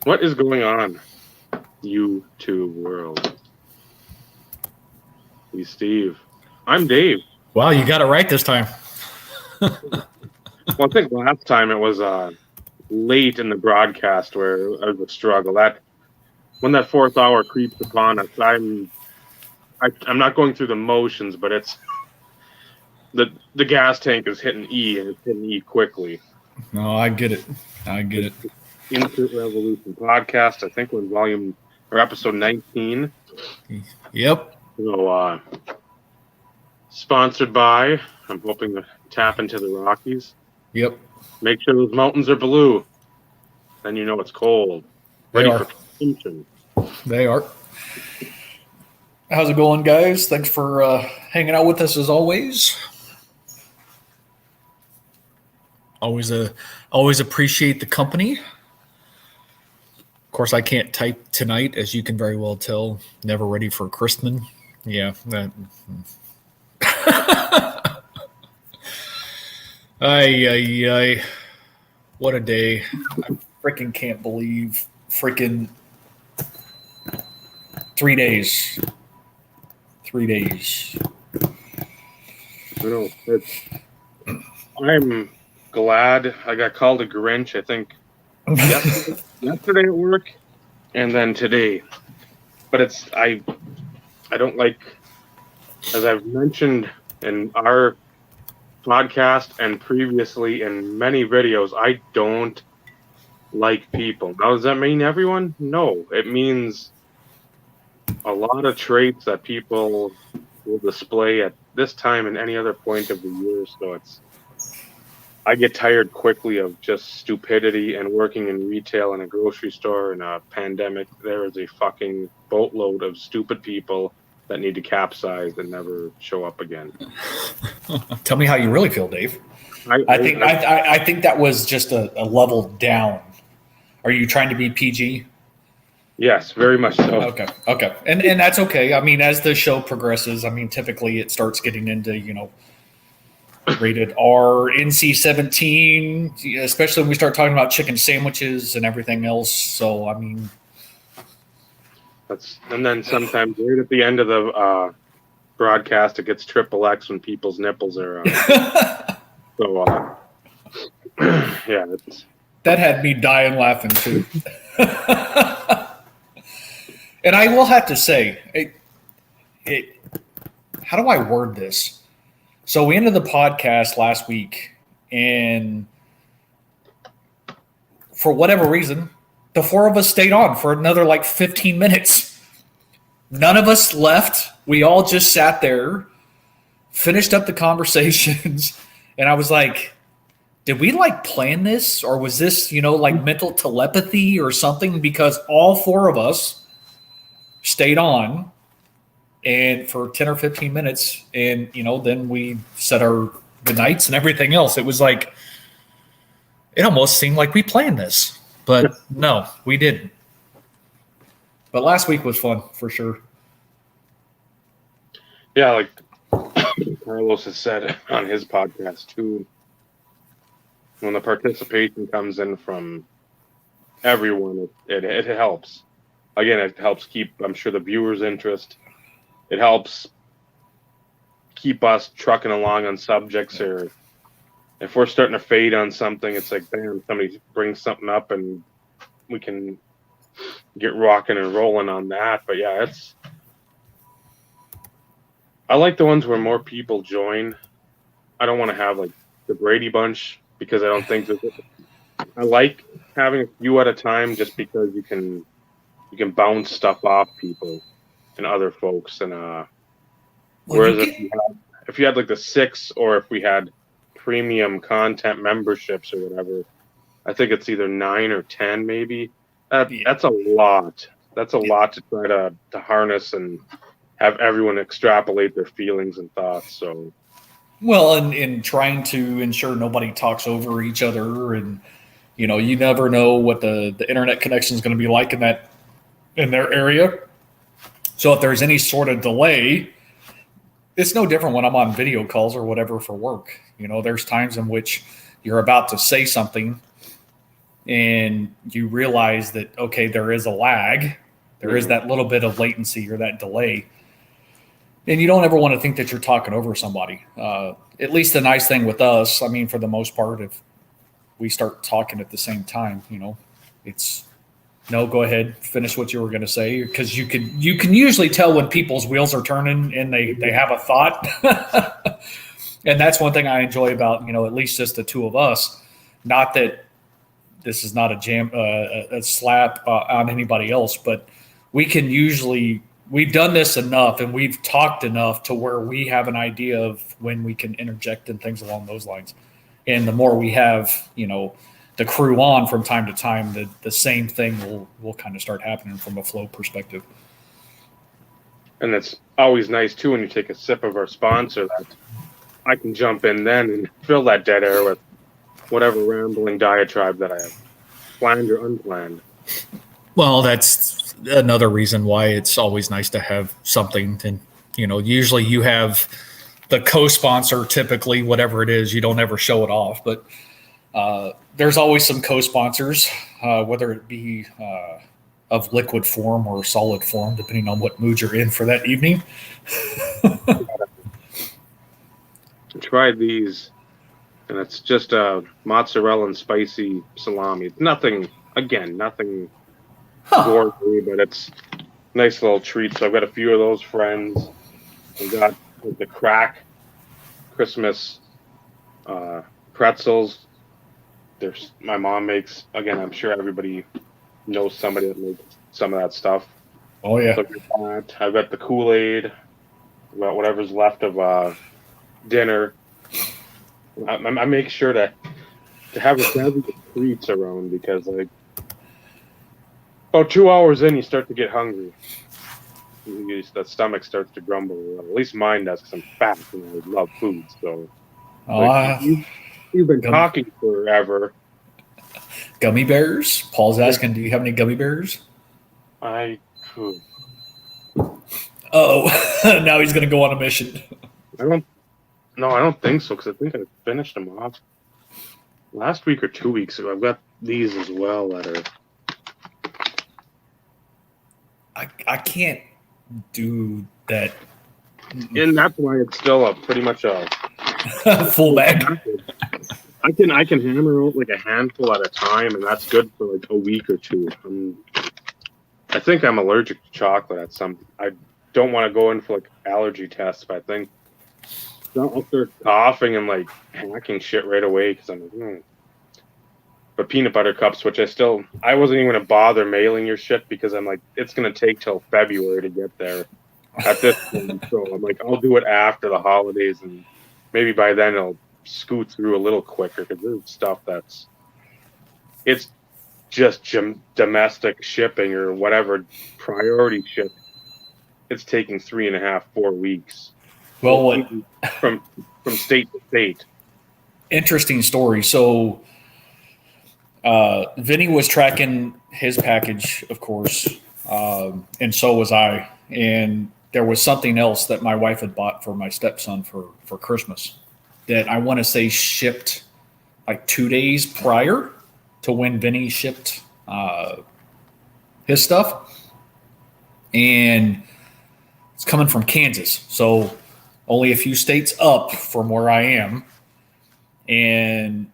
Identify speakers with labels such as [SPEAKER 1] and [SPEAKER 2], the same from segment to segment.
[SPEAKER 1] What is going on, YouTube world? He's Steve. I'm Dave.
[SPEAKER 2] Wow, you got it right this time.
[SPEAKER 1] Well, I think last time it was late in the broadcast where it was a struggle. That when that fourth hour creeps upon us, I'm not going through the motions, but it's the gas tank is hitting E, and it's hitting E quickly.
[SPEAKER 2] No, I get it.
[SPEAKER 1] Instant Revolution podcast. I think we're in volume or episode 19.
[SPEAKER 2] Yep.
[SPEAKER 1] So, sponsored by. I'm hoping to tap into the Rockies.
[SPEAKER 2] Yep.
[SPEAKER 1] Make sure those mountains are blue. Then you know it's cold. Ready for consumption.
[SPEAKER 2] They are. How's it going, guys? Thanks for hanging out with us as always. Always appreciate the company. Of course, I can't type tonight, as you can very well tell. Never ready for Christmas. Yeah. Ay. What a day. I freaking can't believe freaking 3 days. 3 days.
[SPEAKER 1] I know. I'm glad I got called a Grinch, I think, yesterday at work, and then today. But I don't like, as I've mentioned in our podcast and previously in many videos, I don't like people. Now, does that mean everyone? No. It means a lot of traits that people will display at this time and any other point of the year. So I get tired quickly of just stupidity, and working in retail in a grocery store in a pandemic, there is a fucking boatload of stupid people that need to capsize and never show up again.
[SPEAKER 2] Tell me how you really feel, Dave. I think that was just a level down. Are you trying to be PG?
[SPEAKER 1] Yes, very much so.
[SPEAKER 2] Okay. And that's okay. I mean, as the show progresses, I mean, typically it starts getting into, rated R, NC-17, especially when we start talking about chicken sandwiches and everything else. So, I mean...
[SPEAKER 1] And then sometimes right at the end of the broadcast, it gets XXX when people's nipples are so, yeah.
[SPEAKER 2] That had me dying laughing, too. And I will have to say, how do I word this? So we ended the podcast last week, and for whatever reason, the four of us stayed on for another 15 minutes. None of us left. We all just sat there, finished up the conversations, and I was like, did we plan this, or was this, mental telepathy or something? Because all four of us stayed on and for 10 or 15 minutes, and then we said our goodnights and everything else. It was it almost seemed like we planned this, but no, we didn't. But last week was fun for sure.
[SPEAKER 1] Yeah, like Carlos has said on his podcast too, when the participation comes in from everyone, it helps. Again, it helps keep, I'm sure, the viewers' interest. It helps keep us trucking along on subjects, or if we're starting to fade on something, it's like, bam, somebody brings something up and we can get rocking and rolling on that. But yeah, I like the ones where more people join. I don't want to have the Brady Bunch, because I don't think I like having a few at a time, just because you can bounce stuff off people and other folks. And whereas if you had the 6, or if we had premium content memberships or whatever, I think it's either 9 or 10 maybe. That's a lot. That's a lot to try to harness and have everyone extrapolate their feelings and thoughts. So,
[SPEAKER 2] well, and in trying to ensure nobody talks over each other, and you never know what the internet connection is going to be like in their area. So if there's any sort of delay, it's no different when I'm on video calls or whatever for work. There's times in which you're about to say something, and you realize that, okay, there is a lag, there is that little bit of latency or that delay, and you don't ever want to think that you're talking over somebody. At least the nice thing with us, I mean, for the most part, if we start talking at the same time, it's no, go ahead, finish what you were going to say, because you can usually tell when people's wheels are turning and they have a thought. And that's one thing I enjoy about, at least just the two of us. Not that this is not a slap on anybody else, but we've done this enough and we've talked enough to where we have an idea of when we can interject and things along those lines. And the more we have, the crew on from time to time, the same thing will kind of start happening from a flow perspective.
[SPEAKER 1] And it's always nice too when you take a sip of our sponsor that I can jump in then and fill that dead air with whatever rambling diatribe that I have planned or unplanned.
[SPEAKER 2] Well, that's another reason why it's always nice to have something. And usually you have the co-sponsor, typically whatever it is, you don't ever show it off, but there's always some co-sponsors, whether it be of liquid form or solid form, depending on what mood you're in for that evening.
[SPEAKER 1] I tried these, and it's just a mozzarella and spicy salami. It's nothing gory, but it's a nice little treat. So I've got a few of those friends. I've got the crack Christmas pretzels. My mom makes, again, I'm sure everybody knows somebody that makes some of that stuff.
[SPEAKER 2] Oh, yeah.
[SPEAKER 1] So I've got the Kool-Aid, I've got whatever's left of dinner. I make sure to have a bevy of treats around because, about 2 hours in, you start to get hungry. That stomach starts to grumble. At least mine does because I'm fat and I love food. So, you've been talking forever.
[SPEAKER 2] Gummy bears? Paul's asking, do you have any gummy bears?
[SPEAKER 1] Oh,
[SPEAKER 2] now he's going to go on a mission.
[SPEAKER 1] I don't think so, because I think I finished them off last week or 2 weeks ago. I've got these as well that are...
[SPEAKER 2] I can't do that.
[SPEAKER 1] And that's why it's still pretty much a...
[SPEAKER 2] full bag.
[SPEAKER 1] I can hammer out like a handful at a time, and that's good for like a week or two. I think I'm allergic to chocolate I don't want to go in for like allergy tests, but I think I'll start coughing and like hacking shit right away because I'm like, But peanut butter cups, which I wasn't even going to bother mailing your shit because I'm like, it's going to take till February to get there at this point. So I'm like, I'll do it after the holidays, and maybe by then it'll scoot through a little quicker because there's stuff it's just domestic shipping or whatever priority ship. It's taking 3.5, 4 weeks.
[SPEAKER 2] Well,
[SPEAKER 1] from state to state.
[SPEAKER 2] Interesting story. So, Vinny was tracking his package, of course, and so was I. And there was something else that my wife had bought for my stepson for Christmas that I want to say shipped like 2 days prior to when Vinny shipped his stuff. And it's coming from Kansas. So only a few states up from where I am. And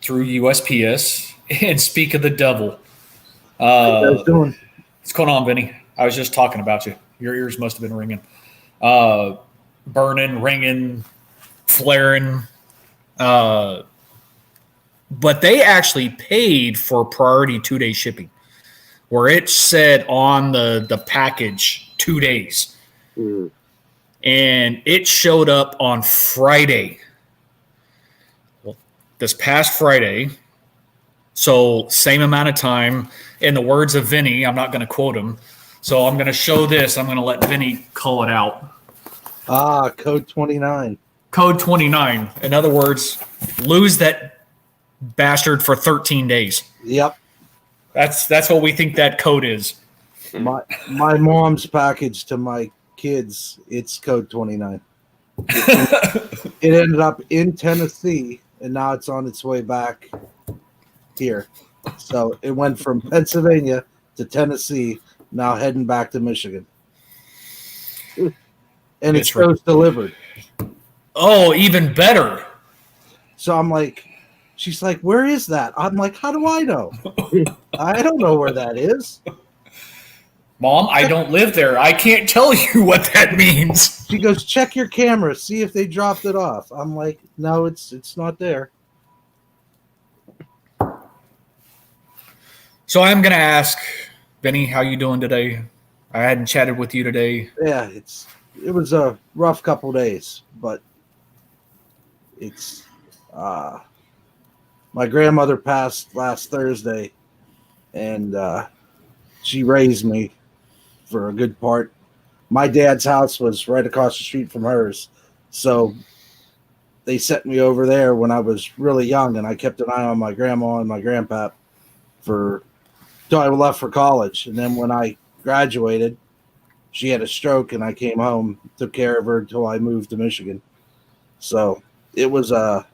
[SPEAKER 2] through USPS. And speak of the devil. What's going on, Vinny? I was just talking about you. Your ears must have been ringing. Burning, ringing, flaring. But they actually paid for priority 2-day shipping, where it said on the package 2 days.
[SPEAKER 1] Mm.
[SPEAKER 2] And it showed up on Friday. Well, this past Friday. So same amount of time. In the words of Vinny, I'm not going to quote him. So I'm going to show this. I'm going to let Vinny call it out.
[SPEAKER 3] Code 29.
[SPEAKER 2] Code 29. In other words, lose that bastard for 13 days.
[SPEAKER 3] Yep.
[SPEAKER 2] That's what we think that code is.
[SPEAKER 3] My mom's package to my kids, it's code 29. It ended up in Tennessee, and now it's on its way back here. So it went from Pennsylvania to Tennessee, now heading back to Michigan. And it's
[SPEAKER 2] It's ridiculous.
[SPEAKER 3] delivered.
[SPEAKER 2] Oh, even better.
[SPEAKER 3] So I'm like, she's like, where is that? I'm like, how do I know? I don't know where that is.
[SPEAKER 2] Mom, I don't live there. I can't tell you what that means.
[SPEAKER 3] She goes, check your camera, see if they dropped it off. I'm like, no, it's not there.
[SPEAKER 2] So I'm going to ask, Benny, how you doing today? I hadn't chatted with you today.
[SPEAKER 3] Yeah, it was a rough couple days, but it's my grandmother passed last Thursday, and she raised me for a good part. My dad's house was right across the street from hers, so they sent me over there when I was really young, and I kept an eye on my grandma and my grandpa till I left for college. And then when I graduated, she had a stroke, and I came home, took care of her until I moved to Michigan. So it was a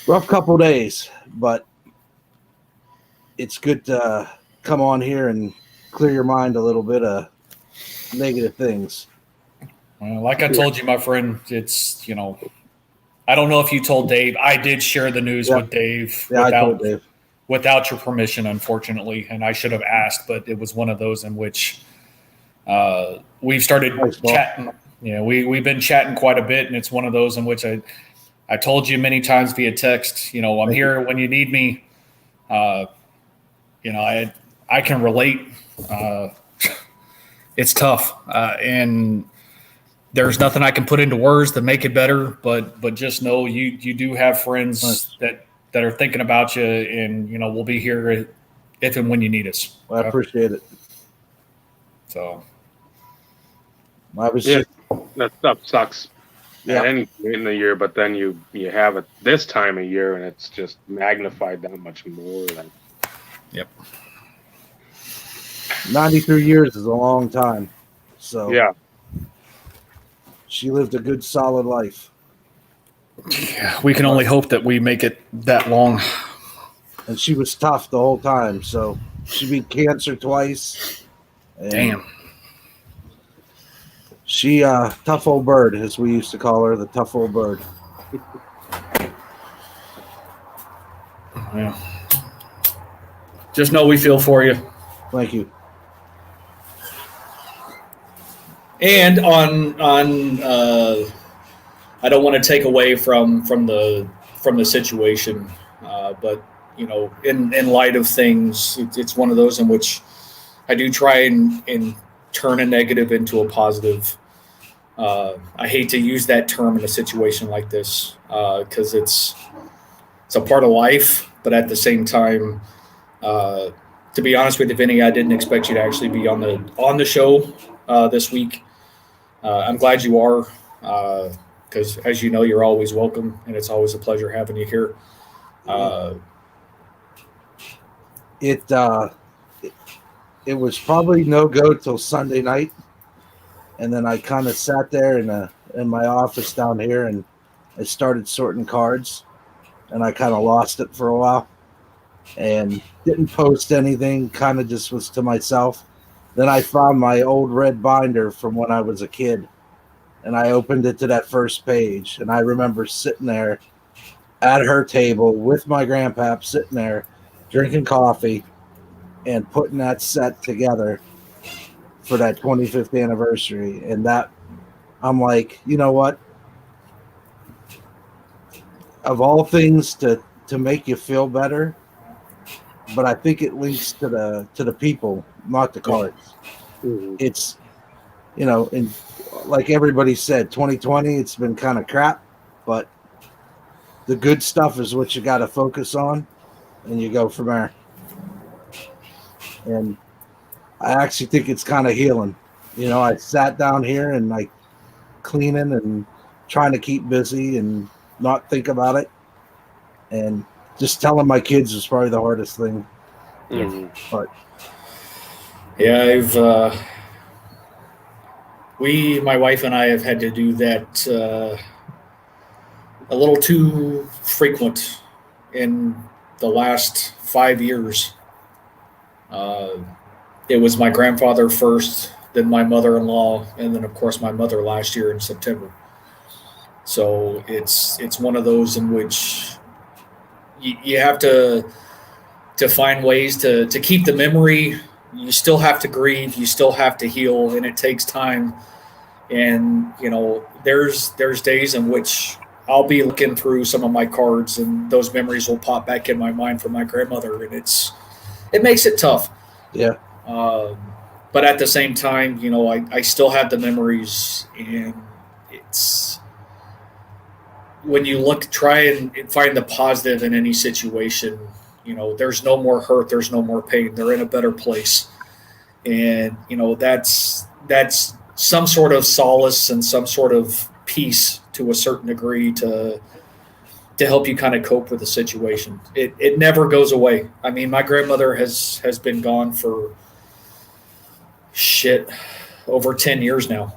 [SPEAKER 3] rough couple days, but it's good to come on here and clear your mind a little bit of negative things.
[SPEAKER 2] Like I told you, my friend, it's, I don't know if you told Dave. I did share the news with Dave
[SPEAKER 3] I told Dave.
[SPEAKER 2] Without your permission, unfortunately, and I should have asked, but it was one of those in which we've started chatting. We've been chatting quite a bit, and it's one of those in which I told you many times via text. I'm here when you need me. I can relate. It's tough, and there's nothing I can put into words to make it better. But just know you do have friends that are thinking about you, and we'll be here if and when you need us.
[SPEAKER 3] Well, I appreciate it.
[SPEAKER 2] So,
[SPEAKER 1] that stuff sucks at any point in the year, but then you have it this time of year, and it's just magnified that much more.
[SPEAKER 2] Yep.
[SPEAKER 3] 93 years is a long time. So
[SPEAKER 1] yeah,
[SPEAKER 3] she lived a good, solid life.
[SPEAKER 2] Yeah, we can only hope that we make it that long.
[SPEAKER 3] And she was tough the whole time. So she beat cancer twice.
[SPEAKER 2] Damn.
[SPEAKER 3] She, tough old bird, as we used to call her, the tough old bird.
[SPEAKER 2] Yeah. Just know we feel for you.
[SPEAKER 3] Thank you.
[SPEAKER 2] And on I don't want to take away from the situation, but in light of things, it's one of those in which I do try and turn a negative into a positive. I hate to use that term in a situation like this because it's a part of life, but at the same time, to be honest with you, Vinny, I didn't expect you to actually be on the show this week. I'm glad you are, because as you know, you're always welcome, and it's always a pleasure having you here.
[SPEAKER 3] It was probably no go till Sunday night, and then I kind of sat there in my office down here, and I started sorting cards, and I kind of lost it for a while, and didn't post anything. Kind of just was to myself. Then I found my old red binder from when I was a kid, and I opened it to that first page, and I remember sitting there at her table with my grandpap, sitting there drinking coffee and putting that set together for that 25th anniversary. And that, I'm like, you know what? Of all things to make you feel better, but I think it links to the people, not the cards.
[SPEAKER 1] Mm-hmm.
[SPEAKER 3] It's, and like everybody said, 2020, it's been kind of crap, but the good stuff is what you got to focus on, and you go from there. And I actually think it's kind of healing. I sat down here and like cleaning and trying to keep busy and not think about it. And just telling my kids was probably the hardest thing.
[SPEAKER 1] Mm-hmm.
[SPEAKER 3] But
[SPEAKER 2] yeah, my wife and I have had to do that a little too frequent in the last 5 years. It was my grandfather first, then my mother-in-law, and then of course my mother last year in September. So it's one of those in which you have to find ways to keep the memory. You still have to grieve, you still have to heal, and it takes time. And there's days in which I'll be looking through some of my cards, and those memories will pop back in my mind from my grandmother, and it makes it tough.
[SPEAKER 3] Yeah.
[SPEAKER 2] But at the same time, I still have the memories, and it's when you try and find the positive in any situation. There's no more hurt, there's no more pain. They're in a better place, and that's some sort of solace and some sort of peace to a certain degree to help you kind of cope with the situation. It never goes away. I mean, my grandmother has been gone for over 10 years now,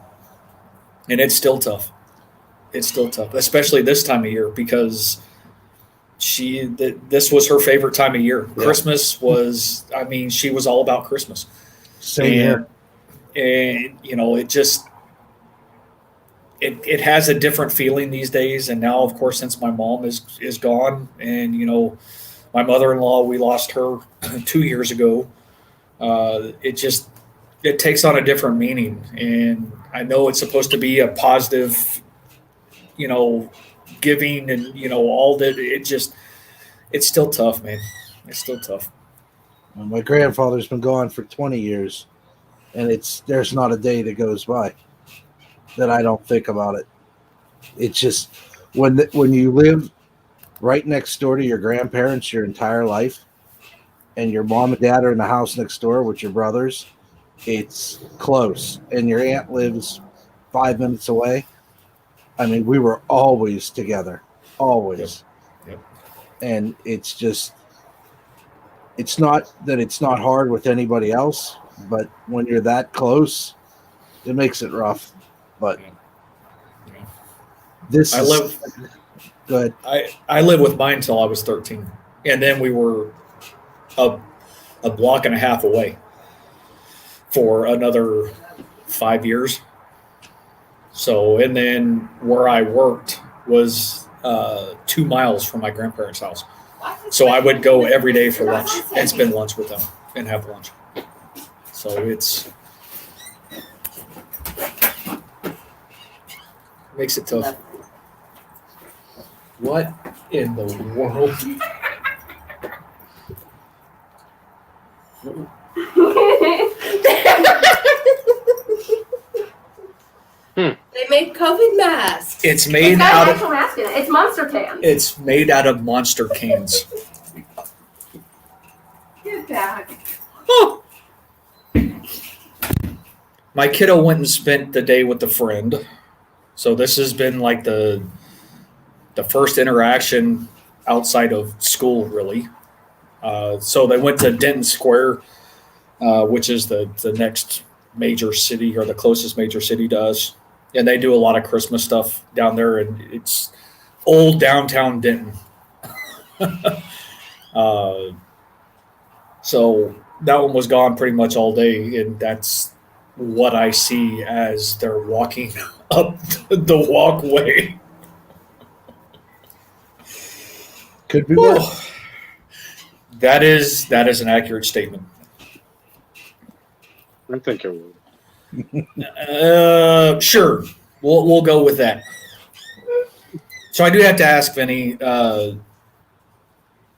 [SPEAKER 2] and it's still tough. It's still tough, especially this time of year, because this was her favorite time of year. Yeah. Christmas was, she was all about Christmas.
[SPEAKER 3] Same here.
[SPEAKER 2] And it has a different feeling these days. And now, of course, since my mom is gone, and my mother-in-law, we lost her 2 years ago. It takes on a different meaning. And I know it's supposed to be a positive, giving and all that. It's still tough, man. It's still tough.
[SPEAKER 3] Well, my grandfather's been gone for 20 years, and there's not a day that goes by that I don't think about it. It's just when you live right next door to your grandparents your entire life, and your mom and dad are in the house next door with your brothers, it's close, and your aunt lives 5 minutes away. We were always together, always.
[SPEAKER 2] Yep.
[SPEAKER 3] And it's not that it's not hard with anybody else, but when you're that close, it makes it rough. But good.
[SPEAKER 2] I lived with mine until I was 13, and then we were a block and a half away for another 5 years. So, and then where I worked was 2 miles from my grandparents' house. So I would go every day for lunch and spend lunch with them and have lunch. So it makes it tough. What in the world?
[SPEAKER 4] They made COVID masks.
[SPEAKER 2] It's made out of
[SPEAKER 4] mask in it. It's monster cans.
[SPEAKER 2] It's made out of monster cans.
[SPEAKER 4] Get back.
[SPEAKER 2] Oh. My kiddo went and spent the day with a friend. So this has been like the first interaction outside of school, really. So they went to Denton Square, which is the next major city, or the closest major city to us. And they do a lot of Christmas stuff down there, and it's old downtown Denton. So that one was gone pretty much all day, and that's what I see as they're walking up the walkway.
[SPEAKER 3] Could be worse.
[SPEAKER 2] That is an accurate statement.
[SPEAKER 1] I think it will.
[SPEAKER 2] Sure, we'll go with that. So I do have to ask, Vinny,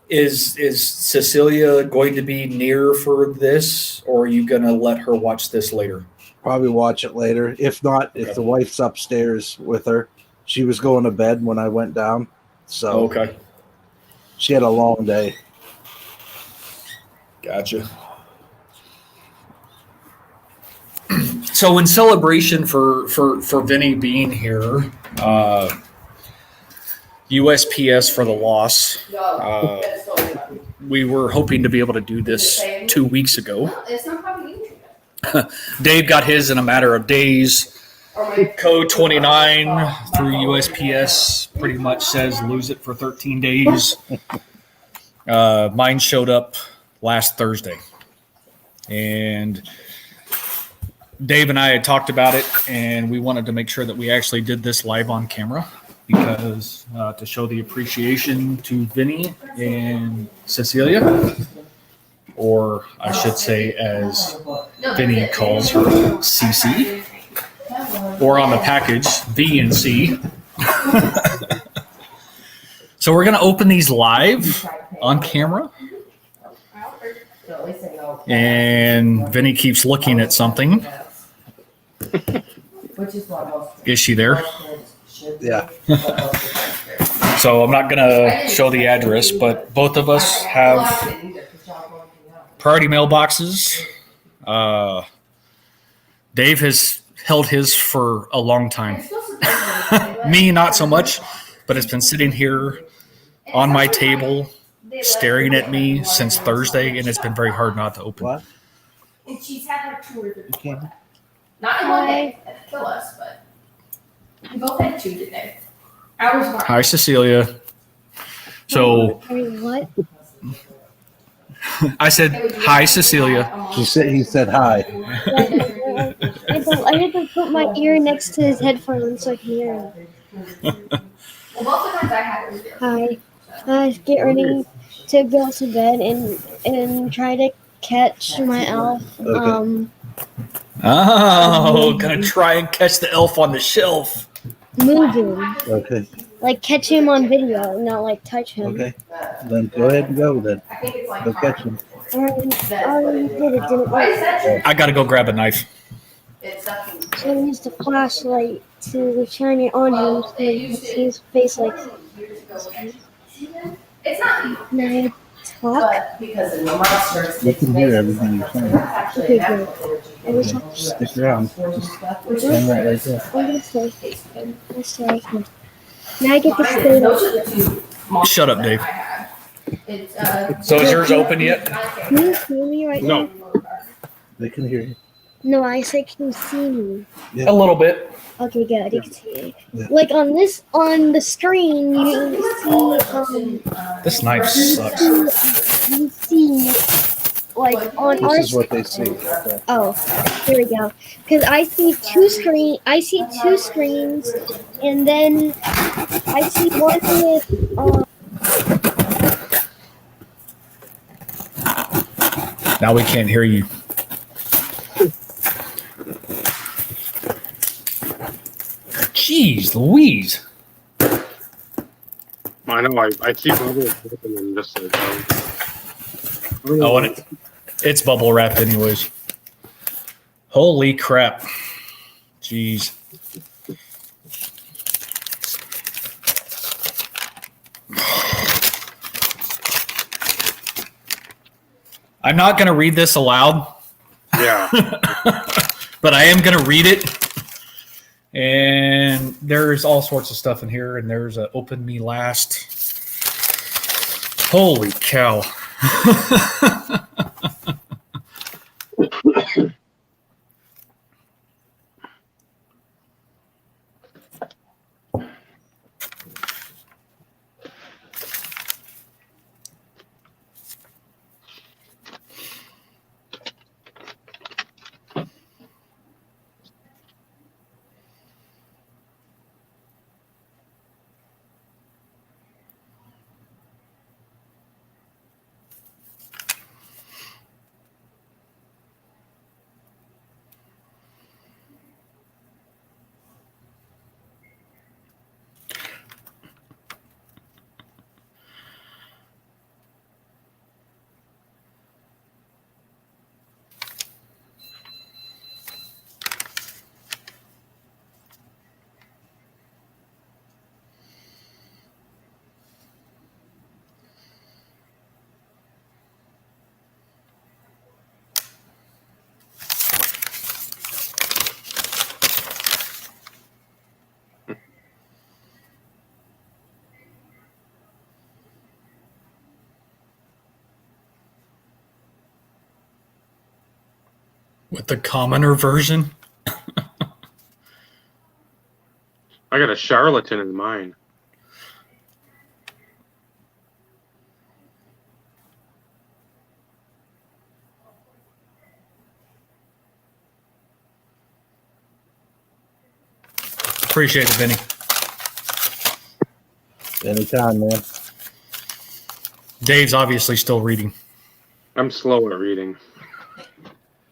[SPEAKER 2] is Cecilia going to be near for this, or are you going to let her watch this later?
[SPEAKER 3] Probably watch it later. If not, if the wife's upstairs with her, she was going to bed when I went down. So
[SPEAKER 2] okay,
[SPEAKER 3] she had a long day.
[SPEAKER 2] Gotcha. So in celebration for Vinny being here, USPS for the loss. We were hoping to be able to do this 2 weeks ago. Dave got his in a matter of days. Code 29 through USPS pretty much says lose it for 13 days. Mine showed up last Thursday, and Dave and I had talked about it, and we wanted to make sure that we actually did this live on camera because to show the appreciation to Vinny and Cecilia, or I should say, as Vinny calls her, CC, or on the package, V and C. So we're going to open these live on camera. And Vinny keeps looking at something. Is she there?
[SPEAKER 3] Yeah.
[SPEAKER 2] So I'm not going to show the address, but both of us have priority mailboxes. Dave has held his for a long time. Me, not so much, but it's been sitting here on my table, staring at me since Thursday, and it's been very hard not to open.
[SPEAKER 3] What?
[SPEAKER 4] And she's had like 2 or 3
[SPEAKER 3] Okay.
[SPEAKER 4] before that. Not in one day. That'd kill us, but we both had 2 today. I was fine.
[SPEAKER 2] Hi, Cecilia. So
[SPEAKER 5] What?
[SPEAKER 2] I said, hi, Cecilia.
[SPEAKER 3] He said hi.
[SPEAKER 5] I had to put my ear next to his headphones so I can hear him.
[SPEAKER 4] Well, both the times I had it was
[SPEAKER 5] Hi. Get ready to go to bed and try to catch my elf.
[SPEAKER 3] Okay.
[SPEAKER 2] Oh, gonna try and catch the elf on the shelf.
[SPEAKER 5] Moving.
[SPEAKER 3] Okay.
[SPEAKER 5] Like catch him on video, not like touch him.
[SPEAKER 3] Okay. Then go ahead and go then.
[SPEAKER 4] I think it's like
[SPEAKER 3] Go catch him.
[SPEAKER 5] Already did it, didn't
[SPEAKER 4] What is
[SPEAKER 5] work.
[SPEAKER 4] that?
[SPEAKER 2] I gotta go grab a knife.
[SPEAKER 4] It's definitely.
[SPEAKER 5] So I used the flashlight to shine it on him so he could see his face like
[SPEAKER 4] It's not
[SPEAKER 5] 9 o'clock.
[SPEAKER 4] but because in the monsters,
[SPEAKER 3] You can hear everything you're saying.
[SPEAKER 5] Okay, good. I just have to
[SPEAKER 3] Stick around. Just stand right there.
[SPEAKER 5] I'm gonna stay. I'll stay right here. Now I get to stay there.
[SPEAKER 4] Those are the 2
[SPEAKER 2] Shut up, Dave.
[SPEAKER 4] I had. It's
[SPEAKER 2] So is yours open yet?
[SPEAKER 5] Can you see me right
[SPEAKER 1] No.
[SPEAKER 5] now?
[SPEAKER 3] They can hear you.
[SPEAKER 5] No, I said can you see me?
[SPEAKER 2] A little bit.
[SPEAKER 5] Okay, good. You can see me.
[SPEAKER 3] Yeah.
[SPEAKER 5] Like on the screen, you
[SPEAKER 2] This knife sucks.
[SPEAKER 5] you see like on our
[SPEAKER 3] This is what they see.
[SPEAKER 5] oh, here we go. Because I see two screens, and then I see one with
[SPEAKER 2] Now we can't hear you. Jeez Louise.
[SPEAKER 1] I know. I see bubbles open and just like.
[SPEAKER 2] Oh, and it's bubble wrapped anyways. Holy crap. Jeez. I'm not going to read this aloud,
[SPEAKER 1] Yeah.
[SPEAKER 2] but I am going to read it. And there's all sorts of stuff in here. And there's a open me last. Holy cow. With the commoner version.
[SPEAKER 1] I got a charlatan in mine.
[SPEAKER 2] Appreciate it, Vinny.
[SPEAKER 3] Anytime, man.
[SPEAKER 2] Dave's obviously still reading.
[SPEAKER 1] I'm slow at reading.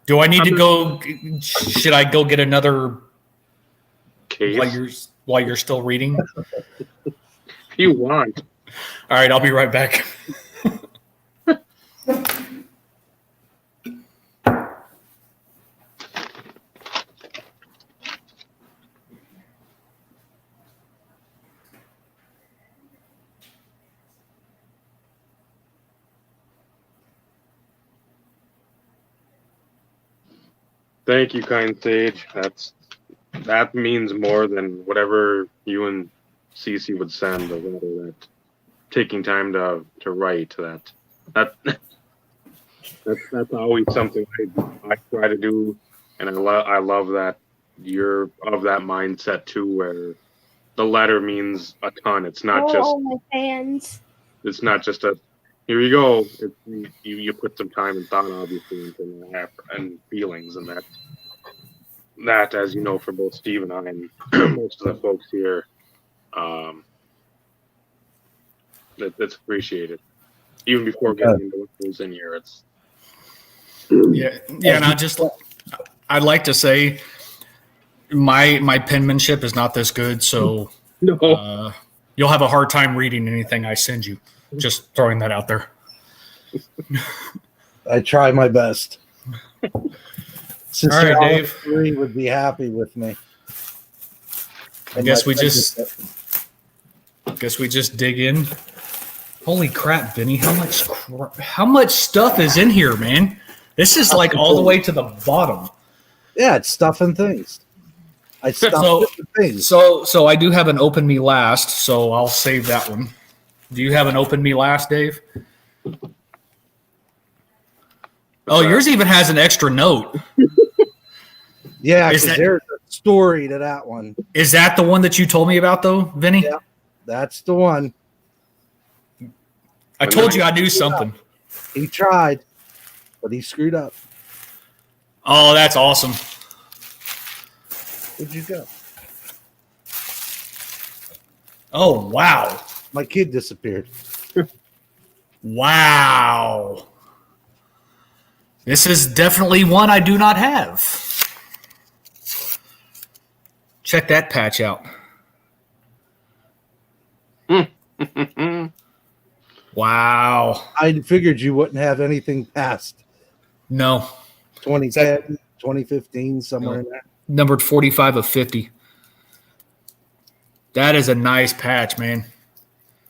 [SPEAKER 2] Do I need to go? Should I go get another
[SPEAKER 1] Case.
[SPEAKER 2] while you're still reading?
[SPEAKER 1] If you want.
[SPEAKER 2] All right, I'll be right back.
[SPEAKER 1] Thank you, kind sage. That means more than whatever you and Cece would send. A letter that taking time to write that's always something I try to do, and I love that you're of that mindset too, where the letter means a ton. It's not just
[SPEAKER 5] all my fans.
[SPEAKER 1] It's not just a here you go. You put some time and thought obviously into that and feelings, and that as you know for both Steve and I and most of the folks here, that's appreciated. Even before getting into what goes in here, it's
[SPEAKER 2] Yeah, and I'd like to say my penmanship is not this good, so
[SPEAKER 1] no.
[SPEAKER 2] You'll have a hard time reading anything I send you. Just throwing that out there.
[SPEAKER 3] I try my best. Sister
[SPEAKER 2] All right,
[SPEAKER 3] Olive
[SPEAKER 2] Dave.
[SPEAKER 3] 3 would be happy with me.
[SPEAKER 2] I guess we just dig in. Holy crap, Vinny! How much stuff is in here, man? This is like all the way to the bottom.
[SPEAKER 3] Yeah, it's stuff and things. I stuff different things.
[SPEAKER 2] So I do have an open me last, so I'll save that one. Do you have an open me last, Dave? Oh, yours even has an extra note.
[SPEAKER 3] Yeah, because there's a story to that one.
[SPEAKER 2] Is that the one that you told me about, though, Vinny?
[SPEAKER 3] Yeah, that's the one.
[SPEAKER 2] I told you I knew something.
[SPEAKER 3] He tried, but he screwed up.
[SPEAKER 2] Oh, that's awesome.
[SPEAKER 3] Where'd you go?
[SPEAKER 2] Oh, wow.
[SPEAKER 3] My kid disappeared.
[SPEAKER 2] Wow. This is definitely one I do not have. Check that patch out. Wow.
[SPEAKER 3] I figured you wouldn't have anything past
[SPEAKER 2] No.
[SPEAKER 3] 2010, 2015, somewhere in there.
[SPEAKER 2] Numbered 45 of 50. That is a nice patch, man.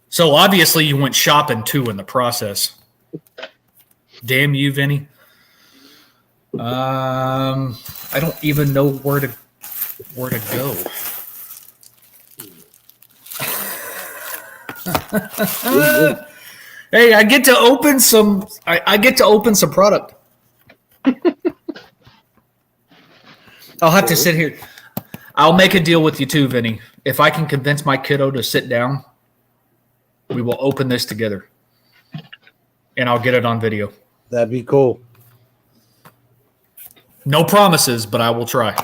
[SPEAKER 2] So obviously you went shopping too in the process. Damn you, Vinny. I don't even know where to go. Hey, I get to open some. I get to open some product. I'll have to sit here. I'll make a deal with you too, Vinny. If I can convince my kiddo to sit down, we will open this together, and I'll get it on video.
[SPEAKER 3] That'd be cool.
[SPEAKER 2] No promises, but I will try.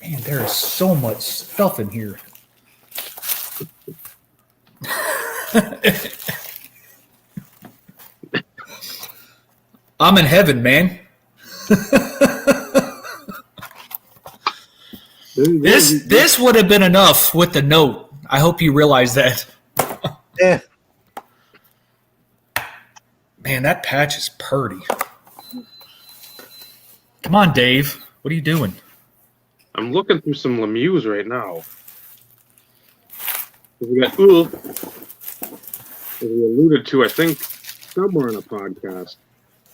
[SPEAKER 2] Man, there is so much stuff in here. I'm in heaven, man. This would have been enough with the note. I hope you realize that.
[SPEAKER 3] Yeah.
[SPEAKER 2] Man, that patch is purty. Come on, Dave. What are you doing?
[SPEAKER 1] I'm looking through some Lemieux right now. We got as we alluded to, I think, somewhere in a podcast.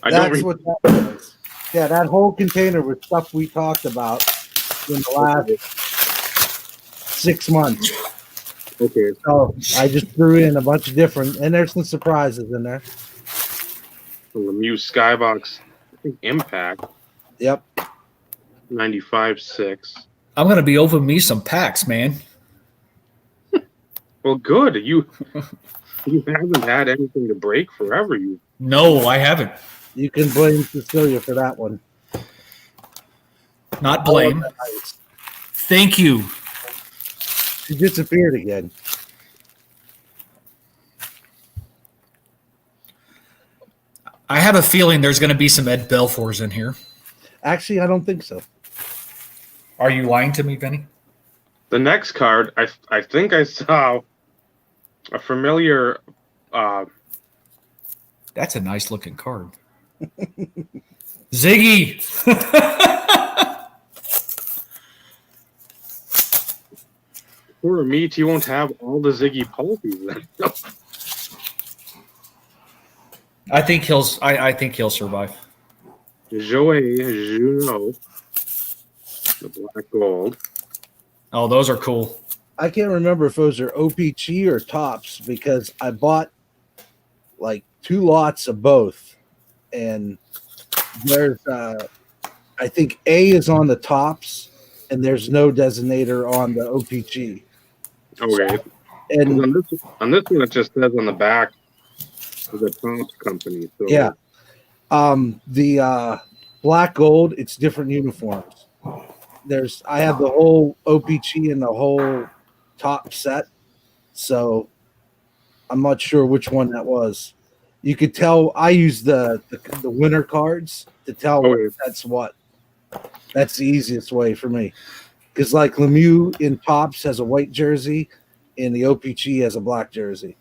[SPEAKER 3] That's what that was. Yeah, that whole container was stuff we talked about in the last 6 months.
[SPEAKER 1] Okay.
[SPEAKER 3] So I just threw in a bunch of different, and there's some surprises in there.
[SPEAKER 1] The Lemieux Skybox, I think Impact.
[SPEAKER 3] Yep.
[SPEAKER 1] 95.6.
[SPEAKER 2] I'm going to be over me some packs, man.
[SPEAKER 1] Well, good. You haven't had anything to break forever.
[SPEAKER 2] No, I haven't.
[SPEAKER 3] You can blame Cecilia for that one.
[SPEAKER 2] not blame.
[SPEAKER 3] Ice.
[SPEAKER 2] Thank you.
[SPEAKER 3] She disappeared again.
[SPEAKER 2] I have a feeling there's going to be some Ed Belfours in here.
[SPEAKER 3] Actually, I don't think so.
[SPEAKER 2] Are you lying to me, Vinny?
[SPEAKER 1] The next card, I think I saw a familiar.
[SPEAKER 2] That's a nice looking card. Ziggy.
[SPEAKER 1] Poor meat, you won't have all the Ziggy policies then.
[SPEAKER 2] I think he'll survive.
[SPEAKER 1] Joey Juno, the black gold.
[SPEAKER 2] Oh, those are cool.
[SPEAKER 3] I can't remember if those are OPG or tops because I bought like 2 lots of both, and there's I think A is on the tops, and there's no designator on the OPG.
[SPEAKER 1] Okay.
[SPEAKER 3] And
[SPEAKER 1] on this one, it just says on the back the Tops company. So
[SPEAKER 3] yeah, the black gold, it's different uniforms. I have the whole OPG and the whole top set, so I'm not sure which one that was. You could tell I use the winner cards to tell that's what. That's the easiest way for me, because like Lemieux in tops has a white jersey, and the OPG has a black jersey.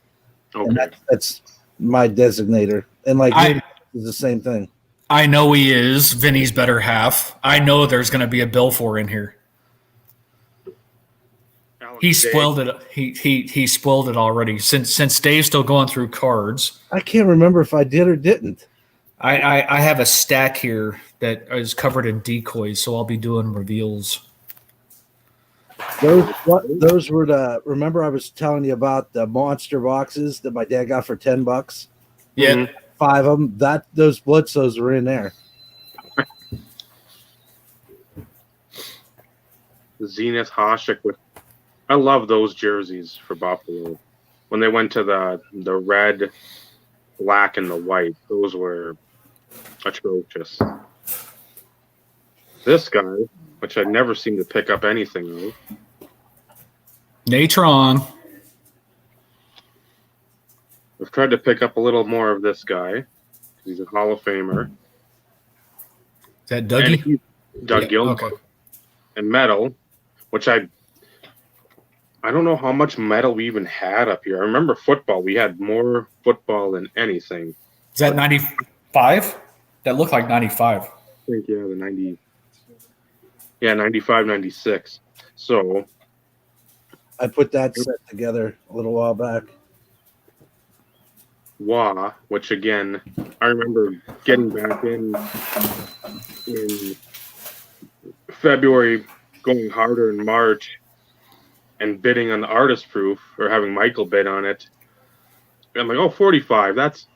[SPEAKER 1] Okay.
[SPEAKER 3] And that's my designator, and like is the same thing.
[SPEAKER 2] I know he is Vinny's better half. I know there's going to be a Belfour in here. He spoiled it. He spoiled it already. Since Dave's still going through cards,
[SPEAKER 3] I can't remember if I did or didn't.
[SPEAKER 2] I have a stack here that is covered in decoys, so I'll be doing reveals.
[SPEAKER 3] Those were the. Remember, I was telling you about the monster boxes that my dad got for $10.
[SPEAKER 2] Yeah,
[SPEAKER 1] Mhm.
[SPEAKER 3] 5 of them. Those Bledsoes were in there.
[SPEAKER 1] Zenith Hasek with. I love those jerseys for Buffalo. When they went to the red, black, and the white, those were atrocious. This guy, which I never seem to pick up anything of.
[SPEAKER 2] Natron.
[SPEAKER 1] I've tried to pick up a little more of this guy because he's a Hall of Famer.
[SPEAKER 2] Is that Dougie?
[SPEAKER 1] Doug Gilmore.
[SPEAKER 2] Okay.
[SPEAKER 1] And metal, which I don't know how much metal we even had up here. I remember football. We had more football than anything.
[SPEAKER 2] Is that 95? That looked like 95.
[SPEAKER 1] I think, yeah, the 90. Yeah, 95, 96. So
[SPEAKER 3] I put that set together a little while back.
[SPEAKER 1] Wah, which again, I remember getting back in February, going harder in March, and bidding on the artist proof, or having Michael bid on it. And I'm like, oh, 45, that's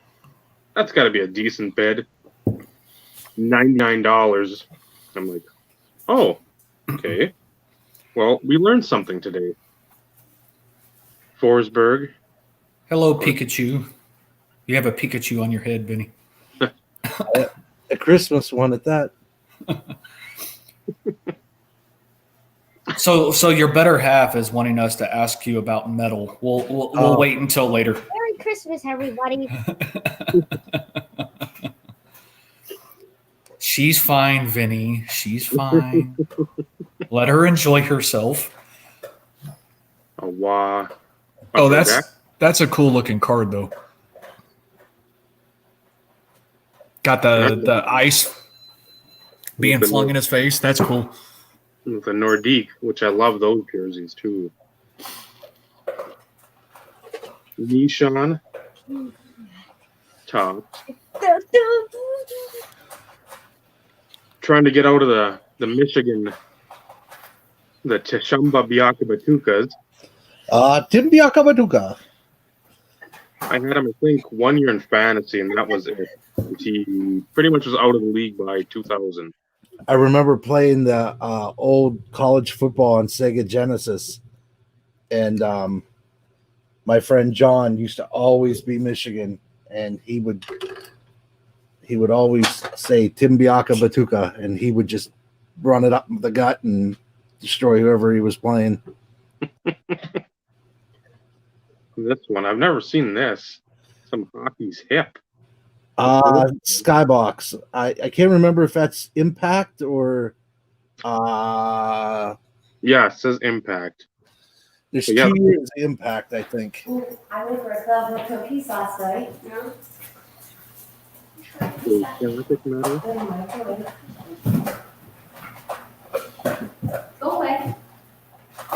[SPEAKER 1] got to be a decent bid. $99. I'm like, oh, okay. Well, we learned something today. Forsberg.
[SPEAKER 2] Hello, Pikachu. You have a Pikachu on your head, Vinny.
[SPEAKER 3] A Christmas one at that.
[SPEAKER 2] So your better half is wanting us to ask you about metal. We'll wait until later.
[SPEAKER 5] Merry Christmas, everybody.
[SPEAKER 2] She's fine, Vinny. She's fine. Let her enjoy herself.
[SPEAKER 1] A Wah.
[SPEAKER 2] Oh, that's a cool looking card though. Got the ice being flung in his face. That's cool.
[SPEAKER 1] The Nordique, which I love those jerseys too. Nishan. Top. Trying to get out of the Michigan, the Tshamba Biaka Batukas.
[SPEAKER 3] Tim Biakabaduka.
[SPEAKER 1] I had him, I think, 1 year in fantasy, and that was it. He pretty much was out of the league by 2000.
[SPEAKER 3] I remember playing the old college football on Sega Genesis, and my friend John used to always be Michigan, and he would always say Tim Biaka Batuka, and he would just run it up the gut and destroy whoever he was playing.
[SPEAKER 1] This one, I've never seen this. Some hockey's hip.
[SPEAKER 3] Skybox. I can't remember if that's Impact or
[SPEAKER 1] Yeah, it says Impact.
[SPEAKER 3] there's
[SPEAKER 1] Yeah.
[SPEAKER 3] 2 years of Impact, I think.
[SPEAKER 6] I went for a Velvet cookies last night.
[SPEAKER 1] Galactic Matter.
[SPEAKER 4] Go away.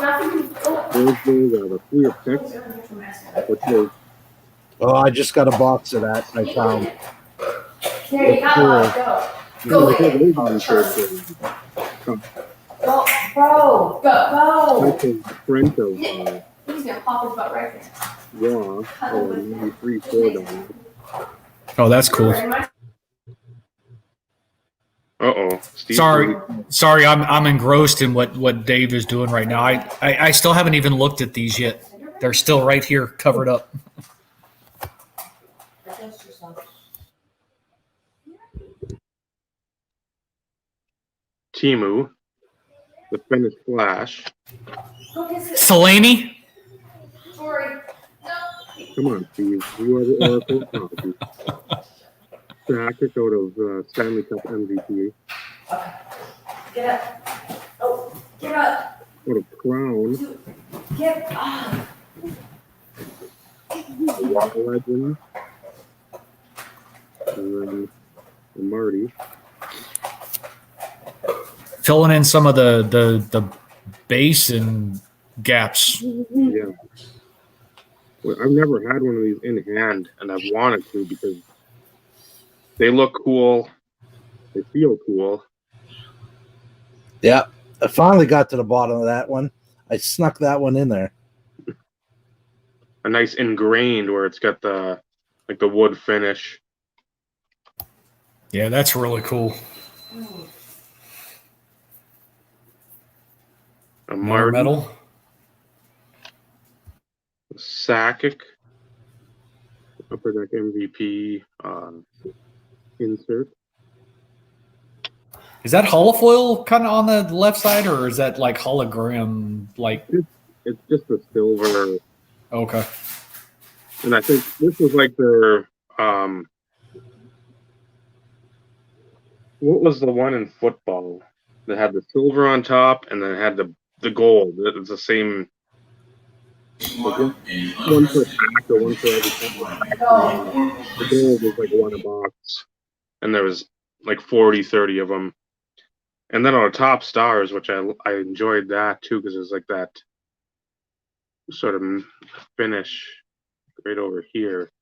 [SPEAKER 4] Nothing. Go.
[SPEAKER 1] Those are the 3 of Six. Which is
[SPEAKER 3] Oh, I just got a box of that I found.
[SPEAKER 4] There you go. Go.
[SPEAKER 1] I think
[SPEAKER 4] Go.
[SPEAKER 1] those are the first ones.
[SPEAKER 4] Go. Bro. Go.
[SPEAKER 1] That's a print of
[SPEAKER 4] He's gonna pop his butt right there.
[SPEAKER 1] Raw. Oh, maybe $3-4.
[SPEAKER 2] Oh, that's cool.
[SPEAKER 1] Uh-oh. Steve,
[SPEAKER 2] Sorry, I'm engrossed in what Dave is doing right now. I still haven't even looked at these yet. They're still right here, covered up.
[SPEAKER 1] Timu. The Finnish Flash.
[SPEAKER 2] Selene?
[SPEAKER 4] Sorry. No.
[SPEAKER 1] Come on, Steve. You are the Oracle of Hockey. Sakic out of Stanley Cup MVP.
[SPEAKER 4] Get up. Oh, get up.
[SPEAKER 1] Out of Crown.
[SPEAKER 4] Get up.
[SPEAKER 1] The Rock Legend. And then the Marty.
[SPEAKER 2] Filling in some of the base and gaps.
[SPEAKER 1] Yeah. Well, I've never had one of these in hand, and I've wanted to because they look cool. They feel cool.
[SPEAKER 3] Yeah, I finally got to the bottom of that one. I snuck that one in there.
[SPEAKER 1] A nice ingrained where it's got the wood finish.
[SPEAKER 2] Yeah, that's really cool.
[SPEAKER 1] A
[SPEAKER 2] More
[SPEAKER 1] Marty.
[SPEAKER 2] metal.
[SPEAKER 1] Sakic. Upper Deck MVP insert.
[SPEAKER 2] Is that holofoil kind of on the left side, or is that like hologram? Like,
[SPEAKER 1] It's just a silver.
[SPEAKER 2] okay.
[SPEAKER 1] And I think this was like their what was the one in football that had the silver on top and then had the gold? It's the same. One for pack or one for every pack. The gold was like one a box, and there was like 40, 30 of them. And then on the top stars, which I enjoyed that too because it was like that sort of finish right over here.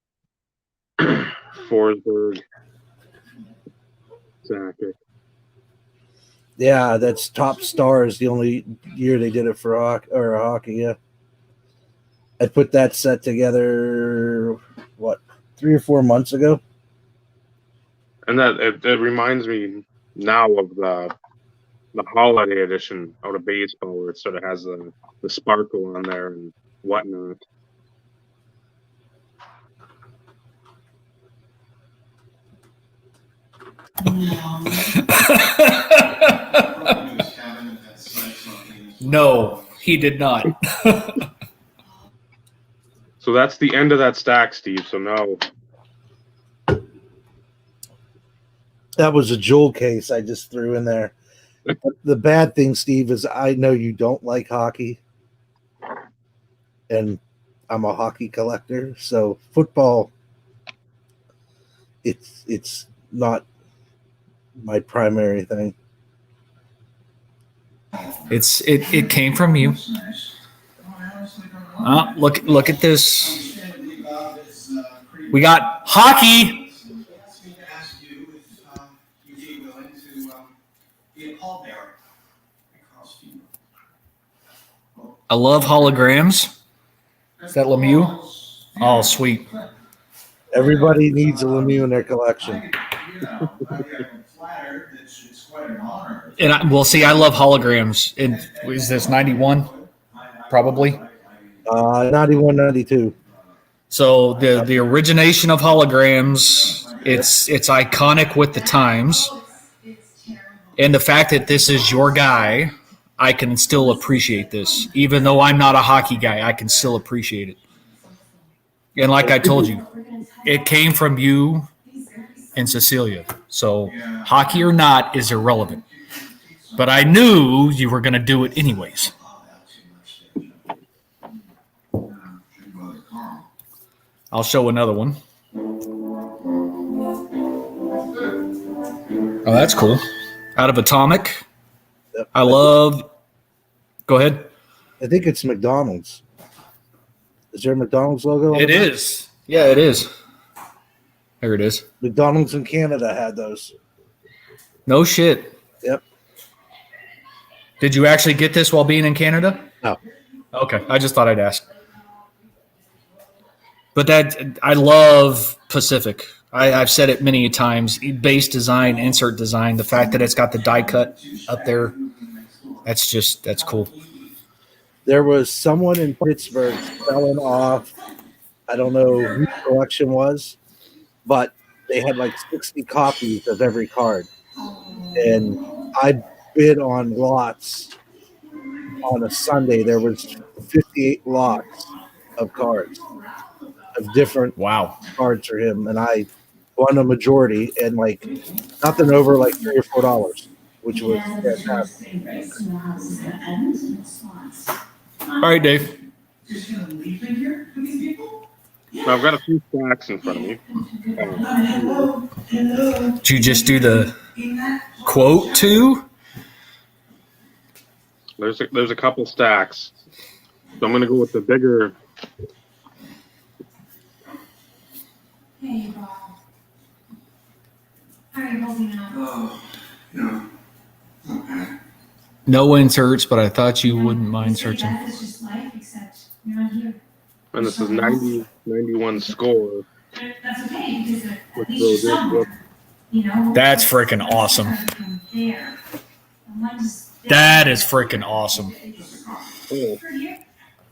[SPEAKER 1] Forsberg, Sakic.
[SPEAKER 3] Yeah, that's top stars. The only year they did it for hockey. Yeah, I put that set together. What, 3 or 4 months ago?
[SPEAKER 1] And that it reminds me now of the holiday edition out of baseball where it sort of has the sparkle on there and whatnot.
[SPEAKER 2] No, he did not.
[SPEAKER 1] So that's the end of that stack, Steve. So no.
[SPEAKER 3] That was a jewel case I just threw in there. The bad thing, Steve, is I know you don't like hockey, and I'm a hockey collector. So football, it's not my primary thing.
[SPEAKER 2] It came from you. Look at this. We got hockey. I love holograms. Is that Lemieux? Oh, sweet.
[SPEAKER 3] Everybody needs a Lemieux in their collection.
[SPEAKER 2] And we'll see. I love holograms. Is this 91? Probably.
[SPEAKER 3] 91, 92.
[SPEAKER 2] So the origination of holograms. It's iconic with the times. And the fact that this is your guy, I can still appreciate this. Even though I'm not a hockey guy, I can still appreciate it. And like I told you, it came from you and Cecilia. So hockey or not is irrelevant. But I knew you were going to do it anyways. I'll show another one. Oh, that's cool. Out of Atomic.
[SPEAKER 3] Yep.
[SPEAKER 2] I love. Go ahead.
[SPEAKER 3] I think it's McDonald's. Is there a McDonald's logo on
[SPEAKER 2] It
[SPEAKER 3] the back?
[SPEAKER 2] is. Yeah, it is. There it is.
[SPEAKER 3] McDonald's in Canada had those.
[SPEAKER 2] No shit.
[SPEAKER 3] Yep.
[SPEAKER 2] Did you actually get this while being in Canada?
[SPEAKER 3] No.
[SPEAKER 2] Okay, I just thought I'd ask. But that I love Pacific. I've said it many times. Base design, insert design. The fact that it's got the die cut up there, that's cool.
[SPEAKER 3] There was someone in Pittsburgh selling off. I don't know whose collection was, but they had like 60 copies of every card, and I bid on lots. On a Sunday, there was 58 lots of cards of different
[SPEAKER 2] Wow.
[SPEAKER 3] cards for him, and I won a majority and like nothing over like $3 or $4, which was fantastic.
[SPEAKER 2] All right, Dave.
[SPEAKER 1] Now, I've got a few stacks in front of me.
[SPEAKER 2] Did you just do the quote too?
[SPEAKER 1] There's a couple stacks. So I'm going to go with the bigger.
[SPEAKER 6] Hey, Bob. How are you holding up?
[SPEAKER 7] Oh, no. Not bad.
[SPEAKER 2] No inserts, but I thought you wouldn't mind searching.
[SPEAKER 6] Death is just life, except you're not here.
[SPEAKER 1] And this is 91 score.
[SPEAKER 6] That's okay, because at
[SPEAKER 1] Which
[SPEAKER 6] least
[SPEAKER 1] will
[SPEAKER 6] you're
[SPEAKER 1] do-
[SPEAKER 6] somewhere. You know?
[SPEAKER 2] That's freaking awesome.
[SPEAKER 6] There. And one's
[SPEAKER 2] That is freaking awesome.
[SPEAKER 1] Oh,
[SPEAKER 6] for you.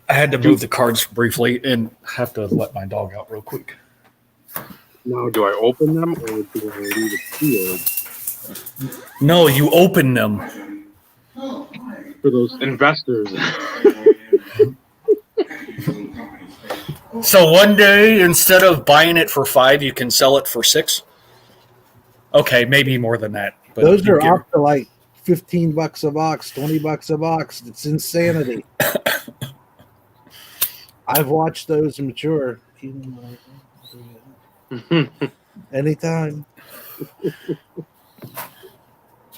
[SPEAKER 2] I had to move the cards briefly and have to let my dog out real quick.
[SPEAKER 1] now, do I open them or do I leave it sealed
[SPEAKER 2] No, you open them.
[SPEAKER 1] for those investors?
[SPEAKER 2] So one day, instead of buying it for $5, you can sell it for $6. Okay, maybe more than that. But
[SPEAKER 3] Those
[SPEAKER 2] you
[SPEAKER 3] are
[SPEAKER 2] get-
[SPEAKER 3] up to like $15 a box, $20 a box. It's insanity. I've watched those mature. Anytime.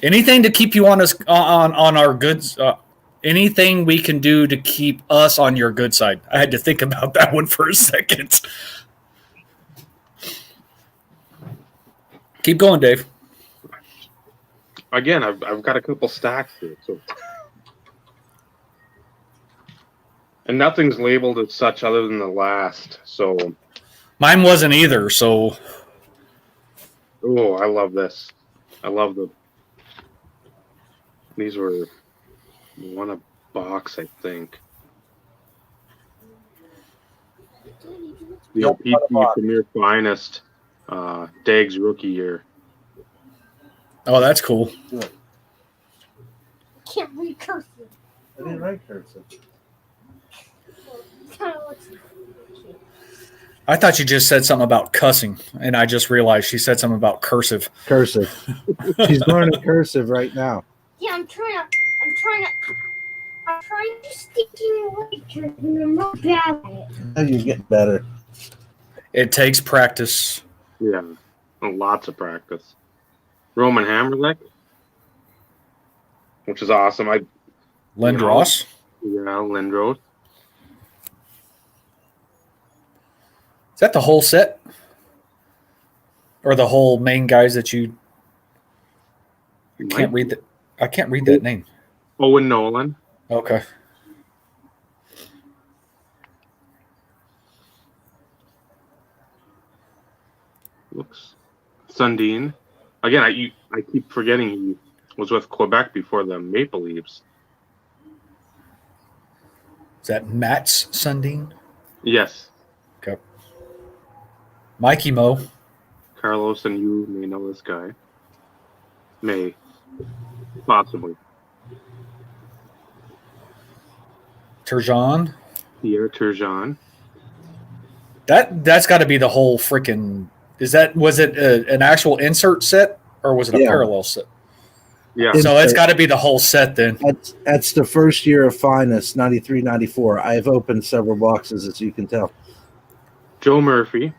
[SPEAKER 2] anything to keep you on us on our goods. Anything we can do to keep us on your good side. I had to think about that one for a second. Keep going, Dave.
[SPEAKER 1] Again, I've got a couple stacks here, so and nothing's labeled as such other than the last. So,
[SPEAKER 2] Mine wasn't either, so
[SPEAKER 1] oh, I love this. I love these were one a box, I think. The
[SPEAKER 3] Yep,
[SPEAKER 1] OPP
[SPEAKER 3] one a box.
[SPEAKER 1] Premier Finest Dags rookie year.
[SPEAKER 2] oh, that's cool.
[SPEAKER 5] Can't read cursive.
[SPEAKER 3] I didn't write cursive.
[SPEAKER 5] Kind of looks.
[SPEAKER 2] I thought you just said something about cussing, and I just realized she said something about cursive.
[SPEAKER 3] Cursive. She's learning cursive right now.
[SPEAKER 5] Yeah, I'm trying to stick in lectures, and I'm not bad at it.
[SPEAKER 3] Now you're getting better.
[SPEAKER 2] It takes practice.
[SPEAKER 1] Yeah, lots of practice. Roman Hammerlick, which is awesome.
[SPEAKER 2] Lindros.
[SPEAKER 1] Lindros.
[SPEAKER 2] Is that the whole set? Or the whole main guys that you can't read that? I can't read that name.
[SPEAKER 1] Owen Nolan.
[SPEAKER 2] Okay.
[SPEAKER 1] Looks Sundin. Again, I keep forgetting he was with Quebec before the Maple Leafs.
[SPEAKER 2] Is that Matt's Sundin?
[SPEAKER 1] Yes,
[SPEAKER 2] Okay. Mikey Mo.
[SPEAKER 1] Carlos and you may know this guy. May. Possibly.
[SPEAKER 2] Turgeon.
[SPEAKER 1] Pierre Turgeon.
[SPEAKER 2] That's got to be the whole freaking. Was it an actual insert set or was it a
[SPEAKER 3] Yeah.
[SPEAKER 2] parallel set?
[SPEAKER 1] Yeah.
[SPEAKER 2] So it's got to be the whole set then.
[SPEAKER 3] That's the first year of Finest, 93, 94. I've opened several boxes, as you can tell.
[SPEAKER 1] Joe Murphy.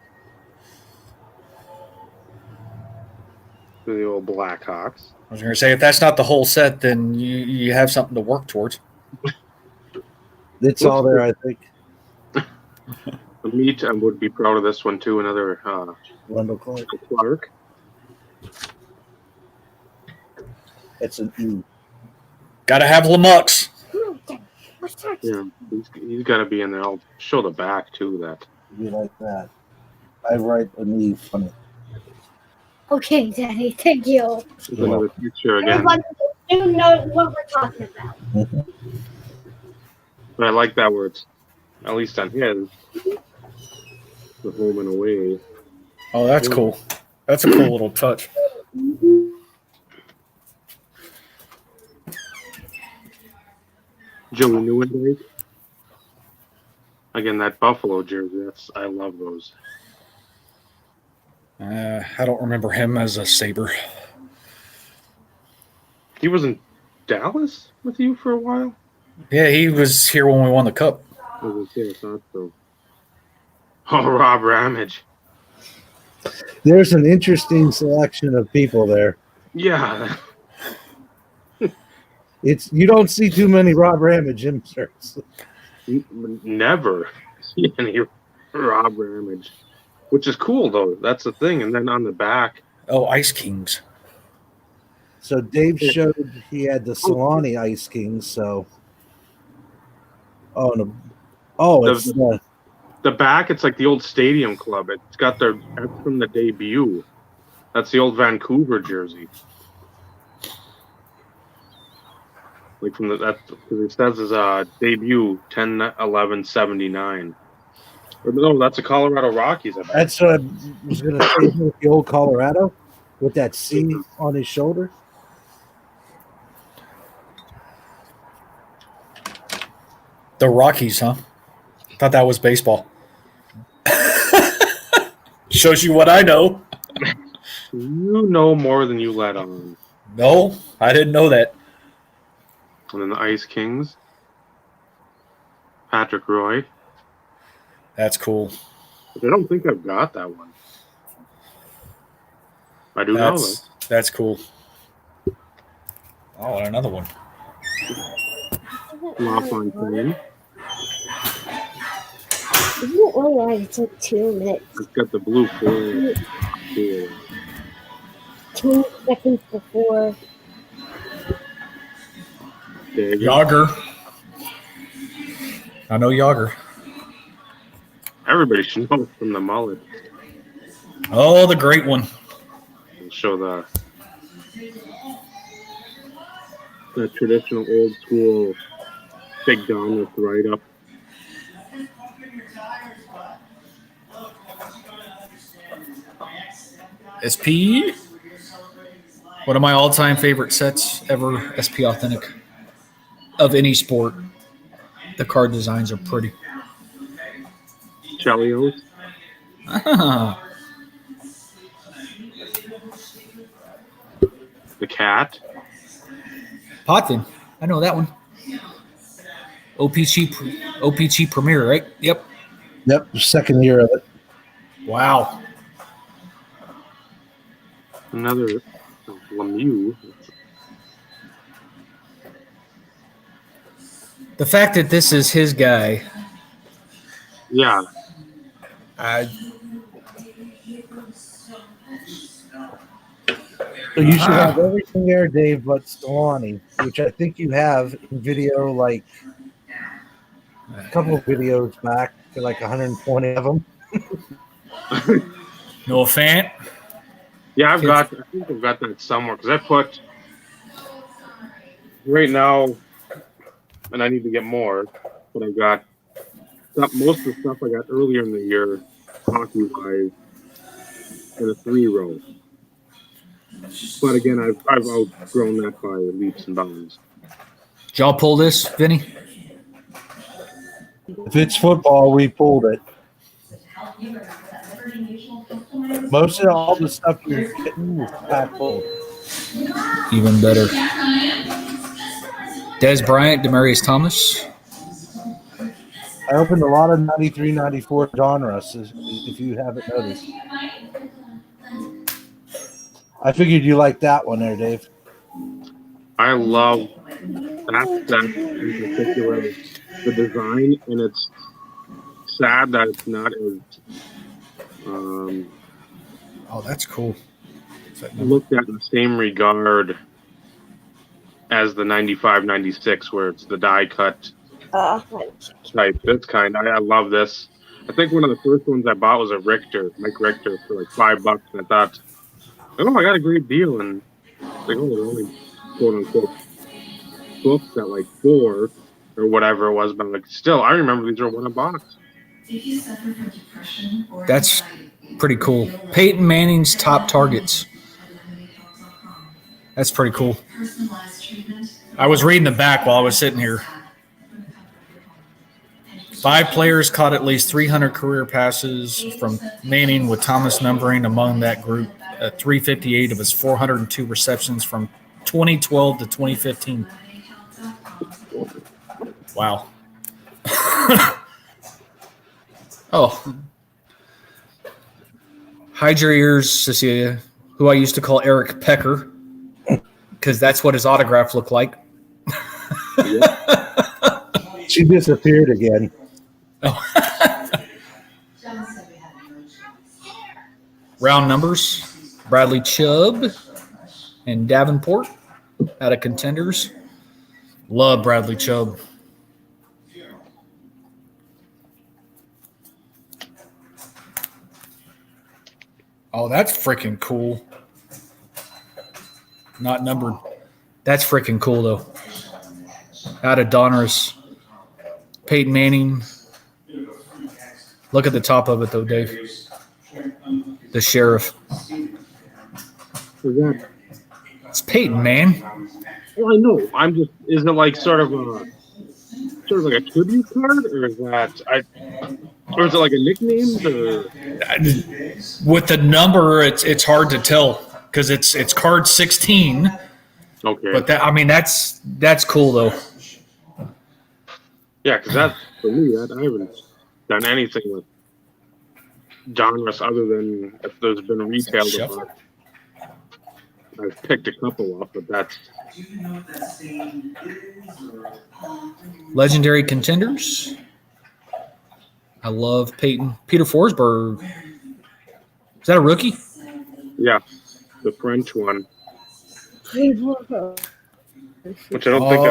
[SPEAKER 1] The old Blackhawks.
[SPEAKER 2] I was going to say, if that's not the whole set, then you have something to work towards.
[SPEAKER 3] It's all there, I think.
[SPEAKER 1] Meat, I would be proud of this one too. Another
[SPEAKER 3] Wendell
[SPEAKER 1] Clark.
[SPEAKER 3] It's an E.
[SPEAKER 2] Got to have Lamux.
[SPEAKER 1] Yeah, he's got to be in there. I'll show the back too. That
[SPEAKER 3] Be like that. I write an E funny.
[SPEAKER 5] Okay, Daddy, thank you.
[SPEAKER 1] another picture again.
[SPEAKER 5] Everybody do know what we're talking about.
[SPEAKER 1] But I like that word. At least on his. The home and away.
[SPEAKER 2] Oh, that's cool. That's a cool little touch.
[SPEAKER 1] Joey Newendike. Again, that Buffalo jersey. I love those.
[SPEAKER 2] I don't remember him as a Sabre.
[SPEAKER 1] He was in Dallas with you for a while.
[SPEAKER 2] Yeah, he was here when we won the Cup.
[SPEAKER 1] I was gonna say, I thought so. Oh, Rob Ramage.
[SPEAKER 3] There's an interesting selection of people there.
[SPEAKER 1] Yeah.
[SPEAKER 3] You don't see too many Rob Ramage inserts.
[SPEAKER 1] Never see any Rob Ramage. Which is cool, though. That's the thing. And then on the back.
[SPEAKER 2] Oh, Ice Kings.
[SPEAKER 3] So Dave showed he had the Solani Ice Kings. So, it's
[SPEAKER 1] the back. It's like the old Stadium Club. It's got that's from the debut. That's the old Vancouver jersey. Like from it says his debut 10/11/79. No, that's a Colorado Rockies. I bet.
[SPEAKER 3] That's what I was going to say. With the old Colorado with that C on his shoulder.
[SPEAKER 2] The Rockies, huh? Thought that was baseball. Shows you what I know.
[SPEAKER 1] You know more than you let on.
[SPEAKER 2] No, I didn't know that.
[SPEAKER 1] And then the Ice Kings. Patrick Roy.
[SPEAKER 2] That's cool.
[SPEAKER 1] But I don't think I've got that one. I do know that.
[SPEAKER 2] That's cool. Oh, and another one.
[SPEAKER 1] LaFontaine.
[SPEAKER 5] Isn't it really like it took 2 minutes?
[SPEAKER 1] It's got the blue foil.
[SPEAKER 5] 2 seconds before.
[SPEAKER 2] Yager. I know Yager.
[SPEAKER 1] Everybody should know from the mullet.
[SPEAKER 2] Oh, the great one.
[SPEAKER 1] I'll show the traditional old school Big Don with the right up.
[SPEAKER 2] SP. One of my all-time favorite sets ever. SP Authentic. Of any sport. The card designs are pretty.
[SPEAKER 1] Chelios.
[SPEAKER 2] Ah,
[SPEAKER 1] The cat.
[SPEAKER 2] Potvin. I know that one. OPC Premier, right? Yep.
[SPEAKER 3] Yep, second year of it.
[SPEAKER 2] Wow.
[SPEAKER 1] Another Lemieux.
[SPEAKER 2] The fact that this is his guy.
[SPEAKER 1] Yeah.
[SPEAKER 3] So you should have everything there, Dave, but Solani, which I think you have in video, like a couple of videos back, like 120 of them.
[SPEAKER 2] Noah Fant.
[SPEAKER 1] Yeah, I think I've got that somewhere because I put right now, and I need to get more, but I've got most of the stuff I got earlier in the year, hockey-wise, in a 3-row. But again, I've outgrown that by leaps and bounds.
[SPEAKER 2] Did y'all pull this, Vinny?
[SPEAKER 3] If it's football, we pulled it. Most of all the stuff you're getting is pack full.
[SPEAKER 2] Even better. Des Bryant, Demarius Thomas.
[SPEAKER 3] I opened a lot of 93, 94 genres, if you haven't noticed. I figured you liked that one there, Dave.
[SPEAKER 1] I love that set in particular, the design, and it's sad that it's not as
[SPEAKER 2] Oh, that's cool.
[SPEAKER 1] looked at in the same regard as the 95, 96, where it's the die cut type. This kind, I love this. I think one of the first ones I bought was a Mike Richter, for like $5, and I thought, oh, I got a great deal, and like, oh, they're only quote unquote books at like $4 or whatever it was, but like still, I remember these were $1 a box.
[SPEAKER 2] That's pretty cool. Peyton Manning's top targets. That's pretty cool. I was reading the back while I was sitting here. 5 players caught at least 300 career passes from Manning, with Thomas numbering among that group at 358 of his 402 receptions from 2012 to 2015. Wow. Oh. Hide your ears, Cecilia, who I used to call Eric Pecker, because that's what his autograph looked like.
[SPEAKER 3] She disappeared again.
[SPEAKER 2] Round numbers: Bradley Chubb and Davenport out of Contenders. Love Bradley Chubb. Oh, that's freaking cool. Not numbered. That's freaking cool, though. Out of Donruss. Peyton Manning. Look at the top of it, though, Dave. The Sheriff.
[SPEAKER 1] Who's that?
[SPEAKER 2] It's Peyton, man.
[SPEAKER 1] Well, I know. I'm just. Is it like sort of like a tribute card, or is it like a nickname? Or?
[SPEAKER 2] With the number, it's hard to tell because it's card 16.
[SPEAKER 1] Okay.
[SPEAKER 2] But that's cool though.
[SPEAKER 1] Yeah, because that's for me. I haven't done anything with genres other than if there's been retail. I've picked a couple up, but that's.
[SPEAKER 2] Legendary Contenders. I love Peyton. Peter Forsberg. Is that a rookie?
[SPEAKER 1] Yeah, the French one. Which I don't think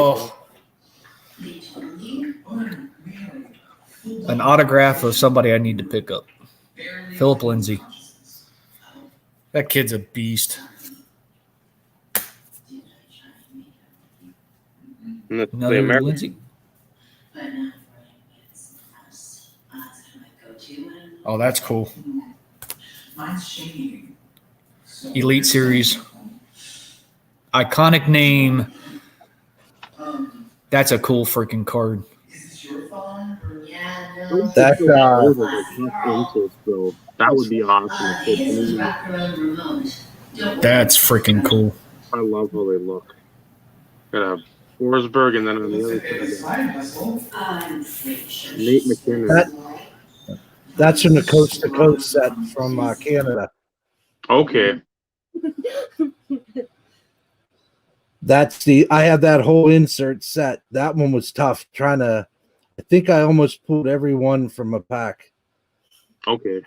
[SPEAKER 2] an autograph of somebody I need to pick up. Philip Lindsay. That kid's a beast. Another Lindsay. Oh, that's cool. Elite Series. Iconic name. That's a cool freaking card.
[SPEAKER 3] That's
[SPEAKER 1] that would be awesome.
[SPEAKER 2] That's freaking cool.
[SPEAKER 1] I love how they look. Got a Forsberg, and then on the other side, Nate McKinnon.
[SPEAKER 3] That's from the Coast to Coast set from Canada.
[SPEAKER 1] Okay.
[SPEAKER 3] I have that whole insert set. That one was tough. I think I almost pulled every one from a pack.
[SPEAKER 1] Okay.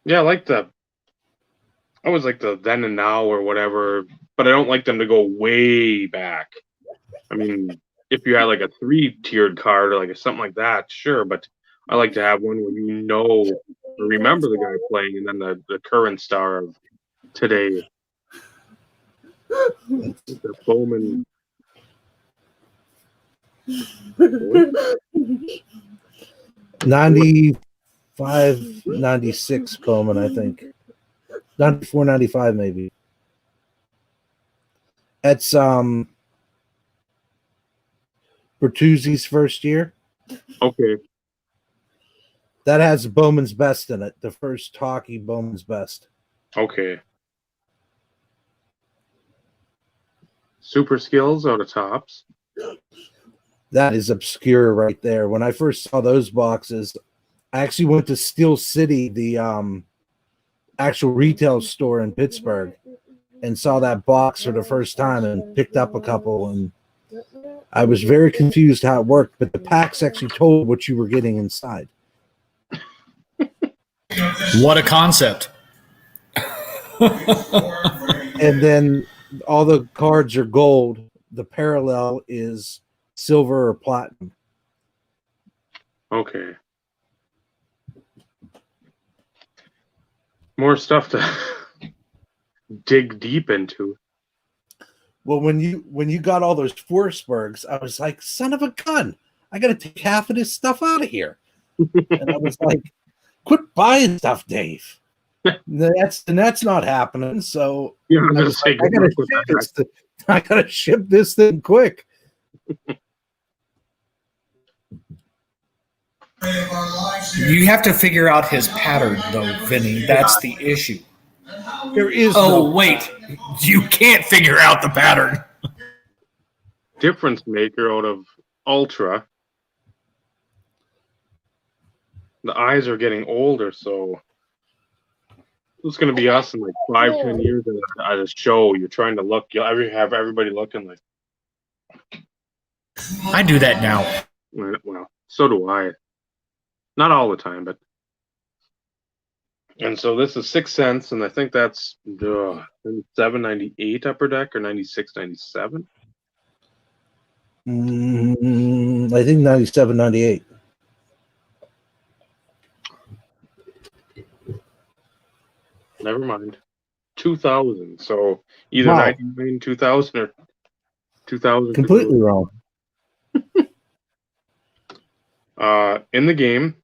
[SPEAKER 1] Yeah, I always like the then and now or whatever, but I don't like them to go way back. I mean, if you had like a 3-tiered card or like something like that, sure, but I like to have one where remember the guy playing, and then the current star of today. The Bowman.
[SPEAKER 3] 94 596 Bowman, I think. 94, 95 maybe. That's Bertuzzi's first year.
[SPEAKER 1] Okay.
[SPEAKER 3] That has Bowman's Best in it. The first hockey Bowman's Best.
[SPEAKER 1] Okay. Super skills out of tops.
[SPEAKER 3] That is obscure right there. When I first saw those boxes, I actually went to Steel City, the actual retail store in Pittsburgh, and saw that box for the first time and picked up a couple. And I was very confused how it worked, but the packs actually told what you were getting inside.
[SPEAKER 2] What a concept.
[SPEAKER 3] And then all the cards are gold. The parallel is silver or platinum.
[SPEAKER 1] Okay. More stuff to dig deep into.
[SPEAKER 3] Well, when you got all those Forsbergs, I was like, son of a gun, I gotta take half of this stuff out of here. And I was like, quit buying stuff, Dave. That's not happening. So
[SPEAKER 1] Yeah,
[SPEAKER 3] I was like, I gotta ship this thing quick.
[SPEAKER 2] You have to figure out his pattern, though, Vinny. That's the issue.
[SPEAKER 3] There is
[SPEAKER 2] wait. You can't figure out the pattern.
[SPEAKER 1] Difference maker out of Ultra. The eyes are getting older, so it's going to be us in like 5-10 years at a show. You're trying to look. You'll have everybody looking like.
[SPEAKER 2] I do that now.
[SPEAKER 1] Well, so do I. Not all the time, but. And so this is 6 cents, and I think that's $7.98 Upper Deck or $96.97.
[SPEAKER 3] I think 97, 98.
[SPEAKER 1] Never mind. 2000. So either
[SPEAKER 3] Wow.
[SPEAKER 1] 99, 2000, or 2000.
[SPEAKER 3] Completely wrong.
[SPEAKER 1] In the game,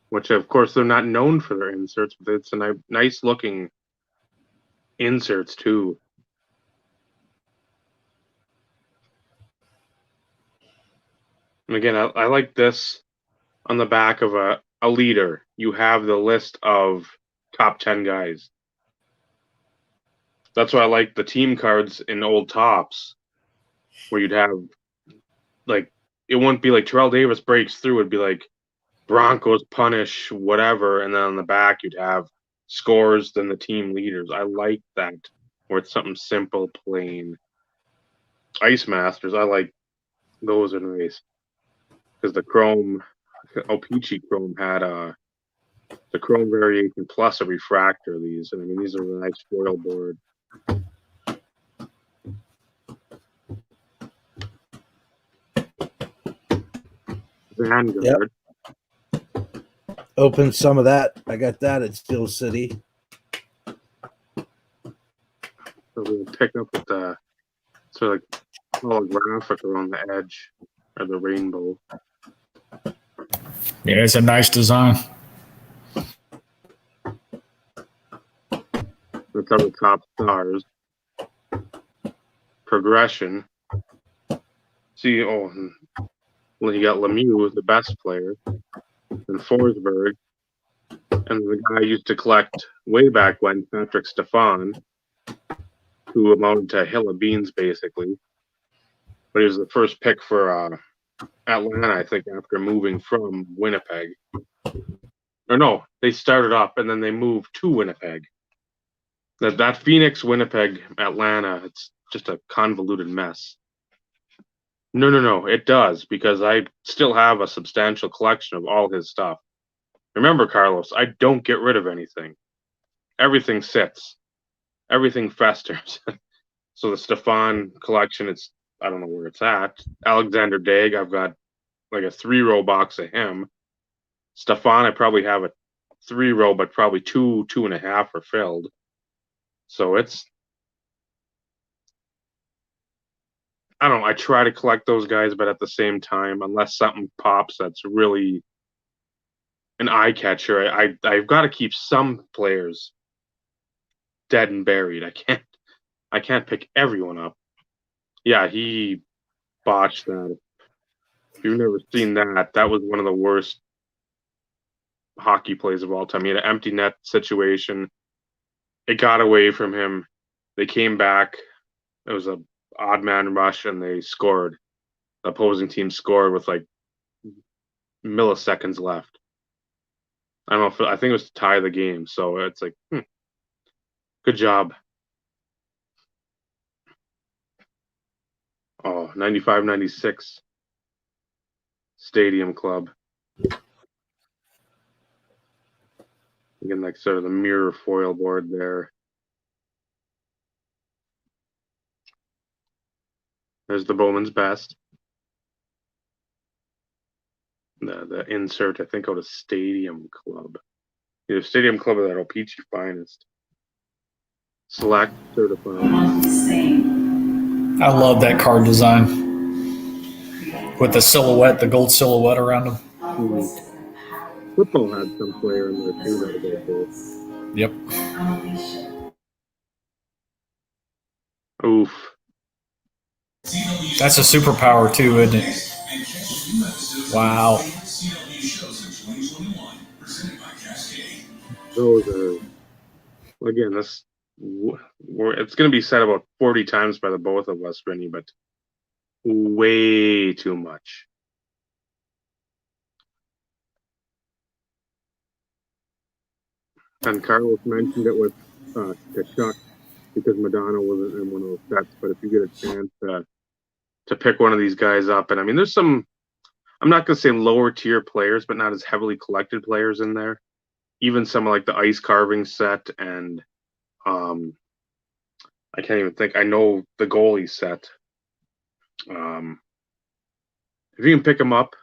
[SPEAKER 1] which of course they're not known for their inserts, but it's a nice looking inserts too. And again, I like this on the back of a leader. You have the list of top 10 guys. That's why I like the team cards in old tops, where you'd have like, it wouldn't be like Terrell Davis breaks through. It'd be like Broncos punish whatever, and then on the back you'd have scores, then the team leaders. I like that, where it's something simple, plain. Ice Masters, I like those are nice because the Chrome, Peachy Chrome had the Chrome variation plus a refractor. These, and I mean, these are a nice foil board. Vanguard.
[SPEAKER 3] Yep. Open some of that. I got that at Steel City.
[SPEAKER 1] So we'll pick up with the sort of holographic around the edge of the rainbow.
[SPEAKER 2] Yeah, it's a nice design.
[SPEAKER 1] That's other top stars. Progression. See, well, you got Lemieux, the best player, and Forsberg, and the guy I used to collect way back when, Patrick Stefan, who amounted to a hill of beans, basically. But he was the first pick for Atlanta, I think, after moving from Winnipeg. Or no, they started up and then they moved to Winnipeg. That Phoenix, Winnipeg, Atlanta, it's just a convoluted mess. No, it does, because I still have a substantial collection of all his stuff. Remember, Carlos, I don't get rid of anything. Everything sits. Everything festers. So the Stefan collection, I don't know where it's at. Alexander Daig, I've got like a 3-row box of him. Stefan, I probably have a 3-row, but probably 2.5 are filled. So I don't know. I try to collect those guys, but at the same time, unless something pops that's really an eye catcher. I've got to keep some players dead and buried. I can't pick everyone up. Yeah, he botched that. If you've never seen that, that was one of the worst hockey plays of all time. He had an empty net situation. It got away from him. They came back. It was a odd man rush, and they scored. The opposing team scored with like milliseconds left. I don't know if I think it was to tie the game. So it's like, good job. Oh, 95-96 Stadium Club. Again, like sort of the mirror foil board there. There's the Bowman's Best. The insert, I think, out of Stadium Club. Either Stadium Club or that O-Pee-Chee Finest. Select, certified.
[SPEAKER 2] I love that card design with the silhouette, the gold silhouette around them.
[SPEAKER 1] Football had some player in there too that was cool.
[SPEAKER 2] Yep.
[SPEAKER 1] Oof.
[SPEAKER 2] That's a superpower too, isn't it? Wow.
[SPEAKER 1] Those are, again, it's going to be said about 40 times by the both of us, Vinny, but way too much. And Carlos mentioned it with Kachuk because Madonna wasn't in one of those sets. But if you get a chance to pick one of these guys up, and I mean, there's some, I'm not going to say lower tier players, but not as heavily collected players in there. Even some like the ice carving set, and I can't even think. I know the goalie set. If you can pick them up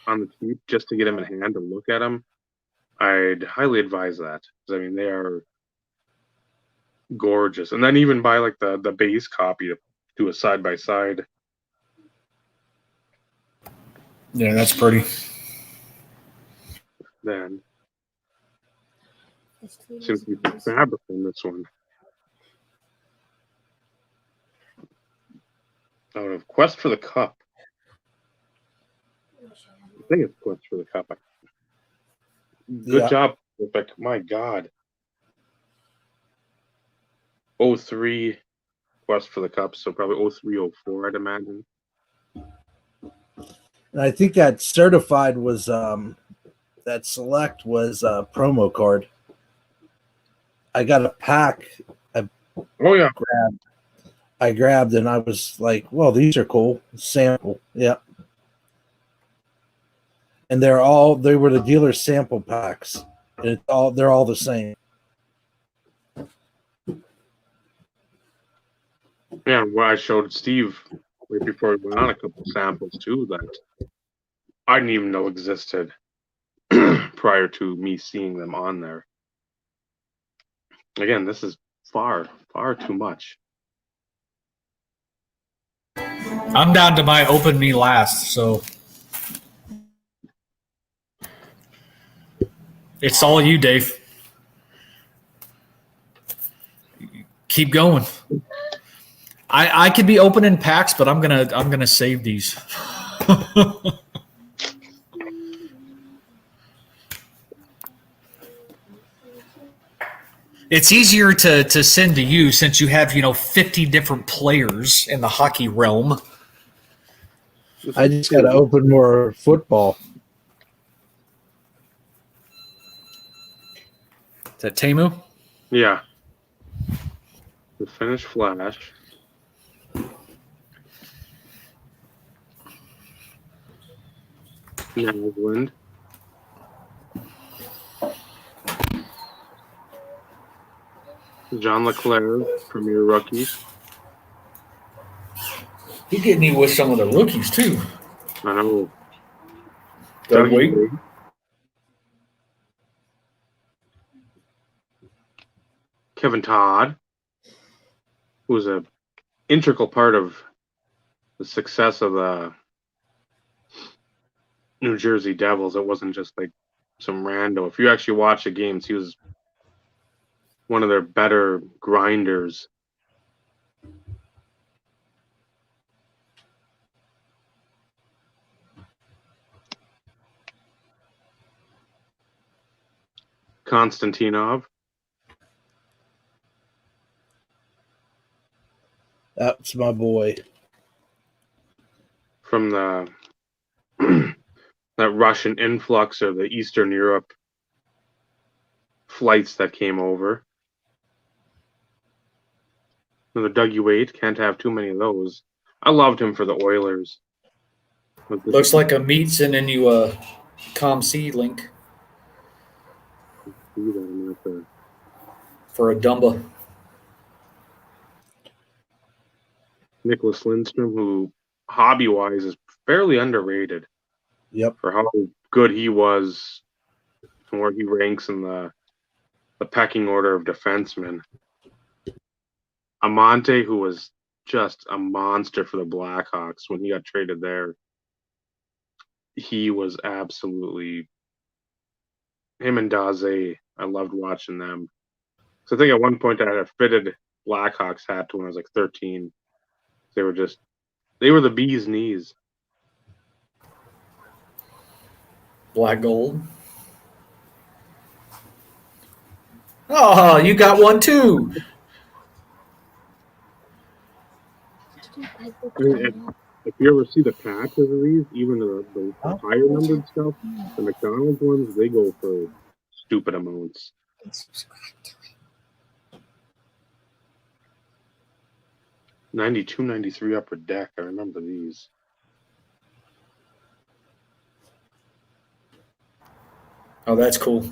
[SPEAKER 1] on the cheap just to get them in hand to look at them, I'd highly advise that. Because I mean, they are gorgeous. And then even buy like the base copy to do a side by side.
[SPEAKER 2] Yeah, that's pretty.
[SPEAKER 1] Then seems to be fabric on this one. Out of Quest for the Cup. I think it's Quest for the Cup. Good job, Perfect. My God. 03 Quest for the Cup, so probably 03-04, I'd imagine.
[SPEAKER 3] And I think that certified was that select was a promo card. I got a pack.
[SPEAKER 1] Oh yeah.
[SPEAKER 3] I grabbed and I was like, well, these are cool. Sample. Yeah. And they were the dealer sample packs. And they're all the same.
[SPEAKER 1] Yeah, well, I showed Steve right before we went on a couple samples too that I didn't even know existed prior to me seeing them on there. Again, this is far, far too much.
[SPEAKER 2] I'm down to my open me last, so it's all you, Dave. Keep going. I could be opening packs, but I'm gonna save these. It's easier to send to you since you have 50 different players in the hockey realm.
[SPEAKER 3] I just got to open more football.
[SPEAKER 2] Is that Temu?
[SPEAKER 1] Yeah. The Finnish Flash. Naslund. John Leclerc, Premier Rookie.
[SPEAKER 2] He getting me with some of the rookies too.
[SPEAKER 1] I know.
[SPEAKER 2] Doug Wade.
[SPEAKER 1] Kevin Todd, who was an integral part of the success of the New Jersey Devils. It wasn't just like some rando. If you actually watch the games, he was one of their better grinders. Konstantinov.
[SPEAKER 3] That's my boy.
[SPEAKER 1] From the that Russian influx of the Eastern Europe flights that came over. Another Dougie Wade, can't have too many of those. I loved him for the Oilers.
[SPEAKER 2] Looks like a meat sending you a ComC link for a Dumba.
[SPEAKER 1] Nicholas Lindstrom, who hobby-wise is fairly underrated.
[SPEAKER 3] Yep.
[SPEAKER 1] For how good he was and where he ranks in the pecking order of defensemen. Amante, who was just a monster for the Blackhawks when he got traded there. He was absolutely him and Daze. I loved watching them. So I think at one point I had a fitted Blackhawks hat when I was like 13. They were the bee's knees.
[SPEAKER 2] Black gold. Oh, you got one too.
[SPEAKER 1] If you ever see the patches of these, even the higher numbered stuff, the McDonald's ones, they go for stupid amounts. 92, 93 upper deck. I remember these.
[SPEAKER 2] Oh, that's cool.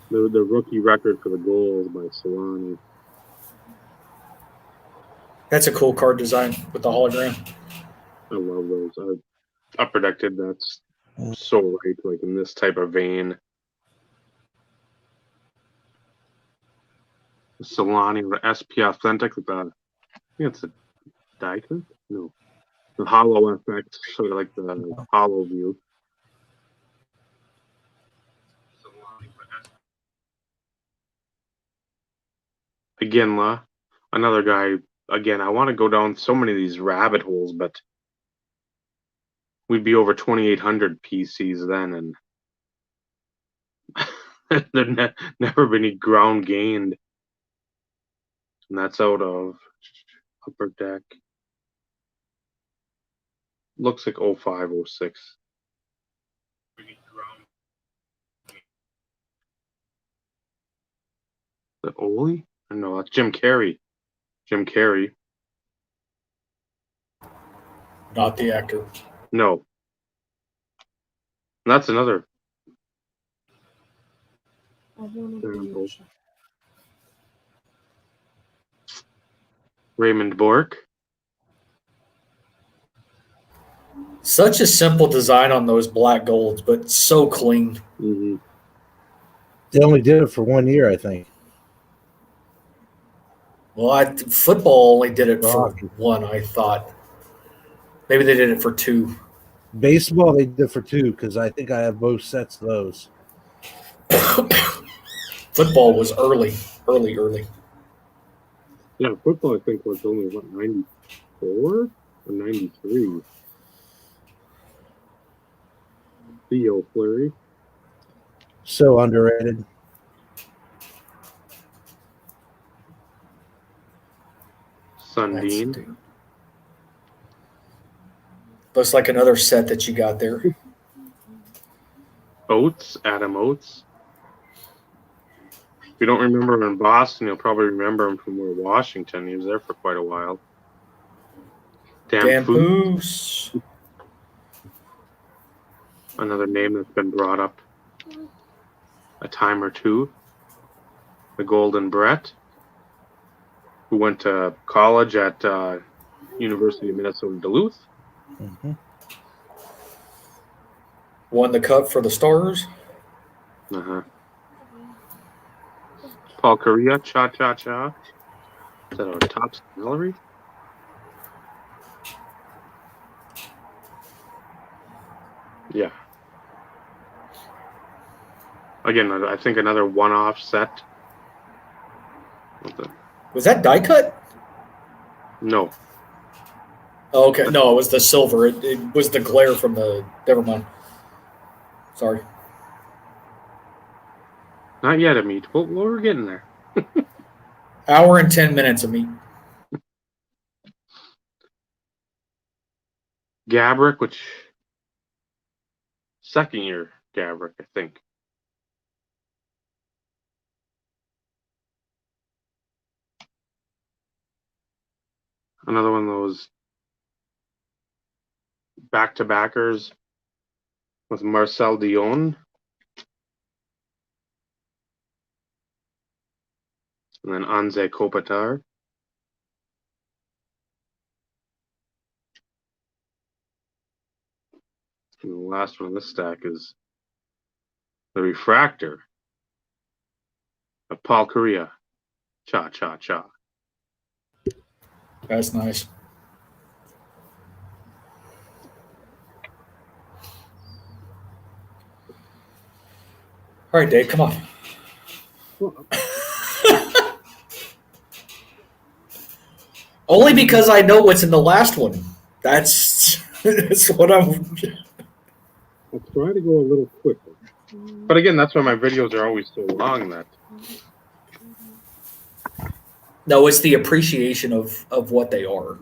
[SPEAKER 1] The rookie record for the goals by Solani.
[SPEAKER 2] That's a cool card design with the hologram.
[SPEAKER 1] I love those. Upper deck did that's so right, like in this type of vein. Solani, the SP Authentic with I think it's a Diamond? No. The hollow effect, sort of like the hollow view. Again, another guy. Again, I want to go down so many of these rabbit holes, but we'd be over 2,800 PCs then, and there'd never been any ground gained. And that's out of upper deck. Looks like 05, 06. The Ole? No, that's Jim Carrey. Jim Carrey.
[SPEAKER 2] Not the actor.
[SPEAKER 1] No. And that's another example. Raymond Bork.
[SPEAKER 2] Such a simple design on those black golds, but so clean.
[SPEAKER 1] Mm-hmm.
[SPEAKER 3] They only did it for 1 year, I think.
[SPEAKER 2] Well, football only did it for
[SPEAKER 3] Hockey.
[SPEAKER 2] one, I thought. Maybe they did it for two.
[SPEAKER 3] Baseball, they did for 2 because I think I have both sets of those.
[SPEAKER 2] Football was early.
[SPEAKER 1] Yeah, football I think was only, 94 or 93? Theo Fleury.
[SPEAKER 3] So underrated.
[SPEAKER 1] Sundin.
[SPEAKER 2] Looks like another set that you got there.
[SPEAKER 1] Oates, Adam Oates. If you don't remember him in Boston, you'll probably remember him from Washington. He was there for quite a while. Dan
[SPEAKER 2] Foose.
[SPEAKER 1] Another name that's been brought up a time or two. The Golden Brett, who went to college at University of Minnesota Duluth.
[SPEAKER 3] Mm-hmm.
[SPEAKER 2] Won the cup for the Stars.
[SPEAKER 1] Uh-huh. Paul Correa, cha-cha-cha. Is that our top salary? Yeah. Again, I think another one-off set.
[SPEAKER 2] Was that die cut?
[SPEAKER 1] No.
[SPEAKER 2] Oh, okay, no, it was the silver. It was the glare from the. Never mind. Sorry.
[SPEAKER 1] Not yet, Amit. Well, we're getting there.
[SPEAKER 2] Hour and 10 minutes of meat.
[SPEAKER 1] Gabrick, which second year Gabrick, I think. Another one of those back-to-backers with Marcel Dion. And then Anze Kopitar. And the last one on this stack is the refractor of Paul Correa. Cha, cha, cha.
[SPEAKER 2] That's nice. All right, Dave, come on. Only because I know what's in the last one. That's what I'm.
[SPEAKER 1] I'll try to go a little quicker. But again, that's why my videos are always so long that
[SPEAKER 2] No, it's the appreciation of what they are.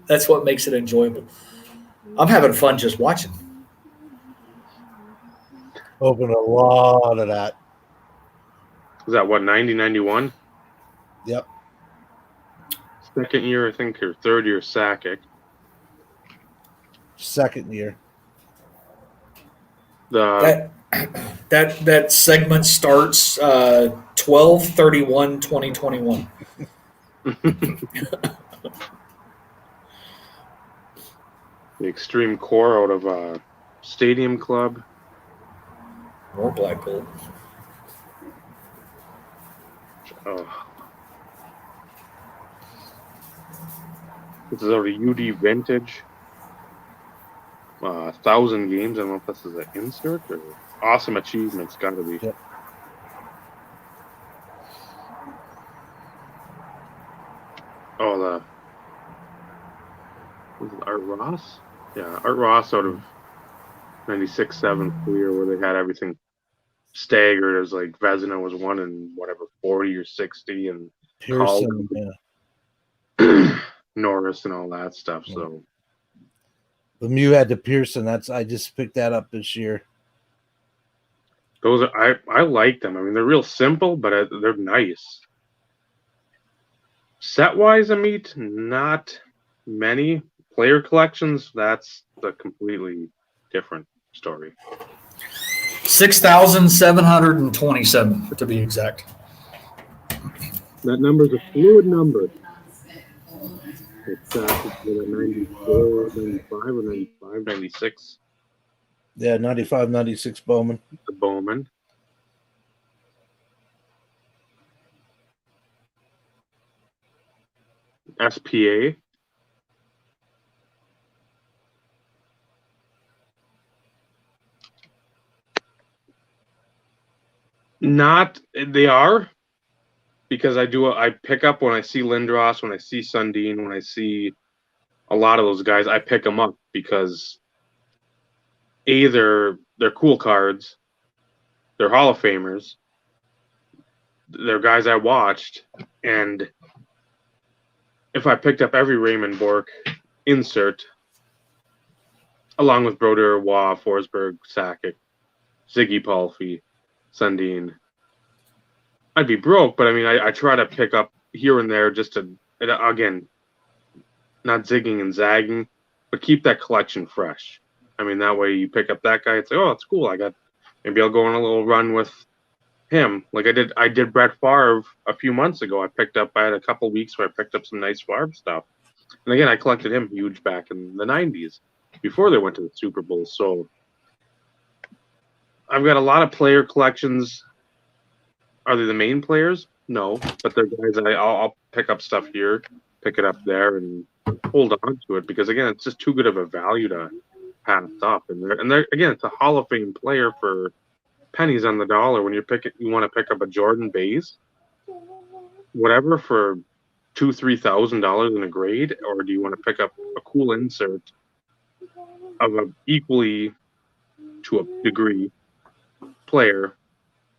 [SPEAKER 2] That's what makes it enjoyable. I'm having fun just watching.
[SPEAKER 3] Open a lot of that.
[SPEAKER 1] is that what, 90, 91?
[SPEAKER 3] Yep.
[SPEAKER 1] Second year, I think, or third year Sakic.
[SPEAKER 3] Second year.
[SPEAKER 1] The
[SPEAKER 2] That segment starts 12/31/2021.
[SPEAKER 1] the extreme core out of Stadium Club.
[SPEAKER 2] More black gold.
[SPEAKER 1] Oh. This is already UD Vintage. 1,000 games. I don't know if this is an insert or awesome achievements. Got to be.
[SPEAKER 3] Yep.
[SPEAKER 1] Oh, was it Art Ross? Yeah, Art Ross out of 96-7 clear, where they had everything staggered as like Vezina was one in whatever 40 or 60, and
[SPEAKER 3] Pearson,
[SPEAKER 1] Norris and all that stuff. So
[SPEAKER 3] the Mew had the Pearson. I just picked that up this year.
[SPEAKER 1] those are, I like them. I mean, they're real simple, but they're nice. Set wise, Amit, not many. Player collections, that's a completely different story.
[SPEAKER 2] 6,727 to be exact.
[SPEAKER 1] That number's a fluid number. It's 94, 95, or 95, 96.
[SPEAKER 3] Yeah, 95, 96 Bowman.
[SPEAKER 1] The Bowman. SPA. Not, they are, because I pick up when I see Lindros, when I see Sundin, when I see a lot of those guys, I pick them up because they're cool cards, they're Hall of Famers, they're guys I watched, and if I picked up every Raymond Bork insert, along with Broder, Waugh, Forsberg, Sakic, Ziggy Palffy, Sundin, I'd be broke, but I mean, I try to pick up here and there just to, again, not zigging and zagging, but keep that collection fresh. I mean, that way you pick up that guy, it's like, oh, it's cool. Maybe I'll go on a little run with him. Like I did Brett Favre a few months ago. I had a couple weeks where I picked up some nice Favre stuff. And again, I collected him huge back in the 90s before they went to the Super Bowl. So I've got a lot of player collections. Are they the main players? No, but they're guys I'll pick up stuff here, pick it up there, and hold on to it because again, it's just too good of a value to pass up. And they're again, it's a Hall of Fame player for pennies on the dollar when you want to pick up a Jordan base, whatever, for $2,000-3,000 in a grade, or do you want to pick up a cool insert of a equally, to a degree, player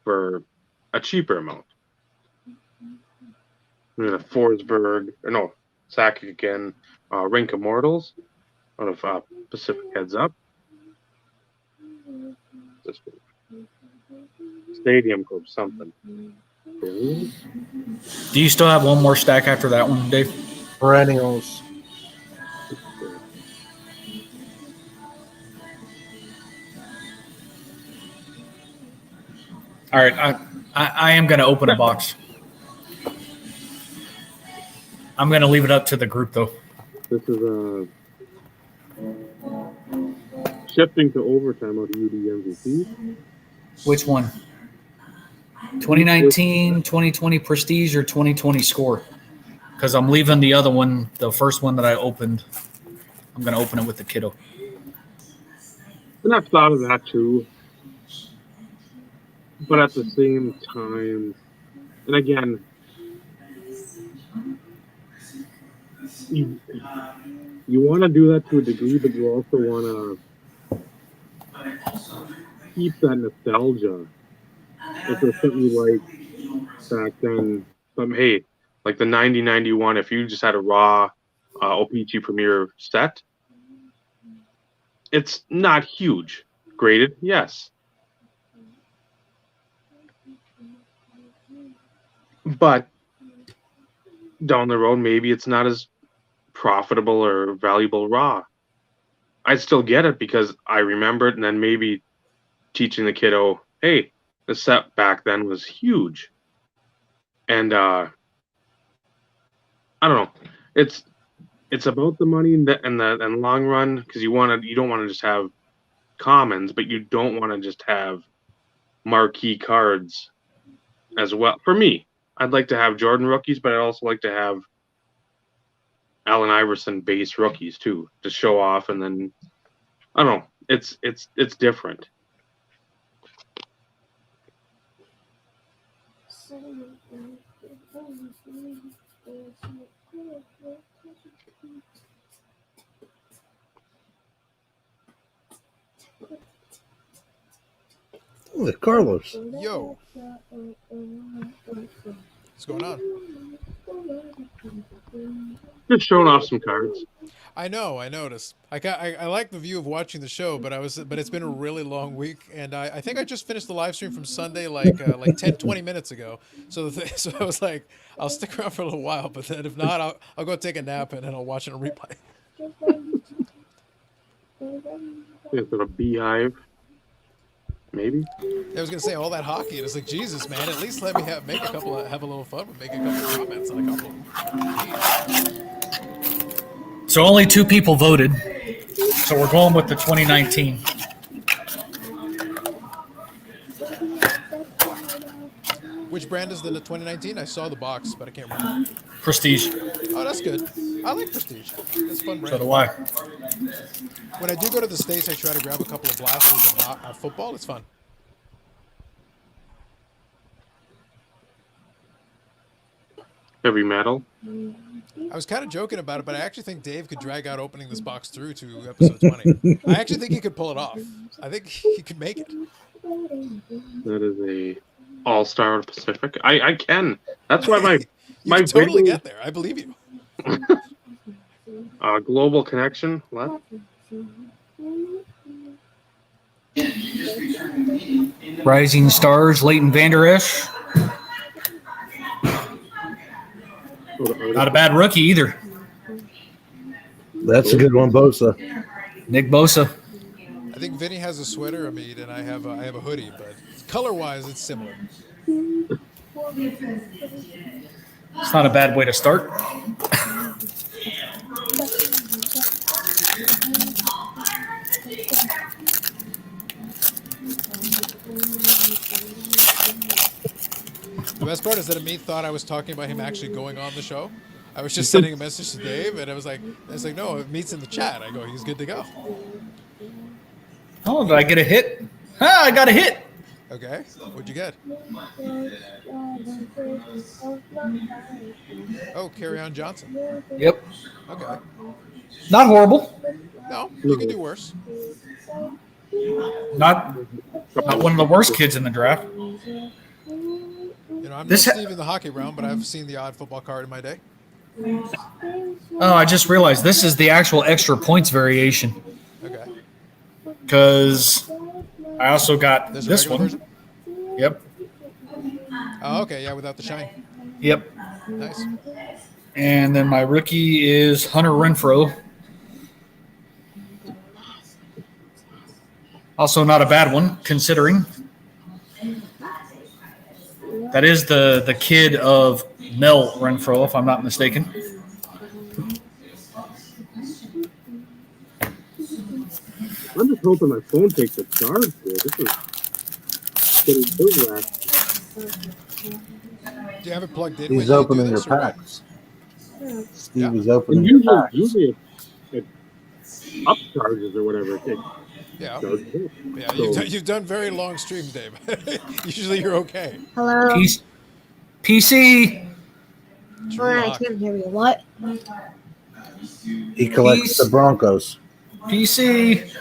[SPEAKER 1] for a cheaper amount? Forsberg, no, Sakic again, Rink Immortals out of Pacific Heads Up. Stadium Club something.
[SPEAKER 2] Do you still have one more stack after that one, Dave?
[SPEAKER 3] Perennials.
[SPEAKER 2] All right, I am going to open a box. I'm going to leave it up to the group, though.
[SPEAKER 1] This is shifting to overtime out of UD MVP.
[SPEAKER 2] Which one? 2019, 2020 Prestige, or 2020 Score? Because I'm leaving the other one, the first one that I opened. I'm going to open it with the kiddo.
[SPEAKER 1] And I've thought of that too. But at the same time, and again, you want to do that to a degree, but you also want to keep that nostalgia. If there's something you like back then, hey, like the 90-91, if you just had a raw OPG Premier set, it's not huge. Graded, yes. But down the road, maybe it's not as profitable or valuable raw. I'd still get it because I remember it, and then maybe teaching the kiddo, hey, the set back then was huge. And I don't know. It's about the money and the long run, because you don't want to just have commons, but you don't want to just have marquee cards as well. For me, I'd like to have Jordan rookies, but I'd also like to have Allen Iverson base rookies too, to show off. And then I don't know. It's different.
[SPEAKER 3] Oh, Carlos.
[SPEAKER 8] Yo. What's going on?
[SPEAKER 1] Just showing off some cards.
[SPEAKER 8] I know, I noticed. I like the view of watching the show, but it's been a really long week, and I think I just finished the live stream from Sunday like 10, 20 minutes ago. So so I was like, I'll stick around for a little while, but then if not, I'll go take a nap and then I'll watch it on replay.
[SPEAKER 1] It's a beehive. Maybe.
[SPEAKER 8] I was gonna say all that hockey, and it's like, Jesus, man, at least let me have a little fun with making a couple of comments on a couple.
[SPEAKER 2] So only 2 people voted. So we're going with the 2019.
[SPEAKER 8] Which brand is the 2019? I saw the box, but I can't remember.
[SPEAKER 2] Prestige.
[SPEAKER 8] Oh, that's good. I like Prestige. That's a fun brand.
[SPEAKER 2] So do I.
[SPEAKER 8] When I do go to the States, I try to grab a couple of blasters of football. It's fun.
[SPEAKER 1] Heavy metal.
[SPEAKER 8] I was kind of joking about it, but I actually think Dave could drag out opening this box through to episode 20. I actually think he could pull it off. I think he could make it.
[SPEAKER 1] That is a all-star Pacific. I can. That's why my
[SPEAKER 8] you totally
[SPEAKER 1] video,
[SPEAKER 8] get there. I believe you.
[SPEAKER 1] global connection left.
[SPEAKER 2] Rising Stars, Leighton Vander Esch. Not a bad rookie either.
[SPEAKER 3] That's a good one, Bosa.
[SPEAKER 2] Nick Bosa.
[SPEAKER 8] I think Vinny has a sweater, Amit, and I have a hoodie, but color-wise, it's similar.
[SPEAKER 2] It's not a bad way to start.
[SPEAKER 8] The best part is that Amit thought I was talking about him actually going on the show. I was just sending a message to Dave, and I was like, no, Amit's in the chat. I go, he's good to go.
[SPEAKER 2] Oh, did I get a hit? Ah, I got a hit.
[SPEAKER 8] Okay. What'd you get? Oh, Carry On Johnson.
[SPEAKER 2] Yep.
[SPEAKER 8] Okay.
[SPEAKER 2] Not horrible.
[SPEAKER 8] No, you can do worse.
[SPEAKER 2] Not one of the worst kids in the draft.
[SPEAKER 8] You know, I'm no
[SPEAKER 2] This ha-
[SPEAKER 8] Steve in the hockey realm, but I've seen the odd football card in my day.
[SPEAKER 2] Oh, I just realized this is the actual extra points variation
[SPEAKER 8] Okay.
[SPEAKER 2] because I also got
[SPEAKER 8] There's a
[SPEAKER 2] this
[SPEAKER 8] regular
[SPEAKER 2] one.
[SPEAKER 8] version?
[SPEAKER 2] Yep.
[SPEAKER 8] Oh, okay. Yeah, without the shine.
[SPEAKER 2] Yep.
[SPEAKER 8] Nice.
[SPEAKER 2] And then my rookie is Hunter Renfro. Also not a bad one, considering that is the kid of Mel Renfro, if I'm not mistaken.
[SPEAKER 1] I'm just hoping my phone takes a charge, dude. This is getting over that.
[SPEAKER 8] Do you have it plugged in when
[SPEAKER 3] He's
[SPEAKER 8] you do
[SPEAKER 3] opening your
[SPEAKER 8] this? Or what?
[SPEAKER 3] packs.
[SPEAKER 8] Yeah.
[SPEAKER 3] Steve is
[SPEAKER 1] And
[SPEAKER 3] opening your packs.
[SPEAKER 1] usually it up charges or whatever. It
[SPEAKER 8] Yeah.
[SPEAKER 1] charges up.
[SPEAKER 8] Yeah, you've done very long streams, Dave. Usually you're okay.
[SPEAKER 5] Hello.
[SPEAKER 2] PC.
[SPEAKER 8] Drew
[SPEAKER 5] I
[SPEAKER 8] Lock.
[SPEAKER 5] can't hear you. What?
[SPEAKER 3] He collects the Broncos.
[SPEAKER 2] PC.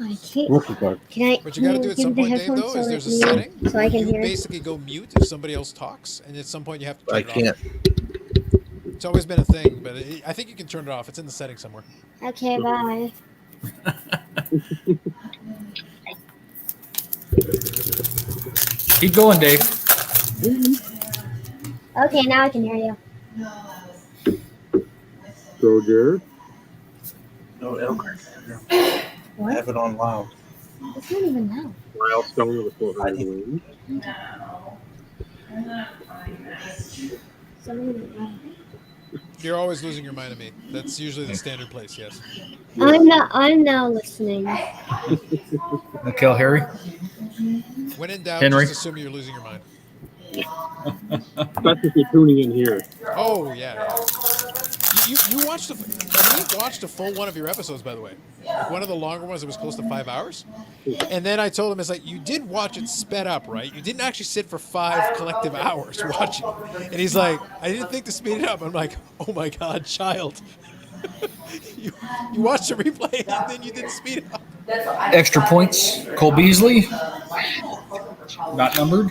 [SPEAKER 5] I can't.
[SPEAKER 3] Rookie card.
[SPEAKER 5] Can I?
[SPEAKER 8] What you got to
[SPEAKER 5] can
[SPEAKER 8] do
[SPEAKER 5] you
[SPEAKER 8] at some
[SPEAKER 5] give the
[SPEAKER 8] point, Dave,
[SPEAKER 5] headphones
[SPEAKER 8] though, is
[SPEAKER 5] so
[SPEAKER 8] there's a
[SPEAKER 5] that
[SPEAKER 8] setting.
[SPEAKER 5] so I can
[SPEAKER 8] You
[SPEAKER 5] hear.
[SPEAKER 8] basically go mute if somebody else talks, and at some point you have to turn
[SPEAKER 3] I
[SPEAKER 8] it off.
[SPEAKER 3] can't.
[SPEAKER 8] It's always been a thing, but I think you can turn it off. It's in the settings somewhere.
[SPEAKER 5] Okay, bye.
[SPEAKER 2] Keep going, Dave.
[SPEAKER 5] Okay, now I can hear you.
[SPEAKER 1] So, Jared,
[SPEAKER 3] No, Elker.
[SPEAKER 5] What?
[SPEAKER 3] Have it on loud.
[SPEAKER 5] It's not even now.
[SPEAKER 1] milestone of the 400 wins.
[SPEAKER 8] You're always losing your mind to me. That's usually the standard place, yes.
[SPEAKER 5] I'm now listening.
[SPEAKER 2] Nikhil Harry.
[SPEAKER 8] When in doubt,
[SPEAKER 2] Henry.
[SPEAKER 8] just assume you're losing your mind.
[SPEAKER 1] Especially if you're tuning in here.
[SPEAKER 8] Oh, yeah. You watched we watched a full one of your episodes, by the way. Like one of the longer ones that was close to 5 hours. And then I told him, it's like, you did watch it sped up, right? You didn't actually sit for 5 collective hours watching. And he's like, I didn't think to speed it up. I'm like, oh my God, child. you watched the replay and then you didn't speed it up.
[SPEAKER 2] Extra points. Cole Beasley. Not numbered.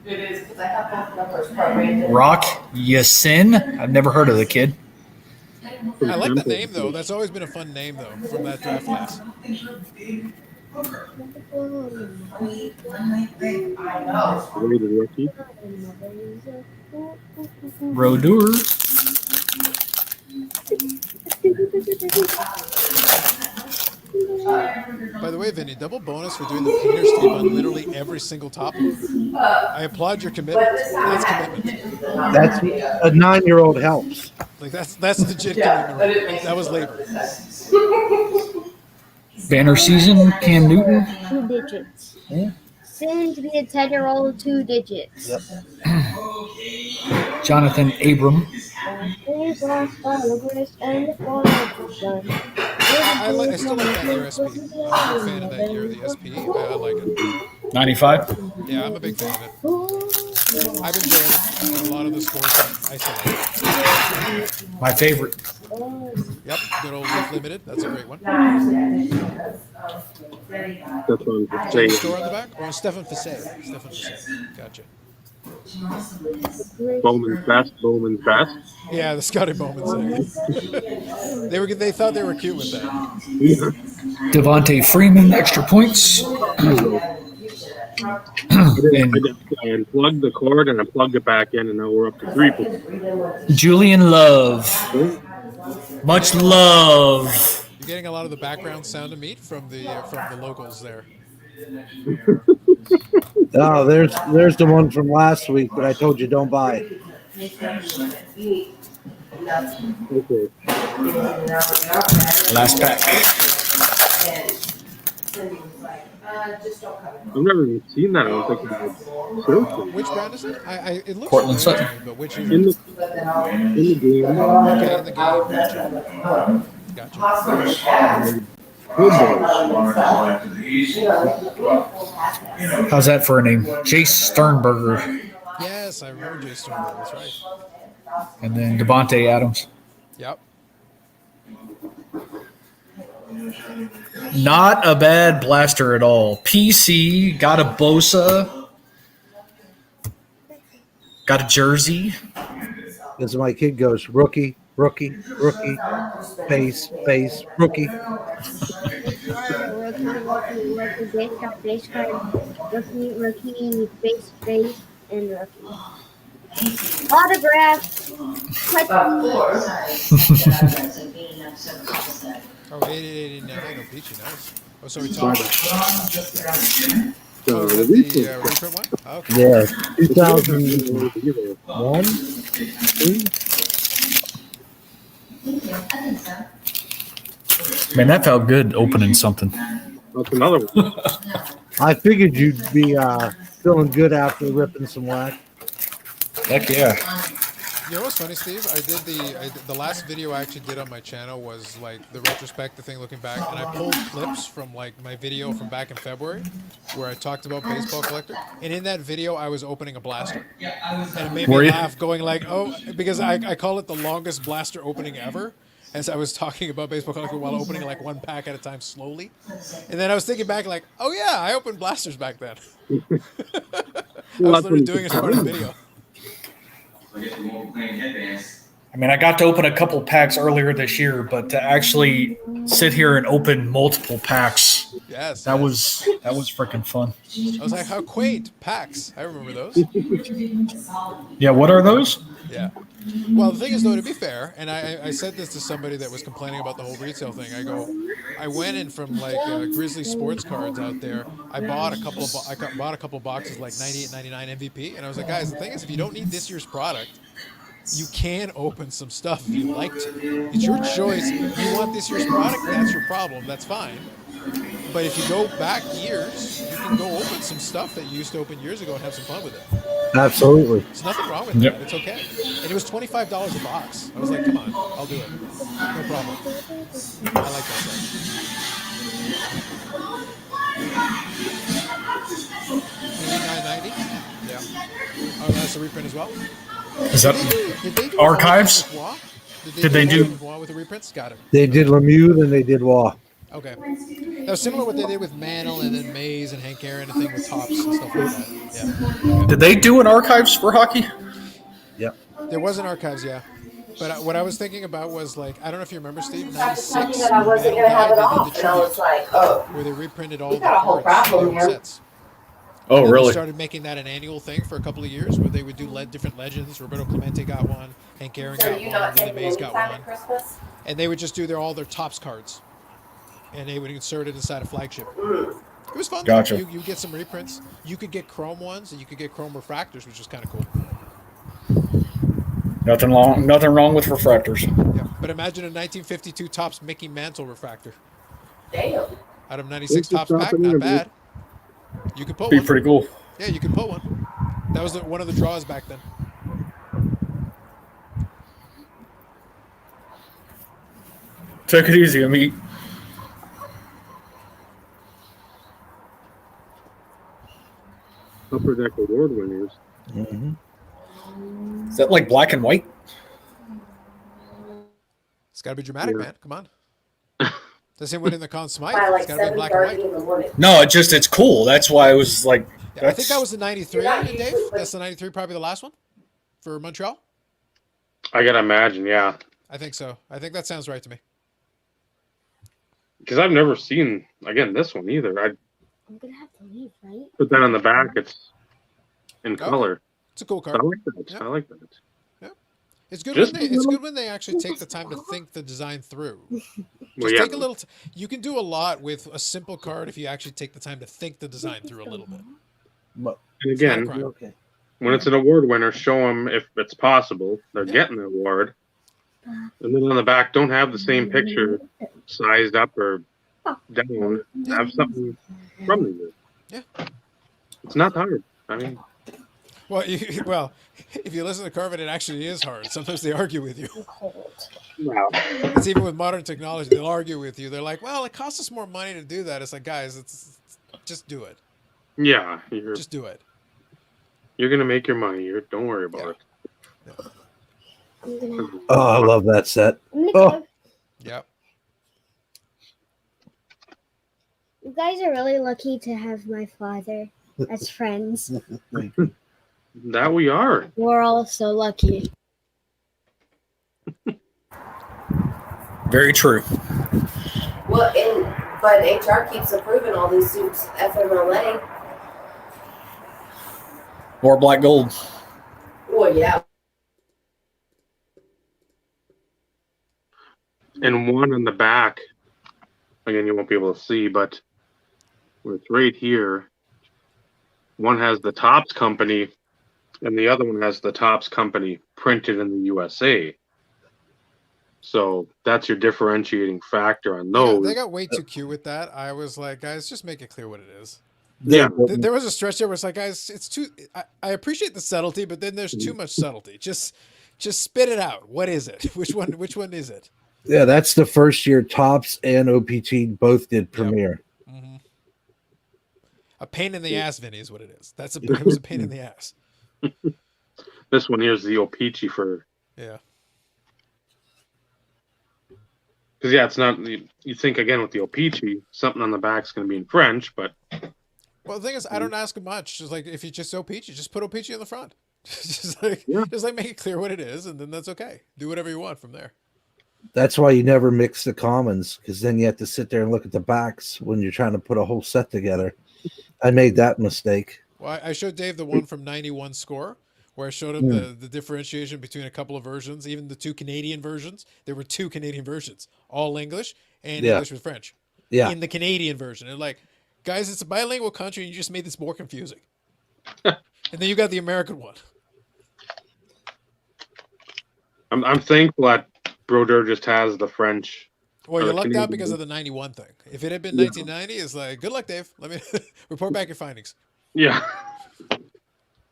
[SPEAKER 9] It is because I have both numbers programmed.
[SPEAKER 2] Rock Yasin. I've never heard of the kid.
[SPEAKER 8] I like the name, though. That's always been a fun name, though, from that draft class.
[SPEAKER 9] I know.
[SPEAKER 1] Rated rookie.
[SPEAKER 2] Rodur.
[SPEAKER 8] By the way, Vinny, double bonus for doing the painter's tape on literally every single topic. I applaud your commitment. That's commitment.
[SPEAKER 3] That's a 9-year-old helps.
[SPEAKER 8] Like that's legit commitment. Right? That was labor.
[SPEAKER 2] Banner season. Cam Newton.
[SPEAKER 5] 2 digits.
[SPEAKER 2] Yeah.
[SPEAKER 5] Soon to be a 10-year-old, 2 digits.
[SPEAKER 3] Yep.
[SPEAKER 2] Jonathan Abram.
[SPEAKER 8] I still like that year SP. I'm a fan of that year, the SP. I like it.
[SPEAKER 2] 95.
[SPEAKER 8] Yeah, I'm a big fan of it. I've enjoyed it. A lot of the scores I still like.
[SPEAKER 2] My favorite.
[SPEAKER 8] Yep, good old Leaf Limited. That's a great one.
[SPEAKER 1] That's on the
[SPEAKER 8] Is there a store on the back? Or Stefan Fisset. Stefan Fisset. Gotcha.
[SPEAKER 1] Bowman's best.
[SPEAKER 8] Yeah, the Scotty Bowman's there. They thought they were cute with that.
[SPEAKER 2] Devontae Freeman. Extra points.
[SPEAKER 1] I unplugged the cord and I plugged it back in, and now we're up to 3 points.
[SPEAKER 2] Julian Love. Much love.
[SPEAKER 8] You're getting a lot of the background sound to meet from the locals there.
[SPEAKER 3] Oh, there's the one from last week, but I told you don't buy.
[SPEAKER 1] Okay.
[SPEAKER 2] Last pack.
[SPEAKER 1] I've never even seen that. I don't think I've searched it.
[SPEAKER 8] Which brand is it? It looks
[SPEAKER 2] Cortland
[SPEAKER 8] familiar
[SPEAKER 2] Sutton.
[SPEAKER 8] to me, but which
[SPEAKER 1] In the game.
[SPEAKER 8] okay, in the game. Gotcha.
[SPEAKER 2] How's that for a name? Jace Sternberger.
[SPEAKER 8] Yes, I remember Jay Sternberg. That's right.
[SPEAKER 2] And then Devontae Adams.
[SPEAKER 8] Yep.
[SPEAKER 2] Not a bad blaster at all. PC, got a Bosa, got a jersey.
[SPEAKER 3] As my kid goes, rookie, rookie, rookie, face, face, rookie.
[SPEAKER 5] Rookie, base card, base card, rookie, base, and rookie. Autograph.
[SPEAKER 8] Oh, 8889. Oh, Peachy, nice. Oh, so we talked.
[SPEAKER 1] So
[SPEAKER 8] Oh,
[SPEAKER 1] the
[SPEAKER 8] is that
[SPEAKER 1] reprint,
[SPEAKER 8] the reprint one? Oh, okay.
[SPEAKER 3] Yeah,
[SPEAKER 1] it's
[SPEAKER 3] 2001.
[SPEAKER 2] Man, that felt good opening something.
[SPEAKER 1] That's another one.
[SPEAKER 3] I figured you'd be feeling good after ripping some whack.
[SPEAKER 2] Heck yeah.
[SPEAKER 8] You know what's funny, Steve? I did the last video I actually did on my channel was like the retrospective thing, looking back, and I pulled clips from like my video from back in February, where I talked about Baseball Collector, and in that video I was opening a blaster, and it made me laugh, going like, oh, because I call it the longest blaster opening ever, as I was talking about Baseball Collector while opening like one pack at a time slowly, and then I was thinking back like, oh yeah, I opened blasters back then. I was literally doing it as part of the video.
[SPEAKER 2] I mean, I got to open a couple packs earlier this year, but to actually sit here and open multiple packs,
[SPEAKER 8] Yes,
[SPEAKER 2] that was freaking fun.
[SPEAKER 8] I was like, how quaint, packs. I remember those.
[SPEAKER 2] Yeah, what are those?
[SPEAKER 8] Yeah. Well, the thing is, though, to be fair, and I said this to somebody that was complaining about the whole retail thing. I went in from like Grizzly Sports Cards out there. I bought a couple of boxes like 98.99 MVP, and I was like, guys, the thing is, if you don't need this year's product, you can open some stuff if you like to. It's your choice. You want this year's product, that's your problem. That's fine. But if you go back years, you can go open some stuff that you used to open years ago and have some fun with it.
[SPEAKER 3] Absolutely.
[SPEAKER 8] There's nothing wrong with it. It's okay. And it was $25 a box. I was like, come on, I'll do it. No problem. I like that stuff. 89.90? Yeah. Oh, that's a reprint as well?
[SPEAKER 2] Is that
[SPEAKER 8] Did they do
[SPEAKER 2] archives? Did they do
[SPEAKER 8] with the reprints? Got it.
[SPEAKER 3] They did Lemieux and they did Waugh.
[SPEAKER 8] Okay. That was similar to what they did with Mantle and then Mays and Hank Aaron, and thing with Tops and stuff like that. Yeah.
[SPEAKER 2] Did they do an archives for hockey?
[SPEAKER 3] Yep.
[SPEAKER 8] There was an archives, yeah. But what I was thinking about was like, I don't know if you remember, Steve, 96.
[SPEAKER 9] that I wasn't going to have it off, and I was like, oh,
[SPEAKER 8] where they reprinted all
[SPEAKER 9] we
[SPEAKER 8] the
[SPEAKER 9] got a whole
[SPEAKER 8] cards,
[SPEAKER 9] problem
[SPEAKER 8] the
[SPEAKER 9] here.
[SPEAKER 8] sets.
[SPEAKER 2] Oh,
[SPEAKER 8] And then
[SPEAKER 2] really?
[SPEAKER 8] They started making that an annual thing for a couple of years, where they would do different legends. Roberto Clemente got one, Hank Aaron
[SPEAKER 9] So
[SPEAKER 8] got
[SPEAKER 9] you
[SPEAKER 8] one,
[SPEAKER 9] not
[SPEAKER 8] Willie
[SPEAKER 9] taking
[SPEAKER 8] Mays
[SPEAKER 9] any
[SPEAKER 8] got
[SPEAKER 9] time
[SPEAKER 8] one,
[SPEAKER 9] at Christmas?
[SPEAKER 8] and they would just do all their Tops cards, and they would insert it inside a flagship. It was fun.
[SPEAKER 2] Gotcha.
[SPEAKER 8] You get some reprints. You could get chrome ones, and you could get chrome refractors, which is kind of cool.
[SPEAKER 2] Nothing wrong with refractors.
[SPEAKER 8] Yeah. But imagine a 1952 Tops Mickey Mantle refractor
[SPEAKER 9] Damn.
[SPEAKER 8] out of 96 Tops pack. Not bad. You could pull
[SPEAKER 2] Be
[SPEAKER 8] one.
[SPEAKER 2] pretty cool.
[SPEAKER 8] Yeah, you could pull one. That was one of the draws back then.
[SPEAKER 2] Take it easy, Amit.
[SPEAKER 1] Upper Deck Award winners.
[SPEAKER 3] Mm-hmm.
[SPEAKER 2] Is that like black and white?
[SPEAKER 8] It's got to be dramatic,
[SPEAKER 1] Yeah.
[SPEAKER 8] man. Come on. The same way in the Conn Smythe.
[SPEAKER 9] By like
[SPEAKER 8] It's got to be black and
[SPEAKER 9] 7:30
[SPEAKER 8] white.
[SPEAKER 9] in the morning.
[SPEAKER 2] No, it's cool. That's why I was like,
[SPEAKER 8] Yeah, I think that was the 93, Dave. That's the 93, probably the last one for Montreal.
[SPEAKER 1] I gotta imagine, yeah,
[SPEAKER 8] I think so. I think that sounds right to me.
[SPEAKER 1] because I've never seen this one either. I
[SPEAKER 5] I'm gonna have to leave, right?
[SPEAKER 1] put that on the back. It's in color.
[SPEAKER 8] It's a cool
[SPEAKER 1] So
[SPEAKER 8] card.
[SPEAKER 1] I like that.
[SPEAKER 8] Yeah.
[SPEAKER 1] I like that.
[SPEAKER 8] It's good
[SPEAKER 1] Just
[SPEAKER 8] when they
[SPEAKER 1] a little-
[SPEAKER 8] it's good when they actually take the time to think the design through.
[SPEAKER 1] Well,
[SPEAKER 8] Just
[SPEAKER 1] yeah.
[SPEAKER 8] take a little. You can do a lot with a simple card if you actually take the time to think the design through a little bit.
[SPEAKER 3] But,
[SPEAKER 1] And
[SPEAKER 8] It's not a
[SPEAKER 1] again,
[SPEAKER 8] crime.
[SPEAKER 3] okay.
[SPEAKER 1] when it's an award winner, show them if it's possible they're
[SPEAKER 8] Yeah.
[SPEAKER 1] getting the award. And then on the back, don't have the same picture sized up or down. Have something from the year.
[SPEAKER 8] Yeah.
[SPEAKER 1] It's not hard. I mean,
[SPEAKER 8] Well, well, if you listen to Carvin, it actually is hard. Sometimes they argue with you.
[SPEAKER 5] I'm cold.
[SPEAKER 1] Wow.
[SPEAKER 8] It's even with modern technology, they'll argue with you. They're like, "Well, it costs us more money to do that." It's like, guys, it's just do it.
[SPEAKER 1] Yeah,
[SPEAKER 8] Just do it.
[SPEAKER 1] you're gonna make your money. Don't worry
[SPEAKER 8] Yeah.
[SPEAKER 1] about
[SPEAKER 5] I'm gonna,
[SPEAKER 1] it.
[SPEAKER 3] Oh, I love that set.
[SPEAKER 5] I'm gonna
[SPEAKER 3] Oh.
[SPEAKER 5] go.
[SPEAKER 8] Yep.
[SPEAKER 5] You guys are really lucky to have my father as friends.
[SPEAKER 1] That we are.
[SPEAKER 5] We're all so lucky.
[SPEAKER 2] Very true.
[SPEAKER 9] Well, but HR keeps approving all these suits FMLA.
[SPEAKER 2] More black gold.
[SPEAKER 9] Well, yeah.
[SPEAKER 1] And one in the back. Again, you won't be able to see, but it's right here. One has the Topps company, and the other one has the Topps company printed in the USA. So that's your differentiating factor on those.
[SPEAKER 8] They got way too cute with that. I was like, guys, just make it clear what it is.
[SPEAKER 1] Yeah.
[SPEAKER 8] There was a stretch there where it's like, guys, it's too. I appreciate the subtlety, but then there's too much subtlety. Just spit it out. What is it? Which one is it?
[SPEAKER 3] Yeah, that's the first year Topps and OPT both did premiere.
[SPEAKER 8] Mm-hmm. A pain in the ass, Vinny, is what it is. It was a pain in the ass.
[SPEAKER 1] This one here is the O-Pee-Chee for.
[SPEAKER 8] Yeah.
[SPEAKER 1] Because it's not. You think again with the O-Pee-Chee, something on the back's going to be in French, but.
[SPEAKER 8] Well, the thing is, I don't ask much. Just like if you just O-Pee-Chee, just put O-Pee-Chee on the front. just like make it clear what it is, and then that's okay. Do whatever you want from there.
[SPEAKER 3] That's why you never mix the commons, because then you have to sit there and look at the backs when you're trying to put a whole set together. I made that mistake.
[SPEAKER 8] Well, I showed Dave the one from 91 score, where I showed him the differentiation between a couple of versions, even the two Canadian versions. There were two Canadian versions, all English and English with French.
[SPEAKER 3] Yeah.
[SPEAKER 8] In the Canadian version. And like, guys, it's a bilingual country, and you just made this more confusing. And then you got the American one.
[SPEAKER 1] I'm thankful that Brodeur just has the French.
[SPEAKER 8] Well, you lucked out because of the 91 thing. If it had been 1990, it's like, good luck, Dave. Let me report back your findings.
[SPEAKER 1] Yeah.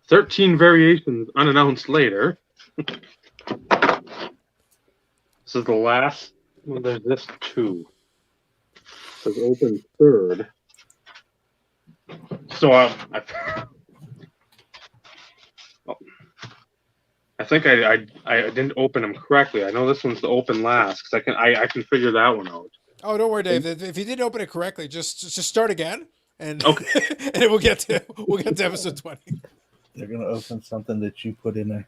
[SPEAKER 1] 13 variations unannounced later. This is the last. Well, there's this two. Says open third. So I think I didn't open them correctly. I know this one's the open last because I can figure that one out.
[SPEAKER 8] Oh, don't worry, Dave. If you didn't open it correctly, just start again, and
[SPEAKER 1] okay.
[SPEAKER 8] And we'll get to episode 20.
[SPEAKER 3] They're gonna open something that you put in there.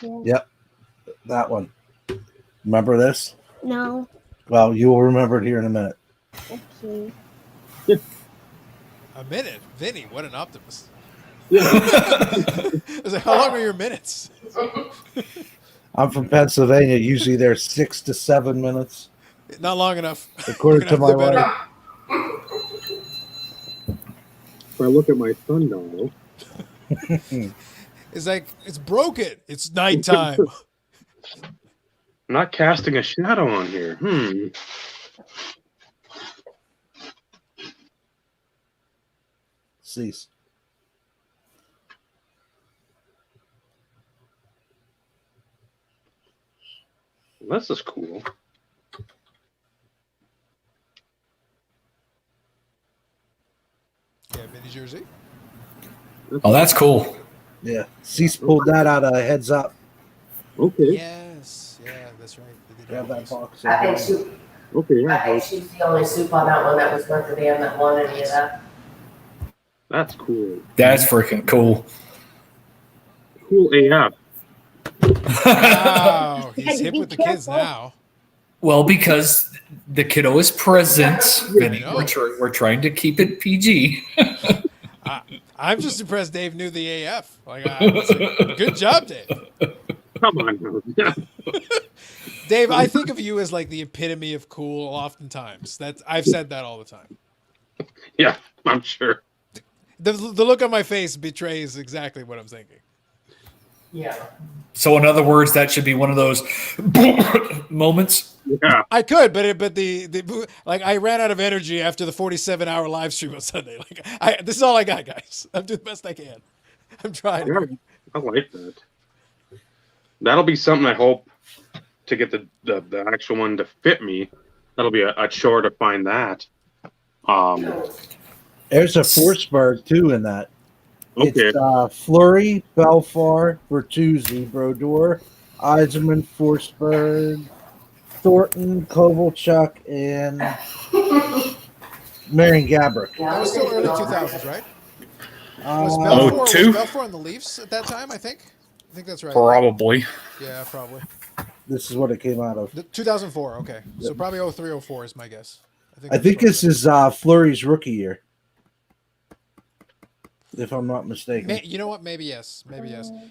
[SPEAKER 3] Yep, that one. Remember this?
[SPEAKER 5] No.
[SPEAKER 3] Well, you will remember it here in a minute.
[SPEAKER 5] Okay.
[SPEAKER 8] A minute, Vinny. What an optimist. I was like, how long are your minutes?
[SPEAKER 3] I'm from Pennsylvania. Usually they're 6 to 7 minutes.
[SPEAKER 8] Not long enough.
[SPEAKER 3] According to my wife.
[SPEAKER 1] If I look at my sundial,
[SPEAKER 8] it's like, it's broken. It's nighttime.
[SPEAKER 1] I'm not casting a shadow on here.
[SPEAKER 3] Cease.
[SPEAKER 1] This is cool.
[SPEAKER 8] Yeah, Vinny jersey.
[SPEAKER 2] Oh, that's cool.
[SPEAKER 3] Yeah. Cease pulled that out of Heads Up.
[SPEAKER 1] Okay.
[SPEAKER 8] Yes. Yeah, that's right.
[SPEAKER 3] Grab that box.
[SPEAKER 9] I think she's the only soup on that one that was Notre Dame that won any of that.
[SPEAKER 1] That's cool.
[SPEAKER 2] That's freaking cool.
[SPEAKER 1] Cool AF.
[SPEAKER 8] Wow, he's hip with the kids now.
[SPEAKER 2] Well, because the kiddo is present, Vinny. We're trying to keep it PG.
[SPEAKER 8] I'm just impressed Dave knew the AF. Like, good job, Dave.
[SPEAKER 1] Come on.
[SPEAKER 8] Dave, I think of you as like the epitome of cool oftentimes. I've said that all the time.
[SPEAKER 1] Yeah, I'm sure.
[SPEAKER 8] The look on my face betrays exactly what I'm thinking.
[SPEAKER 4] Yeah.
[SPEAKER 2] So in other words, that should be one of those moments.
[SPEAKER 1] Yeah.
[SPEAKER 8] I could, but the like I ran out of energy after the 47-hour live stream on Sunday. Like this is all I got, guys. I'm doing the best I can. I'm trying.
[SPEAKER 1] Yeah, I like that. That'll be something I hope to get the actual one to fit me. That'll be a chore to find that.
[SPEAKER 3] There's a Forsberg too in that.
[SPEAKER 1] Okay.
[SPEAKER 3] It's Fleury, Belfort, Bertuzzi, Brodeur, Eisenman, Forsberg, Thornton, Kovalchuk, and Marion Gabrick.
[SPEAKER 8] That was still early 2000s, right? Was
[SPEAKER 3] Uh,
[SPEAKER 8] Belfort, was Belfort on the Leafs at that time? I think that's right.
[SPEAKER 2] Probably.
[SPEAKER 8] Yeah, probably.
[SPEAKER 3] this is what it came out of.
[SPEAKER 8] 2004. Okay, so probably 03, 04 is my guess.
[SPEAKER 3] I think this is Fleury's rookie year, if I'm not mistaken.
[SPEAKER 8] You know what? Maybe yes.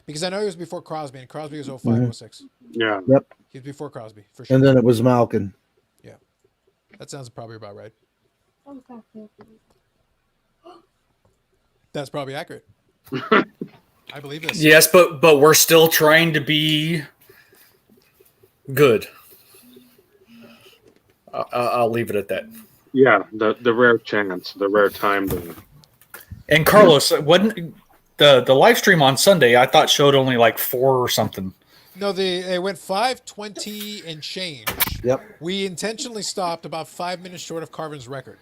[SPEAKER 8] Because I know he was before Crosby, and Crosby was 05, 06.
[SPEAKER 1] Yeah.
[SPEAKER 3] Yep.
[SPEAKER 8] He was before Crosby, for sure.
[SPEAKER 3] And then it was Malkin.
[SPEAKER 8] That sounds probably about right. That's probably accurate. I believe this.
[SPEAKER 2] Yes, but we're still trying to be good. I'll leave it at that.
[SPEAKER 1] Yeah, the rare chance, the rare time to.
[SPEAKER 2] And Carlos, wasn't the live stream on Sunday? I thought showed only like 4 or something.
[SPEAKER 8] No, they went 5:20 and change.
[SPEAKER 3] Yep.
[SPEAKER 8] We intentionally stopped about 5 minutes short of Carvin's record.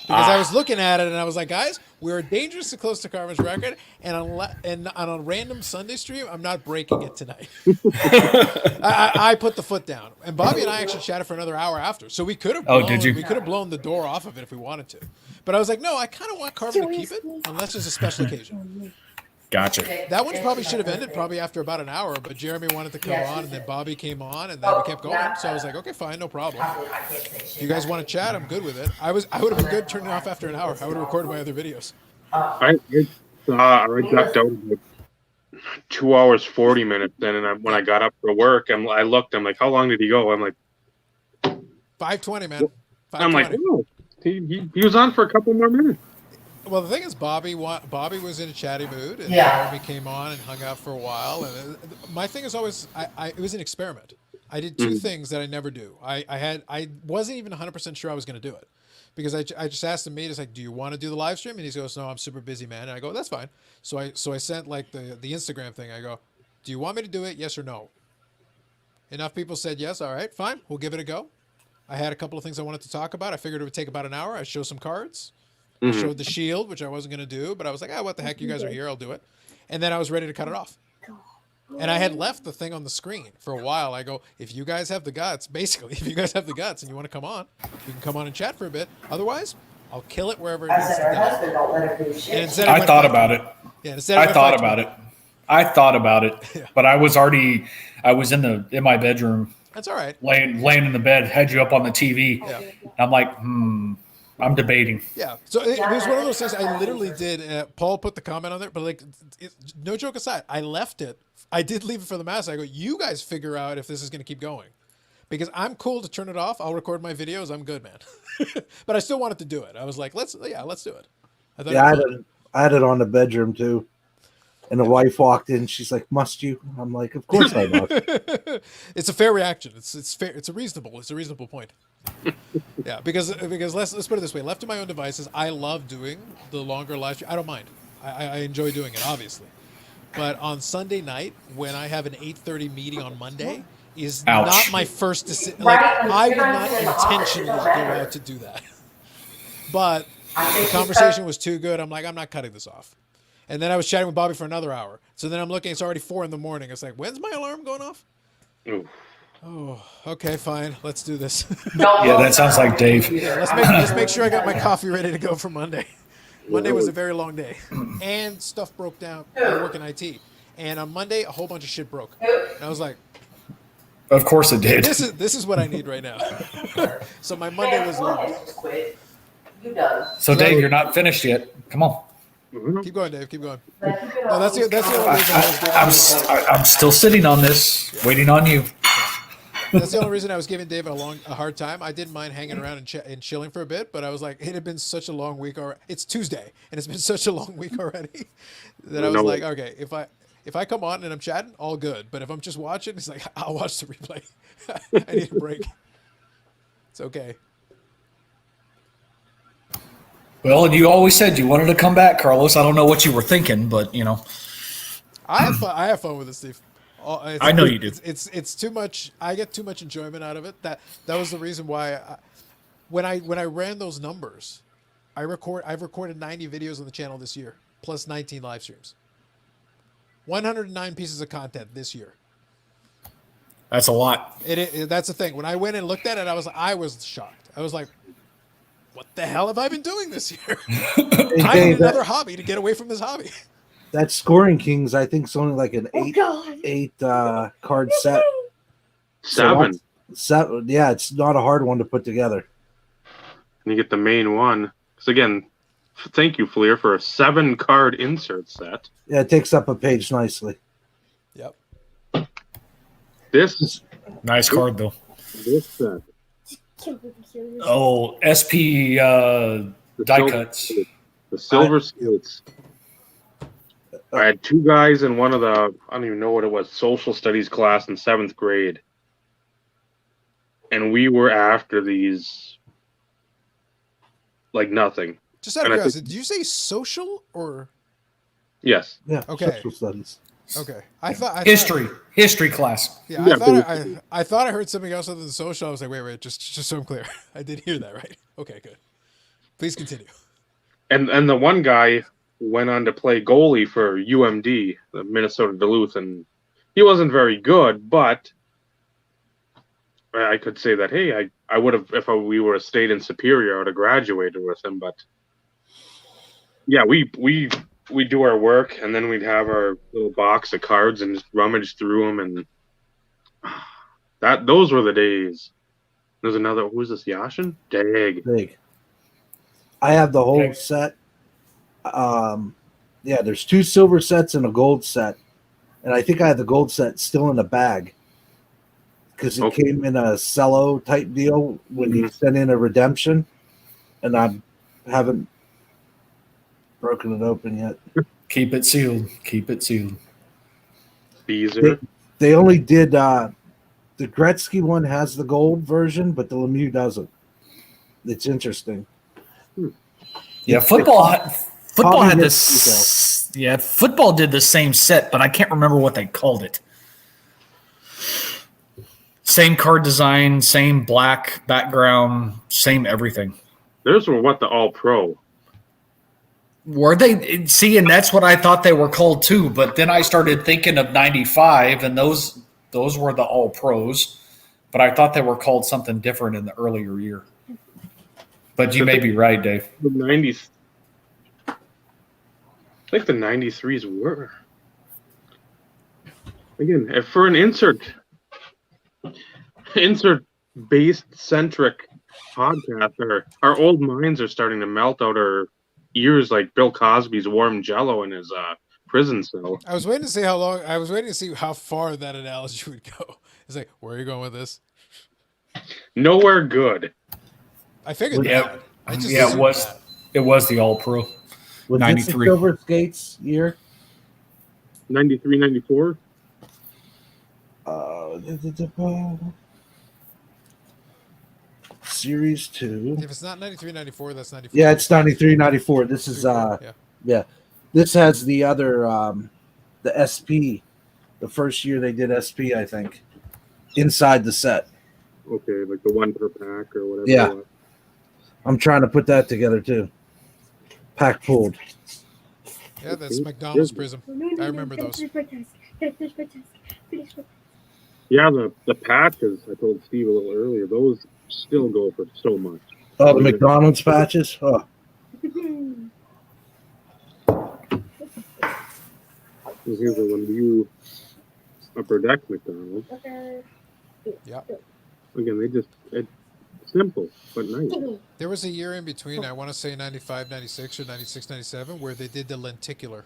[SPEAKER 8] Because I was looking at it and I was like, guys, we're dangerously close to Carvin's record, and on a random Sunday stream, I'm not breaking it tonight. I put the foot down, and Bobby and I actually chatted for another hour after, so we could have.
[SPEAKER 2] Did you?
[SPEAKER 8] We could have blown the door off of it if we wanted to, but I was like, no, I kind of want Carvin to keep it unless there's a special occasion.
[SPEAKER 2] Gotcha.
[SPEAKER 8] That one probably should have ended probably after about an hour, but Jeremy wanted to come on, and then Bobby came on, and then we kept going. So I was like, okay, fine, no problem. If you guys want to chat, I'm good with it. I would have been good turning it off after an hour. I would have recorded my other videos.
[SPEAKER 1] I ducked out about 2 hours 40 minutes. Then, and when I got up for work, I looked. I'm like, how long did he go? I'm like,
[SPEAKER 8] 5:20, man. 5:20.
[SPEAKER 1] I'm like, oh, he was on for a couple more minutes.
[SPEAKER 8] Well, the thing is, Bobby was in a chatty mood, and Jeremy came on and hung out for a while. And my thing is always, it was an experiment. I did two things that I never do. I wasn't even 100% sure I was going to do it, because I just asked him, he's like, do you want to do the live stream? And he goes, no, I'm super busy, man. And I go, that's fine. So I sent like the Instagram thing. I go, do you want me to do it? Yes or no? Enough people said yes. All right, fine. We'll give it a go. I had a couple of things I wanted to talk about. I figured it would take about an hour. I showed some cards. I showed the shield, which I wasn't going to do, but I was like, what the heck? You guys are here. I'll do it. And then I was ready to cut it off. And I had left the thing on the screen for a while. I go, if you guys have the guts, basically, if you guys have the guts and you want to come on, you can come on and chat for a bit. Otherwise, I'll kill it wherever it needs to die. And instead
[SPEAKER 2] I thought about it.
[SPEAKER 8] Yeah, instead
[SPEAKER 2] I thought about it. I thought about it,
[SPEAKER 8] Yeah.
[SPEAKER 2] but I was in my bedroom.
[SPEAKER 8] That's all right.
[SPEAKER 2] Laying in the bed, had you up on the TV.
[SPEAKER 8] Yeah.
[SPEAKER 2] I'm like, I'm debating.
[SPEAKER 8] Yeah. So it was one of those things I literally did. Paul put the comment on there, but like, no joke aside, I left it. I did leave it for the mass. I go, you guys figure out if this is going to keep going, because I'm cool to turn it off. I'll record my videos. I'm good, man. But I still wanted to do it. I was like, let's do it.
[SPEAKER 3] I had it on the bedroom too. And the wife walked in. She's like, "Must you?" I'm like, "Of course I must."
[SPEAKER 8] It's a fair reaction. It's fair. It's a reasonable point. Yeah, because let's put it this way. Left to my own devices, I love doing the longer live stream. I don't mind. I enjoy doing it, obviously. But on Sunday night, when I have an 8:30 meeting on Monday, is not my first decision. Like, I would not intentionally go out to do that. But the conversation was too good. I'm like, I'm not cutting this off. And then I was chatting with Bobby for another hour. So then I'm looking, it's already 4 a.m. It's like, when's my alarm going off?
[SPEAKER 1] Ooh.
[SPEAKER 8] Oh, okay, fine. Let's do this.
[SPEAKER 2] Yeah, that sounds like Dave.
[SPEAKER 8] Yeah, let's make sure I got my coffee ready to go for Monday. Monday was a very long day. And stuff broke down. I work in IT. And on Monday, a whole bunch of shit broke. And I was like,
[SPEAKER 2] Of course it did.
[SPEAKER 8] this is what I need right now. So my Monday was long.
[SPEAKER 2] So Dave, you're not finished yet. Come on.
[SPEAKER 8] Keep going, Dave. Keep going. No, that's the only reason I was giving
[SPEAKER 2] I'm still sitting on this, waiting on you.
[SPEAKER 8] That's the only reason I was giving Dave a hard time. I didn't mind hanging around and chilling for a bit, but I was like, it had been such a long week already. It's Tuesday, and it's been such a long week already that I was like, okay, if if I come on and I'm chatting, all good. But if I'm just watching, it's like I'll watch the replay. I need a break. It's okay.
[SPEAKER 2] Well, and you always said you wanted to come back, Carlos. I don't know what you were thinking, but
[SPEAKER 8] I have fun with it, Steve.
[SPEAKER 2] I know you do.
[SPEAKER 8] It's too much. I get too much enjoyment out of it. That was the reason why when I ran those numbers, I've recorded 90 videos on the channel this year, plus 19 live streams. 109 pieces of content this year.
[SPEAKER 2] That's a lot.
[SPEAKER 8] That's the thing. When I went and looked at it, I was shocked. I was like, what the hell have I been doing this year? I need another hobby to get away from this hobby.
[SPEAKER 3] That Scoring Kings, I think, is only like an eight card set.
[SPEAKER 1] Seven.
[SPEAKER 3] So yeah, it's not a hard one to put together.
[SPEAKER 1] And you get the main one. So again, thank you, Fleer, for a 7-card insert set.
[SPEAKER 3] Yeah, it takes up a page nicely.
[SPEAKER 8] Yep.
[SPEAKER 1] This
[SPEAKER 2] Nice card, though.
[SPEAKER 1] This set.
[SPEAKER 2] Oh, SP die cuts.
[SPEAKER 1] The silver skates. I had 2 guys in one of the, I don't even know what it was, social studies class in 7th grade. And we were after these like nothing.
[SPEAKER 8] Just out of curiosity, did you say social or?
[SPEAKER 1] Yes.
[SPEAKER 3] Yeah.
[SPEAKER 8] Okay.
[SPEAKER 3] Social studies.
[SPEAKER 8] Okay. I thought
[SPEAKER 2] history class.
[SPEAKER 8] Yeah, I thought I heard something else other than social. I was like, wait, just so I'm clear. I did hear that, right? Okay, good. Please continue.
[SPEAKER 1] And the one guy went on to play goalie for UMD, the Minnesota Duluth, and he wasn't very good, but I could say that, hey, I would have, if we were a state in Superior, I would have graduated with him. But yeah, we do our work, and then we'd have our little box of cards and just rummage through them, and those were the days. There's another. Who's this? Yashin? Dag.
[SPEAKER 3] I have the whole set. Yeah, there's 2 silver sets and a gold set, and I think I have the gold set still in the bag because it came in a cello type deal when you sent in a redemption, and I haven't broken it open yet.
[SPEAKER 2] Keep it sealed. Keep it sealed.
[SPEAKER 1] Beezer.
[SPEAKER 3] They only did the Gretzky one has the gold version, but the Lemieux doesn't. It's interesting.
[SPEAKER 2] Yeah, football had this. Yeah, football did the same set, but I can't remember what they called it. Same card design, same black background, same everything.
[SPEAKER 1] Those were the All Pro.
[SPEAKER 2] Were they? See, and that's what I thought they were called too. But then I started thinking of '95, and those were the All Pros. But I thought they were called something different in the earlier year. But you may be right, Dave.
[SPEAKER 1] The 90s. I think the 93s were. Again, if for an insert-based centric podcast, our old minds are starting to melt out our ears like Bill Cosby's warm jello in his prison cell.
[SPEAKER 8] I was waiting to see how long. I was waiting to see how far that analogy would go. It's like, where are you going with this?
[SPEAKER 1] Nowhere good.
[SPEAKER 8] I figured that.
[SPEAKER 2] It was the All Pro.
[SPEAKER 3] Was 93. This the silver skates year?
[SPEAKER 1] 93, 94?
[SPEAKER 3] Series 2.
[SPEAKER 8] If it's not 93, 94, that's 94.
[SPEAKER 3] Yeah, it's 93, 94. This is yeah. This has the other the SP. The first year they did SP, I think. Inside the set.
[SPEAKER 1] Okay, like the 1 per pack or whatever.
[SPEAKER 3] Yeah. I'm trying to put that together too. Pack pulled.
[SPEAKER 8] Yeah, that's McDonald's Prism. I remember those.
[SPEAKER 1] Yeah, the patches, I told Steve a little earlier, those still go for so much.
[SPEAKER 3] Oh, the McDonald's patches? Oh.
[SPEAKER 1] Here's the one you upper deck McDonald's.
[SPEAKER 8] Yeah.
[SPEAKER 1] Again, it's simple, but nice.
[SPEAKER 8] There was a year in between, I want to say 95, 96, or 96, 97, where they did the lenticular.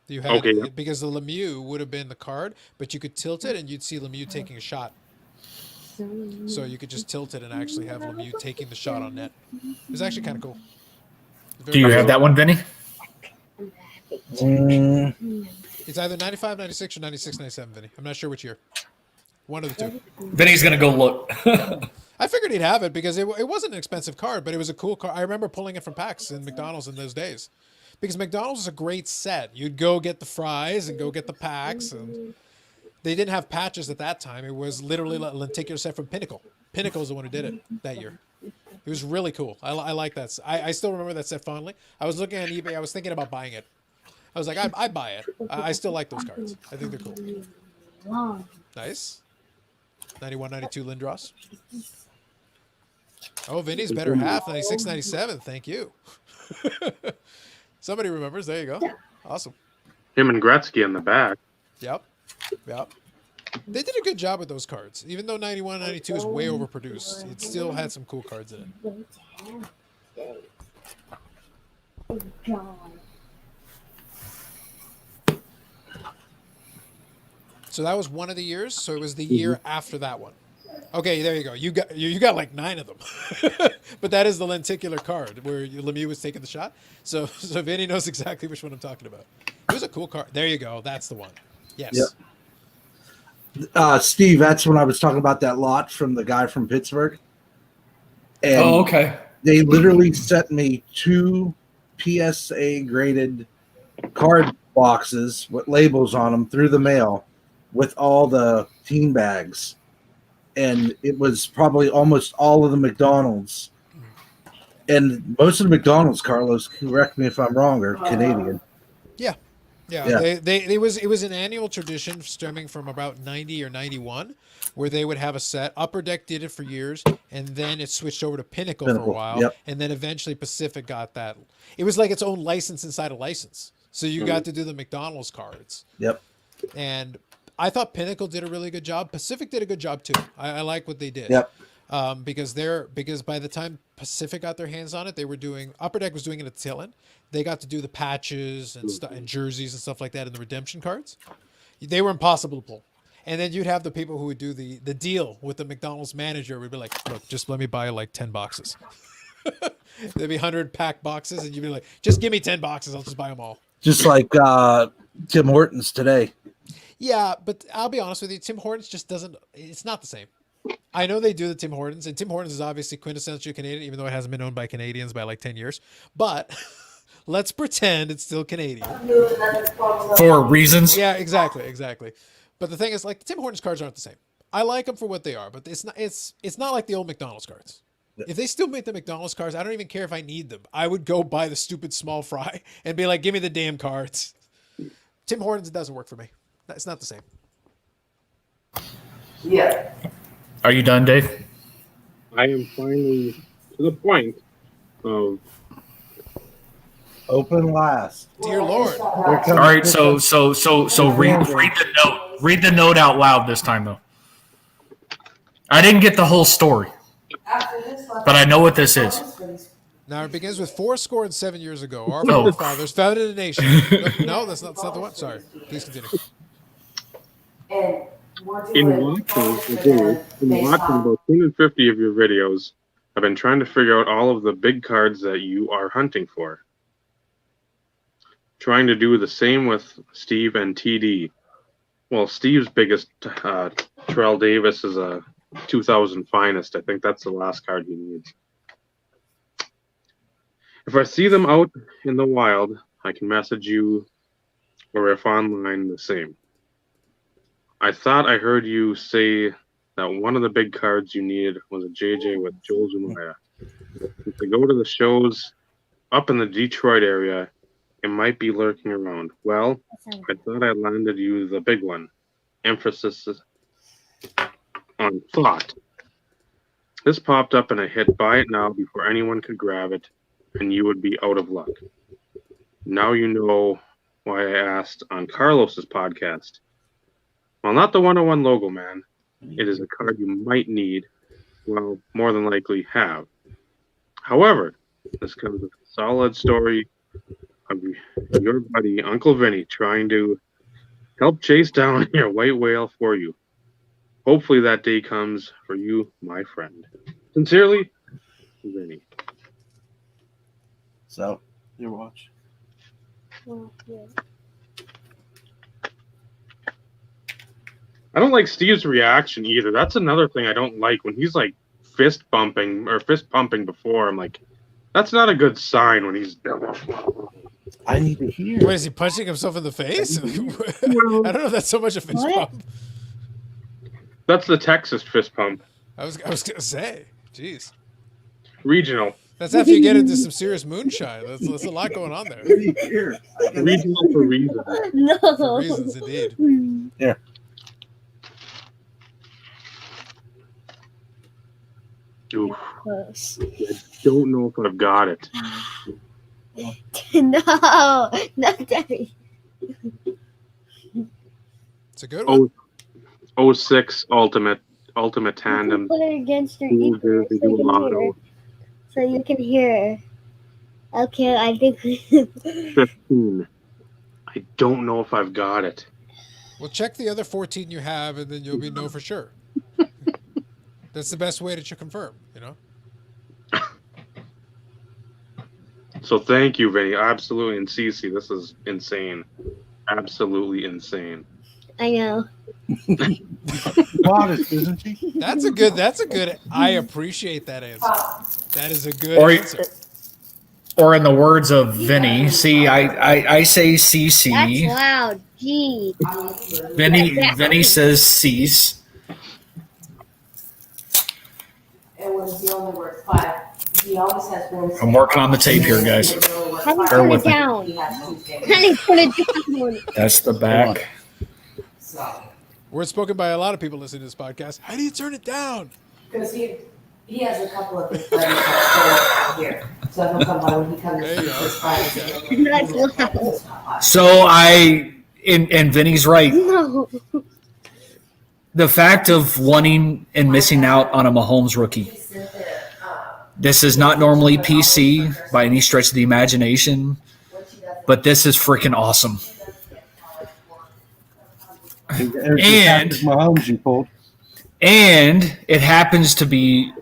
[SPEAKER 8] You had because the Lemieux would have been the card, but you could tilt it and you'd see Lemieux taking a shot. So you could just tilt it and actually have Lemieux taking the shot on net. It was actually kind of cool.
[SPEAKER 2] Do you have that one, Vinny?
[SPEAKER 8] It's either 95, 96, or 96, 97, Vinny. I'm not sure which year. One of the two.
[SPEAKER 2] Vinny's gonna go look.
[SPEAKER 8] I figured he'd have it because it wasn't an expensive card, but it was a cool card. I remember pulling it from packs in McDonald's in those days. Because McDonald's is a great set. You'd go get the fries and go get the packs. And they didn't have patches at that time. It was literally a lenticular set from Pinnacle. Pinnacle is the one who did it that year. It was really cool. I like that. I still remember that set fondly. I was looking at eBay. I was thinking about buying it. I was like, I'd buy it. I still like those cards. I think they're cool. Nice. 91, 92 Lindros. Oh, Vinny's better half. 96, 97. Thank you. Somebody remembers. There you go. Awesome.
[SPEAKER 1] Him and Gretzky in the back.
[SPEAKER 8] Yep. They did a good job with those cards. Even though 91, 92 is way overproduced, it still had some cool cards in it. So that was one of the years. So it was the year after that one. Okay, there you go. You got like 9 of them. But that is the lenticular card where Lemieux was taking the shot. So Vinny knows exactly which one I'm talking about. It was a cool card. There you go. That's the one. Yes.
[SPEAKER 3] Yep. Steve, that's when I was talking about that lot from the guy from Pittsburgh. And
[SPEAKER 2] okay.
[SPEAKER 3] They literally sent me 2 PSA graded card boxes with labels on them through the mail with all the team bags. And it was probably almost all of the McDonald's. And most of the McDonald's, Carlos, correct me if I'm wrong, are Canadian.
[SPEAKER 8] Yeah. It was an annual tradition stemming from about 90 or 91 where they would have a set. Upper Deck did it for years, and then it switched over to Pinnacle for a while, and then eventually Pacific got that. It was like its own license inside a license. So you got to do the McDonald's cards.
[SPEAKER 3] Yep.
[SPEAKER 8] And I thought Pinnacle did a really good job. Pacific did a good job too. I like what they did.
[SPEAKER 3] Yep.
[SPEAKER 8] Because by the time Pacific got their hands on it, they were doing Upper Deck was doing it at the tail end. They got to do the patches and jerseys and stuff like that in the redemption cards. They were impossible to pull. And then you'd have the people who would do the deal with the McDonald's manager would be like, look, just let me buy like 10 boxes. There'd be 100 pack boxes, and you'd be like, just give me 10 boxes. I'll just buy them all.
[SPEAKER 3] Just like Tim Hortons today.
[SPEAKER 8] Yeah, but I'll be honest with you. Tim Hortons just doesn't – it's not the same. I know they do the Tim Hortons, and Tim Hortons is obviously quintessentially Canadian, even though it hasn't been owned by Canadians by like 10 years. But let's pretend it's still Canadian.
[SPEAKER 2] For reasons.
[SPEAKER 8] Yeah, exactly. But the thing is, like, the Tim Hortons cards aren't the same. I like them for what they are, but it's not like the old McDonald's cards. If they still make the McDonald's cards, I don't even care if I need them. I would go buy the stupid small fry and be like, give me the damn cards. Tim Hortons, it doesn't work for me. It's not the same.
[SPEAKER 9] Yeah.
[SPEAKER 2] Are you done, Dave?
[SPEAKER 1] I am finally to the point of
[SPEAKER 3] open last.
[SPEAKER 8] Dear Lord.
[SPEAKER 2] All right, so read the note. Read the note out loud this time, though. I didn't get the whole story, but I know what this is.
[SPEAKER 8] Now it begins with 7 years ago. Our forefathers founded a nation. No, that's not the one. Sorry. Please continue.
[SPEAKER 1] in watching about 250 of your videos, I've been trying to figure out all of the big cards that you are hunting for. Trying to do the same with Steve and TD. Well, Steve's biggest Terrell Davis is a 2000 finest. I think that's the last card he needs. If I see them out in the wild, I can message you, or if online, the same. I thought I heard you say that one of the big cards you needed was a JJ with Joel Zumaya. If they go to the shows up in the Detroit area, it might be lurking around. Well, I thought I landed you the big one. Emphasis on thought. This popped up and I hit buy it now before anyone could grab it, and you would be out of luck. Now you know why I asked on Carlos's podcast. Well, not the 101 logo, man. It is a card you might need, well, more than likely have. However, this comes with a solid story of your buddy, Uncle Vinny, trying to help chase down your white whale for you. Hopefully that day comes for you, my friend. Sincerely, Vinny.
[SPEAKER 3] So, your watch.
[SPEAKER 5] Well, yeah.
[SPEAKER 1] I don't like Steve's reaction either. That's another thing I don't like when he's like fist pumping before. I'm like, that's not a good sign when he's.
[SPEAKER 3] I need to hear.
[SPEAKER 8] What is he punching himself in the face? I don't know if that's so much a fist
[SPEAKER 5] What?
[SPEAKER 8] pump.
[SPEAKER 1] That's the Texas fist pump.
[SPEAKER 8] I was gonna say, jeez.
[SPEAKER 1] Regional.
[SPEAKER 8] That's after you get into some serious moonshine. That's a lot going on there.
[SPEAKER 1] Regional for reasons.
[SPEAKER 5] No.
[SPEAKER 8] For reasons, indeed.
[SPEAKER 1] Oof.
[SPEAKER 5] Close.
[SPEAKER 1] Don't know if I've got it.
[SPEAKER 5] No, not Debbie.
[SPEAKER 8] It's a good one.
[SPEAKER 1] 06 Ultimate Tandem.
[SPEAKER 5] Put it against your
[SPEAKER 1] Ooh,
[SPEAKER 5] ear
[SPEAKER 1] they do a lotto.
[SPEAKER 5] so you can hear. Okay, I think
[SPEAKER 1] 15. I don't know if I've got it.
[SPEAKER 8] Well, check the other 14 you have, and then you'll be know for sure. That's the best way to confirm, you know?
[SPEAKER 1] So thank you, Vinny. Absolutely. And Cece, this is insane. Absolutely insane.
[SPEAKER 5] I know.
[SPEAKER 3] Modest, isn't she?
[SPEAKER 8] That's a good, I appreciate that answer. That is a good
[SPEAKER 2] Or-
[SPEAKER 8] answer.
[SPEAKER 2] Or in the words of Vinny, see, I say
[SPEAKER 5] That's
[SPEAKER 2] CC.
[SPEAKER 5] loud. Gee.
[SPEAKER 2] Vinny says cease.
[SPEAKER 9] And when he only works 5, he always has one.
[SPEAKER 2] I'm working on the tape here, guys.
[SPEAKER 5] How do you
[SPEAKER 2] Bear
[SPEAKER 5] turn
[SPEAKER 2] with
[SPEAKER 5] it
[SPEAKER 2] me.
[SPEAKER 5] down?
[SPEAKER 9] He has Tuesday.
[SPEAKER 5] How do you turn it down?
[SPEAKER 2] That's the back.
[SPEAKER 9] So,
[SPEAKER 8] Words spoken by a lot of people listening to this podcast. How do you turn it down?
[SPEAKER 9] because he has a couple of his friends that go out here. So he'll come by when he comes
[SPEAKER 8] There you
[SPEAKER 9] to
[SPEAKER 8] go.
[SPEAKER 9] his friends.
[SPEAKER 5] That's loud.
[SPEAKER 2] So and Vinny's right.
[SPEAKER 5] No.
[SPEAKER 2] The fact of wanting and missing out on a Mahomes rookie. This is not normally PC by any stretch of the imagination, but this is freaking awesome. And-
[SPEAKER 3] Mahomes you pulled.
[SPEAKER 2] And it happens to be,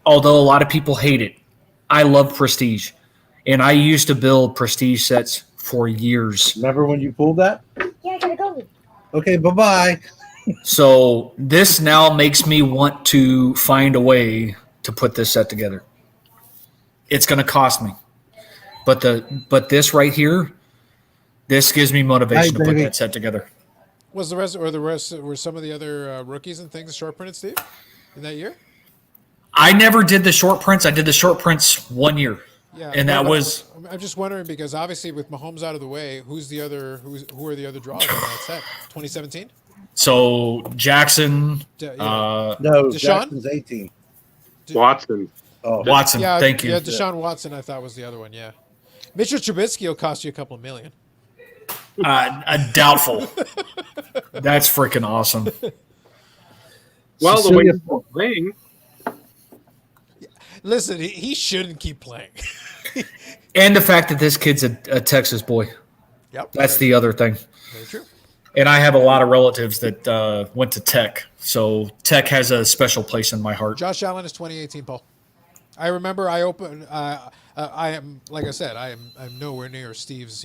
[SPEAKER 2] although a lot of people hate it, I love Prestige. And I used to build Prestige sets for years.
[SPEAKER 3] Remember when you pulled that?
[SPEAKER 5] Yeah, I gotta go.
[SPEAKER 3] Okay, bye-bye.
[SPEAKER 2] So this now makes me want to find a way to put this set together. It's going to cost me. But this right here, this gives me motivation
[SPEAKER 3] Hi,
[SPEAKER 2] to put
[SPEAKER 3] baby.
[SPEAKER 2] that set together.
[SPEAKER 8] Was were some of the other rookies and things short printed, Steve, in that year?
[SPEAKER 2] I never did the short prints. I did the short prints 1 year.
[SPEAKER 8] Yeah,
[SPEAKER 2] And that
[SPEAKER 8] but
[SPEAKER 2] was
[SPEAKER 8] I'm just wondering because obviously with Mahomes out of the way, who are the other draws in that set? 2017.
[SPEAKER 2] so Jackson,
[SPEAKER 8] Yeah.
[SPEAKER 3] No,
[SPEAKER 8] Deshaun?
[SPEAKER 3] Jackson's 18.
[SPEAKER 1] Watson.
[SPEAKER 3] Oh,
[SPEAKER 2] Watson.
[SPEAKER 8] Yeah,
[SPEAKER 2] Thank you.
[SPEAKER 8] Yeah, Deshaun Watson, I thought was the other one. Yeah, Mitchell Trubisky will cost you a couple of million.
[SPEAKER 2] Doubtful. That's freaking awesome.
[SPEAKER 1] Well, the way
[SPEAKER 3] Cecilia-
[SPEAKER 1] he's playing,
[SPEAKER 8] Listen, he shouldn't keep playing.
[SPEAKER 2] And the fact that this kid's a Texas boy.
[SPEAKER 8] Yep,
[SPEAKER 2] That's the other thing.
[SPEAKER 8] very true.
[SPEAKER 2] And I have a lot of relatives that went to Tech. So Tech has a special place in my heart.
[SPEAKER 8] Josh Allen is 2018, Paul. I remember I opened. I am, like I said, I'm nowhere near Steve's,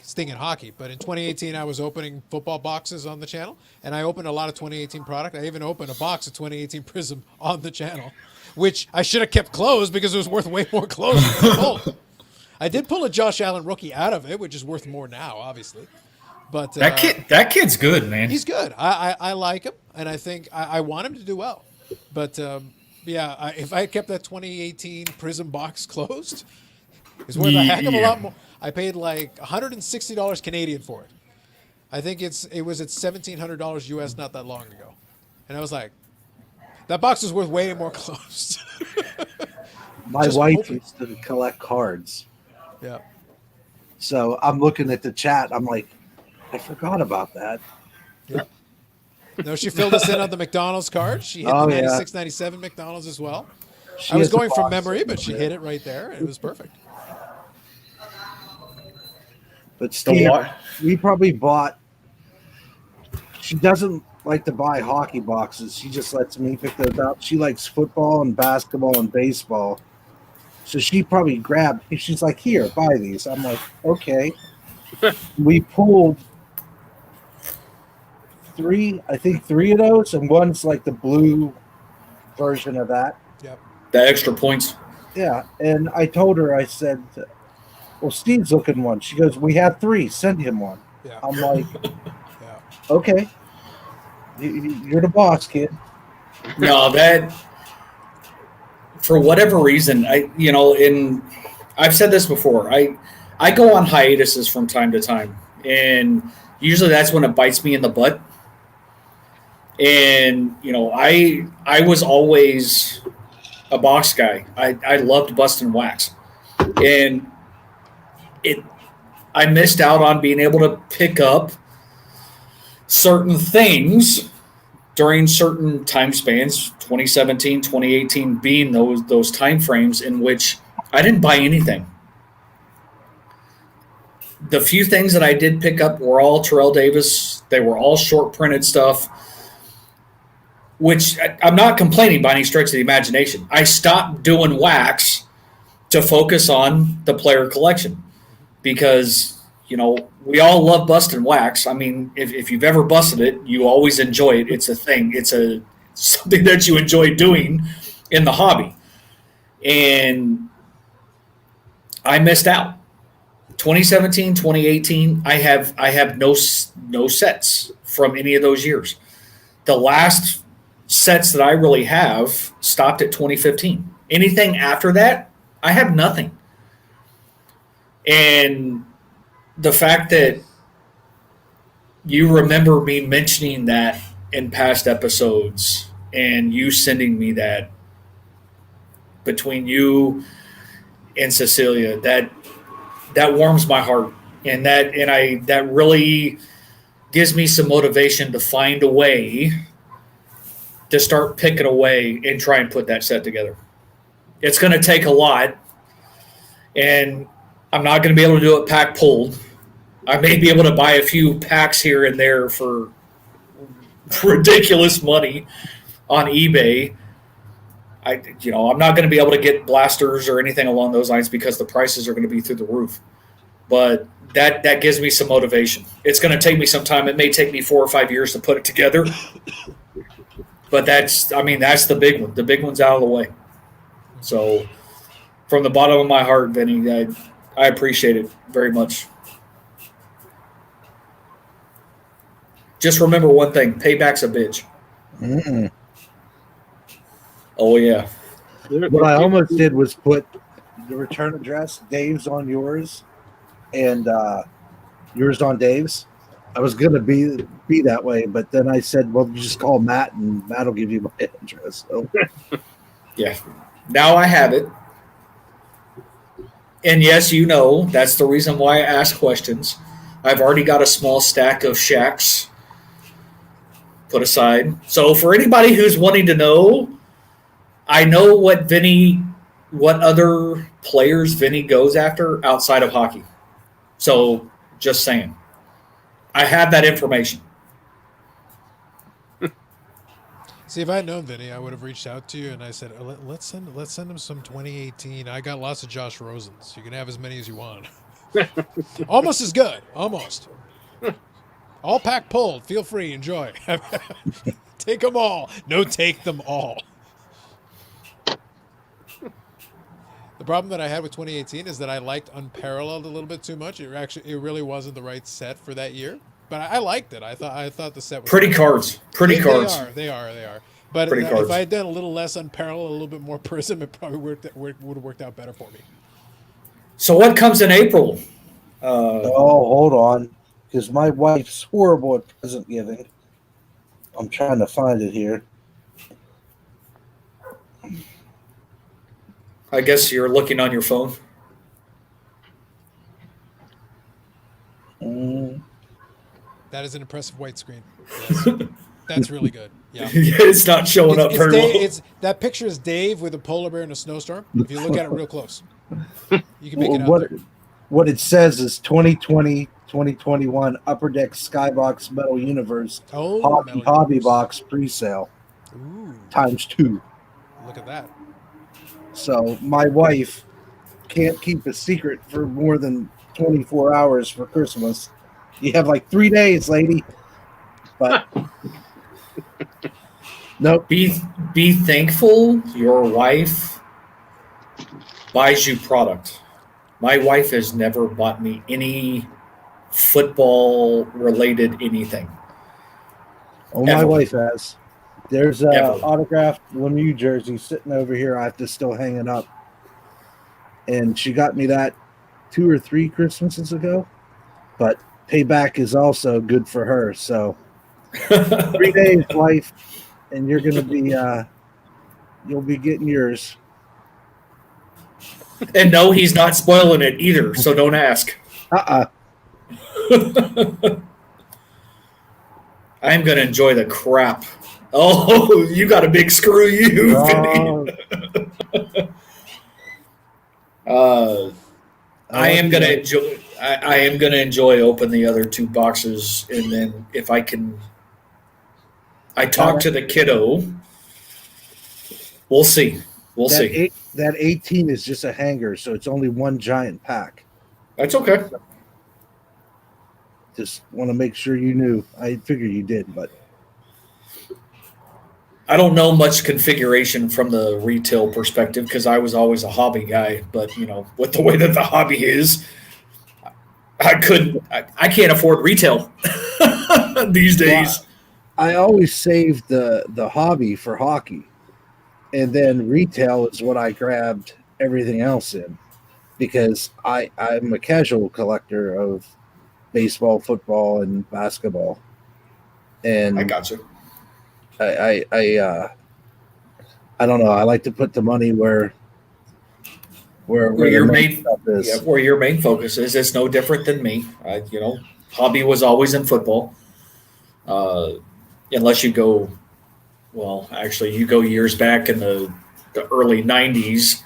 [SPEAKER 8] sting in hockey. But in 2018, I was opening football boxes on the channel, and I opened a lot of 2018 product. I even opened a box of 2018 Prism on the channel, which I should have kept closed because it was worth way more closed than I pulled. I did pull a Josh Allen rookie out of it, which is worth more now, obviously. But
[SPEAKER 2] That kid's good, man.
[SPEAKER 8] he's good. I like him, and I think I want him to do well. But if I had kept that 2018 Prism box closed, it's worth a heck of a
[SPEAKER 2] Yeah.
[SPEAKER 8] lot more. I paid like $160 Canadian for it. I think it was at $1,700 US not that long ago, and I was like, that box is worth way more closed.
[SPEAKER 3] My
[SPEAKER 8] Just
[SPEAKER 3] wife
[SPEAKER 8] open.
[SPEAKER 3] used to collect cards.
[SPEAKER 8] Yeah.
[SPEAKER 3] So I'm looking at the chat. I'm like, I forgot about that.
[SPEAKER 8] No, she filled us in on the McDonald's card. She hit
[SPEAKER 3] Oh,
[SPEAKER 8] the
[SPEAKER 3] yeah.
[SPEAKER 8] 96, 97 McDonald's as well.
[SPEAKER 3] She
[SPEAKER 8] I was
[SPEAKER 3] has a
[SPEAKER 8] going from
[SPEAKER 3] box
[SPEAKER 8] memory, but she
[SPEAKER 3] somewhere.
[SPEAKER 8] hit it right there, and it was perfect.
[SPEAKER 3] But Steve,
[SPEAKER 2] wa-
[SPEAKER 3] we probably bought. She doesn't like to buy hockey boxes. She just lets me pick those out. She likes football and basketball and baseball. So she probably grabbed. She's like, "Here, buy these." I'm like, "Okay." We pulled three of those, and one's like the blue version of that.
[SPEAKER 2] The extra points.
[SPEAKER 3] Yeah, and I told her, I said, well, Steve's looking one. She goes, we have three. Send him one.
[SPEAKER 8] Yeah.
[SPEAKER 3] I'm like,
[SPEAKER 8] Yeah.
[SPEAKER 3] okay, you're the boss, kid.
[SPEAKER 2] No, that for whatever reason, I've said this before. I go on hiatuses from time to time, and usually that's when it bites me in the butt. And I was always a box guy. I loved busting wax, and I missed out on being able to pick up certain things during certain time spans, 2017, 2018 being those time frames in which I didn't buy anything. The few things that I did pick up were all Terrell Davis. They were all short printed stuff, which I'm not complaining by any stretch of the imagination. I stopped doing wax to focus on the player collection because, we all love busting wax. I mean, if you've ever busted it, you always enjoy it. It's a thing. It's something that you enjoy doing in the hobby. And I missed out. 2017, 2018, I have no sets from any of those years. The last sets that I really have stopped at 2015. Anything after that, I have nothing. And the fact that you remember me mentioning that in past episodes and you sending me that between you and Cecilia, that warms my heart, and that really gives me some motivation to find a way to start picking away and try and put that set together. It's going to take a lot, and I'm not going to be able to do it pack pulled. I may be able to buy a few packs here and there for ridiculous money on eBay. I'm not going to be able to get blasters or anything along those lines because the prices are going to be through the roof. But that gives me some motivation. It's going to take me some time. It may take me 4 or 5 years to put it together. But that's the big one. The big one's out of the way. So from the bottom of my heart, Vinny, I appreciate it very much. Just remember one thing: payback's a bitch.
[SPEAKER 3] Mm-mm.
[SPEAKER 2] Oh yeah.
[SPEAKER 3] What I almost did was put the return address, Dave's on yours, and yours on Dave's. I was gonna be that way, but then I said, "Well, you just call Matt, and Matt will give you my address." So.
[SPEAKER 2] Yeah. Now I have it. And yes, that's the reason why I ask questions. I've already got a small stack of shacks put aside. So for anybody who's wanting to know, I know what other players Vinny goes after outside of hockey. So just saying. I have that information.
[SPEAKER 8] See, if I had known Vinny, I would have reached out to you and I said, let's send him some 2018. I got lots of Josh Rosens. You can have as many as you want. Almost as good. Almost. All pack pulled. Feel free. Enjoy. Take them all. No, take them all. The problem that I had with 2018 is that I liked Unparalleled a little bit too much. It really wasn't the right set for that year. But I liked it. I thought the set was
[SPEAKER 2] pretty cards. Pretty cards.
[SPEAKER 8] They are. But if I had done a little less Unparalleled, a little bit more Prism, it probably would have worked out better for me.
[SPEAKER 2] So what comes in April?
[SPEAKER 3] Hold on, because my wife's horrible at present giving. I'm trying to find it here.
[SPEAKER 2] I guess you're looking on your phone.
[SPEAKER 8] That is an impressive white screen. Yes. That's really good. Yeah.
[SPEAKER 2] It's not showing up very well.
[SPEAKER 8] That picture is Dave with a polar bear in a snowstorm. If you look at it real close, you can make it out.
[SPEAKER 3] What it says is 2020, 2021 Upper Deck Skybox Metal Universe Hobby Box pre-sale.
[SPEAKER 8] Ooh.
[SPEAKER 3] ×2.
[SPEAKER 8] Look at that.
[SPEAKER 3] So my wife can't keep a secret for more than 24 hours for Christmas. You have like 3 days, lady. But nope.
[SPEAKER 2] Be thankful your wife buys you product. My wife has never bought me any football related anything.
[SPEAKER 3] Oh, my
[SPEAKER 2] Ever.
[SPEAKER 3] wife has. There's a
[SPEAKER 2] Ever.
[SPEAKER 3] autographed Lemieux jersey sitting over here. I have to still hang it up. And she got me that 2 or 3 Christmases ago. But payback is also good for her. So 3 days, wife, and you're gonna be you'll be getting yours.
[SPEAKER 2] And no, he's not spoiling it either, so don't ask. I'm gonna enjoy the crap. Oh, you got a big screw you, Vinny. I am gonna enjoy. I am gonna enjoy open the other 2 boxes, and then if I can, I talk to the kiddo. We'll see. We'll see.
[SPEAKER 3] That 18 is just a hanger, so it's only one giant pack.
[SPEAKER 2] That's okay.
[SPEAKER 3] Just want to make sure you knew. I figure you did, but
[SPEAKER 2] I don't know much configuration from the retail perspective because I was always a hobby guy. But with the way that the hobby is, I can't afford retail these days.
[SPEAKER 3] Well, I always saved the hobby for hockey, and then retail is what I grabbed everything else in, because I'm a casual collector of baseball, football, and basketball. And
[SPEAKER 2] I got you.
[SPEAKER 3] I don't know. I like to put the money where
[SPEAKER 2] your
[SPEAKER 3] the
[SPEAKER 2] main
[SPEAKER 3] stuff is.
[SPEAKER 2] Yeah, where your main focus is. It's no different than me. Hobby was always in football. Unless you go, well, actually, you go years back in the early '90s.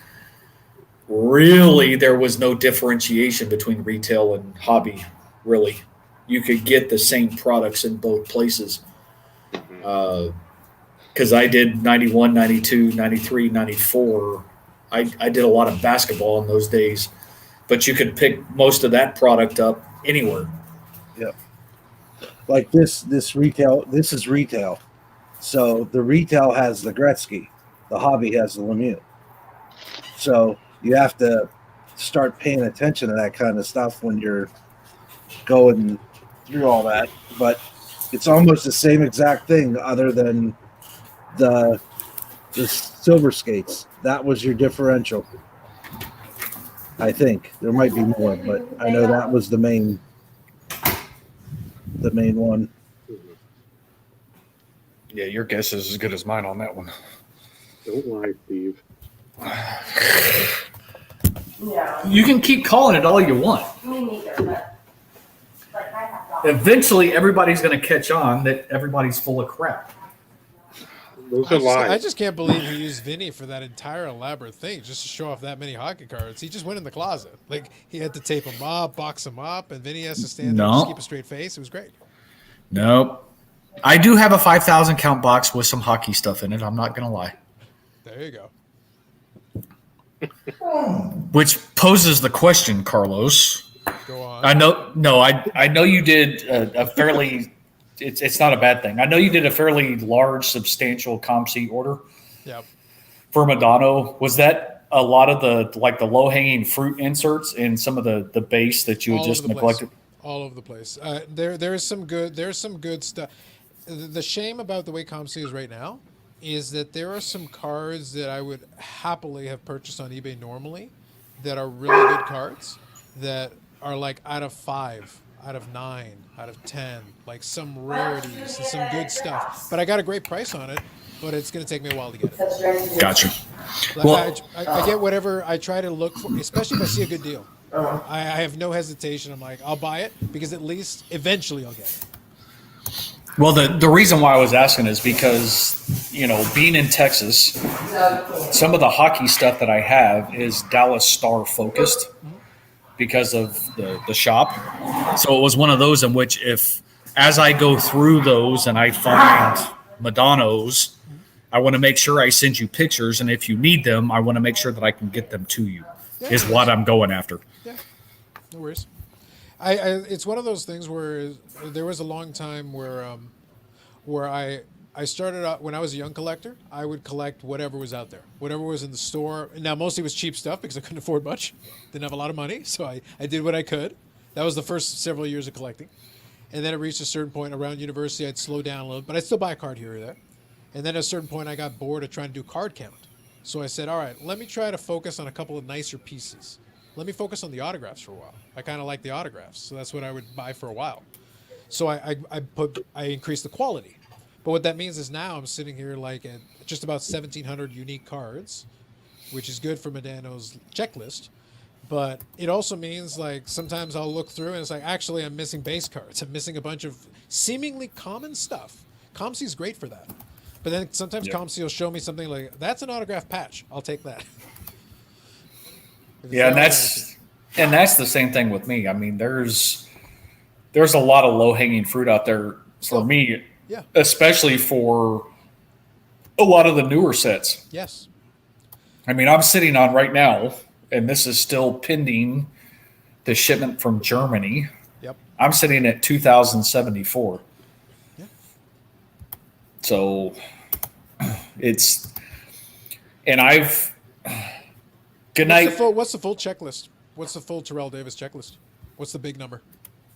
[SPEAKER 2] Really, there was no differentiation between retail and hobby. Really, you could get the same products in both places. Because I did 91, 92, 93, 94. I did a lot of basketball in those days, but you could pick most of that product up anywhere.
[SPEAKER 3] Yeah. Like this retail, this is retail. So the retail has the Gretzky, the hobby has the Lemieux. So you have to start paying attention to that kind of stuff when you're going through all that. But it's almost the same exact thing, other than the silver skates. That was your differential. I think there might be more, but I know that was the main one.
[SPEAKER 2] Yeah, your guess is as good as mine on that one.
[SPEAKER 1] Don't lie, Steve.
[SPEAKER 9] Yeah.
[SPEAKER 2] You can keep calling it all you want.
[SPEAKER 9] Me neither, but I have dogs.
[SPEAKER 2] Eventually, everybody's going to catch on that everybody's full of crap.
[SPEAKER 1] Those are lies.
[SPEAKER 8] I just can't believe he used Vinny for that entire elaborate thing just to show off that many hockey cards. He just went in the closet. Like, he had to tape them up, box them up, and Vinny has to stand there and just keep a straight face. It was great.
[SPEAKER 2] Nope. I do have a 5,000 count box with some hockey stuff in it. I'm not going to lie.
[SPEAKER 8] There you go.
[SPEAKER 2] Which poses the question, Carlos.
[SPEAKER 8] Go on.
[SPEAKER 2] I know you did a fairly. It's not a bad thing. I know you did a fairly large, substantial ComC order.
[SPEAKER 8] Yep.
[SPEAKER 2] For Madonna. Was that a lot of the low hanging fruit inserts and some of the base that you had just neglected?
[SPEAKER 8] All over the place. There's some good stuff. The shame about the way ComC is right now is that there are some cards that I would happily have purchased on eBay normally that are really good cards that are like out of 5, out of 9, out of 10, like some rarities and some good stuff. But I got a great price on it, but it's going to take me a while to get it.
[SPEAKER 2] Gotcha.
[SPEAKER 8] Like, I get whatever I try to look for, especially if I see a good deal. I have no hesitation. I'm like, I'll buy it because at least eventually I'll get it.
[SPEAKER 2] Well, the reason why I was asking is because, being in Texas, some of the hockey stuff that I have is Dallas Star focused because of the shop. So it was one of those in which as I go through those and I find Madonnas, I want to make sure I send you pictures. And if you need them, I want to make sure that I can get them to you is what I'm going after.
[SPEAKER 8] Yeah, no worries. It's one of those things where there was a long time where where I started out when I was a young collector. I would collect whatever was out there, whatever was in the store. Now, mostly it was cheap stuff because I couldn't afford much. Didn't have a lot of money, so I did what I could. That was the first several years of collecting. And then it reached a certain point around university, I'd slow down a little, but I'd still buy a card here or there. And then at a certain point, I got bored of trying to do card count. So I said, all right, let me try to focus on a couple of nicer pieces. Let me focus on the autographs for a while. I kind of like the autographs, so that's what I would buy for a while. So I increased the quality. But what that means is now I'm sitting here like at just about 1,700 unique cards, which is good for Medano's checklist. But it also means like sometimes I'll look through and it's like, actually, I'm missing base cards. I'm missing a bunch of seemingly common stuff. COMC is great for that. But then sometimes COMC will show me something like, that's an autograph patch. I'll take that.
[SPEAKER 2] Yeah, and that's the same thing with me. I mean, there's a lot of low-hanging fruit out there for me,
[SPEAKER 8] yeah,
[SPEAKER 2] especially for a lot of the newer sets.
[SPEAKER 8] Yes.
[SPEAKER 2] I mean, I'm sitting on right now, and this is still pending the shipment from Germany.
[SPEAKER 8] Yep.
[SPEAKER 2] I'm sitting at 2,074.
[SPEAKER 8] Yeah.
[SPEAKER 2] So it's, and I've, good night.
[SPEAKER 8] What's the full checklist? What's the full Terrell Davis checklist? What's the big number?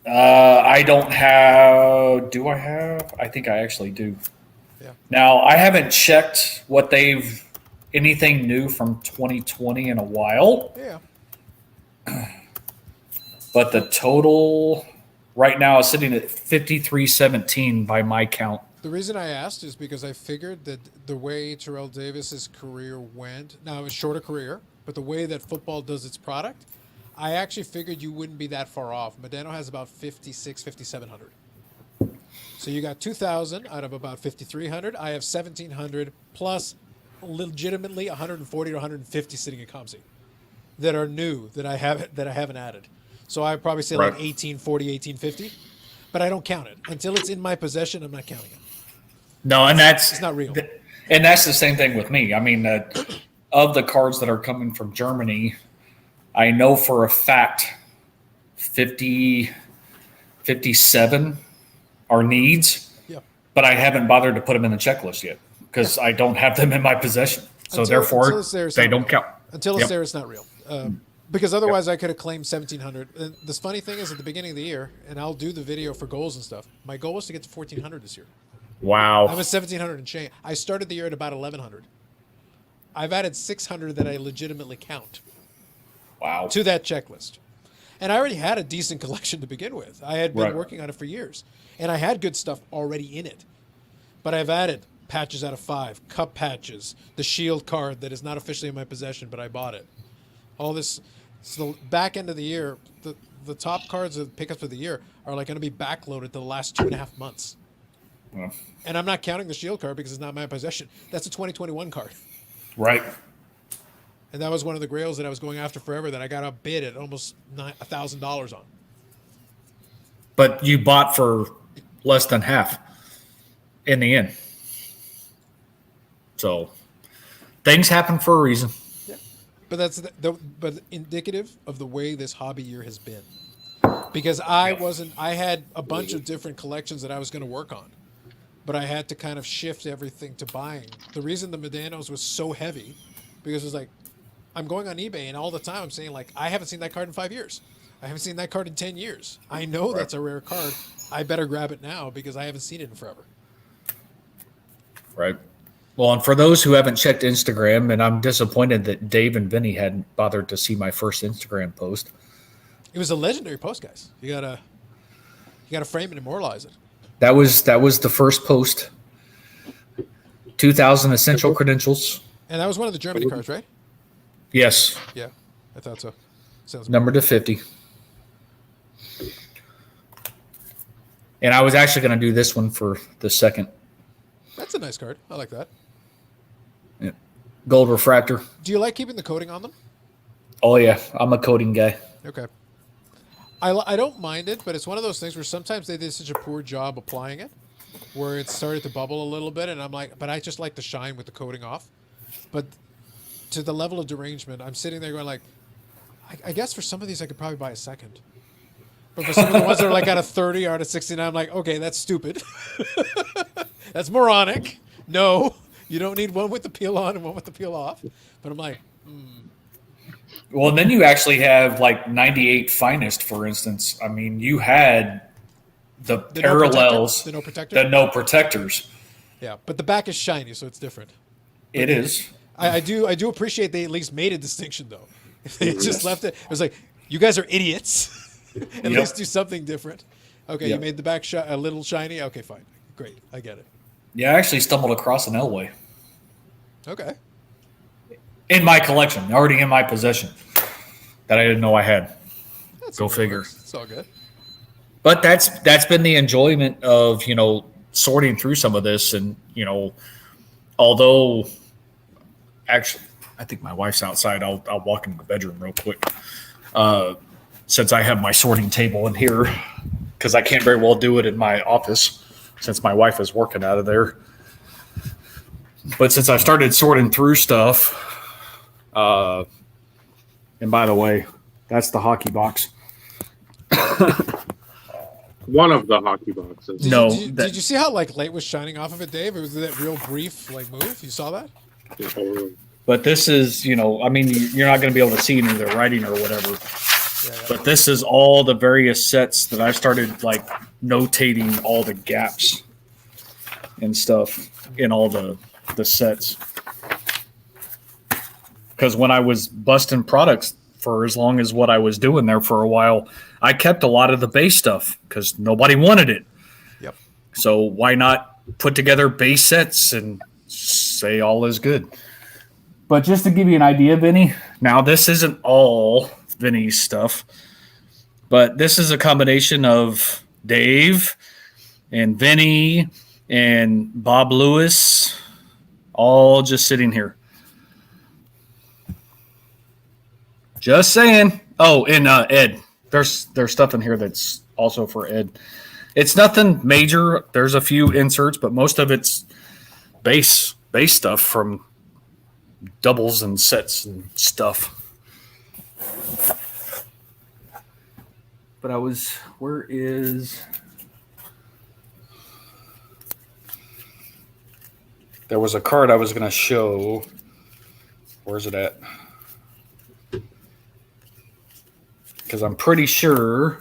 [SPEAKER 2] I don't have, do I have? I think I actually do.
[SPEAKER 8] Yeah.
[SPEAKER 2] Now, I haven't checked what anything new from 2020 in a while.
[SPEAKER 8] Yeah.
[SPEAKER 2] But the total right now is sitting at 5317 by my count.
[SPEAKER 8] The reason I asked is because I figured that the way Terrell Davis's career went, now it was a shorter career, but the way that football does its product, I actually figured you wouldn't be that far off. Medano has about 5,700. So you got 2,000 out of about 5,300. I have 1,700 plus legitimately 140 to 150 sitting in COMC that are new that I haven't added. So I probably say like 1840, 1850, but I don't count it until it's in my possession. I'm not counting it.
[SPEAKER 2] No, and
[SPEAKER 8] it's not real.
[SPEAKER 2] And that's the same thing with me. I mean, of the cards that are coming from Germany, I know for a fact 57 are needs, but I haven't bothered to put them in the checklist yet because I don't have them in my possession. So therefore, they don't count.
[SPEAKER 8] Until it's there, it's not real. Because otherwise, I could have claimed 1,700. And this funny thing is, at the beginning of the year, and I'll do the video for goals and stuff, my goal was to get to 1,400 this year.
[SPEAKER 2] Wow.
[SPEAKER 8] I'm at 1,700 and change. I started the year at about 1,100. I've added 600 that I legitimately count.
[SPEAKER 2] Wow.
[SPEAKER 8] To that checklist. And I already had a decent collection to begin with. I had been working on it for years. And I had good stuff already in it. But I've added patches out of 5, cup patches, the shield card that is not officially in my possession, but I bought it. All this. So the back end of the year, the top cards of pickups of the year are like going to be backloaded to the last 2.5 months.
[SPEAKER 2] Yeah.
[SPEAKER 8] And I'm not counting the shield card because it's not in my possession. That's a 2021 card.
[SPEAKER 2] Right.
[SPEAKER 8] And that was one of the grails that I was going after forever that I got outbid at almost $1,000 on.
[SPEAKER 2] But you bought for less than half in the end. So things happen for a reason.
[SPEAKER 8] Yeah. But that's but indicative of the way this hobby year has been. Because I had a bunch of different collections that I was going to work on. But I had to kind of shift everything to buying. The reason the Medanos was so heavy, because it was like, I'm going on eBay and all the time I'm saying like, I haven't seen that card in 5 years. I haven't seen that card in 10 years. I know that's a rare card. I better grab it now because I haven't seen it in forever.
[SPEAKER 2] Right. Well, and for those who haven't checked Instagram, and I'm disappointed that Dave and Vinny hadn't bothered to see my first Instagram post.
[SPEAKER 8] It was a legendary post, guys. You gotta frame and immortalize it.
[SPEAKER 2] That was the first post. 2,000 essential credentials.
[SPEAKER 8] And that was one of the Germany cards, right?
[SPEAKER 2] Yes.
[SPEAKER 8] Yeah, I thought so. Sounds
[SPEAKER 2] numbered to 50. And I was actually going to do this one for the second.
[SPEAKER 8] That's a nice card. I like that.
[SPEAKER 2] Yeah. Gold refractor.
[SPEAKER 8] Do you like keeping the coating on them?
[SPEAKER 2] Oh, yeah. I'm a coating guy.
[SPEAKER 8] Okay. I don't mind it, but it's one of those things where sometimes they did such a poor job applying it, where it started to bubble a little bit, and I'm like, but I just like the shine with the coating off. But to the level of derangement, I'm sitting there going like, I guess for some of these I could probably buy a second. But for some of the ones that are like out of 30 or out of 69, I'm like, okay, that's stupid. That's moronic. No, you don't need one with the peel on and one with the peel off. But I'm like,
[SPEAKER 2] Well, and then you actually have like 98 finest, for instance. I mean, you had the
[SPEAKER 8] the
[SPEAKER 2] parallels,
[SPEAKER 8] no protector.
[SPEAKER 2] the no protectors.
[SPEAKER 8] Yeah, but the back is shiny, so it's different.
[SPEAKER 2] It is.
[SPEAKER 8] I do appreciate they at least made a distinction though. If they just left it, it was like, you guys are idiots. At least do something different. Okay, you made the back a little shiny. Okay, fine, great, I get it.
[SPEAKER 2] Yeah, I actually stumbled across an Elway
[SPEAKER 8] Okay,
[SPEAKER 2] in my collection, already in my possession, that I didn't know I had.
[SPEAKER 8] that's
[SPEAKER 2] Go figure.
[SPEAKER 8] It's all good.
[SPEAKER 2] But that's been the enjoyment of sorting through some of this, and although actually I think my wife's outside, I'll walk into the bedroom real quick. Since I have my sorting table in here, because I can't very well do it in my office since my wife is working out of there. But since I started sorting through stuff, and by the way, that's the hockey box.
[SPEAKER 1] One of the hockey boxes.
[SPEAKER 8] Did you see how like light was shining off of it, Dave? It was that real brief like move. You saw that?
[SPEAKER 2] But this is, I mean, you're not going to be able to see any of the writing or whatever.
[SPEAKER 8] Yeah.
[SPEAKER 2] But this is all the various sets that I started like notating all the gaps and stuff in all the sets. Because when I was busting products for as long as what I was doing there for a while, I kept a lot of the base stuff because nobody wanted it.
[SPEAKER 8] Yep.
[SPEAKER 2] So why not put together base sets and say all is good? But just to give you an idea, Vinny, now this isn't all Vinny's stuff, but this is a combination of Dave and Vinny and Bob Lewis, all just sitting here. Just saying. Oh, and Ed. There's stuff in here that's also for Ed. It's nothing major. There's a few inserts, but most of it's base stuff from doubles and sets and stuff. But where is... There was a card I was going to show. Where's it at? Because I'm pretty sure...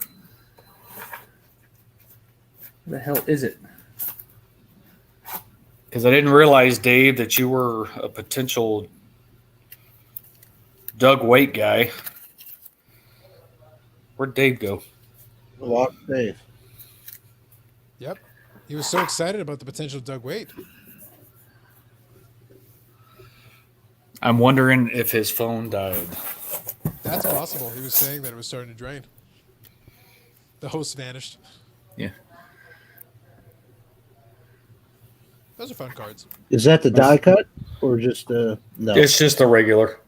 [SPEAKER 2] Where the hell is it? Because I didn't realize, Dave, that you were a potential Doug Waite guy. Where'd Dave go?
[SPEAKER 3] Lost Dave.
[SPEAKER 8] Yep. He was so excited about the potential of Doug Waite.
[SPEAKER 2] I'm wondering if his phone died.
[SPEAKER 8] That's possible. He was saying that it was starting to drain. The host vanished.
[SPEAKER 2] Yeah.
[SPEAKER 8] Those are fun cards.
[SPEAKER 3] Is that the die cut or just no?
[SPEAKER 2] It's just a regular.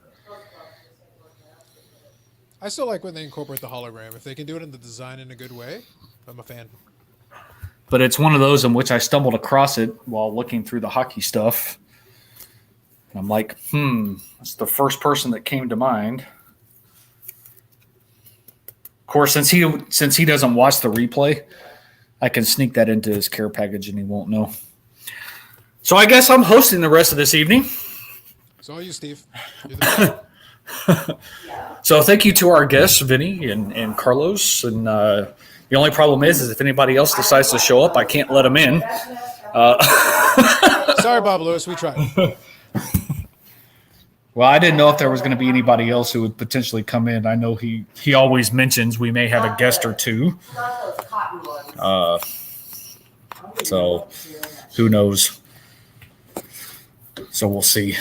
[SPEAKER 8] I still like when they incorporate the hologram. If they can do it in the design in a good way, I'm a fan.
[SPEAKER 2] But it's one of those in which I stumbled across it while looking through the hockey stuff. And I'm like, that's the first person that came to mind. Of course, since he doesn't watch the replay, I can sneak that into his care package and he won't know. So I guess I'm hosting the rest of this evening.
[SPEAKER 8] It's all you, Steve. You're the best.
[SPEAKER 2] So thank you to our guests, Vinny and Carlos. And the only problem is if anybody else decides to show up, I can't let them in.
[SPEAKER 8] Sorry, Bob Lewis. We tried.
[SPEAKER 2] Well, I didn't know if there was going to be anybody else who would potentially come in. I know he always mentions we may have a guest or two. So who knows? So we'll see.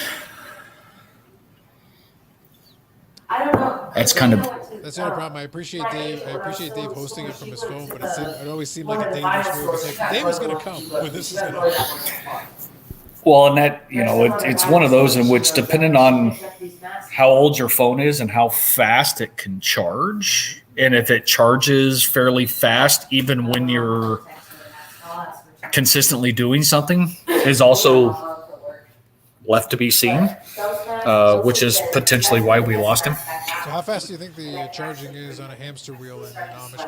[SPEAKER 9] I don't know.
[SPEAKER 2] That's kind of...
[SPEAKER 8] That's the only problem. I appreciate Dave hosting it from his phone, but it always seemed like a dangerous move. It's like Dave is going to come when this is going to happen.
[SPEAKER 2] Well, and that, it's one of those in which, depending on how old your phone is and how fast it can charge, and if it charges fairly fast, even when you're consistently doing something, is also left to be seen, which is potentially why we lost him.
[SPEAKER 8] So how fast do you think the charging is on a hamster wheel in an Amish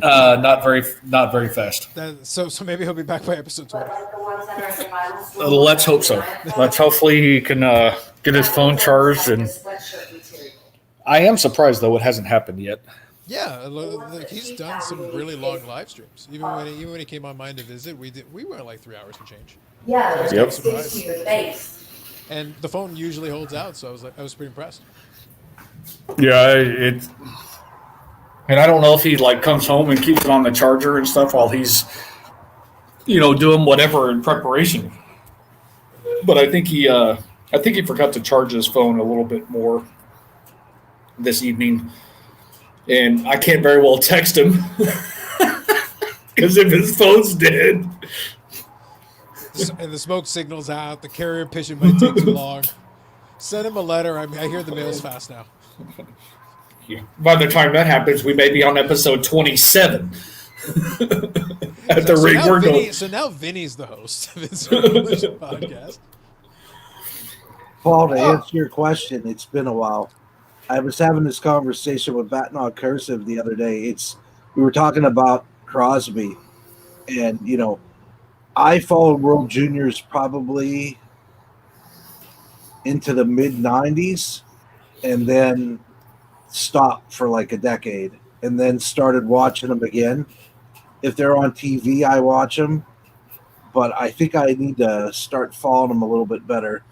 [SPEAKER 8] commune?
[SPEAKER 2] Not very fast.
[SPEAKER 8] So maybe he'll be back by episode 20.
[SPEAKER 2] Let's hope so. Let's hopefully he can get his phone charged. And I am surprised though it hasn't happened yet.
[SPEAKER 8] Yeah, he's done some really long live streams. Even when he came on mine to visit, we were like 3 hours and change.
[SPEAKER 9] Yeah,
[SPEAKER 2] Yep.
[SPEAKER 9] it sticks to your face.
[SPEAKER 8] And the phone usually holds out, so I was pretty impressed.
[SPEAKER 2] Yeah, and I don't know if he like comes home and keeps it on the charger and stuff while he's, doing whatever in preparation. But I think he forgot to charge his phone a little bit more this evening, and I can't very well text him because if his phone's dead.
[SPEAKER 8] And the smoke signal's out. The carrier pigeon might take too long. Send him a letter. I hear the mail's fast now.
[SPEAKER 2] Yeah. By the time that happens, we may be on episode 27. At the rate we're going.
[SPEAKER 8] So now Vinny's the host of his podcast.
[SPEAKER 3] Paul, to answer your question, it's been a while. I was having this conversation with Batnog Cursive the other day. We were talking about Crosby, and I followed World Juniors probably into the mid 90s and then stopped for like a decade and then started watching them again. If they're on TV, I watch them, but I think I need to start following them a little bit better.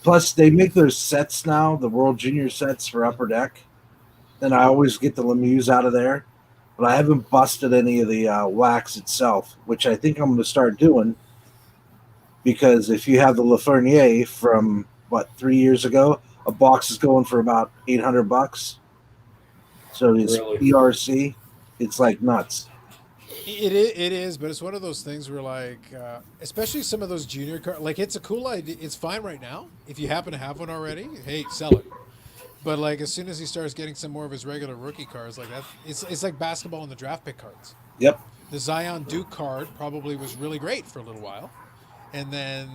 [SPEAKER 3] Plus, they make their sets now, the World Junior sets for Upper Deck, and I always get the Lemieux out of there. But I haven't busted any of the wax itself, which I think I'm going to start doing, because if you have the Lafreniere from, 3 years ago, a box is going for about $800. So it's
[SPEAKER 2] Really?
[SPEAKER 3] PRC. It's like nuts.
[SPEAKER 8] It is, but it's one of those things where, like, especially some of those junior cards, like, it's a cool idea. It's fine right now. If you happen to have one already, hey, sell it. But, like, as soon as he starts getting some more of his regular rookie cards, like that, it's like basketball in the draft pick cards.
[SPEAKER 3] Yep.
[SPEAKER 8] The Zion Duke card probably was really great for a little while. And then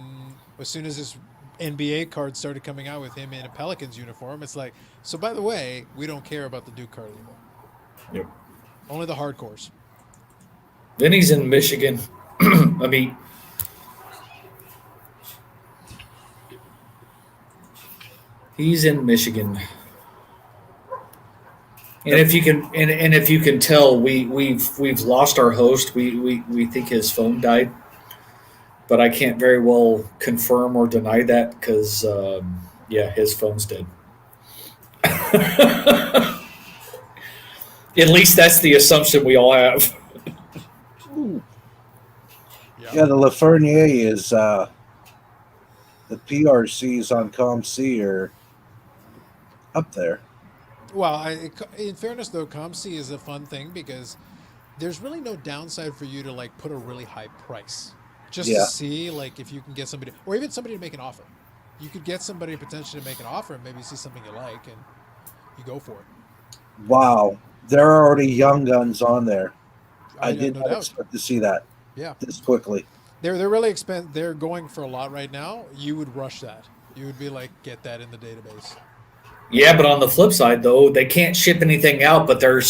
[SPEAKER 8] as soon as his NBA card started coming out with him in a Pelicans uniform, it's like, so by the way, we don't care about the Duke card anymore.
[SPEAKER 2] Yep.
[SPEAKER 8] Only the hardcores.
[SPEAKER 2] Then he's in Michigan. I mean, he's in Michigan. And if you can, and if you can tell, we've lost our host. We think his phone died, but I can't very well confirm or deny that because his phone's dead. At least that's the assumption we all have.
[SPEAKER 3] Yeah, the Lafreniere is the PRCs on ComC are up there.
[SPEAKER 8] Well, in fairness, though, ComC is a fun thing because there's really no downside for you to like put a really high price just to see like if you can get somebody or even somebody to make an offer. You could get somebody potentially to make an offer and maybe see something you like and you go for it.
[SPEAKER 3] Wow, there are already young guns on there. I did
[SPEAKER 8] no
[SPEAKER 3] not
[SPEAKER 8] doubt.
[SPEAKER 3] expect to see that.
[SPEAKER 8] Yeah,
[SPEAKER 3] this quickly.
[SPEAKER 8] They're really expensive. They're going for a lot right now. You would rush that. You would be like, get that in the database.
[SPEAKER 2] Yeah, but on the flip side, though, they can't ship anything out, but they're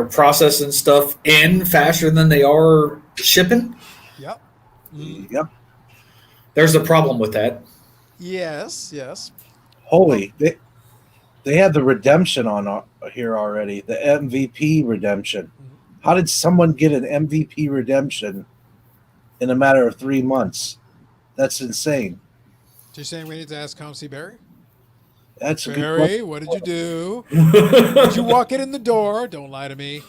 [SPEAKER 2] processing stuff in faster than they are shipping.
[SPEAKER 8] Yep. Mm-hmm.
[SPEAKER 3] Yep.
[SPEAKER 2] There's a problem with that.
[SPEAKER 8] Yes.
[SPEAKER 3] Holy, they had the redemption on here already. The MVP redemption. How did someone get an MVP redemption in a matter of 3 months? That's insane.
[SPEAKER 8] So you're saying we need to ask ComC Barry?
[SPEAKER 3] That's a good
[SPEAKER 8] Barry,
[SPEAKER 3] question.
[SPEAKER 8] what did you do? Did you walk it in the door? Don't lie to me.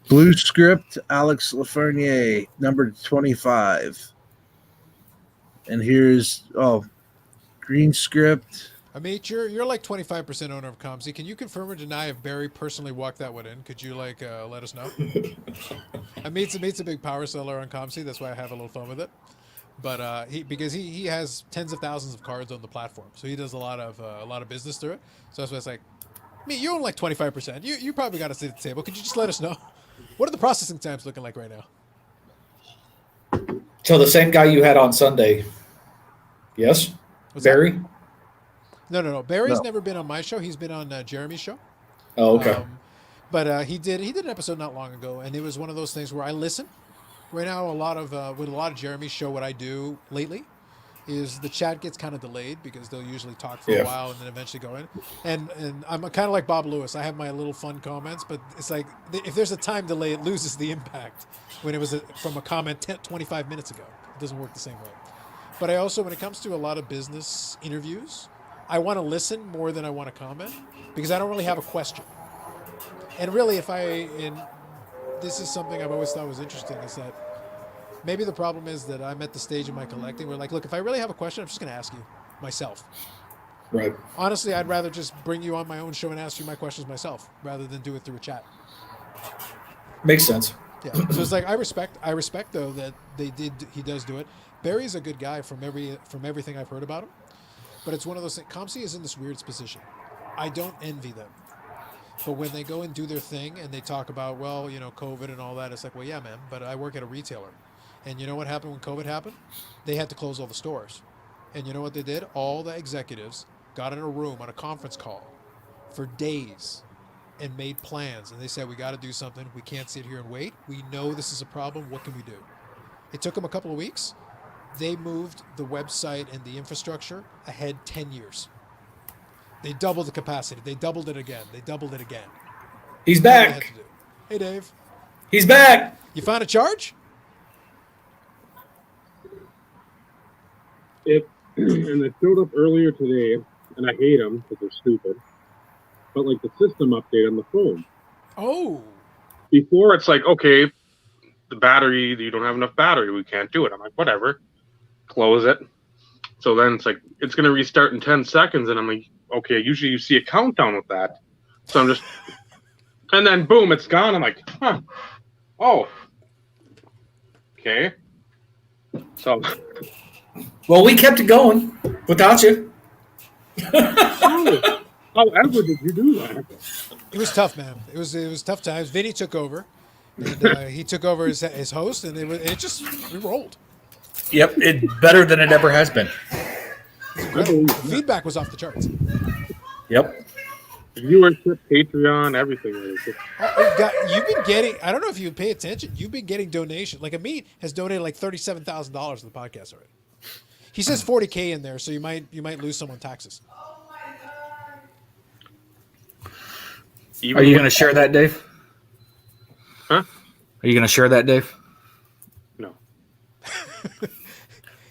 [SPEAKER 3] Blue script, Alex Lafreniere, number 25. And here's green script.
[SPEAKER 8] Amit, you're like 25% owner of ComC. Can you confirm or deny if Barry personally walked that one in? Could you let us know? Amit's a big power seller on ComC. That's why I have a little fun with it. But because he has tens of thousands of cards on the platform, so he does a lot of business through it. So that's why it's like, you own like 25%. You probably got to sit at the table. Could you just let us know? What are the processing times looking like right now?
[SPEAKER 2] So the same guy you had on Sunday. Yes,
[SPEAKER 8] What's that?
[SPEAKER 2] Barry.
[SPEAKER 8] No. Barry's
[SPEAKER 3] No.
[SPEAKER 8] never been on my show. He's been on Jeremy's show.
[SPEAKER 2] Oh, okay.
[SPEAKER 8] But he did an episode not long ago, and it was one of those things where I listen. Right now, with a lot of Jeremy's show, what I do lately is the chat gets kind of delayed because they'll usually talk for a while and then eventually go in. And I'm kind of like Bob Lewis. I have my little fun comments, but it's like if there's a time delay, it loses the impact when it was from a comment 25 minutes ago. It doesn't work the same way. But I also, when it comes to a lot of business interviews, I want to listen more than I want to comment because I don't really have a question. And really, this is something I've always thought was interesting, is that maybe the problem is that I'm at the stage of my collecting where, like, look, if I really have a question, I'm just going to ask you myself.
[SPEAKER 2] Right.
[SPEAKER 8] Honestly, I'd rather just bring you on my own show and ask you my questions myself rather than do it through a chat.
[SPEAKER 2] Makes sense.
[SPEAKER 8] Yeah. So it's like I respect though that he does do it. Barry's a good guy from everything I've heard about him. But it's one of those things. ComC is in this weird position. I don't envy them. But when they go and do their thing and they talk about, well, COVID and all that, it's like, well, yeah, man, but I work at a retailer. And you know what happened when COVID happened? They had to close all the stores. And you know what they did? All the executives got in a room on a conference call for days and made plans. And they said, we got to do something. We can't sit here and wait. We know this is a problem. What can we do? It took them a couple of weeks. They moved the website and the infrastructure ahead 10 years. They doubled the capacity. They doubled it again. They doubled it again.
[SPEAKER 2] He's
[SPEAKER 8] That's all they
[SPEAKER 2] back.
[SPEAKER 8] had to do. Hey, Dave.
[SPEAKER 2] He's back.
[SPEAKER 8] You found a charge?
[SPEAKER 1] And it showed up earlier today, and I hate them because they're stupid. But like the system update on the phone.
[SPEAKER 8] Oh.
[SPEAKER 1] Before it's like, okay, the battery, you don't have enough battery, we can't do it. I'm like, whatever, close it. So then it's like, it's going to restart in 10 seconds. And I'm like, okay, usually you see a countdown with that. So I'm just, and then boom, it's gone. I'm like, huh, oh, okay. So.
[SPEAKER 2] Well, we kept it going without you.
[SPEAKER 1] However did you do that?
[SPEAKER 8] It was tough, man. It was tough times. Vinny took over. And he took over as host, and we rolled.
[SPEAKER 2] Yep, it's better than it ever has been.
[SPEAKER 8] Great. Feedback was off the charts.
[SPEAKER 2] Yep.
[SPEAKER 1] Viewership, Patreon, everything.
[SPEAKER 8] You've been getting, I don't know if you pay attention, you've been getting donations. Like Amit has donated like $37,000 to the podcast already. He says $40K in there, so you might lose some on taxes.
[SPEAKER 2] Are you going to share that, Dave?
[SPEAKER 1] Huh?
[SPEAKER 2] Are you going to share that, Dave?
[SPEAKER 1] No.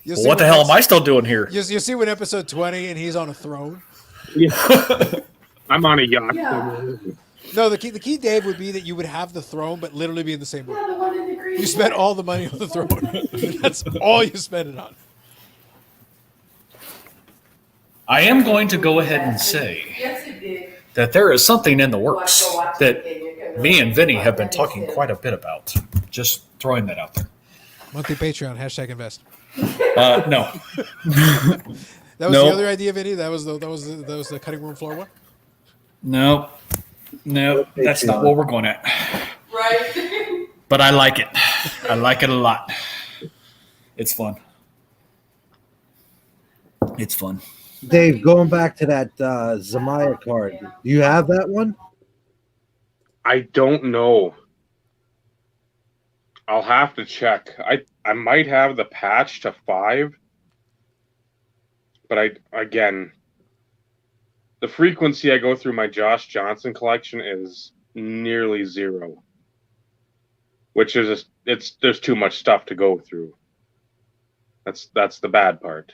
[SPEAKER 2] Well, what the hell am I still doing here?
[SPEAKER 8] You'll see when episode 20 and he's on a throne.
[SPEAKER 1] Yeah. I'm on a yacht.
[SPEAKER 4] Yeah.
[SPEAKER 8] No, the key, Dave, would be that you would have the throne, but literally be in the same room.
[SPEAKER 4] Yeah, the one in the green.
[SPEAKER 8] You spent all the money on the throne. That's all you spend it on.
[SPEAKER 2] I am going to go ahead and say
[SPEAKER 4] Yes, it did.
[SPEAKER 2] that there is something in the works that me and Vinny have been talking quite a bit about. Just throwing that out there.
[SPEAKER 8] Monthly Patreon, #invest.
[SPEAKER 2] No.
[SPEAKER 8] That was the other idea, Vinny? That was the cutting room floor one?
[SPEAKER 2] No, that's not what we're going at.
[SPEAKER 4] Right.
[SPEAKER 2] But I like it. I like it a lot. It's fun. It's fun.
[SPEAKER 3] Dave, going back to that Zamaya card, do you have that one?
[SPEAKER 1] I don't know. I'll have to check. I might have the patch to 5, but the frequency I go through my Josh Johnson collection is nearly 0, which is there's too much stuff to go through. That's the bad part.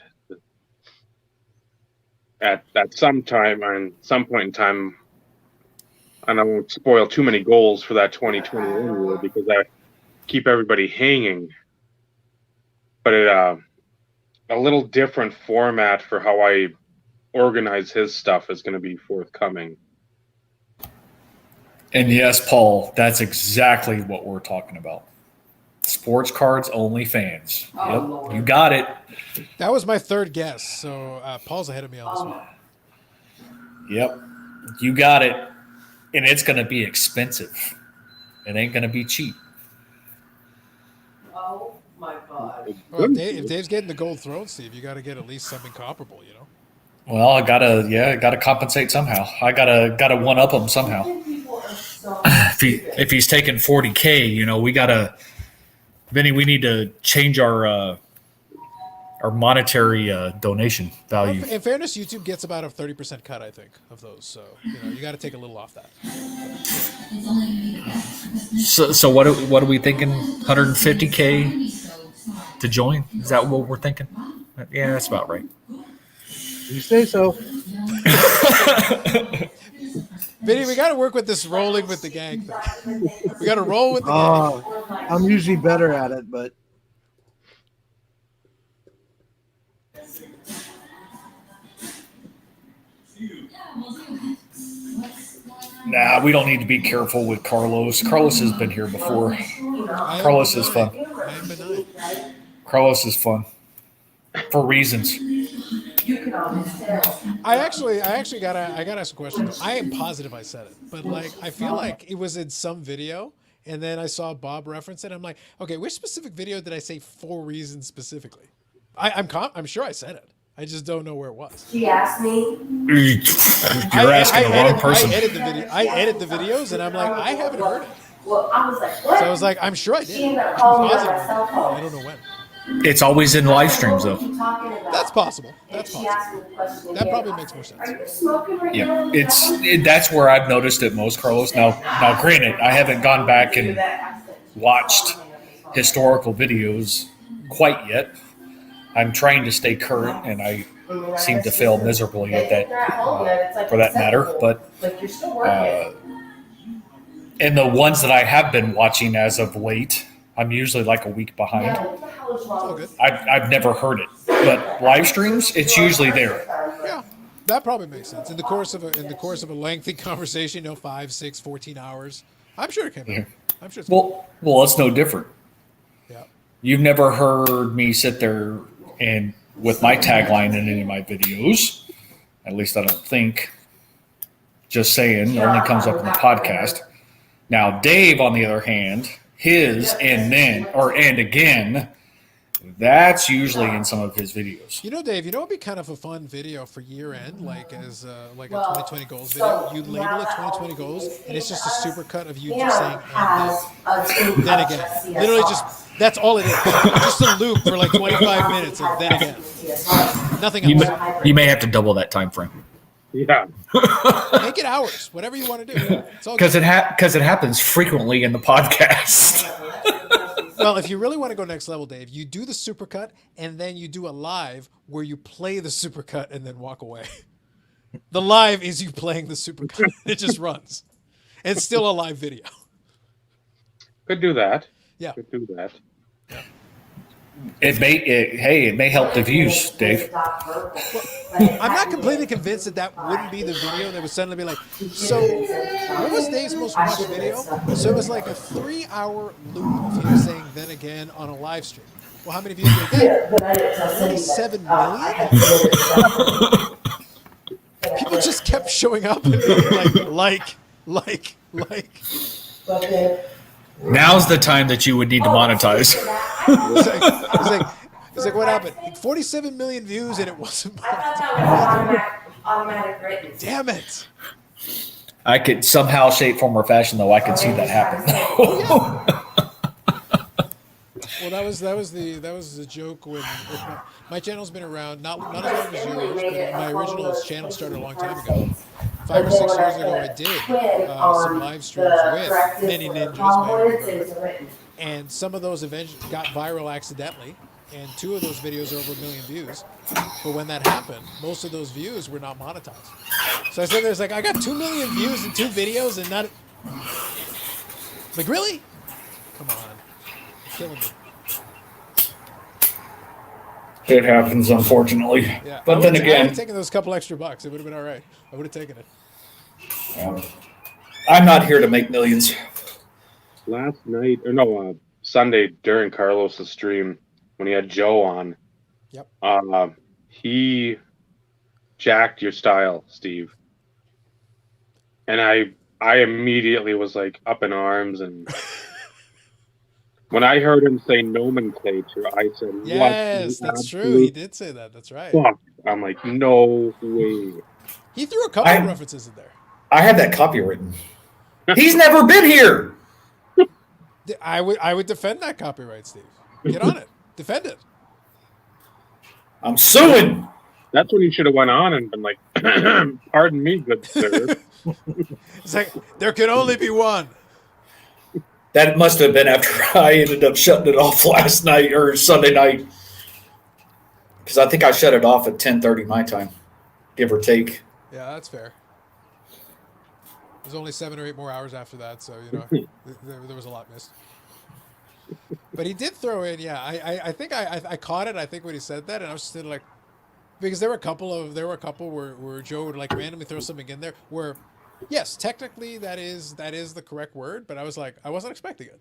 [SPEAKER 1] At some point in time, and I won't spoil too many goals for that 2021 year because I keep everybody hanging. But a little different format for how I organize his stuff is going to be forthcoming.
[SPEAKER 2] And yes, Paul, that's exactly what we're talking about. Sports cards only fans.
[SPEAKER 4] Oh,
[SPEAKER 2] Yep,
[SPEAKER 4] Lord.
[SPEAKER 2] you got it.
[SPEAKER 8] That was my third guess, so Paul's ahead of me on this one.
[SPEAKER 2] Yep, you got it. And it's going to be expensive. It ain't going to be cheap.
[SPEAKER 4] Oh
[SPEAKER 8] Well, if Dave's getting the gold throne, Steve, you got to get at least something comparable, you know.
[SPEAKER 2] Well, I gotta compensate somehow. I gotta one up him somehow. If he's taking 40K, we gotta, Vinny. We need to change our monetary donation value.
[SPEAKER 8] In fairness, YouTube gets about a 30% cut, I think, of those. So you got to take a little off that.
[SPEAKER 2] So what are we thinking? 150K to join? Is that what we're thinking? Yeah, that's about right.
[SPEAKER 3] You say so.
[SPEAKER 8] Vinny, we got to work with this rolling with the gang thing. We got to roll with the gang.
[SPEAKER 3] I'm usually better at it, but
[SPEAKER 2] Nah, we don't need to be careful with Carlos. Carlos has been here before. Carlos is fun. Carlos is fun for reasons.
[SPEAKER 8] I actually gotta ask a question. I am positive I said it, but I feel like it was in some video, and then I saw Bob reference it. I'm like, okay, which specific video did I say 4 reasons specifically? I'm sure I said it. I just don't know where it was.
[SPEAKER 9] She asked me.
[SPEAKER 2] You're asking the wrong person.
[SPEAKER 8] I edit the videos, and I'm like, I haven't heard it.
[SPEAKER 9] Well, I was like, what?
[SPEAKER 8] So I was like, I'm sure I did.
[SPEAKER 9] She ended up calling me on my
[SPEAKER 8] Positive.
[SPEAKER 9] cell phone.
[SPEAKER 8] I don't know when.
[SPEAKER 2] It's always in live streams, though.
[SPEAKER 8] That's possible. That's
[SPEAKER 9] She
[SPEAKER 8] possible.
[SPEAKER 9] asked me the question
[SPEAKER 8] That
[SPEAKER 9] again.
[SPEAKER 8] probably makes more sense.
[SPEAKER 9] Are you smoking right
[SPEAKER 2] Yeah,
[SPEAKER 9] now?
[SPEAKER 2] that's where I've noticed it most, Carlos. Now, granted, I haven't gone back and watched historical videos quite yet. I'm trying to stay current, and I seem to fail miserably at that, for that matter. But and the ones that I have been watching as of late, I'm usually like a week behind. I've never heard it, but live streams, it's usually there.
[SPEAKER 8] Yeah, that probably makes sense. In the course of a lengthy conversation, 5, 6, 14 hours, I'm sure it can be. I'm sure.
[SPEAKER 2] Well, it's no different.
[SPEAKER 8] Yeah.
[SPEAKER 2] You've never heard me sit there and with my tagline in any of my videos, at least I don't think, just saying, only comes up in the podcast. Now, Dave, on the other hand, his and again, that's usually in some of his videos.
[SPEAKER 8] Dave, it would be kind of a fun video for year end, like a 2020 goals video. You label it 2020 goals, and it's just a super cut of you just saying, and then again. Literally that's all it is. Just a loop for 25 minutes, and then again. Nothing else.
[SPEAKER 2] You may have to double that time frame.
[SPEAKER 1] Yeah.
[SPEAKER 8] Make it hours, whatever you want to do.
[SPEAKER 2] Because it happens frequently in the podcast.
[SPEAKER 8] Well, if you really want to go next level, Dave, you do the supercut, and then you do a live where you play the supercut and then walk away. The live is you playing the supercut. It just runs. And it's still a live video.
[SPEAKER 1] Could do that.
[SPEAKER 8] Yeah.
[SPEAKER 1] Could do that.
[SPEAKER 8] Yeah.
[SPEAKER 2] It may help the views, Dave.
[SPEAKER 8] Well, I'm not completely convinced that wouldn't be the video that would suddenly be like, so what was Dave's most watched video? So it was like a 3-hour loop of him saying then again on a live stream. Well, how many views did it get? 47 million? People just kept showing up and being like.
[SPEAKER 2] Now's the time that you would need to monetize.
[SPEAKER 8] It's like, what happened? 47 million views and it wasn't monetized.
[SPEAKER 9] I thought that was automatic written.
[SPEAKER 8] Damn it.
[SPEAKER 2] I could somehow, shape, form, or fashion, though, I could see that happen.
[SPEAKER 8] Well, that was the joke when my channel's been around not as long as yours, but my original channel started a long time ago. 5 or 6 years ago, I did some live streams with many ninjas, my older brother, and some of those eventually got viral accidentally, and 2 of those videos are over 1 million views. But when that happened, most of those views were not monetized. So I said, "There's I got 2 million views in 2 videos, and not really? Come on, you're killing me."
[SPEAKER 2] It happens, unfortunately.
[SPEAKER 8] Yeah,
[SPEAKER 2] But then
[SPEAKER 8] I would
[SPEAKER 2] again,
[SPEAKER 8] have taken those couple extra bucks. It would have been all right. I would have taken it.
[SPEAKER 2] I'm not here to make millions.
[SPEAKER 1] Last night, Sunday during Carlos's stream when he had Joe on.
[SPEAKER 8] Yep.
[SPEAKER 1] He jacked your style, Steve, and I immediately was up in arms and When I heard him say nomenclature, I said,
[SPEAKER 8] Yes,
[SPEAKER 1] "What?
[SPEAKER 8] that's true. He did say that. That's right.
[SPEAKER 1] Fuck!" I'm like, "No way."
[SPEAKER 8] He threw a couple of references in there.
[SPEAKER 2] I have that copywritten. He's never been here.
[SPEAKER 8] I would defend that copyright, Steve. Get on it. Defend it.
[SPEAKER 2] I'm suing.
[SPEAKER 1] That's when you should have went on and been like, "Pardon me, good sir."
[SPEAKER 8] It's like there can only be one.
[SPEAKER 2] That must have been after I ended up shutting it off last night or Sunday night. Because I think I shut it off at 10:30 my time, give or take.
[SPEAKER 8] Yeah, that's fair. There's only 7 or 8 more hours after that, so there was a lot missed. But he did throw in, yeah. I think I caught it. I think when he said that, and I was just like, because there were a couple where Joe would like randomly throw something in there where, yes, technically that is the correct word, but I was like, I wasn't expecting it.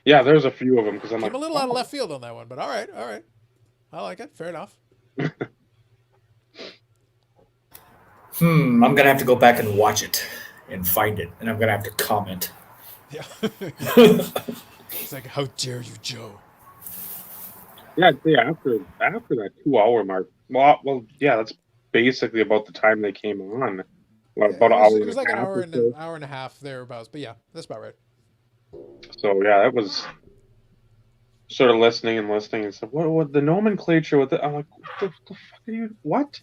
[SPEAKER 1] Yeah, there's a few of them because I'm
[SPEAKER 8] I'm
[SPEAKER 1] like,
[SPEAKER 8] a little out of left field on that one, but all right, I like it. Fair enough.
[SPEAKER 2] I'm going to have to go back and watch it and find it, and I'm going to have to comment.
[SPEAKER 8] Yeah. It's like, how dare you, Joe?
[SPEAKER 1] Yeah, I'd say after that 2 hour mark. Well, yeah, that's basically about the time they came on. Well, about an hour.
[SPEAKER 8] It was like an hour
[SPEAKER 1] or so.
[SPEAKER 8] hour and a half thereabouts, but yeah, that's about right.
[SPEAKER 1] So yeah, that was sort of listening and stuff. What the nomenclature with it? I'm like, what the fuck are you? What?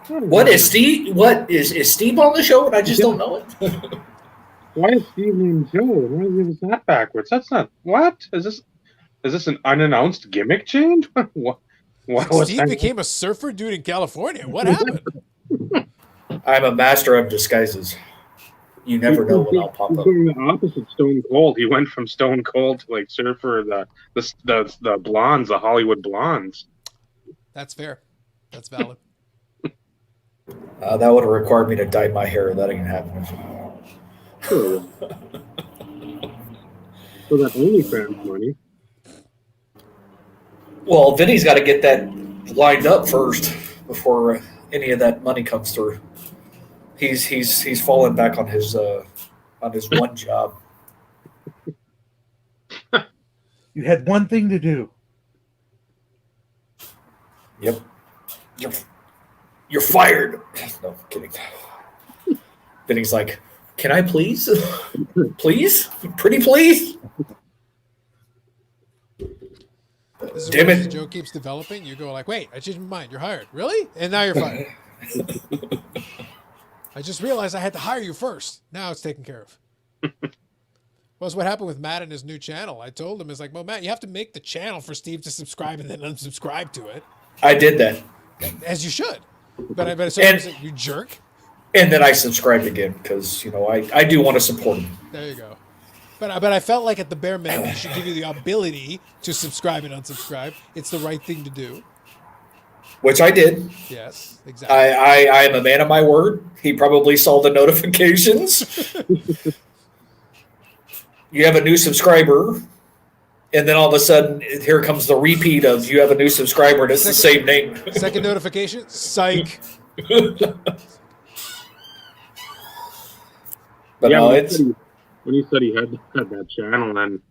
[SPEAKER 2] What is Steve? What is Steve on the show? And I just don't know it.
[SPEAKER 1] Why is Steve named Joe? Why is that backwards? That's not what is this an unannounced gimmick change? What
[SPEAKER 8] Steve became a surfer dude in California. What happened?
[SPEAKER 2] I'm a master of disguises. You never know when I'll pop up.
[SPEAKER 1] Doing the opposite Stone Cold. He went from Stone Cold to like surfer the blondes, the Hollywood blondes.
[SPEAKER 8] That's fair. That's valid.
[SPEAKER 2] That would have required me to dye my hair. That ain't happening.
[SPEAKER 1] Sure. So that OnlyFans money.
[SPEAKER 2] Well, Vinny's got to get that lined up first before any of that money comes through. He's fallen back on his one job.
[SPEAKER 3] You had one thing to do.
[SPEAKER 2] Yep. You're fired. No, I'm kidding. Vinny's like, can I please? Please? Pretty please?
[SPEAKER 8] This is
[SPEAKER 2] Damn
[SPEAKER 8] where
[SPEAKER 2] it.
[SPEAKER 8] the joke keeps developing. You go like, wait, I changed my mind. You're hired. Really? And now you're fired. I just realized I had to hire you first. Now it's taken care of. Well, that's what happened with Matt and his new channel. I told him, it's like, well, Matt, you have to make the channel for Steve to subscribe and then unsubscribe to it.
[SPEAKER 2] I did that.
[SPEAKER 8] As you should. But I bet like, you jerk.
[SPEAKER 2] And then I subscribed again because, I do want to support him.
[SPEAKER 8] There you go. But I felt like at the bare minimum, he should give you the ability to subscribe and unsubscribe. It's the right thing to do.
[SPEAKER 2] Which I did.
[SPEAKER 8] Yes, exactly.
[SPEAKER 2] I am a man of my word. He probably saw the notifications. You have a new subscriber, and then all of a sudden, here comes the repeat of you have a new subscriber, and it's the same name.
[SPEAKER 8] Second notification, psych.
[SPEAKER 2] But
[SPEAKER 1] yeah,
[SPEAKER 2] no,
[SPEAKER 1] when he said he had that channel, then,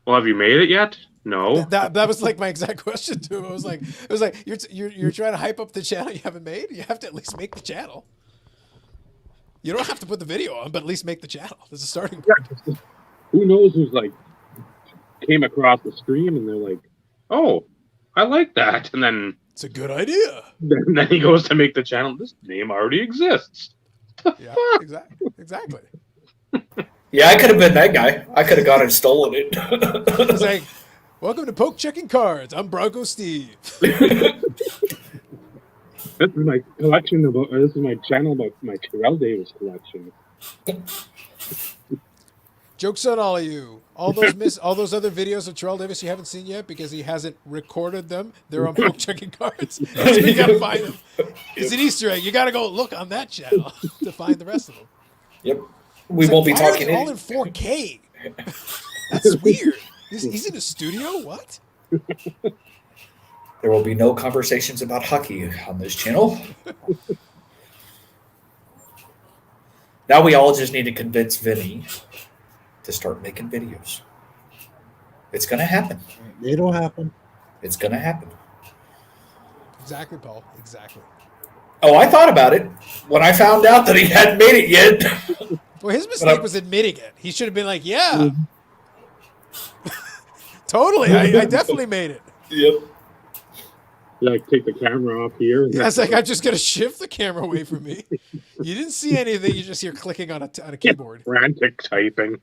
[SPEAKER 1] well, have you made it yet? No.
[SPEAKER 8] That was like my exact question to him. It was like you're trying to hype up the channel you haven't made. You have to at least make the channel. You don't have to put the video on, but at least make the channel. There's a starting point.
[SPEAKER 1] Yeah, who knows who's like came across the stream and they're like, oh, I like that, and then
[SPEAKER 8] it's a good idea.
[SPEAKER 1] Then he goes to make the channel. This name already exists.
[SPEAKER 8] Yeah, exactly.
[SPEAKER 2] Yeah, I could have been that guy. I could have gone and stolen it.
[SPEAKER 8] It's like, welcome to Poke Checking Cards. I'm Bronco Steve.
[SPEAKER 1] This is my collection this is my channel about my Terrell Davis collection.
[SPEAKER 8] Joke's on all of you. All those other videos of Terrell Davis you haven't seen yet because he hasn't recorded them. They're on Poke Checking Cards. So you gotta find them. It's an Easter egg. You gotta go look on that channel to find the rest of them.
[SPEAKER 2] Yep. We won't be talking
[SPEAKER 8] all in 4K. That's weird. He's in a studio? What?
[SPEAKER 2] There will be no conversations about hockey on this channel. Now we all just need to convince Vinny to start making videos. It's going to happen.
[SPEAKER 3] It'll happen.
[SPEAKER 2] It's going to happen.
[SPEAKER 8] Exactly, Paul. Exactly.
[SPEAKER 2] Oh, I thought about it when I found out that he hadn't made it yet.
[SPEAKER 8] Well, his mistake was admitting it. He should have been like, yeah. Totally. I definitely made it.
[SPEAKER 2] Yep.
[SPEAKER 1] Like, take the camera off here.
[SPEAKER 8] Yeah, it's like, I'm just going to shift the camera away from me. You didn't see anything. You just hear clicking on a keyboard.
[SPEAKER 1] Frantic typing.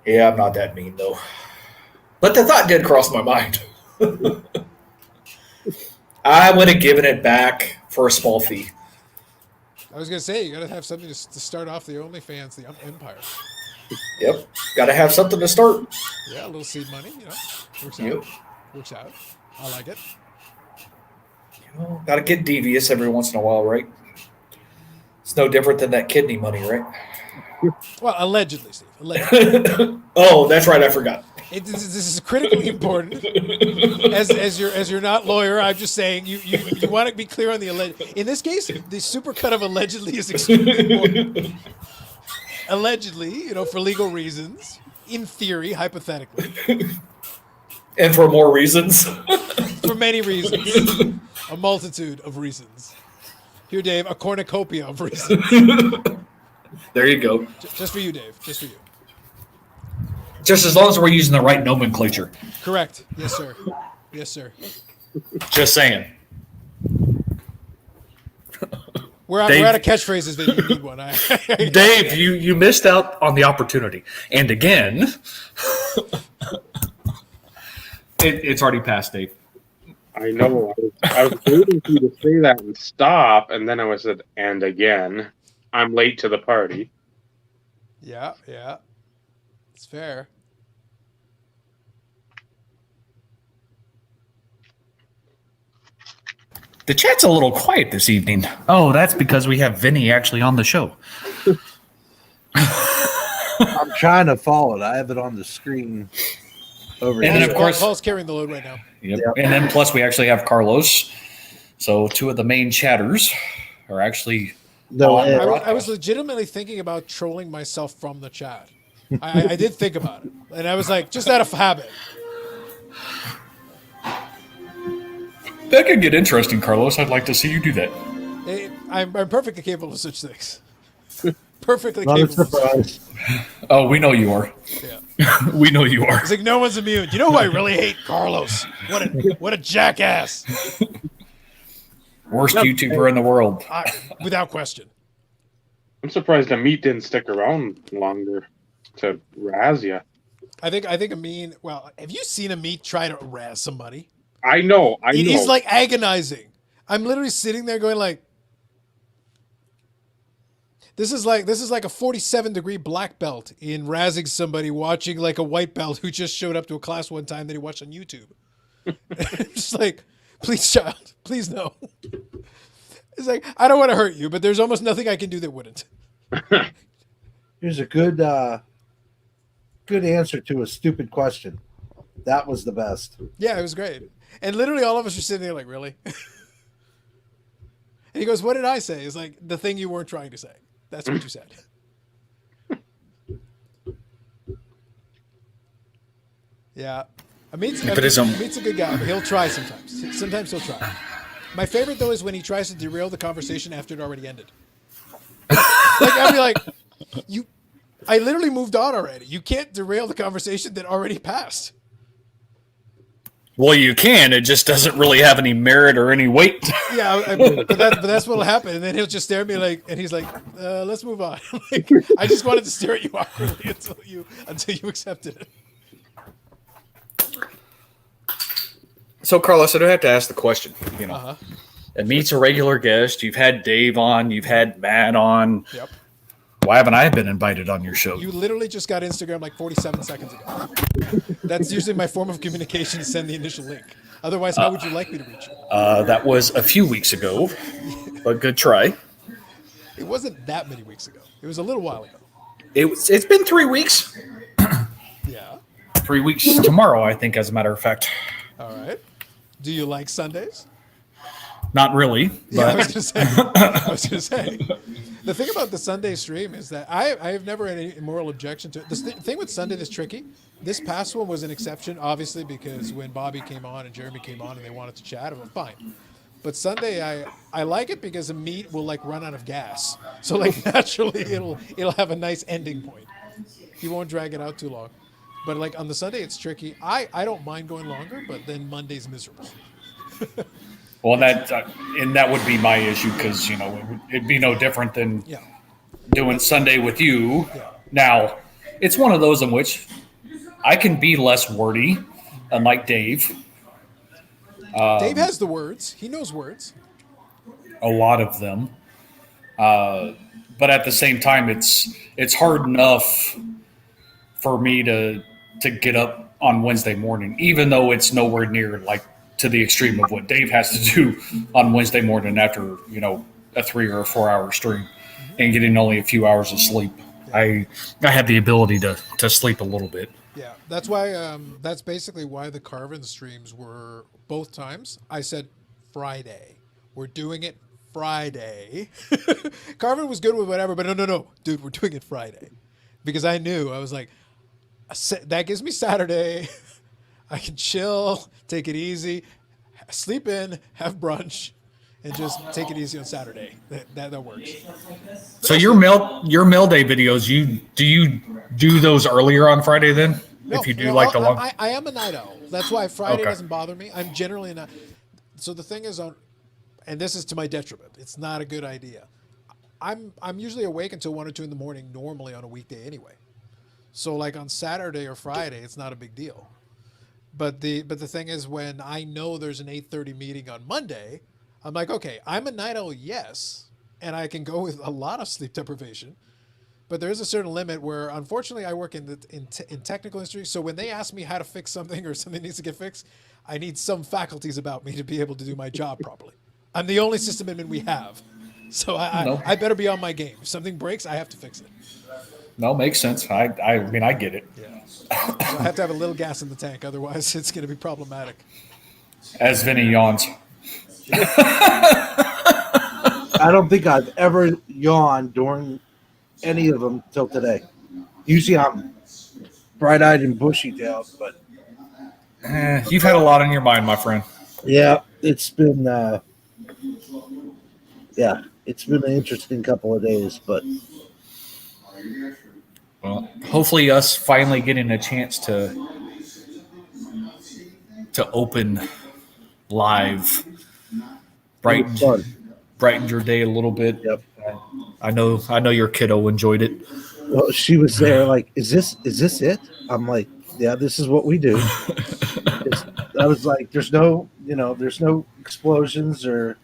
[SPEAKER 2] Yeah, I'm not that mean, though. But the thought did cross my mind. I would have given it back for a small fee.
[SPEAKER 8] I was going to say, you got to have something to start off the OnlyFans, the empire.
[SPEAKER 2] Yep. Got to have something to start.
[SPEAKER 8] Yeah, a little seed money, Works out.
[SPEAKER 2] Yep.
[SPEAKER 8] Works out. I like it.
[SPEAKER 2] Got to get devious every once in a while, right? It's no different than that kidney money, right?
[SPEAKER 8] Well, allegedly, Steve. Allegedly.
[SPEAKER 2] Oh, that's right. I forgot.
[SPEAKER 8] This is critically important. As you're not lawyer, I'm just saying you want to be clear on the alleged. In this case, the supercut of allegedly is extremely important. Allegedly, for legal reasons, in theory, hypothetically,
[SPEAKER 2] and for more reasons.
[SPEAKER 8] For many reasons, a multitude of reasons. Here, Dave, a cornucopia of reasons.
[SPEAKER 2] There you go.
[SPEAKER 8] Just for you, Dave. Just for you.
[SPEAKER 2] Just as long as we're using the right nomenclature.
[SPEAKER 8] Correct. Yes, sir. Yes, sir.
[SPEAKER 2] Just saying.
[SPEAKER 8] We're out of catchphrases, then you need one.
[SPEAKER 2] Dave, you missed out on the opportunity. And again, it's already passed, Dave.
[SPEAKER 1] I know. I was waiting for you to say that and stop, and then I said, and again, I'm late to the party.
[SPEAKER 8] Yeah. It's fair.
[SPEAKER 2] The chat's a little quiet this evening. Oh, that's because we have Vinny actually on the show.
[SPEAKER 3] I'm trying to follow it. I have it on the screen over
[SPEAKER 2] And
[SPEAKER 3] here.
[SPEAKER 2] then, of course,
[SPEAKER 8] Paul's carrying the load right now.
[SPEAKER 2] Yep. And then plus we actually have Carlos. So two of the main chatters are actually
[SPEAKER 3] No,
[SPEAKER 2] on the
[SPEAKER 8] I
[SPEAKER 2] broadcast.
[SPEAKER 8] was legitimately thinking about trolling myself from the chat. I did think about it. And I was like, just out of habit.
[SPEAKER 2] That could get interesting, Carlos. I'd like to see you do that.
[SPEAKER 8] I'm perfectly capable of such things. Perfectly
[SPEAKER 3] not a
[SPEAKER 8] capable.
[SPEAKER 3] surprise.
[SPEAKER 2] Oh, we know you are.
[SPEAKER 8] Yeah.
[SPEAKER 2] We know you are.
[SPEAKER 8] It's like no one's immune. You know who I really hate? Carlos. What a jackass.
[SPEAKER 2] Worst YouTuber in the world.
[SPEAKER 8] Without question.
[SPEAKER 1] I'm surprised the meat didn't stick around longer to razz you.
[SPEAKER 8] I think Amin. Well, have you seen Amit try to razz somebody?
[SPEAKER 1] I know.
[SPEAKER 8] He's like agonizing. I'm literally sitting there going like, this is like a 47-degree black belt in razzing somebody watching like a white belt who just showed up to a class one time that he watched on YouTube. Just like, please, child, please no. It's like, I don't want to hurt you, but there's almost nothing I can do that wouldn't.
[SPEAKER 3] Here's a good answer to a stupid question. That was the best.
[SPEAKER 8] Yeah, it was great. And literally all of us are sitting there like, really? And he goes, what did I say? It's like, the thing you weren't trying to say. That's what you said. Yeah. Amit's a good guy, but he'll try sometimes. Sometimes he'll try. My favorite, though, is when he tries to derail the conversation after it already ended. Like, I'll be like, I literally moved on already. You can't derail the conversation that already passed.
[SPEAKER 2] Well, you can. It just doesn't really have any merit or any weight.
[SPEAKER 8] Yeah, but that's what'll happen. And then he'll just stare at me like, and he's like, let's move on. Like, I just wanted to stare at you awkwardly until you accepted it.
[SPEAKER 2] So, Carlos, I do have to ask the question.
[SPEAKER 8] Uh-huh.
[SPEAKER 2] Amit's a regular guest. You've had Dave on. You've had Matt on.
[SPEAKER 8] Yep.
[SPEAKER 2] Why haven't I been invited on your show?
[SPEAKER 8] You literally just got Instagram like 47 seconds ago. That's usually my form of communication to send the initial link. Otherwise, how would you like me to reach you?
[SPEAKER 2] That was a few weeks ago, but good try.
[SPEAKER 8] It wasn't that many weeks ago. It was a little while ago.
[SPEAKER 2] It's been 3 weeks.
[SPEAKER 8] Yeah.
[SPEAKER 2] 3 weeks tomorrow, I think, as a matter of fact.
[SPEAKER 8] All right. Do you like Sundays?
[SPEAKER 2] Not really.
[SPEAKER 8] Yeah,
[SPEAKER 2] But
[SPEAKER 8] I was gonna say. The thing about the Sunday stream is that I have never had any moral objection to it. The thing with Sunday that's tricky. This past one was an exception, obviously, because when Bobby came on and Jeremy came on and they wanted to chat, it was fine. But Sunday, I like it because the meat will like run out of gas, so like naturally it'll have a nice ending point. You won't drag it out too long. But like on the Sunday, it's tricky. I don't mind going longer, but then Monday's miserable.
[SPEAKER 2] Well, that would be my issue because it'd be no different than
[SPEAKER 8] Yeah.
[SPEAKER 2] doing Sunday with you.
[SPEAKER 8] Yeah.
[SPEAKER 2] Now, it's one of those in which I can be less wordy, unlike Dave.
[SPEAKER 8] Dave has the words. He knows words.
[SPEAKER 2] A lot of them, but at the same time, it's hard enough for me to get up on Wednesday morning, even though it's nowhere near like to the extreme of what Dave has to do on Wednesday morning after a 3 or 4 hour stream and getting only a few hours of sleep. I had the ability to sleep a little bit.
[SPEAKER 8] Yeah, that's why. That's basically why the Carvin streams were both times. I said Friday. We're doing it Friday. Carvin was good with whatever, but no, dude, we're doing it Friday because I knew I was like, that gives me Saturday. I can chill, take it easy, sleep in, have brunch, and just take it easy on Saturday. That works.
[SPEAKER 2] So your mail day videos, do you do those earlier on Friday then?
[SPEAKER 8] No,
[SPEAKER 2] if you do like the long,
[SPEAKER 8] I am a night owl. That's why Friday
[SPEAKER 2] Okay.
[SPEAKER 8] doesn't bother me. I'm generally not. So the thing is and this is to my detriment. It's not a good idea. I'm usually awake until 1 or 2 in the morning normally on a weekday anyway. So like on Saturday or Friday, it's not a big deal. But the thing is, when I know there's an 8:30 meeting on Monday, I'm like, okay, I'm a night owl, yes, and I can go with a lot of sleep deprivation. But there is a certain limit where, unfortunately, I work in technical industry. So when they ask me how to fix something or something needs to get fixed, I need some faculties about me to be able to do my job properly. I'm the only system admin we have, so I better be on my game. If something breaks, I have to fix it.
[SPEAKER 2] no, makes sense. I mean, I get it.
[SPEAKER 8] Yeah, so I have to have a little gas in the tank, otherwise it's going to be problematic.
[SPEAKER 2] As Vinny yawns.
[SPEAKER 3] I don't think I've ever yawned during any of them till today. Usually I'm bright-eyed and bushy-tailed, but
[SPEAKER 2] You've had a lot on your mind, my friend.
[SPEAKER 3] yeah, it's been it's been an interesting couple of days, but
[SPEAKER 2] Well, hopefully, us finally getting a chance to open live brightened your day a little bit.
[SPEAKER 3] Yep.
[SPEAKER 2] I know your kiddo enjoyed it.
[SPEAKER 3] well, she was there like, is this it? I'm like, yeah, this is what we do. I was like, there's no explosions or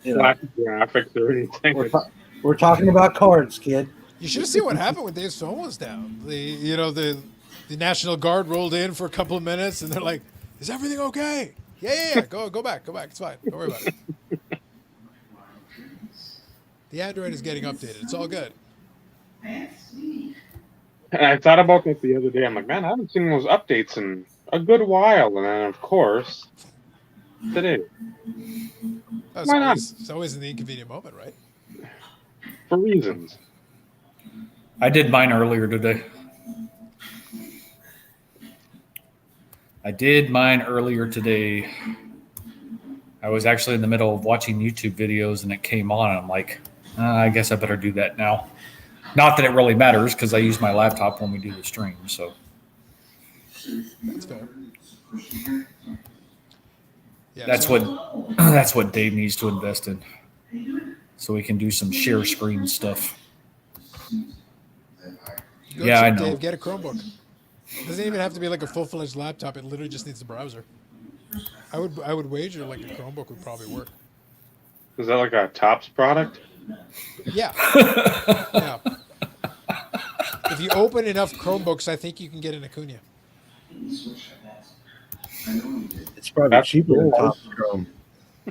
[SPEAKER 1] Lack of graphics or anything.
[SPEAKER 3] we're talking about cards, kid.
[SPEAKER 8] You should have seen what happened when Dave's phone was down. The National Guard rolled in for a couple of minutes, and they're like, "Is everything okay?" Yeah. Go back. It's fine. Don't worry about it. The Android is getting updated. It's all good.
[SPEAKER 1] And I thought about that the other day. I'm like, man, I haven't seen those updates in a good while. And then, of course, today. Why not?
[SPEAKER 8] It's always an inconvenient moment, right?
[SPEAKER 1] For reasons.
[SPEAKER 2] I did mine earlier today. I was actually in the middle of watching YouTube videos and it came on. And I'm like, I guess I better do that now. Not that it really matters because I use my laptop when we do the stream. So
[SPEAKER 8] That's fair. Yeah,
[SPEAKER 2] that's what Dave needs to invest in, so we can do some share screen stuff. Yeah, I know.
[SPEAKER 8] Dave, get a Chromebook. It doesn't even have to be like a full-fledged laptop. It literally just needs the browser. I would wager like a Chromebook would probably work.
[SPEAKER 1] Is that like a Tops product?
[SPEAKER 8] Yeah. Yeah. If you open enough Chromebooks, I think you can get an Acuna.
[SPEAKER 3] It's probably cheaper than Top Chrome.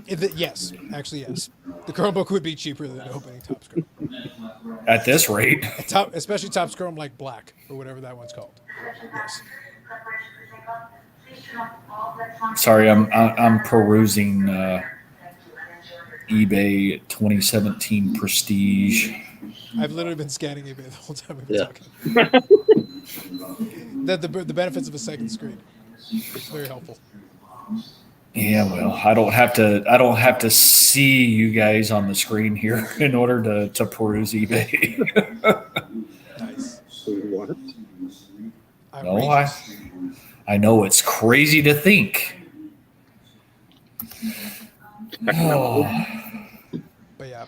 [SPEAKER 8] Yes, actually, yes. The Chromebook would be cheaper than opening Topps Chrome.
[SPEAKER 2] At this rate,
[SPEAKER 8] Especially Topps Chrome like Black or whatever that one's called. Yes.
[SPEAKER 2] sorry, I'm perusing eBay 2017 Prestige.
[SPEAKER 8] I've literally been scanning eBay the whole time we've been
[SPEAKER 3] Yeah.
[SPEAKER 8] talking. That the benefits of a second screen. It's very helpful.
[SPEAKER 2] Yeah, well, I don't have to see you guys on the screen here in order to peruse eBay.
[SPEAKER 8] Nice.
[SPEAKER 1] What?
[SPEAKER 2] No,
[SPEAKER 8] Outrageous.
[SPEAKER 2] I know it's crazy to think. Oh.
[SPEAKER 8] But yeah,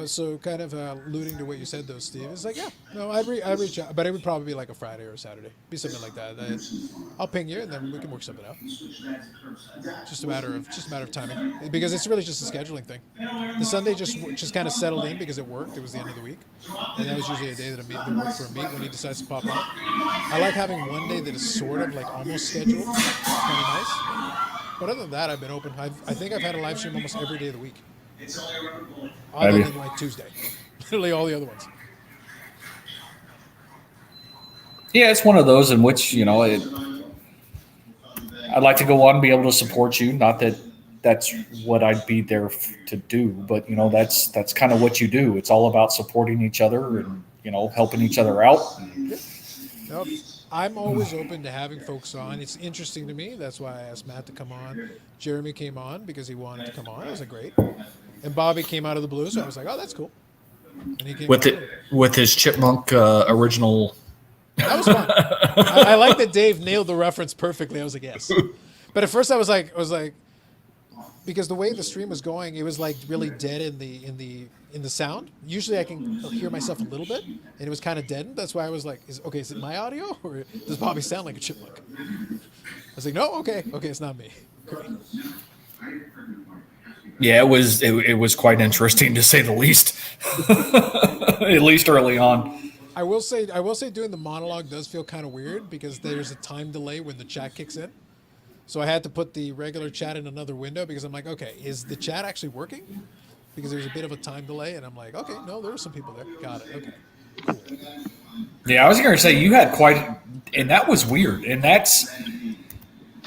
[SPEAKER 8] so kind of alluding to what you said though, Steve. It's like, yeah, no, I'd reach out, but it would probably be like a Friday or a Saturday, be something like that. I'll ping you, and then we can work something out. Just a matter of timing, because it's really just a scheduling thing. The Sunday just kind of settled in because it worked. It was the end of the week, and that was usually a day that worked for a meet when he decides to pop on. I like having one day that is sort of like almost scheduled. It's kind of nice. But other than that, I've been open. I think I've had a live stream almost every day of the week. Other than like Tuesday. Literally all the other ones.
[SPEAKER 2] Yeah, it's one of those in which, I'd like to go on and be able to support you. Not that that's what I'd be there to do, but, that's kind of what you do. It's all about supporting each other and, helping each other out.
[SPEAKER 8] Yeah. Nope. I'm always open to having folks on. It's interesting to me. That's why I asked Matt to come on. Jeremy came on because he wanted to come on. I was like, great. And Bobby came out of the blue, so I was like, oh, that's cool. And he came
[SPEAKER 2] with his chipmunk original.
[SPEAKER 8] That was fun. I like that Dave nailed the reference perfectly. I was like, yes. But at first I was like, because the way the stream was going, it was like really dead in the sound. Usually I can hear myself a little bit, and it was kind of deadened. That's why I was like, is it my audio, or does Bobby sound like a chipmunk? I was like, no, okay, it's not me. Great.
[SPEAKER 2] Yeah, it was quite interesting to say the least. At least early on.
[SPEAKER 8] I will say doing the monologue does feel kind of weird because there's a time delay when the chat kicks in. So I had to put the regular chat in another window because I'm like, okay, is the chat actually working? Because there's a bit of a time delay, and I'm like, okay, no, there were some people there. Got it. Okay. Cool.
[SPEAKER 2] Yeah, I was going to say you had and that was weird. And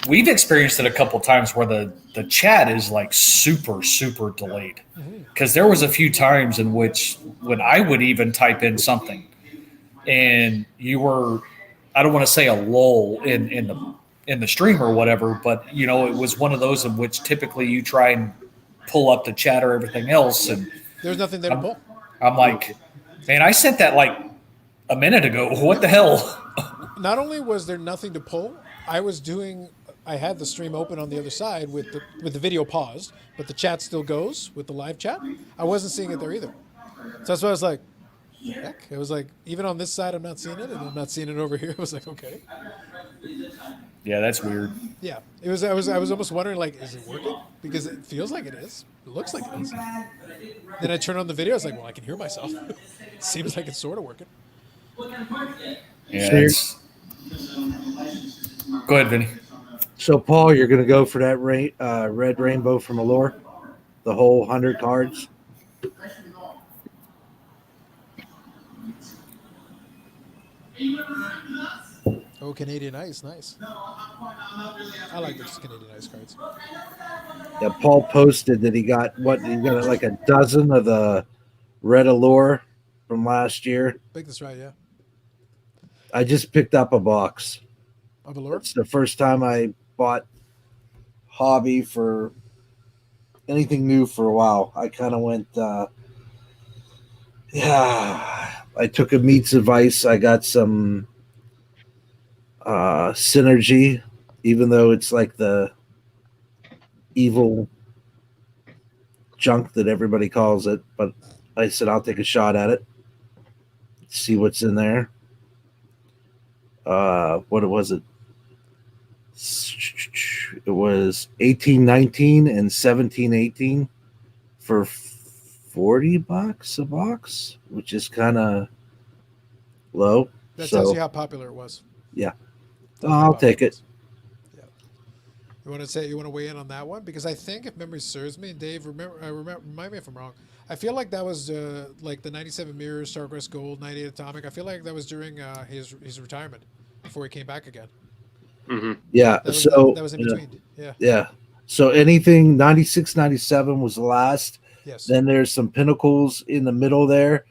[SPEAKER 2] we've experienced it a couple times where the chat is like super, super delayed. Because there was a few times in which when I would even type in something and you were, I don't want to say a lull in the stream or whatever, but it was one of those in which typically you try and pull up the chat or everything else, and
[SPEAKER 8] there's nothing there to pull.
[SPEAKER 2] I'm like, man, I sent that like a minute ago. What the hell?
[SPEAKER 8] Not only was there nothing to pull, I had the stream open on the other side with the video paused, but the chat still goes with the live chat. I wasn't seeing it there either. So that's why I was like, heck. It was like, even on this side I'm not seeing it, and I'm not seeing it over here. I was like, okay.
[SPEAKER 2] Yeah, that's weird.
[SPEAKER 8] Yeah. It was I was almost wondering, like, is it working? Because it feels like it is. It looks like it is. Then I turn on the video, I was like, well, I can hear myself. It seems like it's sort of working.
[SPEAKER 2] Yeah. Go ahead, Vinny.
[SPEAKER 3] So, Paul, you're going to go for that red rainbow from Allure? The whole 100 cards?
[SPEAKER 8] Oh, Canadian Ice, nice. I like those Canadian Ice cards.
[SPEAKER 3] Yeah, Paul posted that he got like a dozen of the red Allure from last year.
[SPEAKER 8] I think that's right, yeah.
[SPEAKER 3] I just picked up a box.
[SPEAKER 8] Of Allure?
[SPEAKER 3] It's the first time I bought hobby for anything new for a while. I kind of went, I took a Meat's advice. I got some synergy, even though it's like the evil junk that everybody calls it. But I said, I'll take a shot at it, see what's in there. What was it? It was 1819 and 1718 for $40 a box, which is kind of low.
[SPEAKER 8] That tells you how popular it was.
[SPEAKER 3] Yeah. I'll take it.
[SPEAKER 8] Yeah. You want to weigh in on that one? Because I think, if memory serves me, Dave, remind me if I'm wrong. I feel like that was like the 97 Mirrors, Starcrest Gold, 98 Atomic. I feel like that was during his retirement before he came back again.
[SPEAKER 1] Mm-hmm.
[SPEAKER 3] Yeah.
[SPEAKER 8] That was in between. Yeah.
[SPEAKER 3] Yeah. So anything 96, 97 was the last.
[SPEAKER 8] Yes.
[SPEAKER 3] Then there's some Pinnacles in the middle there.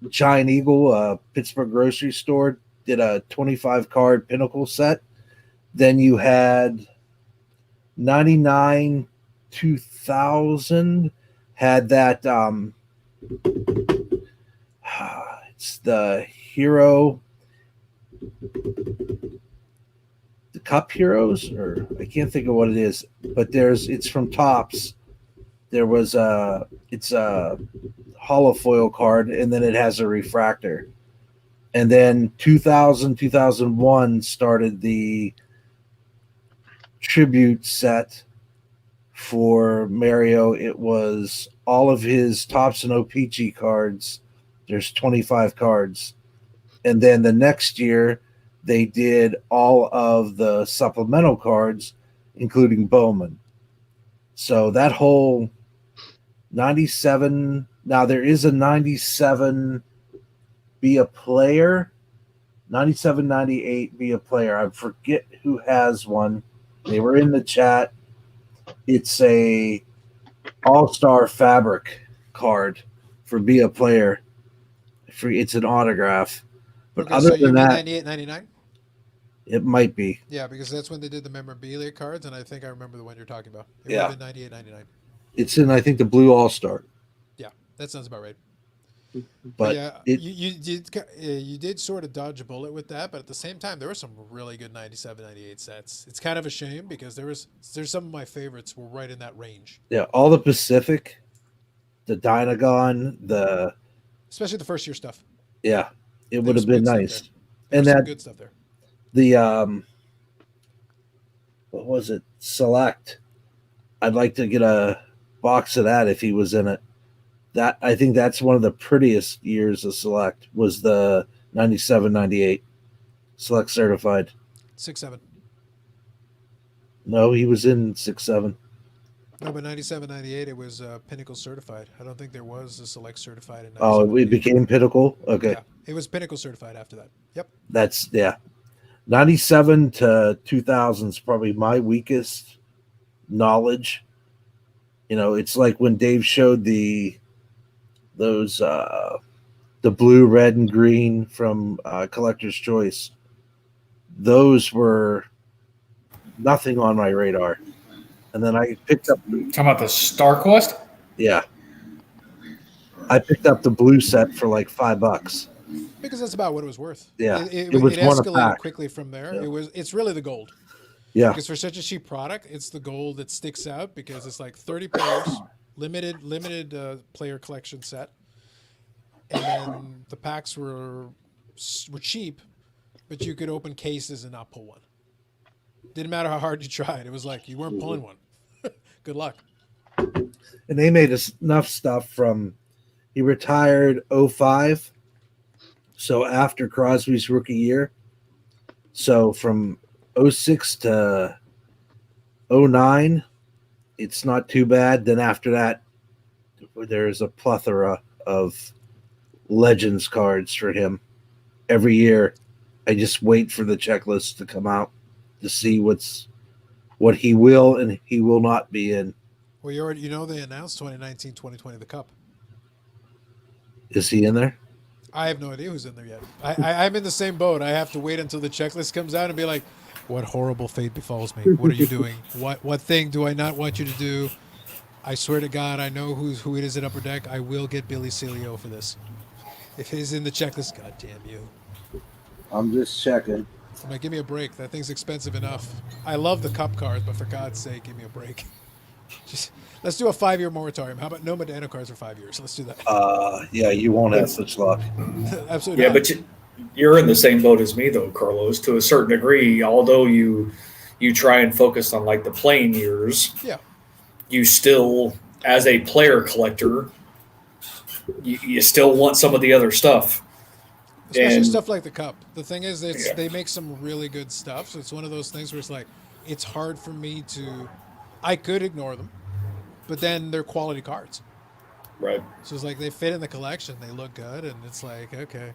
[SPEAKER 3] Giant Eagle, Pittsburgh grocery store, did a 25 card Pinnacle set. Then you had 99 2000 had that it's the hero, the Cup Heroes, or I can't think of what it is, but it's from Topps. There was it's a holofoil card, and then it has a refractor. And then 2001 started the tribute set for Mario. It was all of his Topps and OPG cards. There's 25 cards. And then the next year, they did all of the supplemental cards, including Bowman. So that whole 97. Now there is a 97 be a player, 97, 98 be a player. I forget who has one. They were in the chat. It's a all-star fabric card for be a player. It's an autograph. But
[SPEAKER 8] Okay,
[SPEAKER 3] other
[SPEAKER 8] so you
[SPEAKER 3] than
[SPEAKER 8] mean
[SPEAKER 3] that,
[SPEAKER 8] 98, 99?
[SPEAKER 3] it might be.
[SPEAKER 8] Yeah, because that's when they did the memorabilia cards, and I think I remember the one you're talking about. It
[SPEAKER 3] Yeah.
[SPEAKER 8] would have been 98, 99.
[SPEAKER 3] It's in, I think, the blue all-star.
[SPEAKER 8] Yeah, that sounds about right.
[SPEAKER 3] But
[SPEAKER 8] yeah,
[SPEAKER 3] it,
[SPEAKER 8] you did sort of dodge a bullet with that, but at the same time, there were some really good 97, 98 sets. It's kind of a shame because there's some of my favorites were right in that range.
[SPEAKER 3] yeah, all the Pacific, the Dynagon,
[SPEAKER 8] Especially the first year stuff.
[SPEAKER 3] yeah, it would
[SPEAKER 8] There's
[SPEAKER 3] have been
[SPEAKER 8] good stuff
[SPEAKER 3] nice.
[SPEAKER 8] there. There's
[SPEAKER 3] And
[SPEAKER 8] some
[SPEAKER 3] that
[SPEAKER 8] good stuff there.
[SPEAKER 3] the what was it? Select. I'd like to get a box of that if he was in it. That I think that's one of the prettiest years of Select was the 97, 98 Select certified.
[SPEAKER 8] 6-7.
[SPEAKER 3] No, he was in 6-7.
[SPEAKER 8] No, but 97, 98, it was Pinnacle certified. I don't think there was a Select certified in 97.
[SPEAKER 3] Oh, it
[SPEAKER 8] 98.
[SPEAKER 3] became Pinnacle. Okay,
[SPEAKER 8] Yeah, it was Pinnacle certified after that. Yep.
[SPEAKER 3] that's 97 to 2000 is probably my weakest knowledge. It's like when Dave showed those the blue, red, and green from Collector's Choice. Those were nothing on my radar. And then I picked up
[SPEAKER 2] Talking about the Star Quest?
[SPEAKER 3] yeah. I picked up the blue set for like $5.
[SPEAKER 8] Because that's about what it was worth.
[SPEAKER 3] Yeah,
[SPEAKER 8] It
[SPEAKER 3] it was one a
[SPEAKER 8] escalated
[SPEAKER 3] pack.
[SPEAKER 8] quickly from there.
[SPEAKER 3] Yeah.
[SPEAKER 8] It's really the gold.
[SPEAKER 3] Yeah.
[SPEAKER 8] Because for such a cheap product, it's the gold that sticks out because it's like 30 players, limited player collection set, and then the packs were cheap, but you could open cases and not pull one. Didn't matter how hard you tried. It was like you weren't pulling one. Good luck.
[SPEAKER 3] And they made enough stuff from he retired 05. So after Crosby's rookie year. So from 06 to 09, it's not too bad. Then after that, there's a plethora of Legends cards for him. Every year, I just wait for the checklist to come out to see what he will and he will not be in.
[SPEAKER 8] Well, they announced 2019, 2020 the Cup.
[SPEAKER 3] Is he in there?
[SPEAKER 8] I have no idea who's in there yet. I'm in the same boat. I have to wait until the checklist comes out and be like, what horrible fate befalls me? What are you doing? What thing do I not want you to do? I swear to God, I know who it is at Upper Deck. I will get Billy Celio for this. If he's in the checklist, God damn you.
[SPEAKER 3] I'm just checking.
[SPEAKER 8] I'm like, give me a break. That thing's expensive enough. I love the Cup cards, but for God's sake, give me a break. Just let's do a 5-year moratorium. How about no Medano cards for 5 years? Let's do that.
[SPEAKER 3] Yeah, you won't have such luck.
[SPEAKER 8] Absolutely.
[SPEAKER 10] Yeah,
[SPEAKER 8] not.
[SPEAKER 10] but you're in the same boat as me, though, Carlos. To a certain degree, although you try and focus on like the playing years,
[SPEAKER 8] yeah,
[SPEAKER 10] you still, as a player collector, you still want some of the other stuff.
[SPEAKER 8] especially
[SPEAKER 10] And-
[SPEAKER 8] stuff like the Cup. The thing is, they make some really good stuff. So it's one of those things where it's like, it's hard for me to. I could ignore them, but then they're quality cards.
[SPEAKER 10] Right.
[SPEAKER 8] So it's like they fit in the collection, they look good, and it's like, okay.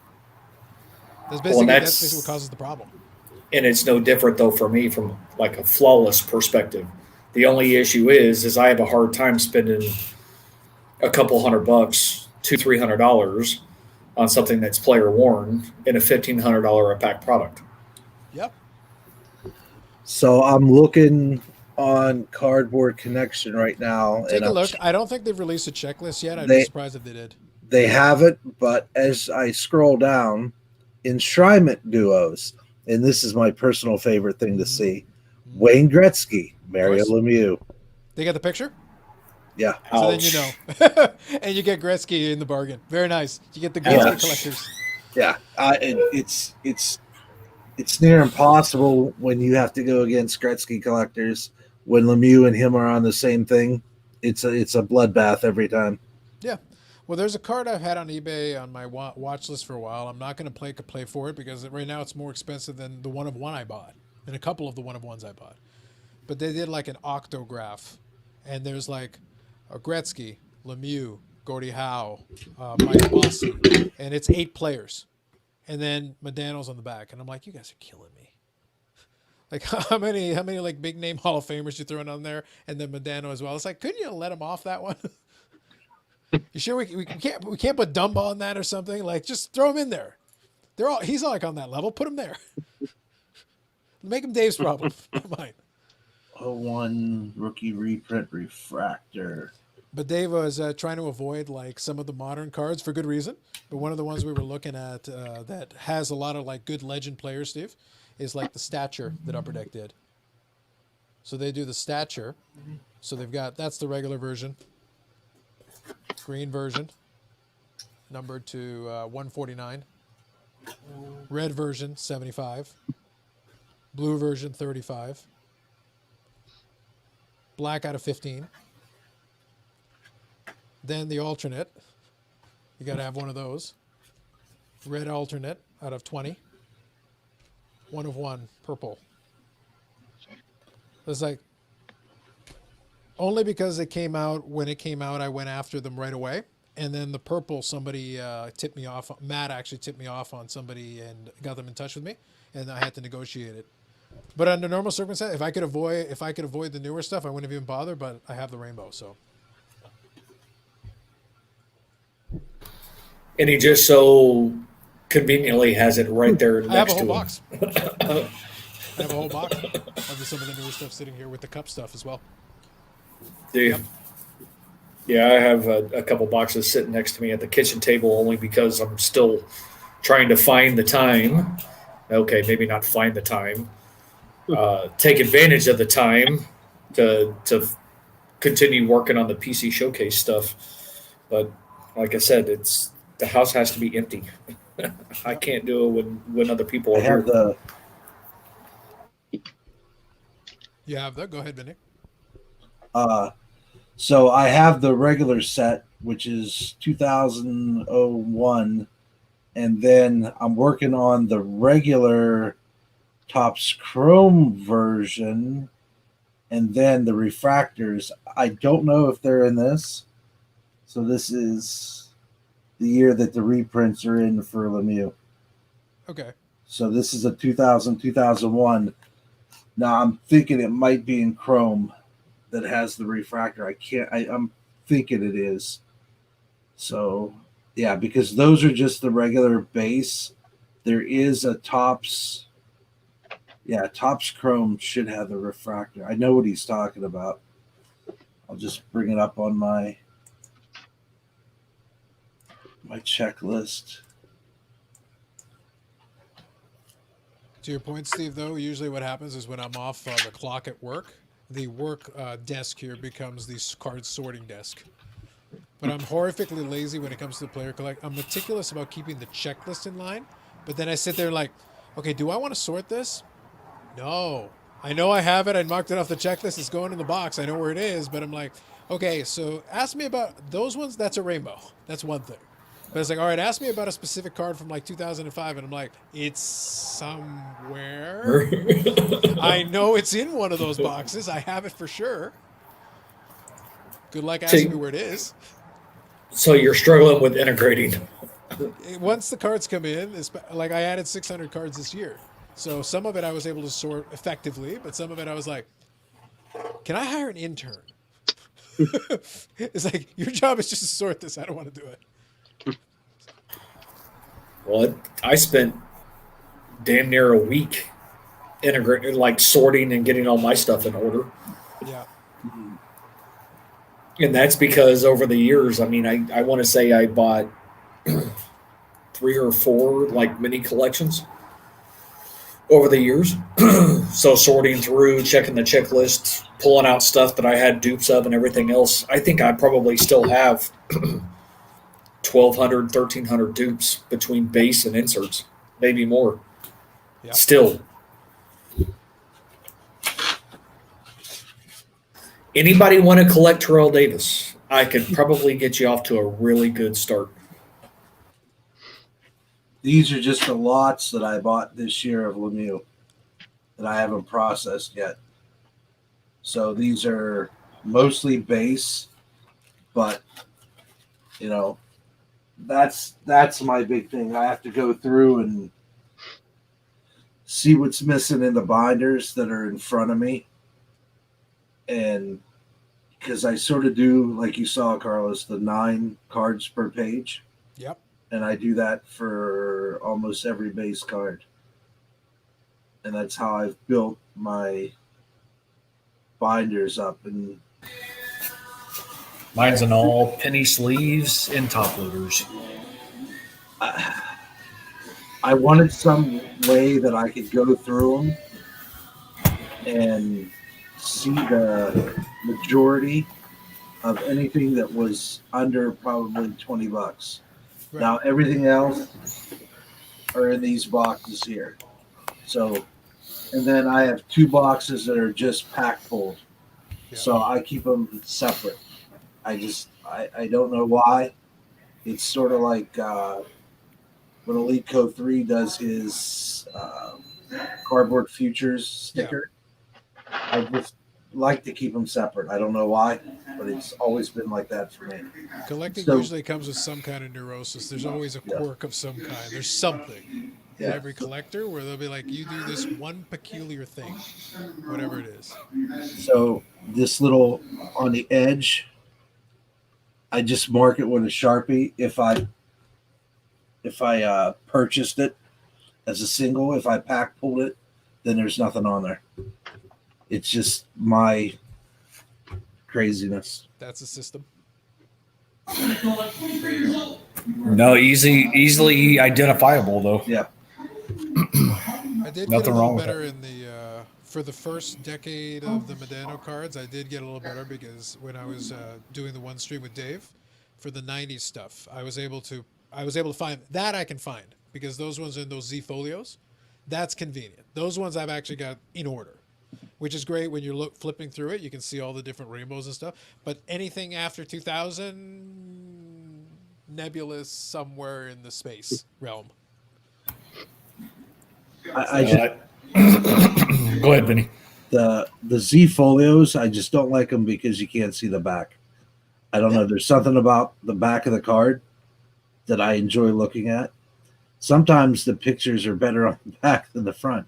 [SPEAKER 8] That's
[SPEAKER 10] Well,
[SPEAKER 8] basically what causes the problem.
[SPEAKER 10] And it's no different, though, for me from like a flawless perspective. The only issue is I have a hard time spending a couple $100, $200-$300 on something that's player worn in a $1,500 a pack product.
[SPEAKER 8] Yep.
[SPEAKER 3] So I'm looking on Cardboard Connection right now,
[SPEAKER 8] Take
[SPEAKER 3] and
[SPEAKER 8] a look. I don't think they've released a checklist yet. I'd be
[SPEAKER 3] They-
[SPEAKER 8] surprised if they did.
[SPEAKER 3] they have it, but as I scroll down, enshrinement duos, and this is my personal favorite thing to see: Wayne Gretzky, Mario
[SPEAKER 8] Course.
[SPEAKER 3] Lemieux.
[SPEAKER 8] They got the picture?
[SPEAKER 3] Yeah,
[SPEAKER 8] So then
[SPEAKER 10] Ouch.
[SPEAKER 8] you know. And you get Gretzky in the bargain. Very nice. You get the Gretzky
[SPEAKER 10] Ouch.
[SPEAKER 8] collectors.
[SPEAKER 3] yeah. It's near impossible when you have to go against Gretzky collectors when Lemieux and him are on the same thing. It's a bloodbath every time.
[SPEAKER 8] Yeah. Well, there's a card I've had on eBay on my watch list for a while. I'm not going to play for it because right now it's more expensive than the one of one I bought and a couple of the one of ones I bought. But they did like an octograph, and there's like a Gretzky, Lemieux, Gordie Howe, Mike Bossy, and it's 8 players. And then Modano's on the back, and I'm like, you guys are killing me. Like how many like big name Hall of Famers you throwing on there, and then Modano as well. It's like, couldn't you let him off that one? You sure we can't put Dumba on that or something? Like just throw him in there. He's like on that level. Put him there. Make him Dave's problem. Not mine.
[SPEAKER 3] 01 rookie reprint refractor.
[SPEAKER 8] But Dave was trying to avoid like some of the modern cards for good reason. But one of the ones we were looking at that has a lot of like good legend players, Steve, is like the stature that Upper Deck did. So they do the stature. So they've got, that's the regular version. Green version. Numbered to 149. Red version, 75. Blue version, 35. Black out of 15. Then the alternate. You got to have one of those. Red alternate out of 20. One of one, purple. It's like, only because it came out, when it came out, I went after them right away. And then the purple, somebody tipped me off. Matt actually tipped me off on somebody and got them in touch with me. And I had to negotiate it. But under normal circumstances, if I could avoid the newer stuff, I wouldn't have even bothered. But I have the rainbow, so.
[SPEAKER 10] And he just so conveniently has it right there
[SPEAKER 8] I have a
[SPEAKER 10] next
[SPEAKER 8] whole
[SPEAKER 10] to
[SPEAKER 8] box.
[SPEAKER 10] him.
[SPEAKER 8] I have a whole box of some of the newer stuff sitting here with the cup stuff as well.
[SPEAKER 10] Do you?
[SPEAKER 8] Yep.
[SPEAKER 10] Yeah, I have a couple boxes sitting next to me at the kitchen table only because I'm still trying to find the time. Okay, maybe not find the time. Take advantage of the time to continue working on the PC showcase stuff. But like I said, the house has to be empty. I can't do it when other people
[SPEAKER 3] I
[SPEAKER 10] are
[SPEAKER 3] have
[SPEAKER 10] here.
[SPEAKER 8] You have that? Go ahead, Vinny.
[SPEAKER 3] So I have the regular set, which is 2001, and then I'm working on the regular Topps Chrome version, and then the refractors. I don't know if they're in this. So this is the year that the reprints are in for Lemieux.
[SPEAKER 8] Okay.
[SPEAKER 3] So this is a 2000-2001. Now I'm thinking it might be in Chrome that has the refractor. I'm thinking it is. So yeah, because those are just the regular base. There is a Topps. Yeah, Topps Chrome should have the refractor. I know what he's talking about. I'll just bring it up on my checklist.
[SPEAKER 8] To your point, Steve, though, usually what happens is when I'm off the clock at work, the work desk here becomes the card sorting desk. But I'm horrifically lazy when it comes to the player collect. I'm meticulous about keeping the checklist in line, but then I sit there like, okay, do I want to sort this? No. I know I have it. I marked it off the checklist. It's going in the box. I know where it is, but I'm like, okay, so ask me about those ones. That's a rainbow. That's one thing. But it's like, all right, ask me about a specific card from like 2005. And I'm like, it's somewhere. I know it's in one of those boxes. I have it for sure. Good luck asking me where it is.
[SPEAKER 10] So you're struggling with integrating.
[SPEAKER 8] Once the cards come in, like I added 600 cards this year. So some of it I was able to sort effectively, but some of it I was like, can I hire an intern? It's like your job is just to sort this. I don't want to do it.
[SPEAKER 10] Well, I spent damn near a week integrating, like sorting and getting all my stuff in order.
[SPEAKER 8] Yeah.
[SPEAKER 10] And that's because over the years, I mean, I want to say I bought 3 or 4 like mini collections over the years. So sorting through, checking the checklist, pulling out stuff that I had dupes of and everything else. I think I probably still have 1,200, 1,300 dupes between base and inserts, maybe more.
[SPEAKER 8] Yep.
[SPEAKER 10] Still. Anybody want to collect Terrell Davis? I could probably get you off to a really good start.
[SPEAKER 3] These are just the lots that I bought this year of Lemieux that I haven't processed yet. So these are mostly base, but you know, that's my big thing. I have to go through and see what's missing in the binders that are in front of me. And because I sort of do, like you saw, Carlos, the 9 cards per page.
[SPEAKER 8] Yep.
[SPEAKER 3] And I do that for almost every base card. And that's how I've built my binders up. And
[SPEAKER 2] Mine's an all penny sleeves and top loaders.
[SPEAKER 3] I wanted some way that I could go through them and see the majority of anything that was under probably $20.
[SPEAKER 8] Right.
[SPEAKER 3] Now everything else are in these boxes here. So, and then I have 2 boxes that are just pack pulled.
[SPEAKER 8] Yeah.
[SPEAKER 3] So I keep them separate. I don't know why. It's sort of like when Elite Co 3 does his Cardboard Futures sticker. I just like to keep them separate. I don't know why, but it's always been like that for me.
[SPEAKER 8] Collecting
[SPEAKER 3] So-
[SPEAKER 8] usually comes with some kind of neurosis. There's always a quirk of some kind. There's something in
[SPEAKER 3] Yeah.
[SPEAKER 8] every collector where they'll be like, you do this one peculiar thing, whatever it is.
[SPEAKER 3] So this little on the edge, I just mark it with a Sharpie if I purchased it as a single. If I pack pulled it, then there's nothing on there. It's just my craziness.
[SPEAKER 8] That's a system.
[SPEAKER 2] No, easily identifiable though.
[SPEAKER 3] Yeah.
[SPEAKER 8] I did get a
[SPEAKER 2] Nothing
[SPEAKER 8] little
[SPEAKER 2] wrong with
[SPEAKER 8] better in the for the first decade of the Medano cards. I did get a little better because when I was doing the one stream with Dave for the '90s stuff, I was able to find that. I can find because those ones in those Z folios, that's convenient. Those ones I've actually got in order, which is great when you're flipping through it. You can see all the different rainbows and stuff. But anything after 2000, nebulous somewhere in the space realm.
[SPEAKER 3] I just,
[SPEAKER 2] Go ahead, Vinny.
[SPEAKER 3] the Z folios, I just don't like them because you can't see the back. I don't know. There's something about the back of the card that I enjoy looking at. Sometimes the pictures are better on the back than the front.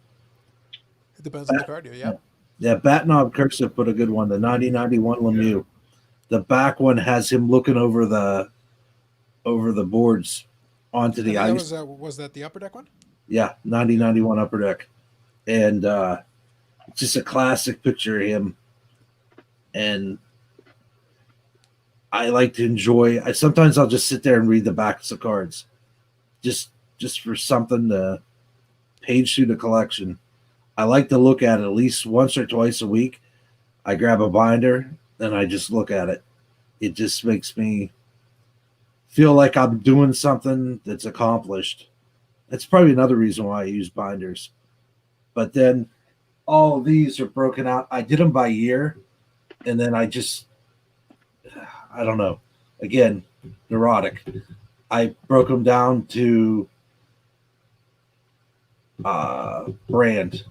[SPEAKER 8] It depends on the card, yeah.
[SPEAKER 3] Yeah, Batnob Cursive put a good one. The 9091 Lemieux. The back one has him looking over the boards onto the
[SPEAKER 8] I think
[SPEAKER 3] ice.
[SPEAKER 8] was that the upper deck one?
[SPEAKER 3] Yeah, 9091 Upper Deck. And it's just a classic picture of him. And I like to enjoy. Sometimes I'll just sit there and read the backs of cards, just for something to page through the collection. I like to look at it at least once or twice a week. I grab a binder and I just look at it. It just makes me feel like I'm doing something that's accomplished. That's probably another reason why I use binders. But then all of these are broken out. I did them by year, and then I don't know. Again, neurotic. I broke them down to brand,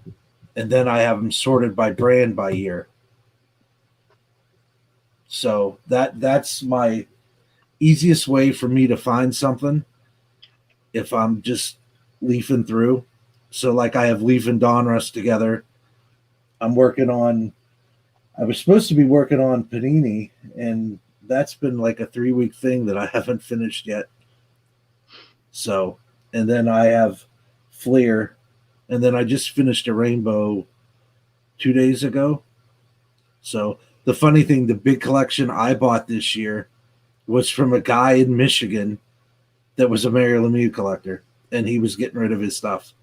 [SPEAKER 3] and then I have them sorted by brand by year. So that's my easiest way for me to find something if I'm just leafing through. So like I have Leaf and Donruss together. I'm working on I was supposed to be working on Panini, and that's been like a 3 week thing that I haven't finished yet. So, and then I have Fleer, and then I just finished a Rainbow 2 days ago. So the funny thing, the big collection I bought this year was from a guy in Michigan that was a Mario Lemieux collector, and he was getting rid of his stuff,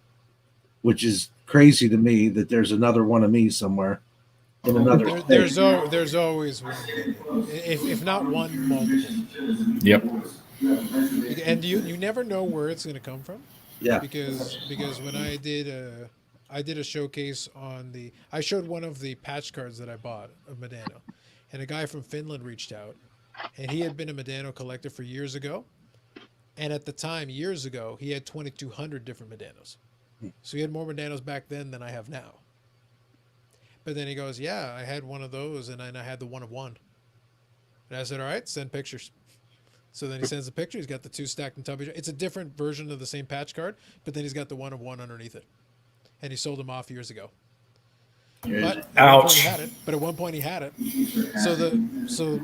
[SPEAKER 3] which is crazy to me that there's another one of me somewhere in another
[SPEAKER 8] There,
[SPEAKER 3] state.
[SPEAKER 8] there's always one, if not one, multiple.
[SPEAKER 10] Yep.
[SPEAKER 8] And you never know where it's going to come from,
[SPEAKER 3] Yeah.
[SPEAKER 8] because when I did a showcase on the I showed one of the patch cards that I bought of Medano, and a guy from Finland reached out, and he had been a Medano collector for years ago, and at the time years ago he had 2,200 different Medanos, so he had more Medanos back then than I have now. But then he goes, yeah, I had one of those, and then I had the one of one. And I said, all right, send pictures. So then he sends a picture. He's got the two stacked on top of each other. It's a different version of the same patch card, but then he's got the one of one underneath it. And he sold them off years ago. But
[SPEAKER 10] Ouch.
[SPEAKER 8] at one point he had it. So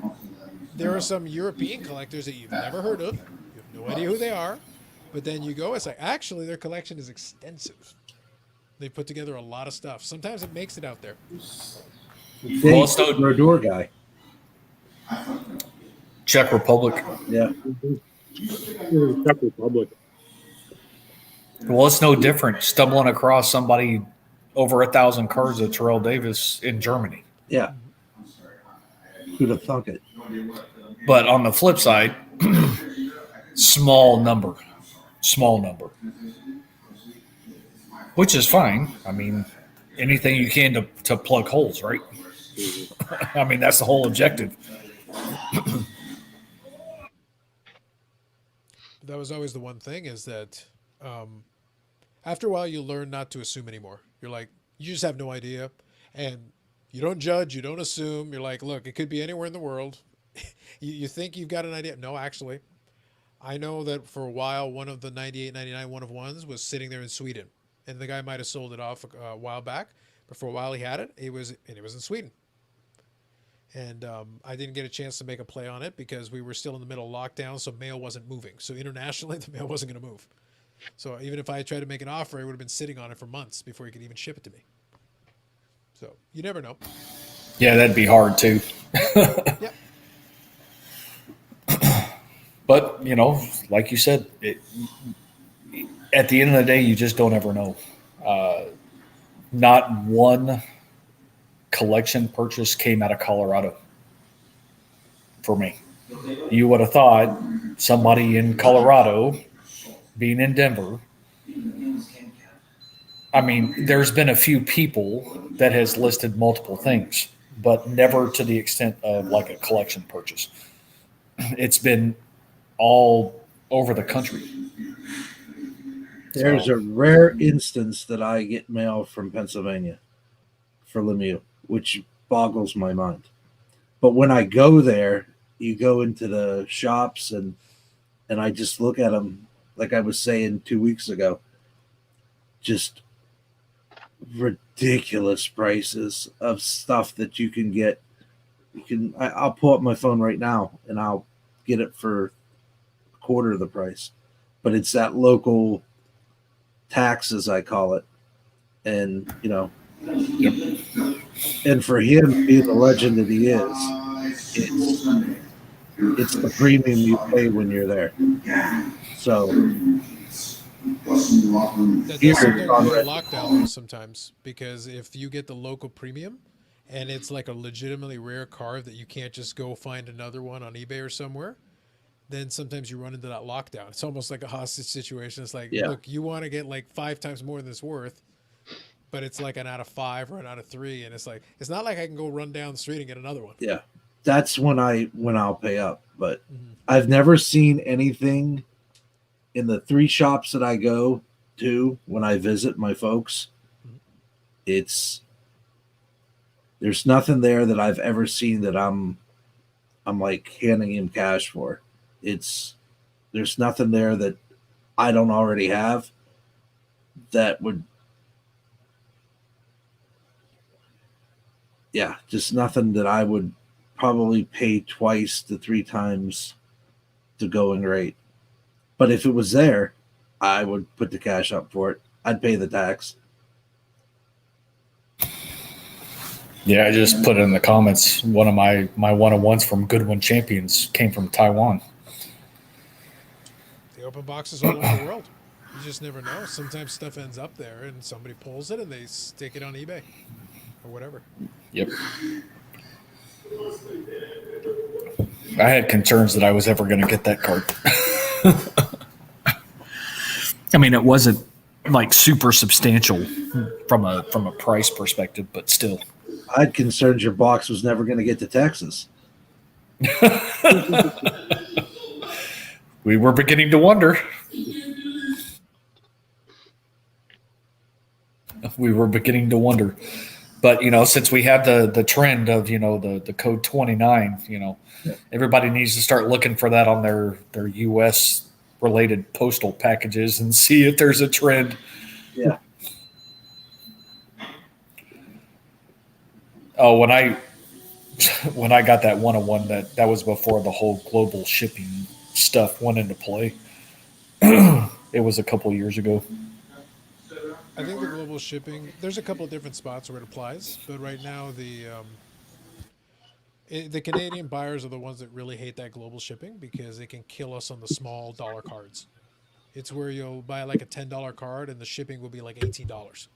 [SPEAKER 8] there are some European collectors that you've never heard of. You have no idea who they are. But then you go, it's like, actually, their collection is extensive. They put together a lot of stuff. Sometimes it makes it out there.
[SPEAKER 3] Well, it's the door guy.
[SPEAKER 10] Czech Republic.
[SPEAKER 3] Yeah.
[SPEAKER 1] Czech Republic.
[SPEAKER 2] Well, it's no different stumbling across somebody over 1,000 cards of Terrell Davis in Germany.
[SPEAKER 3] Yeah. Who'd have thunk it?
[SPEAKER 2] But on the flip side, small number, which is fine. I mean, anything you can to plug holes, right? I mean, that's the whole objective.
[SPEAKER 8] That was always the one thing is that after a while you learn not to assume anymore. You're like, you just have no idea. And you don't judge, you don't assume. You're like, look, it could be anywhere in the world. You think you've got an idea. No, actually. I know that for a while, one of the 98, 99 one of ones was sitting there in Sweden. And the guy might have sold it off a while back. But for a while he had it. It was in Sweden. And I didn't get a chance to make a play on it because we were still in the middle of lockdown, so mail wasn't moving. So internationally, the mail wasn't going to move. So even if I had tried to make an offer, I would have been sitting on it for months before he could even ship it to me. So you never know.
[SPEAKER 2] Yeah, that'd be hard too.
[SPEAKER 8] Yep.
[SPEAKER 2] But, like you said, at the end of the day, you just don't ever know. Not one collection purchase came out of Colorado for me. You would have thought somebody in Colorado, being in Denver, I mean, there's been a few people that has listed multiple things, but never to the extent of like a collection purchase. It's been all over the country.
[SPEAKER 3] There's a rare instance that I get mail from Pennsylvania for Lemieux, which boggles my mind. But when I go there, you go into the shops and I just look at them, like I was saying 2 weeks ago, just ridiculous prices of stuff that you can get. I'll pull up my phone right now and I'll get it for a quarter of the price. But it's that local tax, as I call it. And, and for him being the legend that he is, it's the premium you pay when you're there. So
[SPEAKER 8] That does sometimes be a lockdown sometimes, because if you get the local premium and it's like a legitimately rare card that you can't just go find another one on eBay or somewhere, then sometimes you run into that lockdown. It's almost like a hostage situation. It's like, look, you want to get like 5 times more than it's worth, but it's like an out of 5 or an out of 3, and it's like, it's not like I can go run down the street and get another one.
[SPEAKER 3] Yeah, that's when I'll pay up. But I've never seen anything in the 3 shops that I go to when I visit my folks. There's nothing there that I've ever seen that I'm like handing him cash for. There's nothing there that I don't already have that would Yeah, just nothing that I would probably pay twice to three times the going rate. But if it was there, I would put the cash up for it. I'd pay the tax.
[SPEAKER 2] Yeah, I just put it in the comments. One of my one-on-ones from Goodwin Champions came from Taiwan.
[SPEAKER 8] The open boxes all over the world. You just never know. Sometimes stuff ends up there and somebody pulls it and they stick it on eBay or whatever.
[SPEAKER 2] Yep. I had concerns that I was ever going to get that card. I mean, it wasn't like super substantial from a price perspective, but still.
[SPEAKER 3] I had concerns your box was never going to get to Texas.
[SPEAKER 2] We were beginning to wonder. But, since we have the trend of, the code 29, everybody needs to start looking for that on their U.S. related postal packages and see if there's a trend.
[SPEAKER 3] Yeah.
[SPEAKER 2] Oh, when I got that one-on-one, that was before the whole global shipping stuff went into play. It was a couple of years ago.
[SPEAKER 8] I think the global shipping, there's a couple of different spots where it applies, but right now the Canadian buyers are the ones that really hate that global shipping because it can kill us on the small dollar cards. It's where you'll buy like a $10 card and the shipping will be like $18.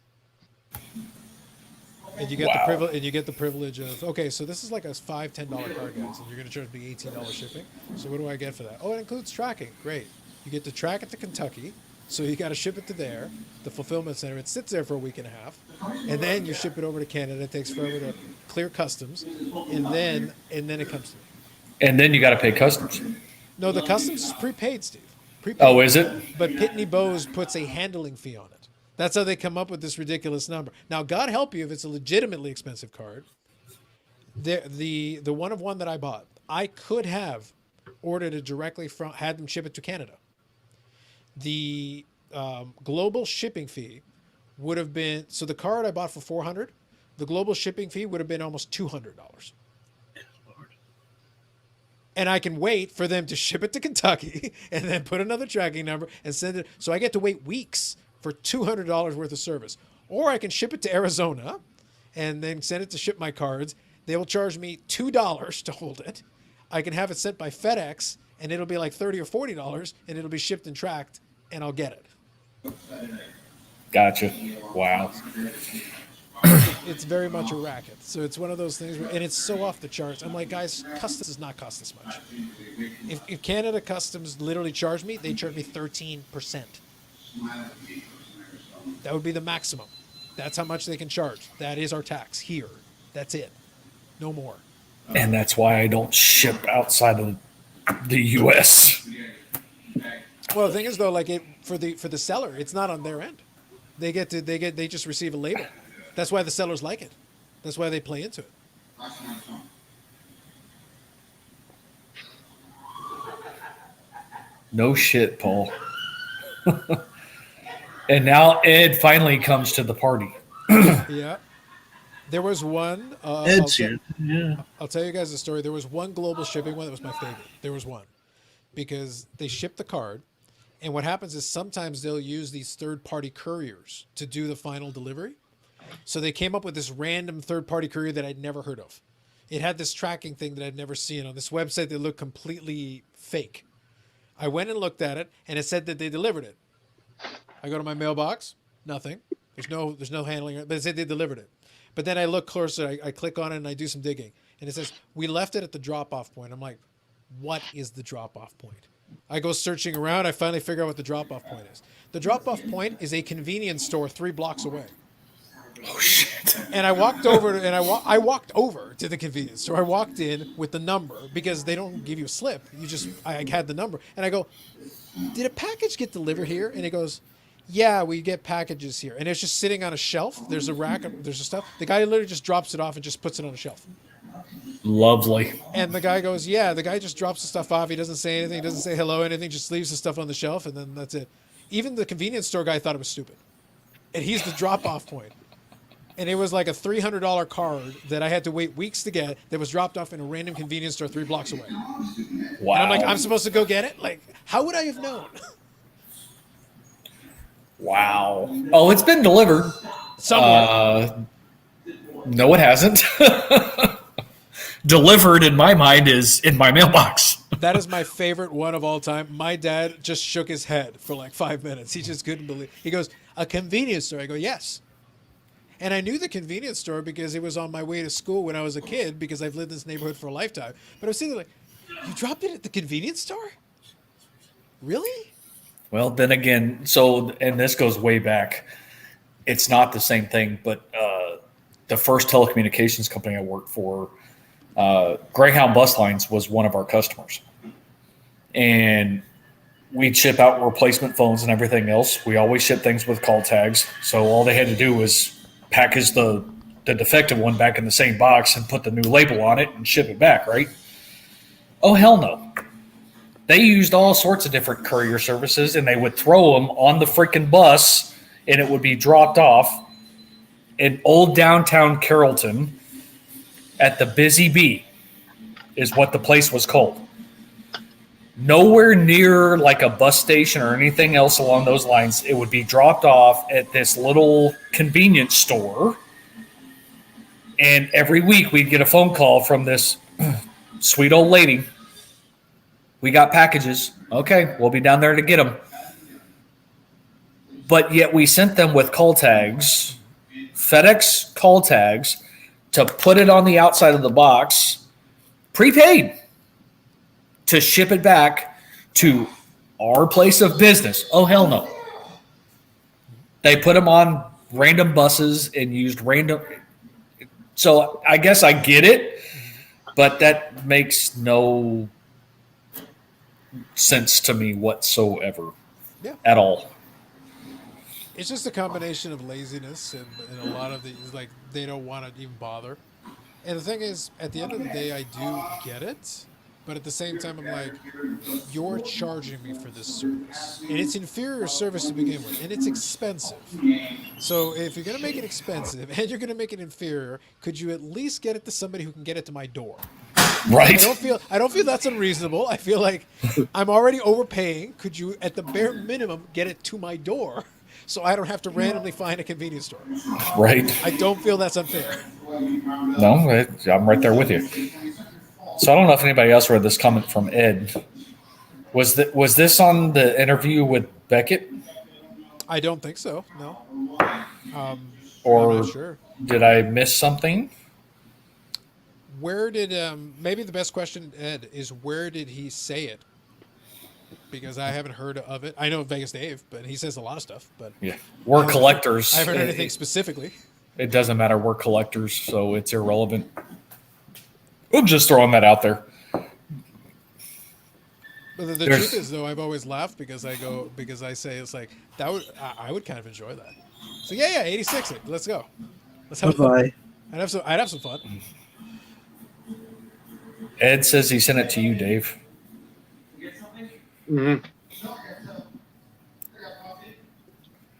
[SPEAKER 8] And you get the privilege of, okay, so this is like a $5-10 card, guys, and you're going to charge me $18 shipping. So what do I get for that? Oh, it includes tracking. Great. You get to track it to Kentucky. So you got to ship it to there, the fulfillment center. It sits there for a week and a half, and then you ship it over to Canada. It takes forever to clear customs, and then it comes to me.
[SPEAKER 2] And then you got to pay customs.
[SPEAKER 8] No, the customs is prepaid, Steve. Prepaid.
[SPEAKER 2] Oh, is it?
[SPEAKER 8] But Pitney Bowes puts a handling fee on it. That's how they come up with this ridiculous number. Now, God help you if it's a legitimately expensive card. The one that I bought, I could have ordered it directly from, had them ship it to Canada. The global shipping fee would have been, so the card I bought for $400, the global shipping fee would have been almost $200. And I can wait for them to ship it to Kentucky and then put another tracking number and send it. So I get to wait weeks for $200 worth of service. Or I can ship it to Arizona and then send it to ship my cards. They will charge me $2 to hold it. I can have it sent by FedEx and it'll be like $30 or $40 and it'll be shipped and tracked and I'll get it.
[SPEAKER 2] Gotcha. Wow.
[SPEAKER 8] It's very much a racket. So it's one of those things and it's so off the charts. I'm like, guys, customs does not cost this much. If Canada Customs literally charged me, they charge me 13%. That would be the maximum. That's how much they can charge. That is our tax here. That's it. No more.
[SPEAKER 2] And that's why I don't ship outside of the U.S.
[SPEAKER 8] Well, the thing is though, like for the seller, it's not on their end. They just receive a label. That's why the sellers like it. That's why they play into it.
[SPEAKER 2] No shit, Paul. And now Ed finally comes to the party.
[SPEAKER 8] Yeah. There was one.
[SPEAKER 3] Ed's here. Yeah.
[SPEAKER 8] I'll tell you guys a story. There was one global shipping one that was my favorite. There was one. Because they ship the card. And what happens is sometimes they'll use these third-party couriers to do the final delivery. So they came up with this random third-party courier that I'd never heard of. It had this tracking thing that I'd never seen on this website that looked completely fake. I went and looked at it, and it said that they delivered it. I go to my mailbox, nothing. There's no handling, but it said they delivered it. But then I look closer, I click on it, and I do some digging. And it says, we left it at the drop-off point. I'm like, what is the drop-off point? I go searching around. I finally figure out what the drop-off point is. The drop-off point is a convenience store 3 blocks away.
[SPEAKER 2] Oh shit!
[SPEAKER 8] And I walked over, I walked over to the convenience store. I walked in with the number because they don't give you a slip. I had the number, and I go, "Did a package get delivered here?" And he goes, "Yeah, we get packages here." And it's just sitting on a shelf. There's a rack. There's a stuff. The guy literally just drops it off and just puts it on a shelf.
[SPEAKER 2] Lovely.
[SPEAKER 8] And the guy goes, "Yeah." The guy just drops the stuff off. He doesn't say anything. He doesn't say hello, anything. Just leaves the stuff on the shelf, and then that's it. Even the convenience store guy thought it was stupid. And he's the drop-off point. And it was like a $300 card that I had to wait weeks to get that was dropped off in a random convenience store 3 blocks away.
[SPEAKER 2] Wow.
[SPEAKER 8] And I'm like, I'm supposed to go get it? Like, how would I have known?
[SPEAKER 2] Wow. Oh, it's been delivered.
[SPEAKER 8] Somewhere.
[SPEAKER 2] No, it hasn't. Delivered in my mind is in my mailbox.
[SPEAKER 8] That is my favorite one of all time. My dad just shook his head for like 5 minutes. He just couldn't believe. He goes, "A convenience store?" I go, "Yes." And I knew the convenience store because it was on my way to school when I was a kid because I've lived in this neighborhood for a lifetime. But I was sitting there like, "You dropped it at the convenience store? Really?"
[SPEAKER 2] Well, then again, so, and this goes way back. It's not the same thing, but the first telecommunications company I worked for, Greyhound Bus Lines was one of our customers. And we'd ship out replacement phones and everything else. We always ship things with call tags. So all they had to do was package the defective one back in the same box and put the new label on it and ship it back, right? Oh, hell no. They used all sorts of different courier services, and they would throw them on the freaking bus, and it would be dropped off in old downtown Carrollton at the Busy Bee is what the place was called. Nowhere near like a bus station or anything else along those lines. It would be dropped off at this little convenience store. And every week we'd get a phone call from this sweet old lady. "We got packages." "Okay, we'll be down there to get them." But yet we sent them with call tags, FedEx call tags, to put it on the outside of the box, prepaid, to ship it back to our place of business. Oh, hell no. They put them on random buses and used random. So I guess I get it, but that makes no sense to me whatsoever.
[SPEAKER 8] Yeah.
[SPEAKER 2] At all.
[SPEAKER 8] It's just a combination of laziness and a lot of these, like, they don't want to even bother. And the thing is, at the end of the day, I do get it. But at the same time, I'm like, you're charging me for this service. And it's inferior service to begin with. And it's expensive. So if you're going to make it expensive and you're going to make it inferior, could you at least get it to somebody who can get it to my door?
[SPEAKER 2] Right.
[SPEAKER 8] I don't feel that's unreasonable. I feel like I'm already overpaying. Could you, at the bare minimum, get it to my door so I don't have to randomly find a convenience store?
[SPEAKER 2] Right.
[SPEAKER 8] I don't feel that's unfair.
[SPEAKER 2] No, I'm right there with you. So I don't know if anybody else read this comment from Ed. Was this on the interview with Beckett?
[SPEAKER 8] I don't think so. No.
[SPEAKER 2] Or
[SPEAKER 8] I'm not sure.
[SPEAKER 2] Did I miss something?
[SPEAKER 8] Where did maybe the best question, Ed, is where did he say it? Because I haven't heard of it. I know Vegas Dave, but he says a lot of stuff. But
[SPEAKER 2] yeah, we're collectors.
[SPEAKER 8] I haven't heard anything specifically.
[SPEAKER 2] It doesn't matter. We're collectors, so it's irrelevant. I'm just throwing that out there.
[SPEAKER 8] But the truth is, though, I've always laughed because I say it's like I would kind of enjoy that. So yeah, 86. Let's go. Let's have fun. I'd have some fun.
[SPEAKER 2] Ed says he sent it to you, Dave.
[SPEAKER 1] Mm-hmm.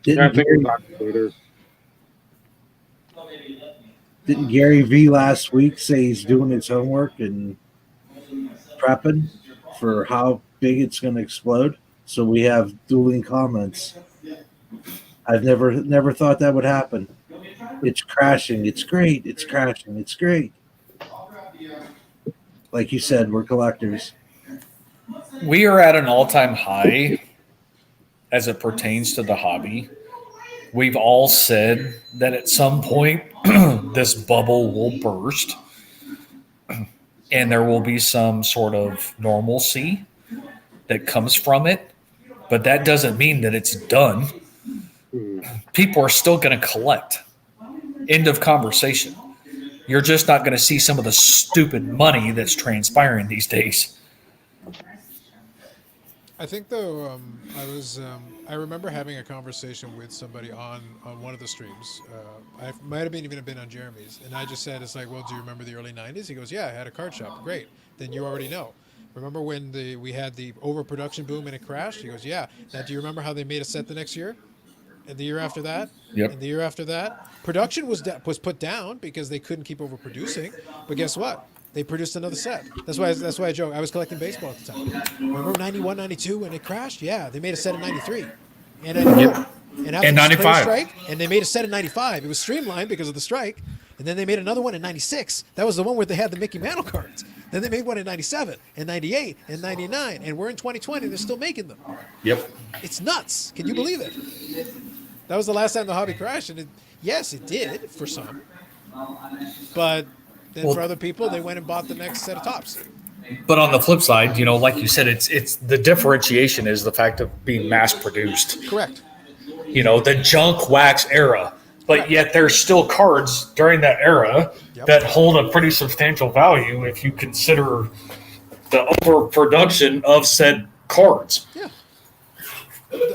[SPEAKER 3] Didn't Gary V last week say he's doing his homework and prepping for how big it's going to explode? So we have dueling comments. I've never thought that would happen. It's crashing. It's great. It's crashing. It's great. Like you said, we're collectors.
[SPEAKER 2] We are at an all-time high as it pertains to the hobby. We've all said that at some point this bubble will burst and there will be some sort of normalcy that comes from it, but that doesn't mean that it's done. People are still going to collect. End of conversation. You're just not going to see some of the stupid money that's transpiring these days.
[SPEAKER 8] I think though, I remember having a conversation with somebody on one of the streams. I might have even been on Jeremy's, and I just said, "It's like, well, do you remember the early '90s?" He goes, "Yeah, I had a card shop." Great, then you already know. Remember when we had the overproduction boom and it crashed? He goes, "Yeah." Now, do you remember how they made a set the next year? and the year after that,
[SPEAKER 2] Yep.
[SPEAKER 8] and the year after that. Production was put down because they couldn't keep overproducing. But guess what? They produced another set. That's why I joke. I was collecting baseball at the time. Remember 91, 92 when it crashed? Yeah, they made a set in 93 and 94.
[SPEAKER 2] Yep.
[SPEAKER 8] And after
[SPEAKER 2] And
[SPEAKER 8] this crazy
[SPEAKER 2] 95.
[SPEAKER 8] strike, and they made a set in 95. It was streamlined because of the strike. And then they made another one in 96. That was the one where they had the Mickey Mantle cards. Then they made one in 97 and 98 and 99. And we're in 2020. They're still making them.
[SPEAKER 2] Yep.
[SPEAKER 8] It's nuts. Can you believe it? That was the last time the hobby crashed. And yes, it did for some. But then for other people, they went and bought the next set of tops.
[SPEAKER 2] But on the flip side, like you said, it's the differentiation is the fact of being mass produced.
[SPEAKER 8] Correct.
[SPEAKER 2] The junk wax era. But yet there's still cards during that era that hold a pretty substantial value if you consider the overproduction of said cards.
[SPEAKER 8] Yeah.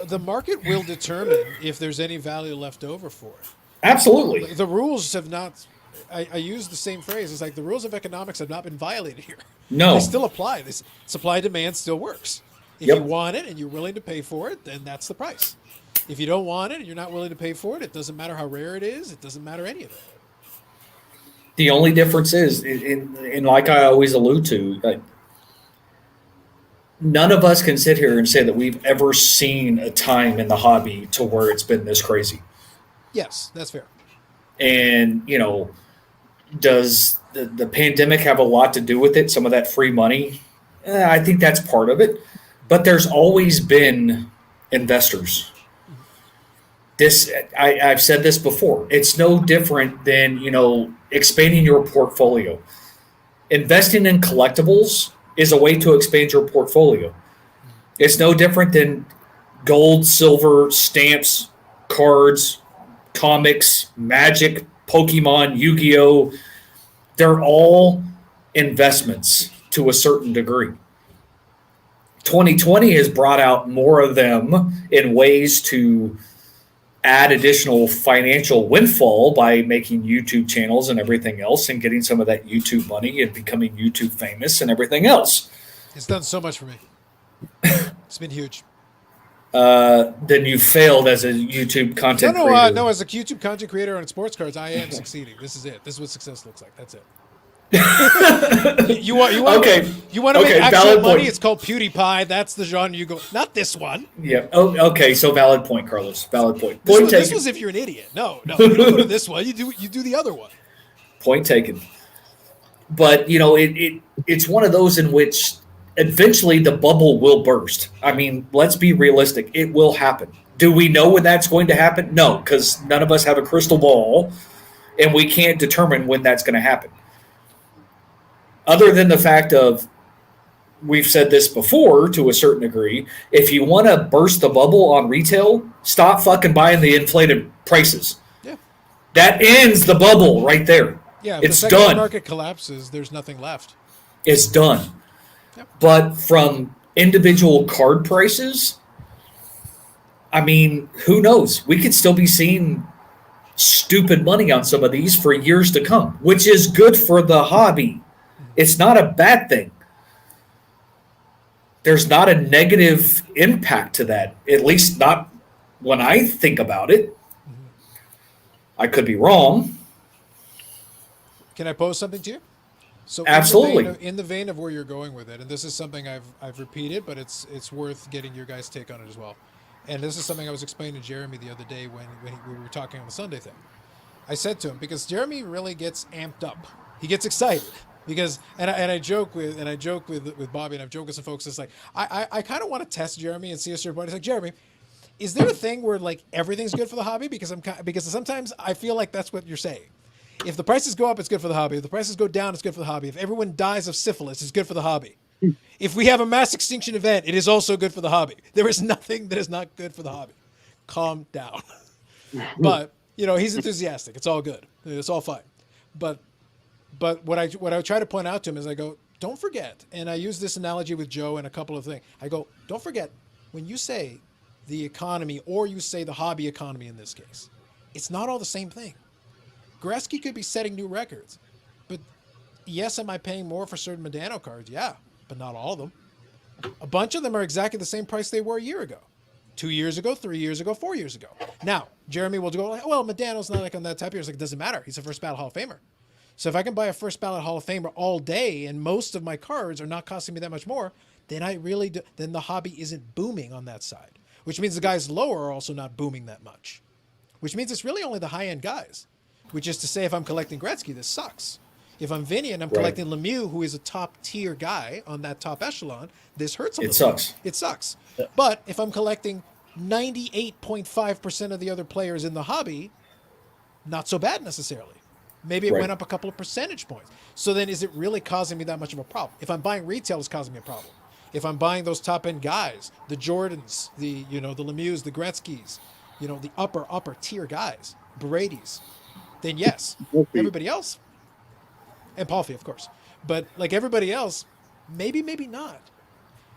[SPEAKER 8] The market will determine if there's any value left over for it.
[SPEAKER 2] Absolutely.
[SPEAKER 8] The rules have not. I use the same phrase. It's like the rules of economics have not been violated here.
[SPEAKER 2] No.
[SPEAKER 8] They still apply. This supply demand still works. If you want it and you're willing to pay for it, then that's the price. If you don't want it and you're not willing to pay for it, it doesn't matter how rare it is. It doesn't matter any of it.
[SPEAKER 10] The only difference is, and like I always allude to, none of us can sit here and say that we've ever seen a time in the hobby to where it's been this crazy.
[SPEAKER 8] Yes, that's fair.
[SPEAKER 10] And, does the pandemic have a lot to do with it? Some of that free money? I think that's part of it. But there's always been investors. I've said this before. It's no different than, expanding your portfolio. Investing in collectibles is a way to expand your portfolio. It's no different than gold, silver, stamps, cards, comics, Magic, Pokemon, Yu-Gi-Oh! They're all investments to a certain degree. 2020 has brought out more of them in ways to add additional financial windfall by making YouTube channels and everything else and getting some of that YouTube money and becoming YouTube famous and everything else.
[SPEAKER 8] It's done so much for me. It's been huge.
[SPEAKER 10] Then you failed as a YouTube content creator.
[SPEAKER 8] No, as a YouTube content creator on sports cards, I am succeeding. This is it. This is what success looks like. That's it. you want to make actual money? Point. It's called PewDiePie. That's the genre you go. Not this one.
[SPEAKER 10] Yeah. Oh, okay. So valid point, Carlos. Valid point.
[SPEAKER 8] This was if you're an idiot. No, you don't go to this one. You do the other one.
[SPEAKER 10] Point taken. But it's one of those in which eventually the bubble will burst. I mean, let's be realistic. It will happen. Do we know when that's going to happen? No, because none of us have a crystal ball, and we can't determine when that's going to happen. Other than the fact of, we've said this before to a certain degree, if you want to burst the bubble on retail, stop fucking buying the inflated prices.
[SPEAKER 8] Yeah.
[SPEAKER 10] That ends the bubble right there.
[SPEAKER 8] Yeah, if
[SPEAKER 10] it's
[SPEAKER 8] the
[SPEAKER 10] done.
[SPEAKER 8] market collapses, there's nothing left.
[SPEAKER 10] It's done. Yep. But from individual card prices, I mean, who knows? We could still be seeing stupid money on some of these for years to come, which is good for the hobby. It's not a bad thing. There's not a negative impact to that, at least not when I think about it. I could be wrong.
[SPEAKER 8] Can I pose something to you? So
[SPEAKER 10] absolutely.
[SPEAKER 8] In the vein of where you're going with it, and this is something I've repeated, but it's worth getting your guys' take on it as well. And this is something I was explaining to Jeremy the other day when we were talking on the Sunday thing. I said to him, because Jeremy really gets amped up. He gets excited. Because I joke with Bobby, and I've joked with some folks. It's like I kind of want to test Jeremy and see a certain point. It's like, Jeremy, is there a thing where like everything's good for the hobby? Because sometimes I feel like that's what you're saying. If the prices go up, it's good for the hobby. If the prices go down, it's good for the hobby. If everyone dies of syphilis, it's good for the hobby. If we have a mass extinction event, it is also good for the hobby. There is nothing that is not good for the hobby. Calm down. But he's enthusiastic. It's all good. It's all fine. But what I try to point out to him is I go, don't forget, and I use this analogy with Joe and a couple of things. I go, don't forget, when you say the economy or you say the hobby economy in this case, it's not all the same thing. Gretzky could be setting new records, but yes, am I paying more for certain Modano cards? Yeah, but not all of them. A bunch of them are exactly the same price they were a year ago. 2 years ago, 3 years ago, 4 years ago. Now, Jeremy will go, like, well, Medano's not like on that type of year. It's like, it doesn't matter. He's a first ballot Hall of Famer. So if I can buy a first ballot Hall of Famer all day and most of my cards are not costing me that much more, then then the hobby isn't booming on that side, which means the guys lower are also not booming that much, which means it's really only the high-end guys, which is to say if I'm collecting Gretzky, this sucks. If I'm Vinny and I'm collecting Lemieux, who is a top-tier guy on that top echelon, this hurts a little. It sucks. Yeah. But if I'm collecting 98.5% of the other players in the hobby, not so bad necessarily. Maybe it went up a couple of percentage points. So then is it really causing me that much of a problem? If I'm buying retail, it's causing me a problem. If I'm buying those top-end guys, the Jordans, the Lemieux, the Gretzkys, the upper tier guys, Brady's, then yes. Everybody else, and Palfy, of course. But like everybody else, maybe not.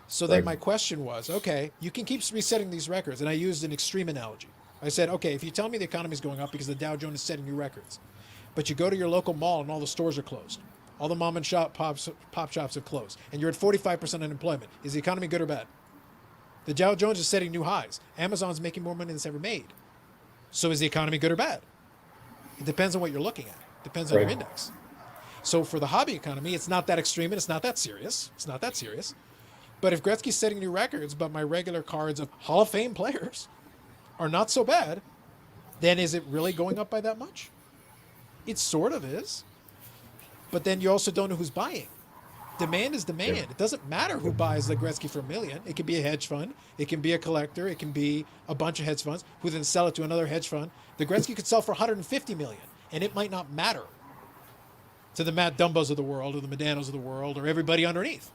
[SPEAKER 8] So then my question was, okay, you can keep resetting these records. And I used an extreme analogy. I said, okay, if you tell me the economy is going up because the Dow Jones is setting new records, but you go to your local mall and all the stores are closed, all the mom and pop shops have closed, and you're at 45% unemployment, is the economy good or bad? The Dow Jones is setting new highs. Amazon's making more money than it's ever made. So is the economy good or bad? It depends on what you're looking at. It depends on your index. So for the hobby economy, it's not that extreme and it's not that serious. But if Gretzky's setting new records, but my regular cards of Hall of Fame players are not so bad, then is it really going up by that much? It sort of is. But then you also don't know who's buying. Demand is demand. Yeah. It doesn't matter who buys the Gretzky for $1 million. It can be a hedge fund. It can be a collector. It can be a bunch of hedge funds who then sell it to another hedge fund. The Gretzky could sell for $150 million, and it might not matter to the Matt Dumbos of the world or the Medanos of the world or everybody underneath.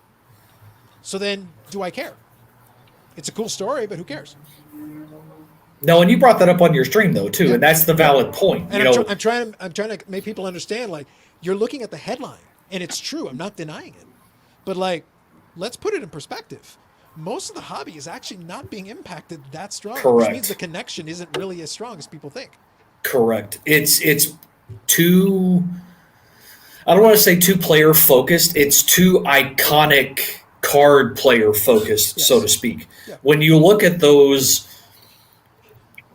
[SPEAKER 8] So then, do I care? It's a cool story, but who cares?
[SPEAKER 10] No, and you brought that up on your stream though too, and that's the valid point.
[SPEAKER 8] And I'm trying to make people understand. Like, you're looking at the headline, and it's true. I'm not denying it, but like, let's put it in perspective. Most of the hobby is actually not being impacted that strong, which means the connection isn't really as strong as people think.
[SPEAKER 10] Correct. It's too. I don't want to say too player focused. It's too iconic card player focused, so to speak. Yeah. When you look at those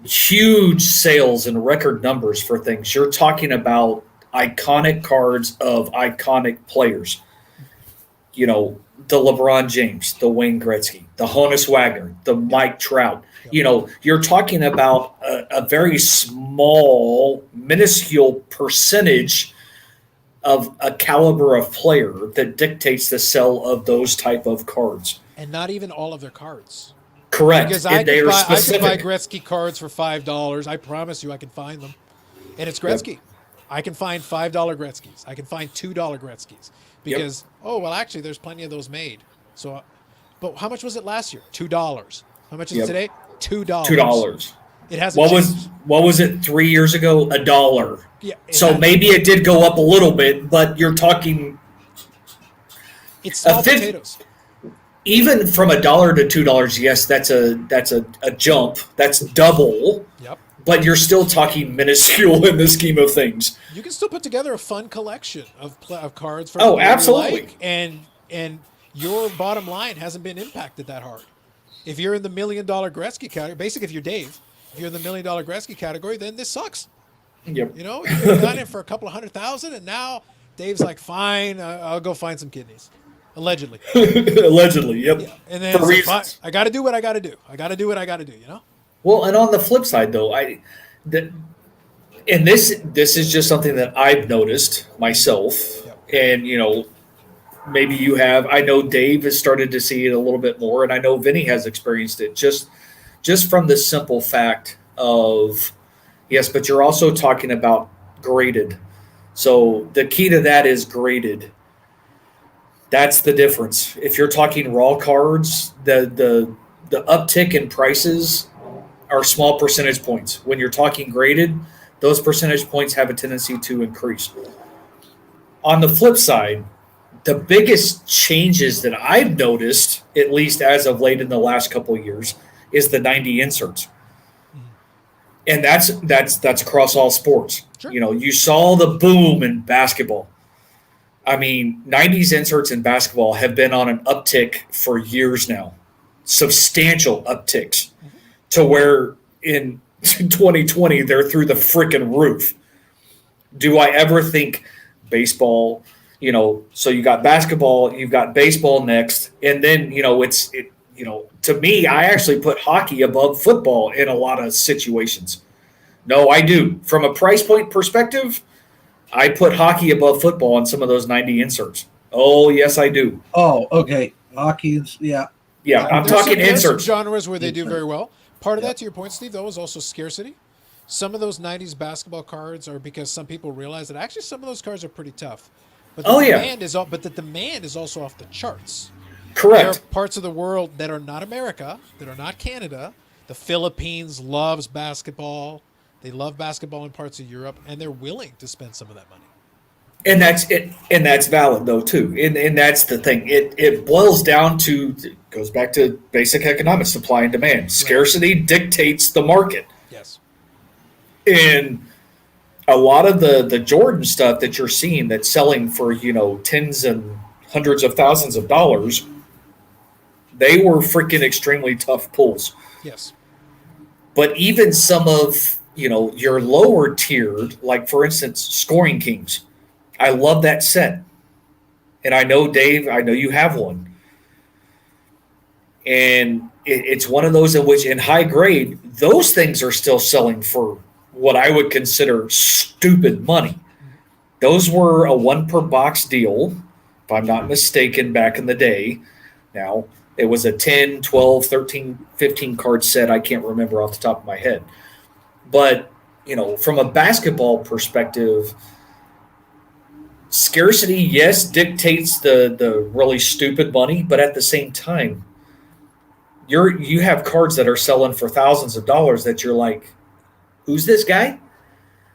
[SPEAKER 10] huge sales and record numbers for things, you're talking about iconic cards of iconic players. The LeBron James, the Wayne Gretzky, the Honus Wagner, the Mike Trout. You're talking about a very small, minuscule percentage of a caliber of player that dictates the sale of those type of cards.
[SPEAKER 8] And not even all of their cards.
[SPEAKER 10] Correct.
[SPEAKER 8] Because I could buy Gretzky cards for $5. I promise you I can find them. And it's Gretzky. Yep. I can find $5 Gretzkys. I can find $2 Gretzkys. Because, actually, there's plenty of those made. So, but how much was it last year? $2. How much is it today? $2.
[SPEAKER 10] $2.
[SPEAKER 8] It hasn't changed.
[SPEAKER 10] What was it 3 years ago? $1.
[SPEAKER 8] Yeah.
[SPEAKER 10] So maybe it did go up a little bit, but you're talking.
[SPEAKER 8] It's small potatoes.
[SPEAKER 10] Even from $1 to $2, yes, that's a jump. That's double.
[SPEAKER 8] Yep.
[SPEAKER 10] But you're still talking minuscule in the scheme of things.
[SPEAKER 8] You can still put together a fun collection of cards for
[SPEAKER 10] absolutely.
[SPEAKER 8] Like, and your bottom line hasn't been impacted that hard. If you're in the $1 million Gretzky category, basically if you're Dave, if you're in the $1 million Gretzky category, then this sucks.
[SPEAKER 10] Yep.
[SPEAKER 8] You could have gotten it for a couple of $100,000, and now Dave's like, fine, I'll go find some kidneys. Allegedly.
[SPEAKER 10] Allegedly, yep.
[SPEAKER 8] Yeah. And then like, I got to do what I got to do. Well,
[SPEAKER 10] and on the flip side, though, this is just something that I've noticed myself, and maybe you have. I know Dave has started to see it a little bit more, and I know Vinny has experienced it just from the simple fact of, yes, but you're also talking about graded. So the key to that is graded. That's the difference. If you're talking raw cards, the uptick in prices are small percentage points. When you're talking graded, those percentage points have a tendency to increase. On the flip side, the biggest changes that I've noticed, at least as of late in the last couple of years, is the 90 inserts. And that's across all sports.
[SPEAKER 8] Sure.
[SPEAKER 10] You saw the boom in basketball. I mean, 90s inserts in basketball have been on an uptick for years now. Substantial upticks. to where in 2020 they're through the freaking roof. Do I ever think baseball, so you got basketball, you've got baseball next, and then, to me, I actually put hockey above football in a lot of situations. No, I do. From a price point perspective, I put hockey above football on some of those 90 inserts. Oh, yes, I do.
[SPEAKER 3] Oh, okay. Hockey is, yeah.
[SPEAKER 10] Yeah, I'm talking
[SPEAKER 8] There's some
[SPEAKER 10] inserts.
[SPEAKER 8] genres where they do very well. Part of that, to your point, Steve, though, is also scarcity. Some of those 90s basketball cards are because some people realize that actually some of those cards are pretty tough. But the demand is also off the charts.
[SPEAKER 10] Correct.
[SPEAKER 8] There are parts of the world that are not America, that are not Canada. The Philippines loves basketball. They love basketball in parts of Europe, and they're willing to spend some of that money.
[SPEAKER 10] And that's it, and that's valid though too. And that's the thing. It boils down to, it goes back to basic economics, supply and demand. Scarcity dictates the market.
[SPEAKER 8] Yes.
[SPEAKER 10] And a lot of the Jordan stuff that you're seeing that's selling for, tens and hundreds of thousands of dollars, they were freaking extremely tough pulls.
[SPEAKER 8] Yes. But
[SPEAKER 10] even some of, your lower tiered, like for instance, Scoring Kings. I love that set. And I know, Dave, I know you have one. And it's one of those in which, in high grade, those things are still selling for what I would consider stupid money. Those were a 1 per box deal, if I'm not mistaken, back in the day. Now, it was a 10, 12, 13, 15 card set. I can't remember off the top of my head. But, from a basketball perspective, scarcity, yes, dictates the really stupid money, but at the same time, you have cards that are selling for thousands of dollars that you're like, who's this guy?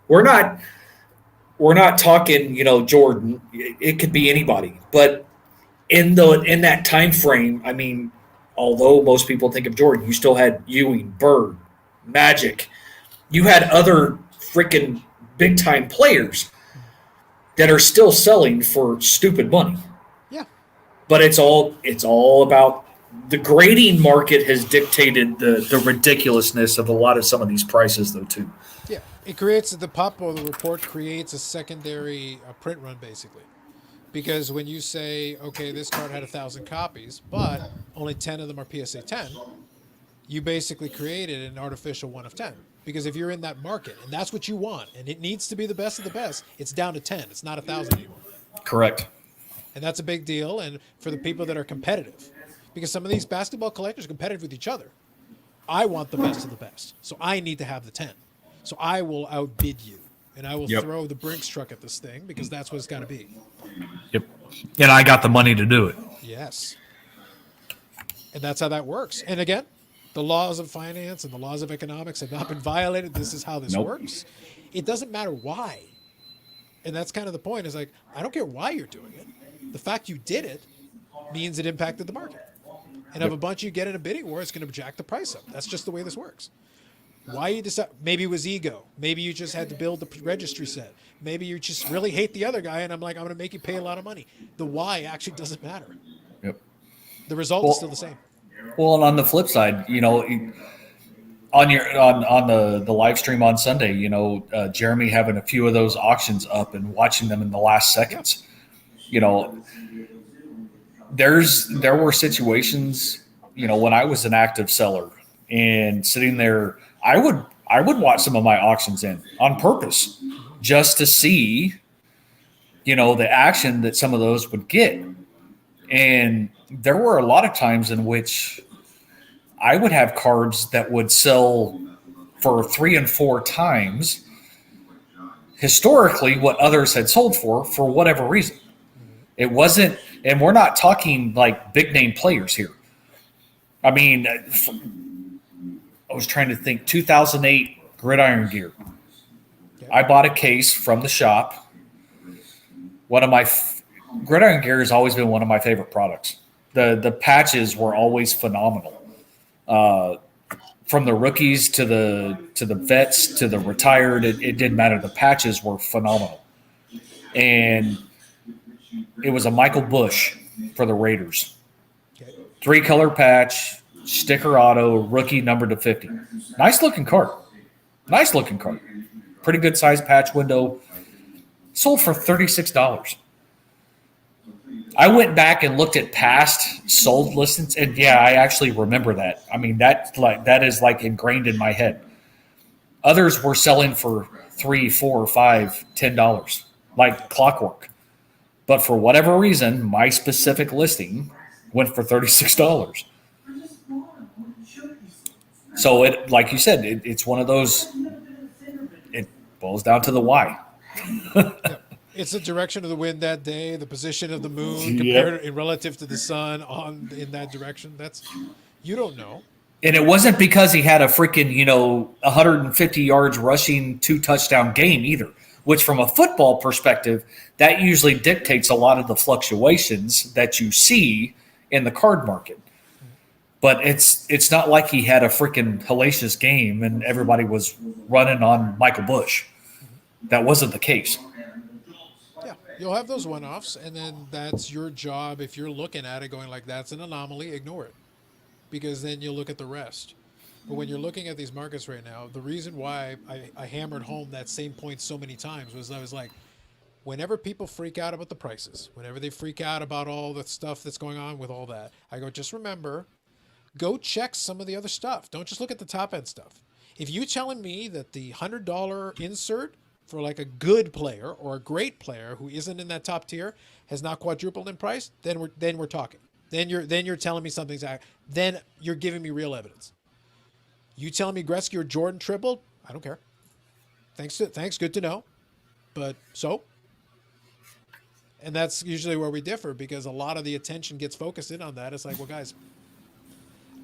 [SPEAKER 10] We're not talking, Jordan. It could be anybody, but in that time frame, I mean, although most people think of Jordan, you still had Ewing, Bird, Magic. You had other freaking big time players that are still selling for stupid money.
[SPEAKER 8] Yeah.
[SPEAKER 10] But it's all about the grading market has dictated the ridiculousness of a lot of some of these prices though too.
[SPEAKER 8] Yeah. It creates the report creates a secondary print run basically. Because when you say, okay, this card had 1,000 copies, but only 10 of them are PSA 10, you basically created an artificial 1 of 10. Because if you're in that market and that's what you want, and it needs to be the best of the best, it's down to 10. It's not 1,000 anymore.
[SPEAKER 2] Correct.
[SPEAKER 8] And that's a big deal. And for the people that are competitive, because some of these basketball collectors are competitive with each other. I want the best of the best, so I need to have the 10. So I will outbid you, and I will throw the Brinks truck at this thing because that's what it's got to be.
[SPEAKER 2] Yep. And I got the money to do it.
[SPEAKER 8] Yes. And that's how that works. And again, the laws of finance and the laws of economics have not been violated. This is how this works. It doesn't matter why. And that's kind of the point is like, I don't care why you're doing it. The fact you did it means it impacted the market. And if a bunch you get in a bidding war, it's going to jack the price up. That's just the way this works. Why you decide? Maybe it was ego. Maybe you just had to build the registry set. Maybe you just really hate the other guy, and I'm like, I'm going to make you pay a lot of money. The why actually doesn't matter.
[SPEAKER 2] Yep.
[SPEAKER 8] The result is still the same.
[SPEAKER 2] Well, and on the flip side, on the live stream on Sunday, Jeremy having a few of those auctions up and watching them in the last seconds, there were situations, when I was an active seller and sitting there, I would watch some of my auctions in on purpose just to see, the action that some of those would get. And there were a lot of times in which I would have cards that would sell for 3 and 4 times historically what others had sold for whatever reason. It wasn't, and we're not talking like big name players here. I mean, I was trying to think 2008 Gridiron Gear. I bought a case from the shop. Gridiron Gear has always been one of my favorite products. The patches were always phenomenal. From the rookies to the vets to the retired, it didn't matter. The patches were phenomenal. And it was a Michael Bush for the Raiders. 3-color patch, sticker auto, rookie numbered to 50. Nice looking card. Nice looking card. Pretty good size patch window. Sold for $36. I went back and looked at past sold listings, and yeah, I actually remember that. I mean, that is like ingrained in my head. Others were selling for $3, $4, $5, $10, like clockwork. But for whatever reason, my specific listing went for $36. So it, like you said, it's one of those. It boils down to the why.
[SPEAKER 8] It's the direction of the wind that day, the position of the moon compared relative to the sun in that direction. That's you don't know.
[SPEAKER 2] And it wasn't because he had a freaking 150 yards rushing 2-touchdown game either. Which, from a football perspective, that usually dictates a lot of the fluctuations that you see in the card market. But it's not like he had a freaking hellacious game and everybody was running on Michael Bush. That wasn't the case.
[SPEAKER 8] Yeah, you'll have those one-offs, and then that's your job. If you're looking at it going like that's an anomaly, ignore it, because then you'll look at the rest. But when you're looking at these markets right now, the reason why I hammered home that same point so many times was I was like, whenever people freak out about the prices, whenever they freak out about all the stuff that's going on with all that, I go, just remember, go check some of the other stuff. Don't just look at the top end stuff. If you're telling me that the $100 insert for like a good player or a great player who isn't in that top tier has not quadrupled in price, then we're talking. Then you're telling me something's then you're giving me real evidence. You telling me Gretzky or Jordan tripled? I don't care. Thanks, good to know. But so? And that's usually where we differ, because a lot of the attention gets focused in on that. It's like, well, guys,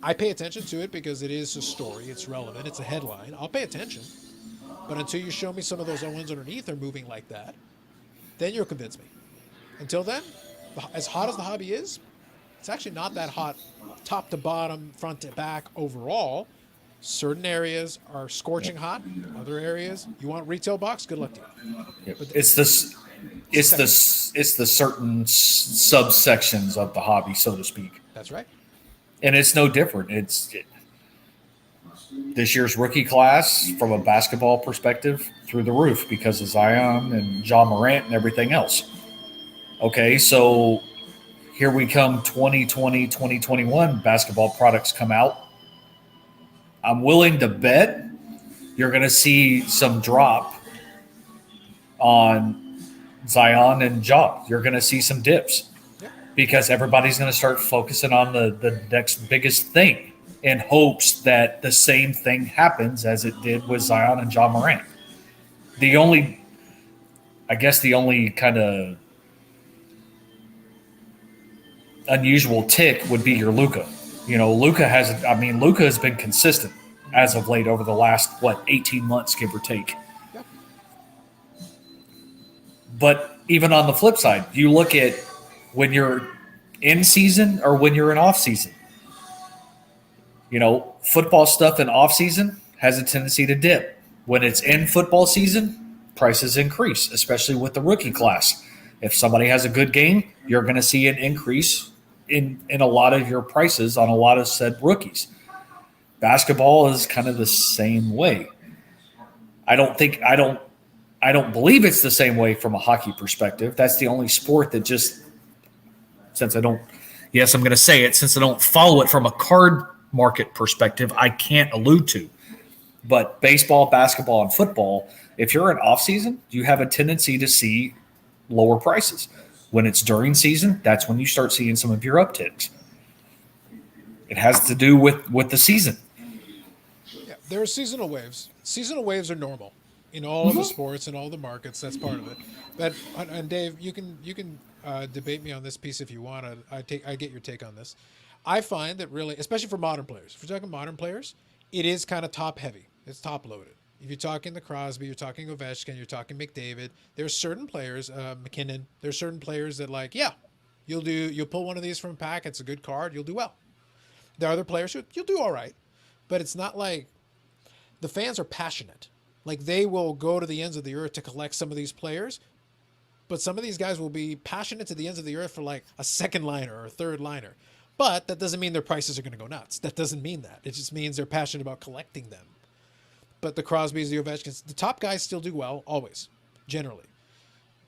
[SPEAKER 8] I pay attention to it because it is a story. It's relevant. It's a headline. I'll pay attention. But until you show me some of those ones underneath are moving like that, then you'll convince me. Until then, as hot as the hobby is, it's actually not that hot top to bottom, front to back overall. Certain areas are scorching hot. Other areas, you want retail box? Good luck to you.
[SPEAKER 2] It's the certain subsections of the hobby, so to speak.
[SPEAKER 8] That's right.
[SPEAKER 2] And it's no different. This year's rookie class, from a basketball perspective, through the roof because of Zion and John Morant and everything else. Okay, so here we come, 2020, 2021, basketball products come out. I'm willing to bet you're going to see some drop on Zion and Ja. You're going to see some dips because everybody's going to start focusing on the next biggest thing in hopes that the same thing happens as it did with Zion and Ja Morant. The only kind of unusual tick would be your Luka. Luka has been consistent as of late over the last, 18 months, give or take. Yep. But even on the flip side, you look at when you're in season or when you're in off season. Football stuff in off season has a tendency to dip. When it's in football season, prices increase, especially with the rookie class. If somebody has a good game, you're going to see an increase in a lot of your prices on a lot of said rookies. Basketball is kind of the same way. I don't believe it's the same way from a hockey perspective. That's the only sport that since I don't follow it from a card market perspective, I can't allude to. But baseball, basketball, and football, if you're in off season, you have a tendency to see lower prices. When it's during season, that's when you start seeing some of your upticks. It has to do with the season.
[SPEAKER 8] Yeah, there are seasonal waves. Seasonal waves are normal in all of the sports and all the markets. That's part of it. But and Dave, you can debate me on this piece if you want. I get your take on this. I find that really, especially for modern players, if we're talking modern players, it is kind of top heavy. It's top loaded. If you're talking the Crosby, you're talking Ovechkin, you're talking McDavid, there's certain players, McKinnon, there's certain players that you'll pull one of these from a pack, it's a good card, you'll do well. There are other players who you'll do all right, but it's not like the fans are passionate. Like they will go to the ends of the earth to collect some of these players, but some of these guys will be passionate to the ends of the earth for like a second liner or a third liner. But that doesn't mean their prices are going to go nuts. That doesn't mean that. It just means they're passionate about collecting them. But the Crosbys, the Ovechkins, the top guys still do well, always, generally.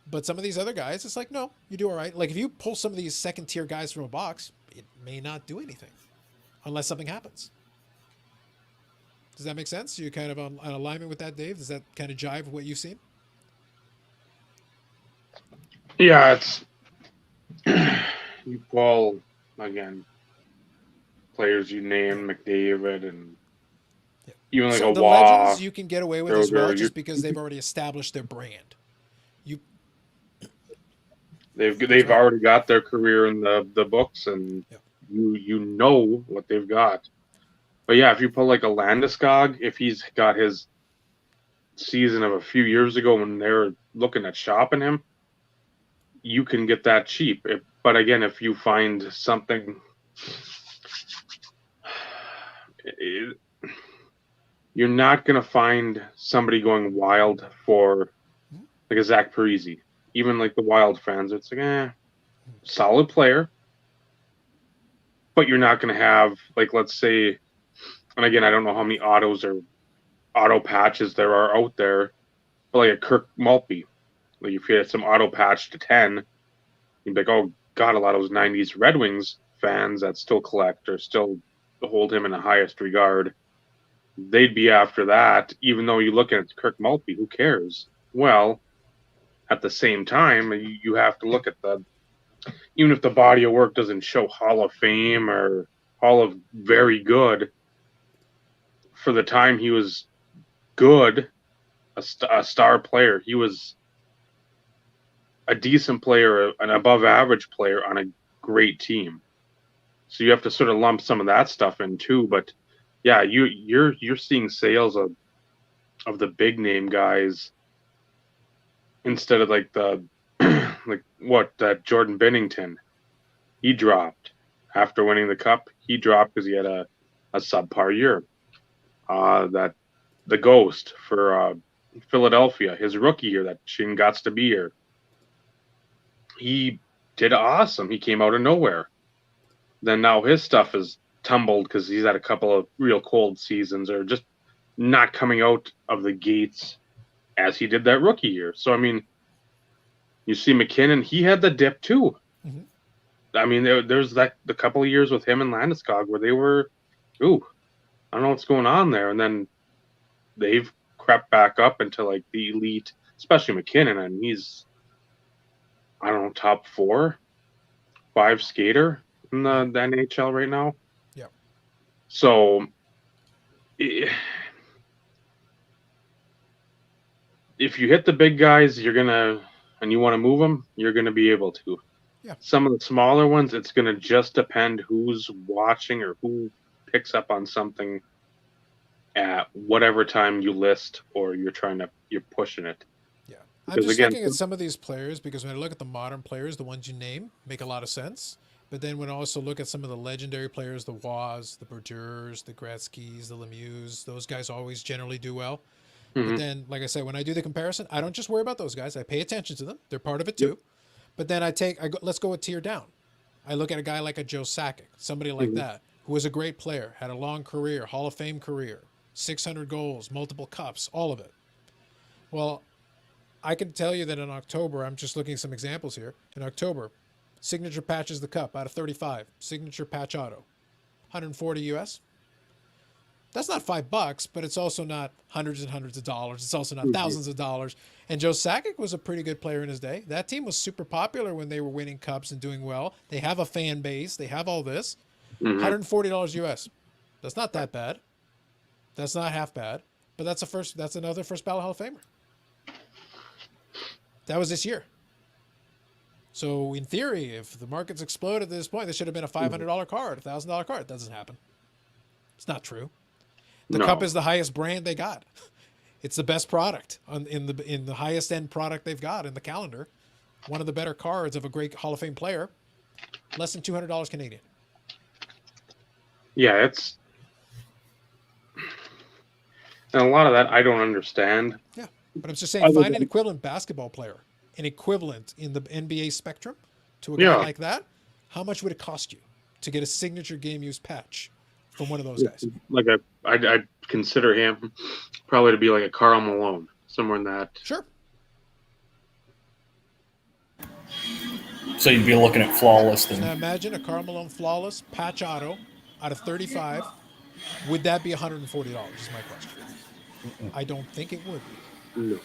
[SPEAKER 8] But some of these other guys, it's like, no, you do all right. Like if you pull some of these second-tier guys from a box, it may not do anything unless something happens. Does that make sense? You're kind of on alignment with that, Dave? Does that kind of jive with what you've seen?
[SPEAKER 1] Yeah, it's you call again players you name McDavid and even like
[SPEAKER 8] So
[SPEAKER 1] a
[SPEAKER 8] the
[SPEAKER 1] Waugh.
[SPEAKER 8] legends you can get away with as well,
[SPEAKER 1] They're-
[SPEAKER 8] just because they've already established their brand.
[SPEAKER 1] They've already got their career in the books, and
[SPEAKER 8] Yeah.
[SPEAKER 1] you know what they've got. But yeah, if you pull like a Landeskog, if he's got his season of a few years ago when they're looking at shopping him, you can get that cheap. But again, if you find something, you're not going to find somebody going wild for like a Zach Parise. Even like the Wild fans, it's like, solid player. But you're not going to have, like, let's say, and again, I don't know how many autos or auto patches there are out there, but like a Kirk Maltby. Like if you had some auto patch to 10, you'd be like, oh, God, a lot of those 90s Red Wings fans that still collect or still hold him in the highest regard, they'd be after that, even though you look at Kirk Maltby, who cares? Well, at the same time, you have to look at even if the body of work doesn't show Hall of Fame or Hall of very good, for the time he was good, a star player, he was a decent player, an above average player on a great team. So you have to sort of lump some of that stuff in too. But yeah, you're seeing sales of the big name guys instead of like the like that Jordan Bennington. He dropped after winning the cup. He dropped because he had a subpar year. That the Ghost for Philadelphia, his rookie year, that Shane got to be here. He did awesome. He came out of nowhere. Then now his stuff is tumbled because he's had a couple of real cold seasons or just not coming out of the gates as he did that rookie year. So, I mean, you see McKinnon, he had the dip too.
[SPEAKER 8] Mm-hmm.
[SPEAKER 1] I mean, there's the couple of years with him and Landeskog where they were, I don't know what's going on there. And then they've crept back up into like the elite, especially McKinnon. And he's, I don't know, top 4, 5 skater in the NHL right now.
[SPEAKER 8] Yeah.
[SPEAKER 1] So if you hit the big guys, and you want to move them, you're going to be able to.
[SPEAKER 8] Yeah.
[SPEAKER 1] Some of the smaller ones, it's going to just depend who's watching or who picks up on something at whatever time you list or you're pushing it.
[SPEAKER 8] Yeah. I'm
[SPEAKER 1] Because
[SPEAKER 8] just
[SPEAKER 1] again,
[SPEAKER 8] looking at some of these players because when I look at the modern players, the ones you name make a lot of sense. But then when I also look at some of the legendary players, the Waz, the Bergers, the Gretzkys, the Lemieux, those guys always generally do well. But then, like I said, when I do the comparison, I don't just worry about those guys. I pay attention to them. They're part of it too. But then let's go a tier down. I look at a guy like a Joe Sakic, somebody like that, who was a great player, had a long career, Hall of Fame career, 600 goals, multiple cups, all of it. Well, I can tell you that in October, I'm just looking at some examples here. In October, signature patches the cup out of 35, signature patch auto, 140 US. That's not $5, but it's also not hundreds and hundreds of dollars. It's also not thousands of dollars. And Joe Sakic was a pretty good player in his day. That team was super popular when they were winning cups and doing well. They have a fan base. They have all this. $140 US. That's not that bad. That's not half bad. But that's another first ballot Hall of Famer. That was this year. So in theory, if the markets explode at this point, this should have been a $500 card, a $1,000 card. It doesn't happen. It's not true. The cup is the highest brand they got. It's the best product in the highest end product they've got in the calendar. One of the better cards of a great Hall of Fame player. Less than $200 Canadian.
[SPEAKER 1] Yeah, and a lot of that I don't understand.
[SPEAKER 8] Yeah, but I'm just saying, find an equivalent basketball player, an equivalent in the NBA spectrum to a guy like that. How much would it cost you? to get a signature game use patch from one of those guys.
[SPEAKER 1] Like I'd consider him probably to be like a Karl Malone, somewhere in that.
[SPEAKER 8] Sure.
[SPEAKER 2] So you'd be looking at flawless
[SPEAKER 8] Now
[SPEAKER 2] then.
[SPEAKER 8] imagine a Karl Malone flawless patch auto out of 35. Would that be $140 is my question. I don't think it would be.
[SPEAKER 1] No,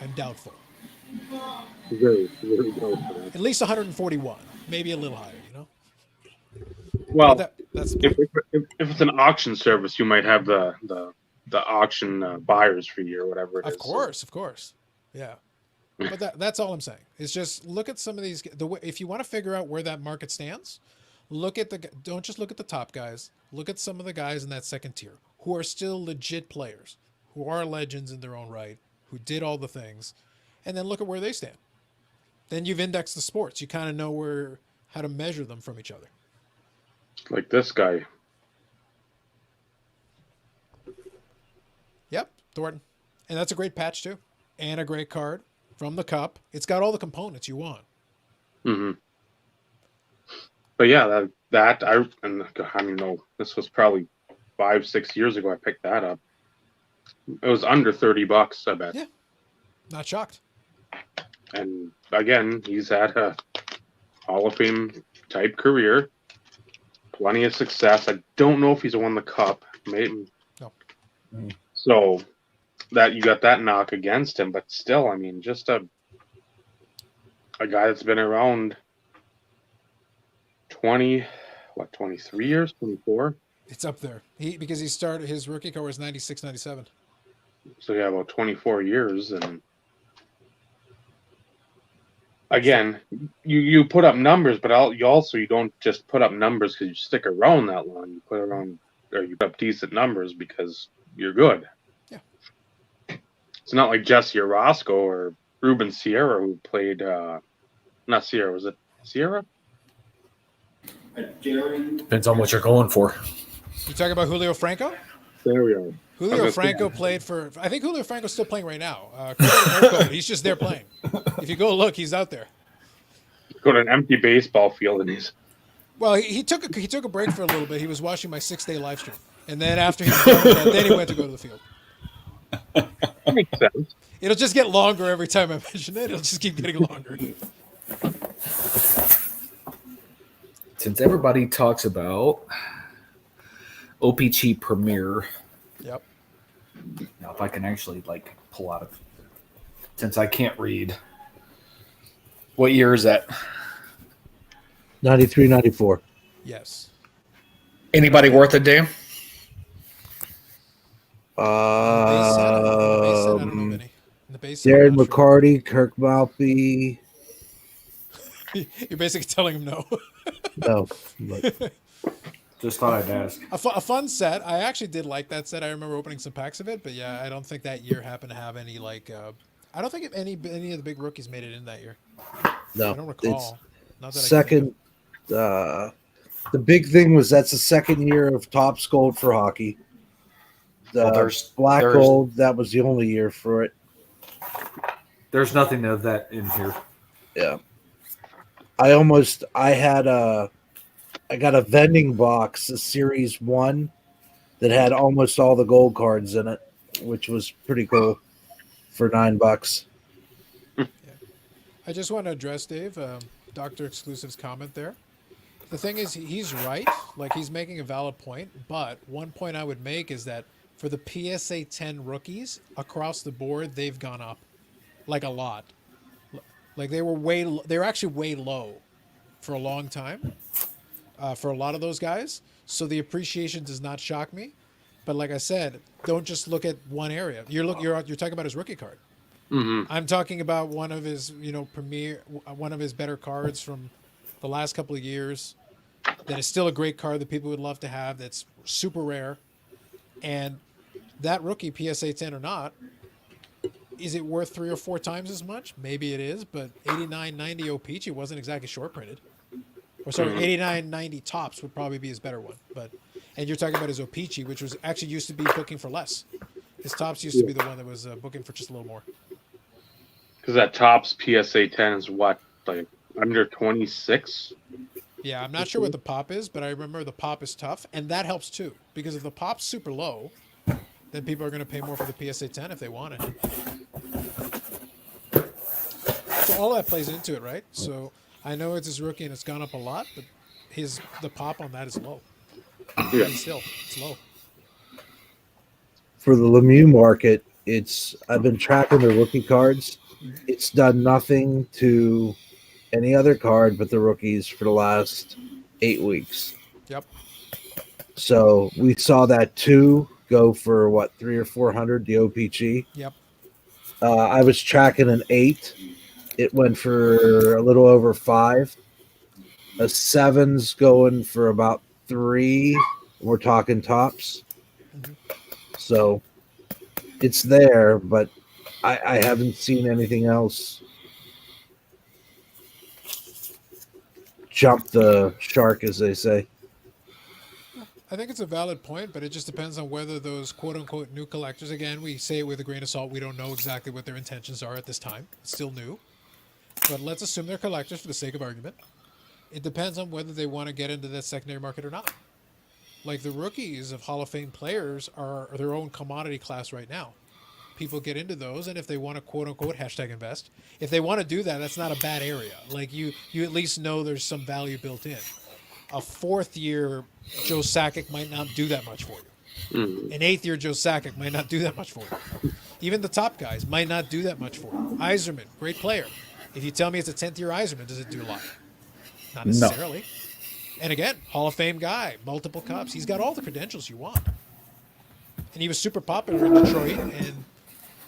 [SPEAKER 8] I'm doubtful.
[SPEAKER 1] very, very doubtful.
[SPEAKER 8] At least 141, maybe a little higher, you know?
[SPEAKER 1] Well,
[SPEAKER 8] That's
[SPEAKER 1] if it's an auction service, you might have the auction buyer's fee or whatever it is.
[SPEAKER 8] Of course. Yeah. But that's all I'm saying. It's just look at some of these. If you want to figure out where that market stands, don't just look at the top guys. Look at some of the guys in that second tier who are still legit players, who are legends in their own right, who did all the things, and then look at where they stand. Then you've indexed the sports. You kind of know how to measure them from each other.
[SPEAKER 1] Like this guy.
[SPEAKER 8] Yep, Thornton. And that's a great patch too. And a great card from the cup. It's got all the components you want.
[SPEAKER 1] Mm-hmm. But yeah, I don't know. This was probably 5-6 years ago. I picked that up. It was under $30, I bet.
[SPEAKER 8] Yeah, not shocked.
[SPEAKER 1] And again, he's had a Hall of Fame type career, plenty of success. I don't know if he's won the cup. Maybe.
[SPEAKER 8] No.
[SPEAKER 1] So that you got that knock against him, but still, I mean, just a guy that's been around 23 years, 24.
[SPEAKER 8] It's up there. Because he started his rookie card was 96, 97.
[SPEAKER 1] So yeah, about 24 years, and again, you put up numbers, but you don't just put up numbers because you stick around that long. You put up decent numbers because you're good.
[SPEAKER 8] Yeah.
[SPEAKER 1] It's not like Jesse Orozco or Ruben Sierra who played. Not Sierra. Was it Sierra?
[SPEAKER 2] Depends on what you're going for.
[SPEAKER 8] You talking about Julio Franco?
[SPEAKER 1] There we are.
[SPEAKER 8] Julio Franco played for. I think Julio Franco's still playing right now. He's just there playing. If you go look, he's out there.
[SPEAKER 1] Go to an empty baseball field and he's.
[SPEAKER 8] Well, he took a break for a little bit. He was watching my 6-day live stream, and then after he was done with that, then he went to go to the field.
[SPEAKER 1] That makes sense.
[SPEAKER 8] It'll just get longer every time I mention it. It'll just keep getting longer.
[SPEAKER 2] Since everybody talks about OPC Premier.
[SPEAKER 8] Yep.
[SPEAKER 2] Now, if I can actually pull out of, since I can't read, what year is that?
[SPEAKER 3] 93, 94.
[SPEAKER 8] Yes.
[SPEAKER 2] Anybody worth a damn?
[SPEAKER 8] I don't know many. In the base set,
[SPEAKER 3] Darren
[SPEAKER 8] I'm not
[SPEAKER 3] McCarty, Kirk Maltby.
[SPEAKER 8] sure. You're basically telling him no.
[SPEAKER 3] No, but
[SPEAKER 2] Just thought I'd ask.
[SPEAKER 8] A fun set. I actually did like that set. I remember opening some packs of it, but yeah, I don't think that year happened to have any I don't think if any of the big rookies made it in that year.
[SPEAKER 3] no.
[SPEAKER 8] I don't recall. Not that
[SPEAKER 3] Second, the big thing was that's the second year of Topps Gold for hockey.
[SPEAKER 2] There's
[SPEAKER 3] Black Gold, that was the only year for it.
[SPEAKER 2] There's nothing of that in here.
[SPEAKER 3] Yeah. I got a vending box, a Series 1, that had almost all the gold cards in it, which was pretty cool for $9.
[SPEAKER 8] I just want to address Dave, Dr. Exclusive's comment there. The thing is, he's right. Like, he's making a valid point. But one point I would make is that for the PSA 10 rookies across the board, they've gone up like a lot. Like they were actually way low for a long time for a lot of those guys. So the appreciation does not shock me. But like I said, don't just look at one area. You're talking about his rookie card.
[SPEAKER 1] Mm-hmm.
[SPEAKER 8] I'm talking about one of his, one of his better cards from the last couple of years. That is still a great card that people would love to have. That's super rare, and that rookie, PSA 10 or not, is it worth 3 or 4 times as much? Maybe it is, but 89.90 O-Pee-Chee wasn't exactly short printed. Or sorry, 89.90 Tops would probably be his better one. And you're talking about his O-Pee-Chee, which was actually used to be booking for less. His Tops used to be the one that was booking for just a little more.
[SPEAKER 1] Because that Topps PSA 10 is what, like under 26?
[SPEAKER 8] Yeah, I'm not sure what the pop is, but I remember the pop is tough, and that helps too. Because if the pop's super low, then people are going to pay more for the PSA 10 if they want it. So all that plays into it, right? So I know it's his rookie and it's gone up a lot, but the pop on that is low.
[SPEAKER 1] Yeah.
[SPEAKER 8] Even still, it's low.
[SPEAKER 3] For the Lemieux market, I've been tracking the rookie cards. It's done nothing to any other card but the rookies for the last 8 weeks.
[SPEAKER 8] Yep.
[SPEAKER 3] So we saw that 2 go for what, 3 or 400, the OPG.
[SPEAKER 8] Yep.
[SPEAKER 3] I was tracking an 8. It went for a little over 5. A 7's going for about 3. We're talking tops.
[SPEAKER 8] Mhm.
[SPEAKER 3] So it's there, but I haven't seen anything else jump the shark, as they say.
[SPEAKER 8] I think it's a valid point, but it just depends on whether those quote unquote new collectors, again, we say it with a grain of salt, we don't know exactly what their intentions are at this time. It's still new. But let's assume they're collectors for the sake of argument. It depends on whether they want to get into the secondary market or not. Like the rookies of Hall of Fame players are their own commodity class right now. People get into those, and if they want to quote unquote hashtag invest, if they want to do that, that's not a bad area. Like you at least know there's some value built in. A fourth year Joe Sakic might not do that much for you. An 8th year Joe Sakic might not do that much for you. Even the top guys might not do that much for you. Yzerman, great player. If you tell me it's a 10th year Yzerman, does it do a lot? Not necessarily. No. And again, Hall of Fame guy, multiple cups. He's got all the credentials you want. And he was super popular in Detroit, and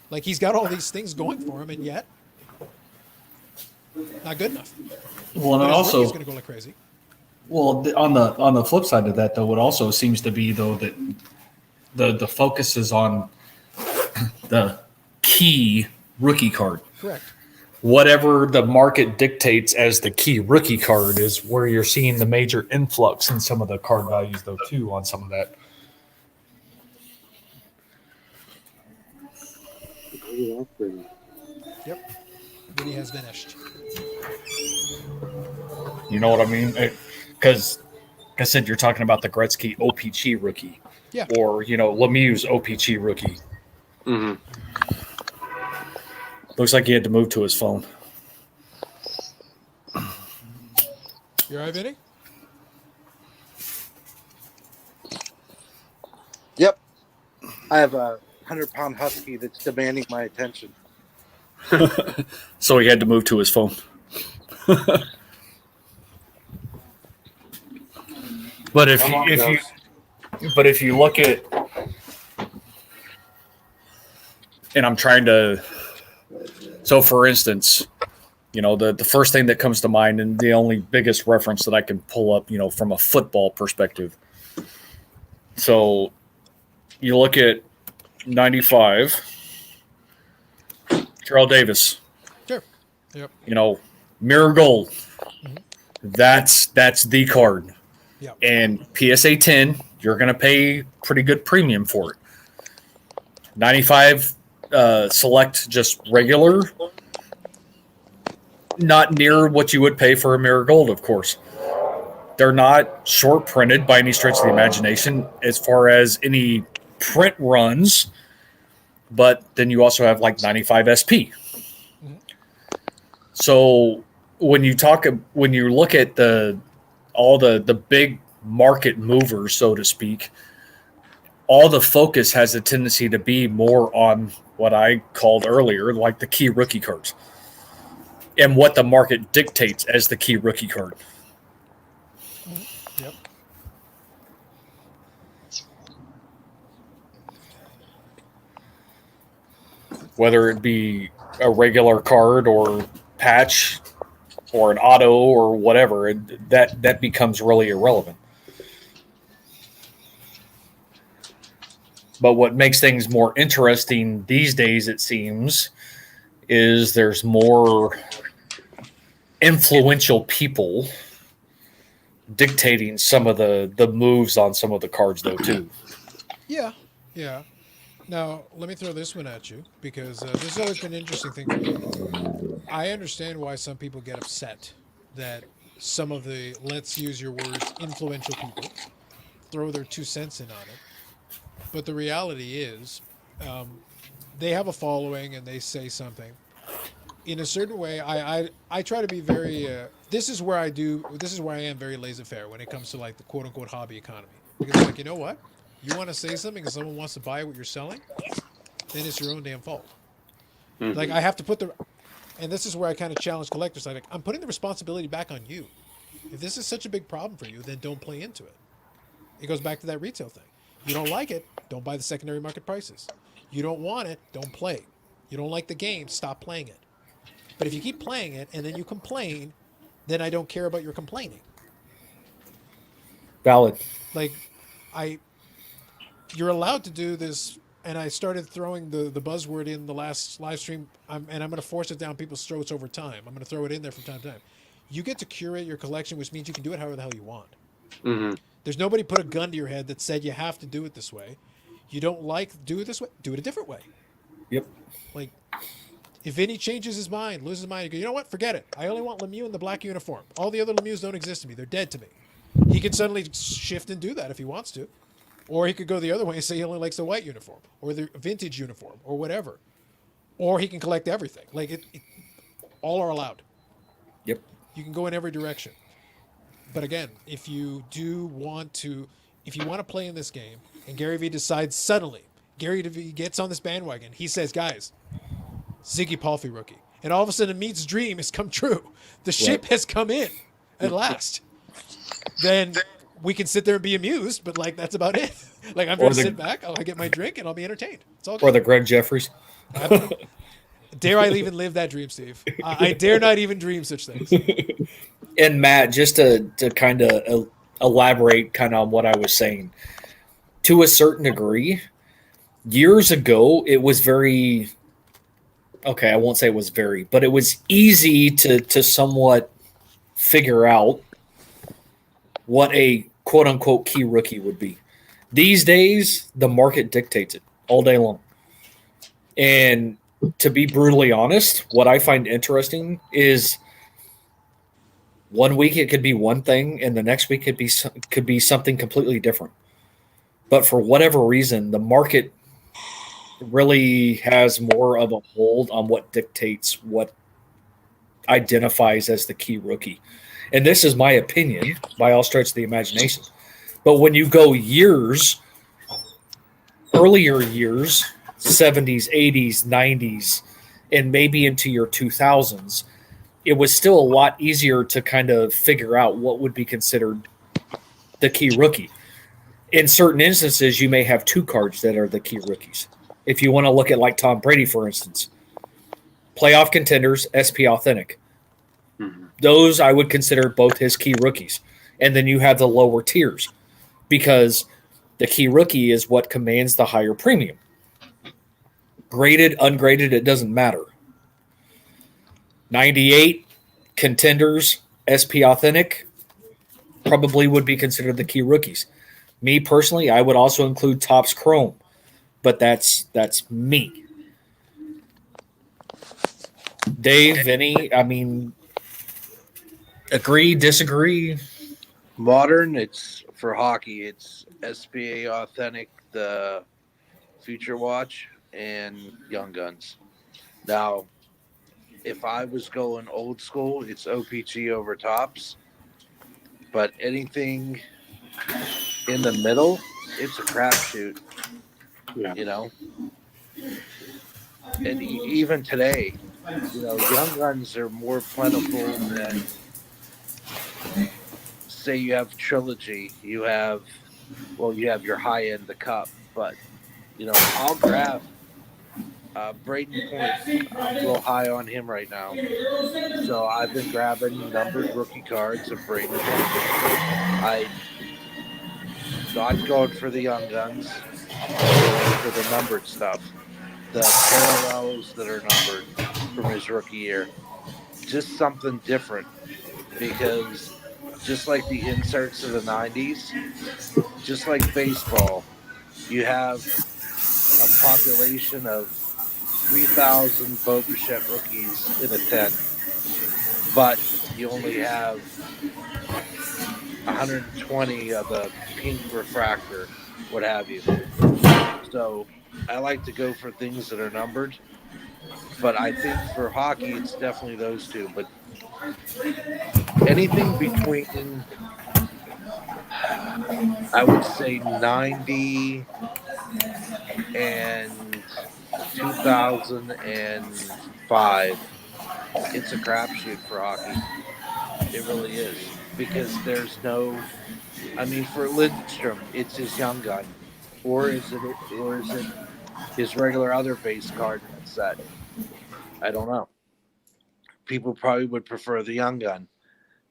[SPEAKER 8] like he's got all these things going for him, and yet not good enough.
[SPEAKER 2] Well, and also
[SPEAKER 8] he's going to go like crazy.
[SPEAKER 2] Well, on the flip side of that, though, it also seems to be though that the focus is on the key rookie card.
[SPEAKER 8] Correct.
[SPEAKER 2] Whatever the market dictates as the key rookie card is where you're seeing the major influx in some of the card values, though, too, on some of that.
[SPEAKER 8] Yep. Vinny has vanished.
[SPEAKER 2] You know what I mean? Because, like I said, you're talking about the Gretzky OPG rookie.
[SPEAKER 8] Yeah.
[SPEAKER 2] Or, Lemieux's OPG rookie.
[SPEAKER 1] Mm-hmm.
[SPEAKER 10] Looks like he had to move to his phone.
[SPEAKER 8] You all right, Vinny?
[SPEAKER 3] Yep. I have a 100-pound husky that's demanding my attention.
[SPEAKER 10] So he had to move to his phone.
[SPEAKER 2] But if you look at, and I'm trying to, so for instance, the first thing that comes to mind, and the only biggest reference that I can pull up, from a football perspective. So you look at 95, Terrell Davis.
[SPEAKER 8] Sure. Yep.
[SPEAKER 2] Mirror gold.
[SPEAKER 8] Mm-hmm.
[SPEAKER 2] That's the card.
[SPEAKER 8] Yep.
[SPEAKER 2] And PSA 10, you're going to pay pretty good premium for it. 95 select just regular, not near what you would pay for a mirror gold, of course. They're not short printed by any stretch of the imagination as far as any print runs, but then you also have like 95 SP. Mm-hmm. So when you look at all the big market movers, so to speak, all the focus has a tendency to be more on what I called earlier, like the key rookie cards and what the market dictates as the key rookie card.
[SPEAKER 8] Yep.
[SPEAKER 2] Whether it be a regular card or patch or an auto or whatever, that becomes really irrelevant. But what makes things more interesting these days, it seems, is there's more influential people dictating some of the moves on some of the cards, though, too.
[SPEAKER 8] Yeah. Now, let me throw this one at you, because this has always been an interesting thing for me. I understand why some people get upset that some of the, let's use your words, influential people throw their 2 cents in on it. But the reality is, they have a following and they say something in a certain way. I try to be very. This is where I do. This is where I am very laissez-faire when it comes to like the quote unquote hobby economy. Because I'm like, you know what? You want to say something and someone wants to buy what you're selling, then it's your own damn fault.
[SPEAKER 1] Mhm.
[SPEAKER 8] Like I have to put the, and this is where I kind of challenge collectors. Like I'm putting the responsibility back on you. If this is such a big problem for you, then don't play into it. It goes back to that retail thing. You don't like it, don't buy the secondary market prices. You don't want it, don't play. You don't like the game, stop playing it. But if you keep playing it and then you complain, then I don't care about your complaining.
[SPEAKER 10] Valid.
[SPEAKER 8] Like, you're allowed to do this, and I started throwing the buzzword in the last live stream, and I'm going to force it down people's throats over time. I'm going to throw it in there from time to time. You get to curate your collection, which means you can do it however the hell you want.
[SPEAKER 1] Mm-hmm.
[SPEAKER 8] There's nobody put a gun to your head that said you have to do it this way. You don't like do it this way, do it a different way.
[SPEAKER 10] Yep.
[SPEAKER 8] Like, if Vinny changes his mind, loses his mind, you go, you know what? Forget it. I only want Lemieux in the black uniform. All the other Lemieux don't exist to me. They're dead to me. He can suddenly shift and do that if he wants to. Or he could go the other way and say he only likes the white uniform or the vintage uniform or whatever. Or he can collect everything. Like, it all are allowed.
[SPEAKER 10] Yep.
[SPEAKER 8] You can go in every direction. But again, if you want to play in this game, and Gary Vee decides suddenly, Gary Vee gets on this bandwagon, he says, guys, Ziggy Palfy rookie. And all of a sudden, Mead's dream has come true. The ship has come in at last. Then we can sit there and be amused, but like that's about it. Like I'm going to sit back, I'll get my drink, and I'll be entertained. It's all good.
[SPEAKER 10] Or the Greg Jeffries.
[SPEAKER 8] Dare I even live that dream, Steve? I dare not even dream such things.
[SPEAKER 10] And Matt, just to kind of elaborate kind of on what I was saying, to a certain degree, years ago, it was very, okay, I won't say it was very, but it was easy to somewhat figure out what a quote unquote key rookie would be. These days, the market dictates it all day long. And to be brutally honest, what I find interesting is 1 week it could be one thing, and the next week could be something completely different. But for whatever reason, the market really has more of a hold on what dictates what identifies as the key rookie. And this is my opinion by all stretch of the imagination. But when you go earlier years, 70s, 80s, 90s, and maybe into your 2000s, it was still a lot easier to kind of figure out what would be considered the key rookie. In certain instances, you may have two cards that are the key rookies. If you want to look at like Tom Brady, for instance, playoff contenders, SP Authentic.
[SPEAKER 1] Mm-hmm.
[SPEAKER 10] Those I would consider both his key rookies. And then you have the lower tiers because the key rookie is what commands the higher premium. Graded, ungraded, it doesn't matter. 98 contenders, SP Authentic, probably would be considered the key rookies. Me personally, I would also include Topps Chrome, but that's me. Dave, Vinny, I mean, agree, disagree?
[SPEAKER 3] Modern, it's for hockey. It's SPA Authentic, the Future Watch, and Young Guns. Now, if I was going old school, it's OPG over Topps. But anything in the middle, it's a crapshoot.
[SPEAKER 1] Yeah.
[SPEAKER 3] You know? And even today, you know, Young Guns are more plentiful than, say, you have Trilogy. You have your high end, the Cup. But, you know, I'll grab Braden Point. I'm a little high on him right now. So I've been grabbing numbered rookie cards of Braden Point. I'm not going for the Young Guns. I'm going for the numbered stuff. The parallels that are numbered from his rookie year. Just something different. Because just like the inserts of the 90s, just like baseball, you have a population of 3,000 Bo Bichette rookies in a 10, but you only have 120 of a pink refractor, what have you. So I like to go for things that are numbered. But I think for hockey, it's definitely those two. But anything between, I would say, 90 and 2005, it's a crapshoot for hockey. It really is. Because there's no, I mean, for Lindstrom, it's his young gun. Or is it his regular other base card in that set? I don't know. People probably would prefer the young gun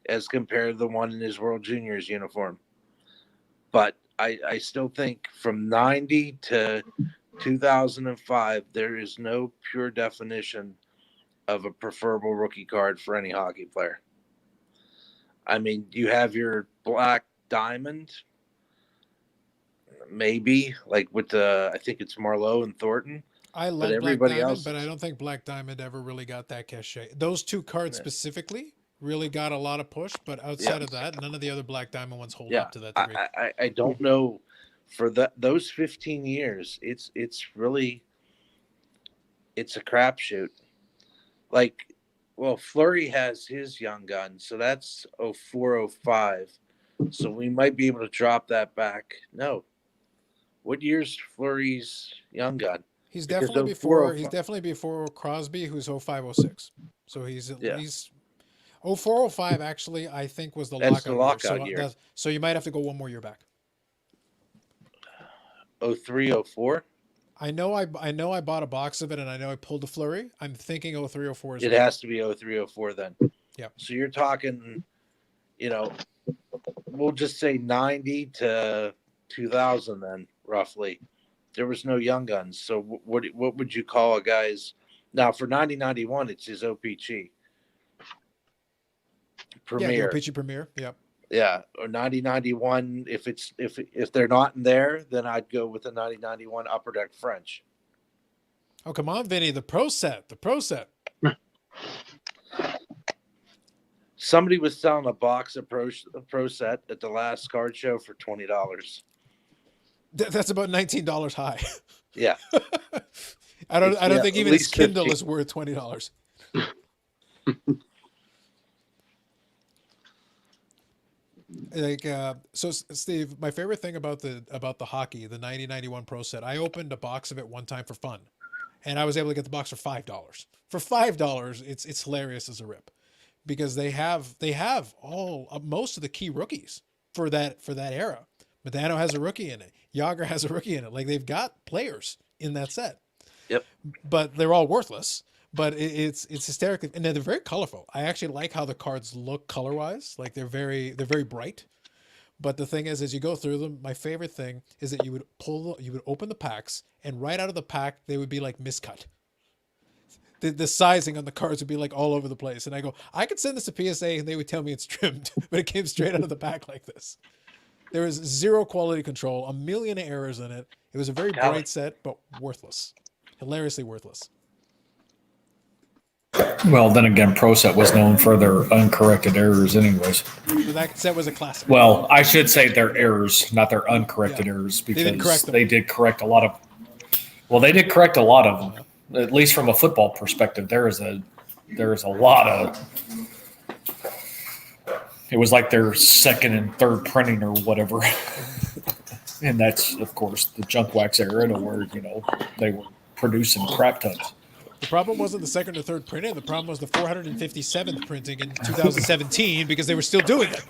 [SPEAKER 3] as compared to the one in his World Juniors uniform. But I still think from 90 to 2005, there is no pure definition of a preferable rookie card for any hockey player. I mean, you have your black diamond, maybe, like with the, I think it's Marlowe and Thornton.
[SPEAKER 8] I love Black
[SPEAKER 3] everybody
[SPEAKER 8] Diamond,
[SPEAKER 3] else
[SPEAKER 8] but I don't think Black Diamond ever really got that cachet. Those two cards specifically really got a lot of push, but outside of that, none of the other Black Diamond ones hold up to that degree.
[SPEAKER 3] I don't know. For those 15 years, it's really, it's a crapshoot. Like, well, Fleury has his young gun, so that's 0405. So we might be able to drop that back. No. What year's Fleury's young gun?
[SPEAKER 8] He's definitely before. He's definitely before Crosby, who's 0506. So he's at least 0405. Actually, I think was the lockout year. So you might have to go one more year back.
[SPEAKER 3] 0304.
[SPEAKER 8] I know I bought a box of it, and I know I pulled a Fleury. I'm thinking 0304 is.
[SPEAKER 3] It has to be 0304 then.
[SPEAKER 8] Yeah.
[SPEAKER 3] So you're talking, we'll just say 90 to 2000 then, roughly. There was no young guns. So what would you call a guy's? Now for 90-91, it's his OPG Premier.
[SPEAKER 8] Yeah, OPG Premier. Yep.
[SPEAKER 3] Yeah, or 90-91. If they're not in there, then I'd go with the 90-91 Upper Deck French.
[SPEAKER 8] Oh, come on, Vinny, the Pro Set.
[SPEAKER 3] Somebody was selling a box of Pro Set at the last card show for $20.
[SPEAKER 8] That's about $19 high.
[SPEAKER 3] Yeah.
[SPEAKER 8] I don't think even his Kindle is worth $20. Like so, Steve, my favorite thing about the hockey, the 90-91 Pro Set, I opened a box of it one time for fun, and I was able to get the box for $5. For $5, it's hilarious as a rip, because they have most of the key rookies for that era. Modano has a rookie in it. Yager has a rookie in it. Like, they've got players in that set.
[SPEAKER 3] Yep.
[SPEAKER 8] But they're all worthless. But it's hysterical, and they're very colorful. I actually like how the cards look color wise. Like, they're very bright. But the thing is, as you go through them, my favorite thing is that you would open the packs, and right out of the pack they would be like miscut. The sizing on the cards would be like all over the place, and I go, I could send this to PSA, and they would tell me it's trimmed, but it came straight out of the pack like this. There was zero quality control, a million errors in it. It was a very bright set, but worthless, hilariously worthless.
[SPEAKER 2] Well, then again, Pro Set was known for their uncorrected errors anyways.
[SPEAKER 8] So that set was a classic.
[SPEAKER 2] Well, I should say their errors, not their uncorrected errors, because they did correct a lot of them. At least from a football perspective, there is a lot of. It was like their second and third printing or whatever. And that's, of course, the junk wax era, where, they were producing crap tons.
[SPEAKER 8] The problem wasn't the second or third printing. The problem was the 457th printing in 2017, because they were still doing it.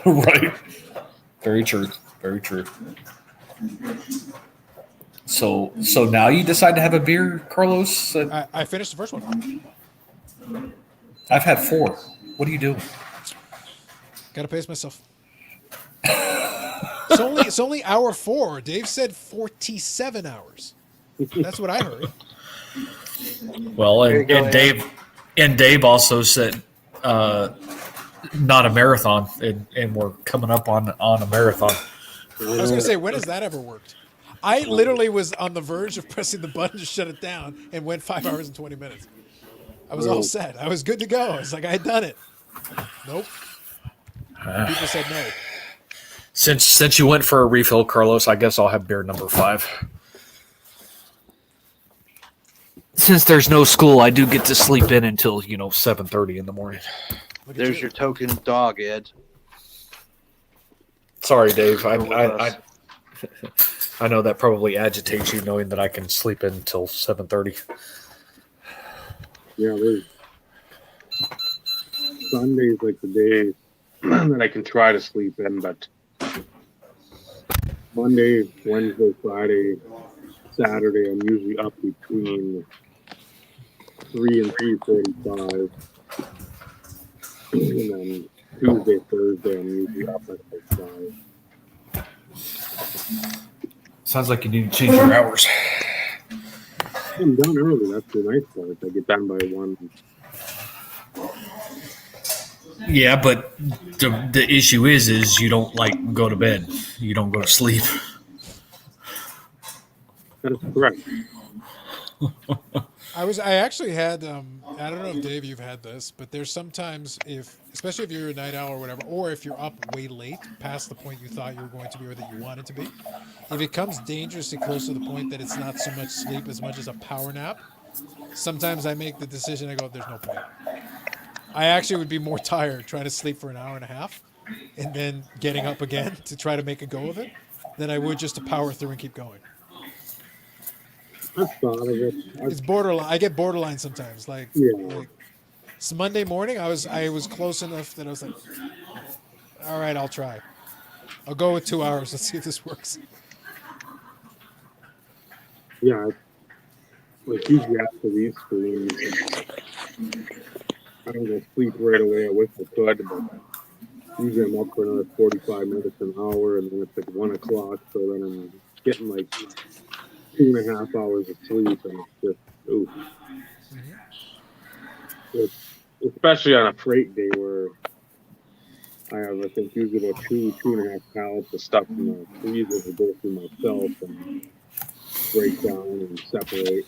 [SPEAKER 2] Right. Very true. Very true. So now you decide to have a beer, Carlos?
[SPEAKER 8] I finished the first one.
[SPEAKER 2] I've had 4. What are you doing?
[SPEAKER 8] Got to pace myself. It's only hour 4. Dave said 47 hours. That's what I heard.
[SPEAKER 2] Well, and Dave also said not a marathon, and we're coming up on a marathon.
[SPEAKER 8] I was going to say, when has that ever worked? I literally was on the verge of pressing the button to shut it down, and went 5 hours and 20 minutes. I was all set. I was good to go. I was like, I had done it. Nope. People said no.
[SPEAKER 2] Since you went for a refill, Carlos, I guess I'll have beer number 5. Since there's no school, I do get to sleep in until 7:30 in the morning.
[SPEAKER 11] There's your token dog, Ed.
[SPEAKER 2] Sorry, Dave.
[SPEAKER 11] Go with us.
[SPEAKER 2] I know that probably agitates you, knowing that I can sleep in until 7:30.
[SPEAKER 1] Yeah, there's Sunday's like the day that I can try to sleep in, but Monday, Wednesday, Friday, Saturday, I'm usually up between 3 and 3:45, and then Tuesday, Thursday, I'm usually up at like 5.
[SPEAKER 2] Sounds like you need to change your hours.
[SPEAKER 1] I'm done early. That's the nice part. I get done by 1.
[SPEAKER 2] Yeah, but the issue is you don't go to bed. You don't go to sleep.
[SPEAKER 1] That is correct.
[SPEAKER 8] I actually had I don't know if Dave you've had this, but there's sometimes especially if you're a night owl or whatever, or if you're up way late past the point you thought you were going to be or that you wanted to be, if it comes dangerously close to the point that it's not so much sleep as much as a power nap, sometimes I make the decision, I go, there's no point. I actually would be more tired trying to sleep for an hour and a half and then getting up again to try to make a go of it than I would just to power through and keep going.
[SPEAKER 1] I've thought of it.
[SPEAKER 8] It's borderline. I get borderline sometimes. Like it's Monday morning. I was close enough that I was like, all right, I'll try. I'll go with 2 hours. Let's see if this works.
[SPEAKER 1] Yeah, like usually after these screens, I don't go sleep right away. I wish I could, but usually I'm up for another 45 minutes, an hour, and then it's like 1 o'clock. So then I'm getting like 2.5 hours of sleep, and it's just oof. Especially on a freight day where I have, I think, usually about 2.5 pallets of stuff in the freezer to go through myself and break down and separate.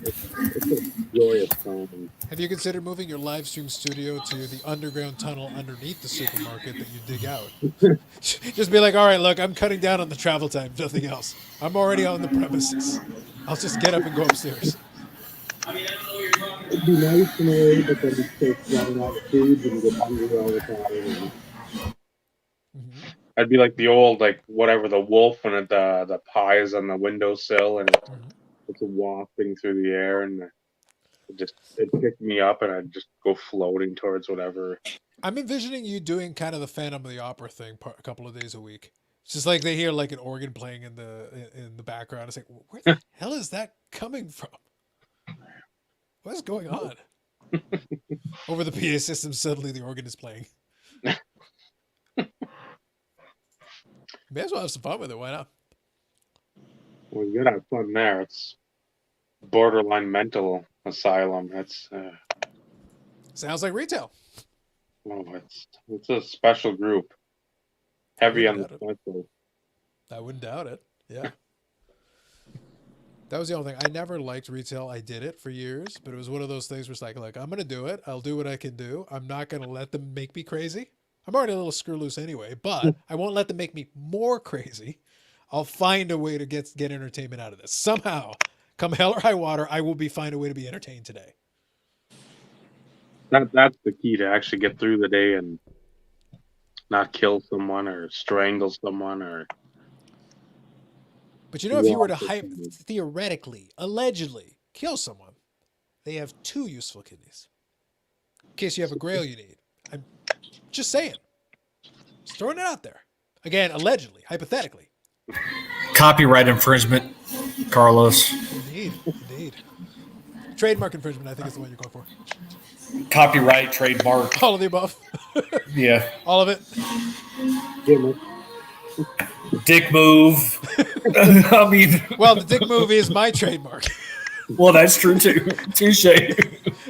[SPEAKER 1] It's a joyous time.
[SPEAKER 8] Have you considered moving your live stream studio to the underground tunnel underneath the supermarket that you dig out? Just be like, all right, look, I'm cutting down on the travel time, nothing else. I'm already on the premises. I'll just get up and go upstairs.
[SPEAKER 1] It'd be nice in a way, but then you start running out of food and you get hungry all the time. I'd be like the old, like whatever, the wolf and the pies on the windowsill, and it's wafting through the air, and it picked me up, and I'd just go floating towards whatever.
[SPEAKER 8] I'm envisioning you doing kind of the Phantom of the Opera thing a couple of days a week. It's just like they hear like an organ playing in the background. It's like, where the hell is that coming from? What's going on? Over the PA system, suddenly the organ is playing. May as well have some fun with it. Why not?
[SPEAKER 1] Well, you gotta have fun there. It's borderline mental asylum. That's
[SPEAKER 8] sounds like retail.
[SPEAKER 1] Oh, it's a special group. Heavy on the special.
[SPEAKER 8] I wouldn't doubt it. Yeah. That was the only thing. I never liked retail. I did it for years, but it was one of those things where it's like, I'm going to do it. I'll do what I can do. I'm not going to let them make me crazy. I'm already a little screw loose anyway, but I won't let them make me more crazy. I'll find a way to get entertainment out of this. Somehow, come hell or high water, I will find a way to be entertained today.
[SPEAKER 1] That's the key, to actually get through the day and not kill someone or strangle someone or.
[SPEAKER 8] But if you were to theoretically, allegedly kill someone, they have 2 useful kidneys. In case you have a grail you need. I'm just saying. Just throwing it out there. Again, allegedly, hypothetically.
[SPEAKER 2] Copyright infringement, Carlos.
[SPEAKER 8] Indeed. Trademark infringement, I think is the one you're going for.
[SPEAKER 2] Copyright, trademark.
[SPEAKER 8] All of the above.
[SPEAKER 2] Yeah.
[SPEAKER 8] All of it.
[SPEAKER 2] Dick move. I mean.
[SPEAKER 8] Well, the dick move is my trademark.
[SPEAKER 2] Well, that's true too. Touche.
[SPEAKER 8] I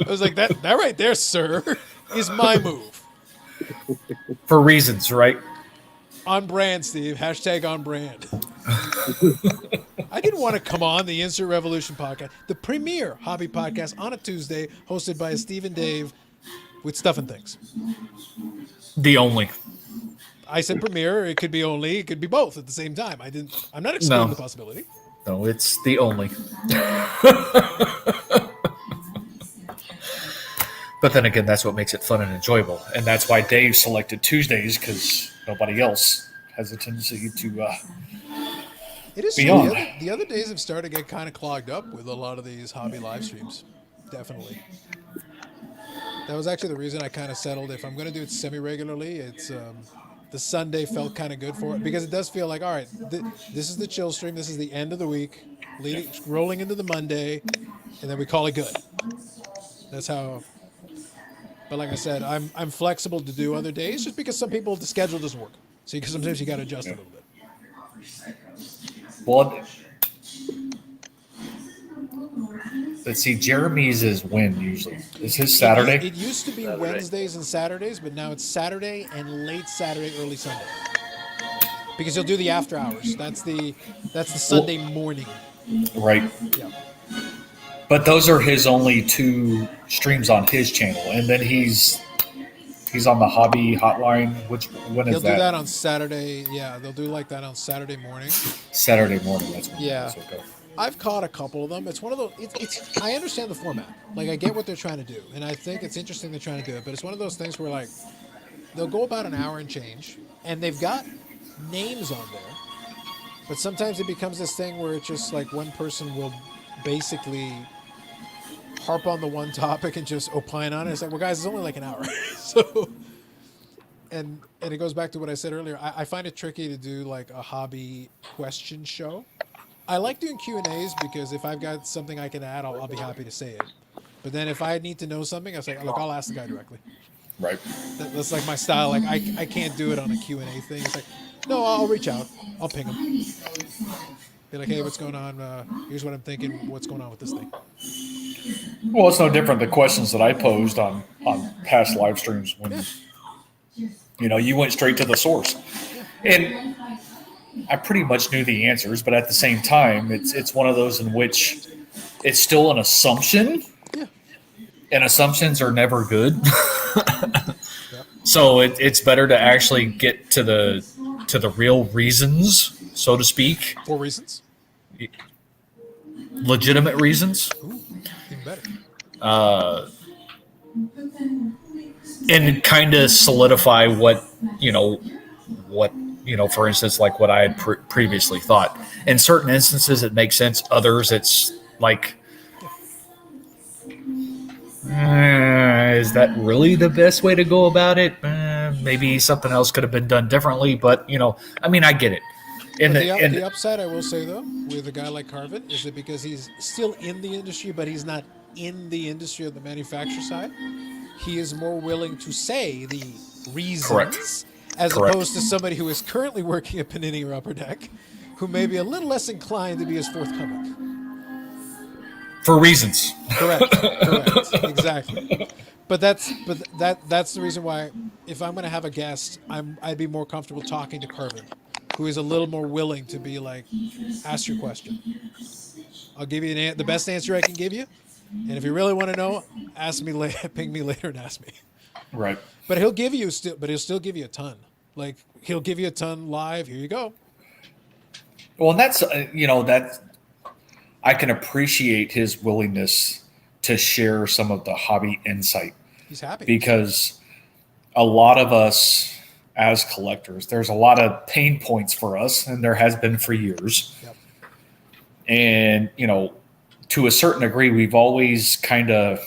[SPEAKER 8] was like, that right there, sir, is my move.
[SPEAKER 2] For reasons, right?
[SPEAKER 8] On brand, Steve. Hashtag on brand. I didn't want to come on the Insert Revolution podcast, the premier hobby podcast on a Tuesday, hosted by Steve and Dave with Stuff and Things.
[SPEAKER 2] The only.
[SPEAKER 8] I said premiere. It could be only. It could be both at the same time. I'm not excluding
[SPEAKER 2] No.
[SPEAKER 8] the possibility.
[SPEAKER 2] No, it's the only. But then again, that's what makes it fun and enjoyable, and that's why Dave selected Tuesdays, because nobody else has a tendency to.
[SPEAKER 8] It is
[SPEAKER 2] Be
[SPEAKER 8] true.
[SPEAKER 2] on.
[SPEAKER 8] The other days have started to get kind of clogged up with a lot of these hobby live streams. Definitely. That was actually the reason I kind of settled. If I'm going to do it semi-regularly, it's the Sunday felt kind of good for it, because it does feel like, all right, this is the chill stream. This is the end of the week, rolling into the Monday, and then we call it good. That's how. But like I said, I'm flexible to do other days, just because some people the schedule doesn't work. So sometimes you got to adjust a little bit.
[SPEAKER 2] Well, let's see. Jeremy's is when usually? Is his Saturday?
[SPEAKER 8] It used to be Wednesdays and Saturdays, but now it's Saturday and late Saturday, early Sunday. Because you'll do the after hours. That's the Sunday morning.
[SPEAKER 2] Right.
[SPEAKER 8] Yeah.
[SPEAKER 2] But those are his only 2 streams on his channel, and then he's on the hobby hotline. When is
[SPEAKER 8] He'll
[SPEAKER 2] that?
[SPEAKER 8] do that on Saturday. Yeah, they'll do like that on Saturday morning.
[SPEAKER 2] Saturday morning. That's when
[SPEAKER 8] Yeah.
[SPEAKER 2] That's okay.
[SPEAKER 8] I've caught a couple of them. It's one of those. It's. I understand the format. Like I get what they're trying to do, and I think it's interesting they're trying to do it. But it's one of those things where like they'll go about an hour and change, and they've got names on there. But sometimes it becomes this thing where it's just like one person will basically harp on the one topic and just opine on it. It's like, well, guys, it's only like an hour. So, and it goes back to what I said earlier. I find it tricky to do like a hobby question show. I like doing Q&As because if I've got something I can add, I'll be happy to say it. But then if I need to know something, I say, look, I'll ask the guy directly.
[SPEAKER 2] Right.
[SPEAKER 8] That's like my style. Like I can't do it on a Q&A thing. It's like, no, I'll reach out. I'll ping him. Be like, hey, what's going on? Here's what I'm thinking. What's going on with this thing?
[SPEAKER 2] Well, it's no different. The questions that I posed on past live streams when you went straight to the source, and I pretty much knew the answers, but at the same time, it's one of those in which it's still an assumption, and assumptions are never good. So it's better to actually get to the real reasons, so to speak.
[SPEAKER 8] 4 reasons.
[SPEAKER 2] Legitimate reasons.
[SPEAKER 8] Ooh, even better.
[SPEAKER 2] And kind of solidify what for instance, like what I had previously thought. In certain instances, it makes sense. Others, it's like, is that really the best way to go about it? Maybe something else could have been done differently, but I get it.
[SPEAKER 8] The upside, I will say though, with a guy like Carvin, is that because he's still in the industry, but he's not in the industry of the manufacturer side, he is more willing to say the reasons, as opposed to somebody who is currently working at Panini or Upper Deck, who may be a little less inclined to be as forthcoming.
[SPEAKER 2] For reasons.
[SPEAKER 8] Correct. Exactly. But that's the reason why, if I'm going to have a guest, I'd be more comfortable talking to Carvin, who is a little more willing to be like, ask your question. I'll give you the best answer I can give you, and if you really want to know, ask me later, ping me later and ask me.
[SPEAKER 2] Right.
[SPEAKER 8] But he'll still give you a ton. Like he'll give you a ton live. Here you go.
[SPEAKER 2] Well, and that's that I can appreciate his willingness to share some of the hobby insight.
[SPEAKER 8] He's happy
[SPEAKER 2] because a lot of us as collectors, there's a lot of pain points for us, and there has been for years.
[SPEAKER 8] Yep.
[SPEAKER 2] And, to a certain degree, we've always kind of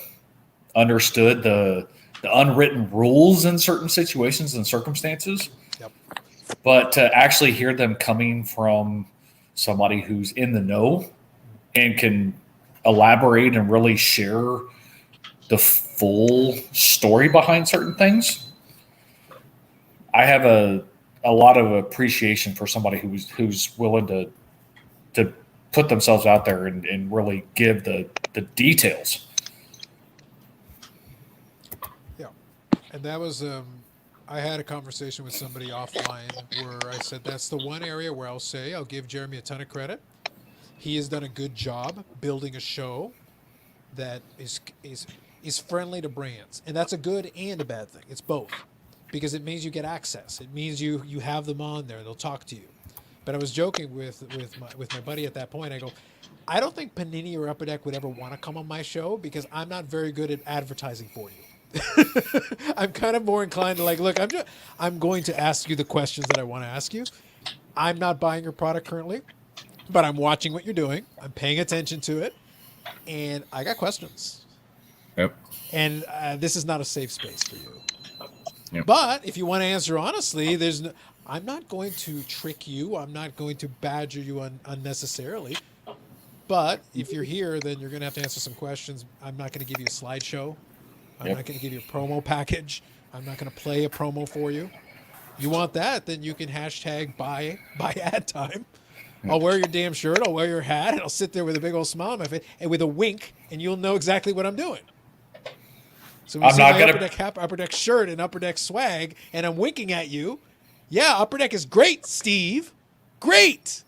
[SPEAKER 2] understood the unwritten rules in certain situations and circumstances.
[SPEAKER 8] Yep.
[SPEAKER 2] But to actually hear them coming from somebody who's in the know and can elaborate and really share the full story behind certain things, I have a lot of appreciation for somebody who's willing to put themselves out there and really give the details.
[SPEAKER 8] Yeah. And that was I had a conversation with somebody offline where I said that's the one area where I'll give Jeremy a ton of credit. He has done a good job building a show that is friendly to brands, and that's a good and a bad thing. It's both. because it means you get access. It means you have them on there. They'll talk to you. But I was joking with my buddy at that point. I go, I don't think Panini or Upper Deck would ever want to come on my show because I'm not very good at advertising for you. I'm kind of more inclined to like, look, I'm going to ask you the questions that I want to ask you. I'm not buying your product currently, but I'm watching what you're doing. I'm paying attention to it, and I got questions.
[SPEAKER 2] Yep.
[SPEAKER 8] And this is not a safe space for you.
[SPEAKER 2] Yep.
[SPEAKER 8] But if you want to answer honestly, I'm not going to trick you. I'm not going to badger you unnecessarily. But if you're here, then you're going to have to answer some questions. I'm not going to give you a slideshow. I'm not going to give you a promo package. I'm not going to play a promo for you. You want that, then you can hashtag buy ad time. I'll wear your damn shirt. I'll wear your hat. And I'll sit there with a big old smile on my face and with a wink, and you'll know exactly what I'm doing. So when you see my Upper Deck cap, Upper Deck shirt, and Upper Deck swag, and I'm winking at you, yeah, Upper Deck is great, Steve. Great.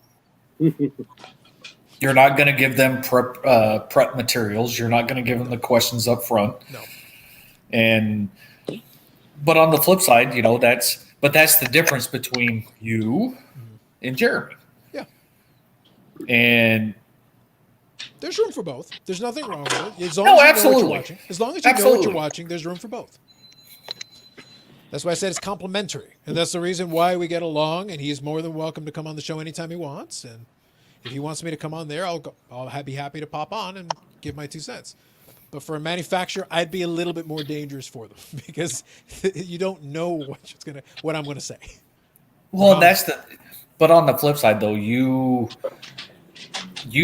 [SPEAKER 2] You're not going to give them prep materials. You're not going to give them the questions up front.
[SPEAKER 8] No.
[SPEAKER 2] But on the flip side, that's the difference between you and Jeremy.
[SPEAKER 8] Yeah.
[SPEAKER 2] And
[SPEAKER 8] there's room for both. There's nothing wrong with it. As long as you know what you're watching. As long as you know what you're watching, there's room for both. That's why I said it's complementary. And that's the reason why we get along, and he's more than welcome to come on the show anytime he wants. And if he wants me to come on there, I'll be happy to pop on and give my 2 cents. But for a manufacturer, I'd be a little bit more dangerous for them because you don't know what I'm going to say.
[SPEAKER 2] Well, but on the flip side though, you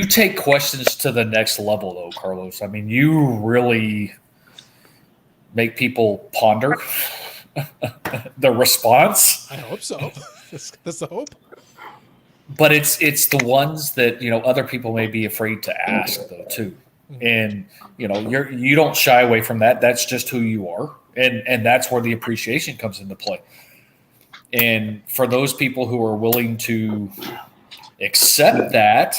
[SPEAKER 2] take questions to the next level though, Carlos. I mean, you really make people ponder the response.
[SPEAKER 8] I hope so. That's the hope.
[SPEAKER 2] But it's the ones that other people may be afraid to ask though too, and you don't shy away from that. That's just who you are, and that's where the appreciation comes into play. And for those people who are willing to accept that,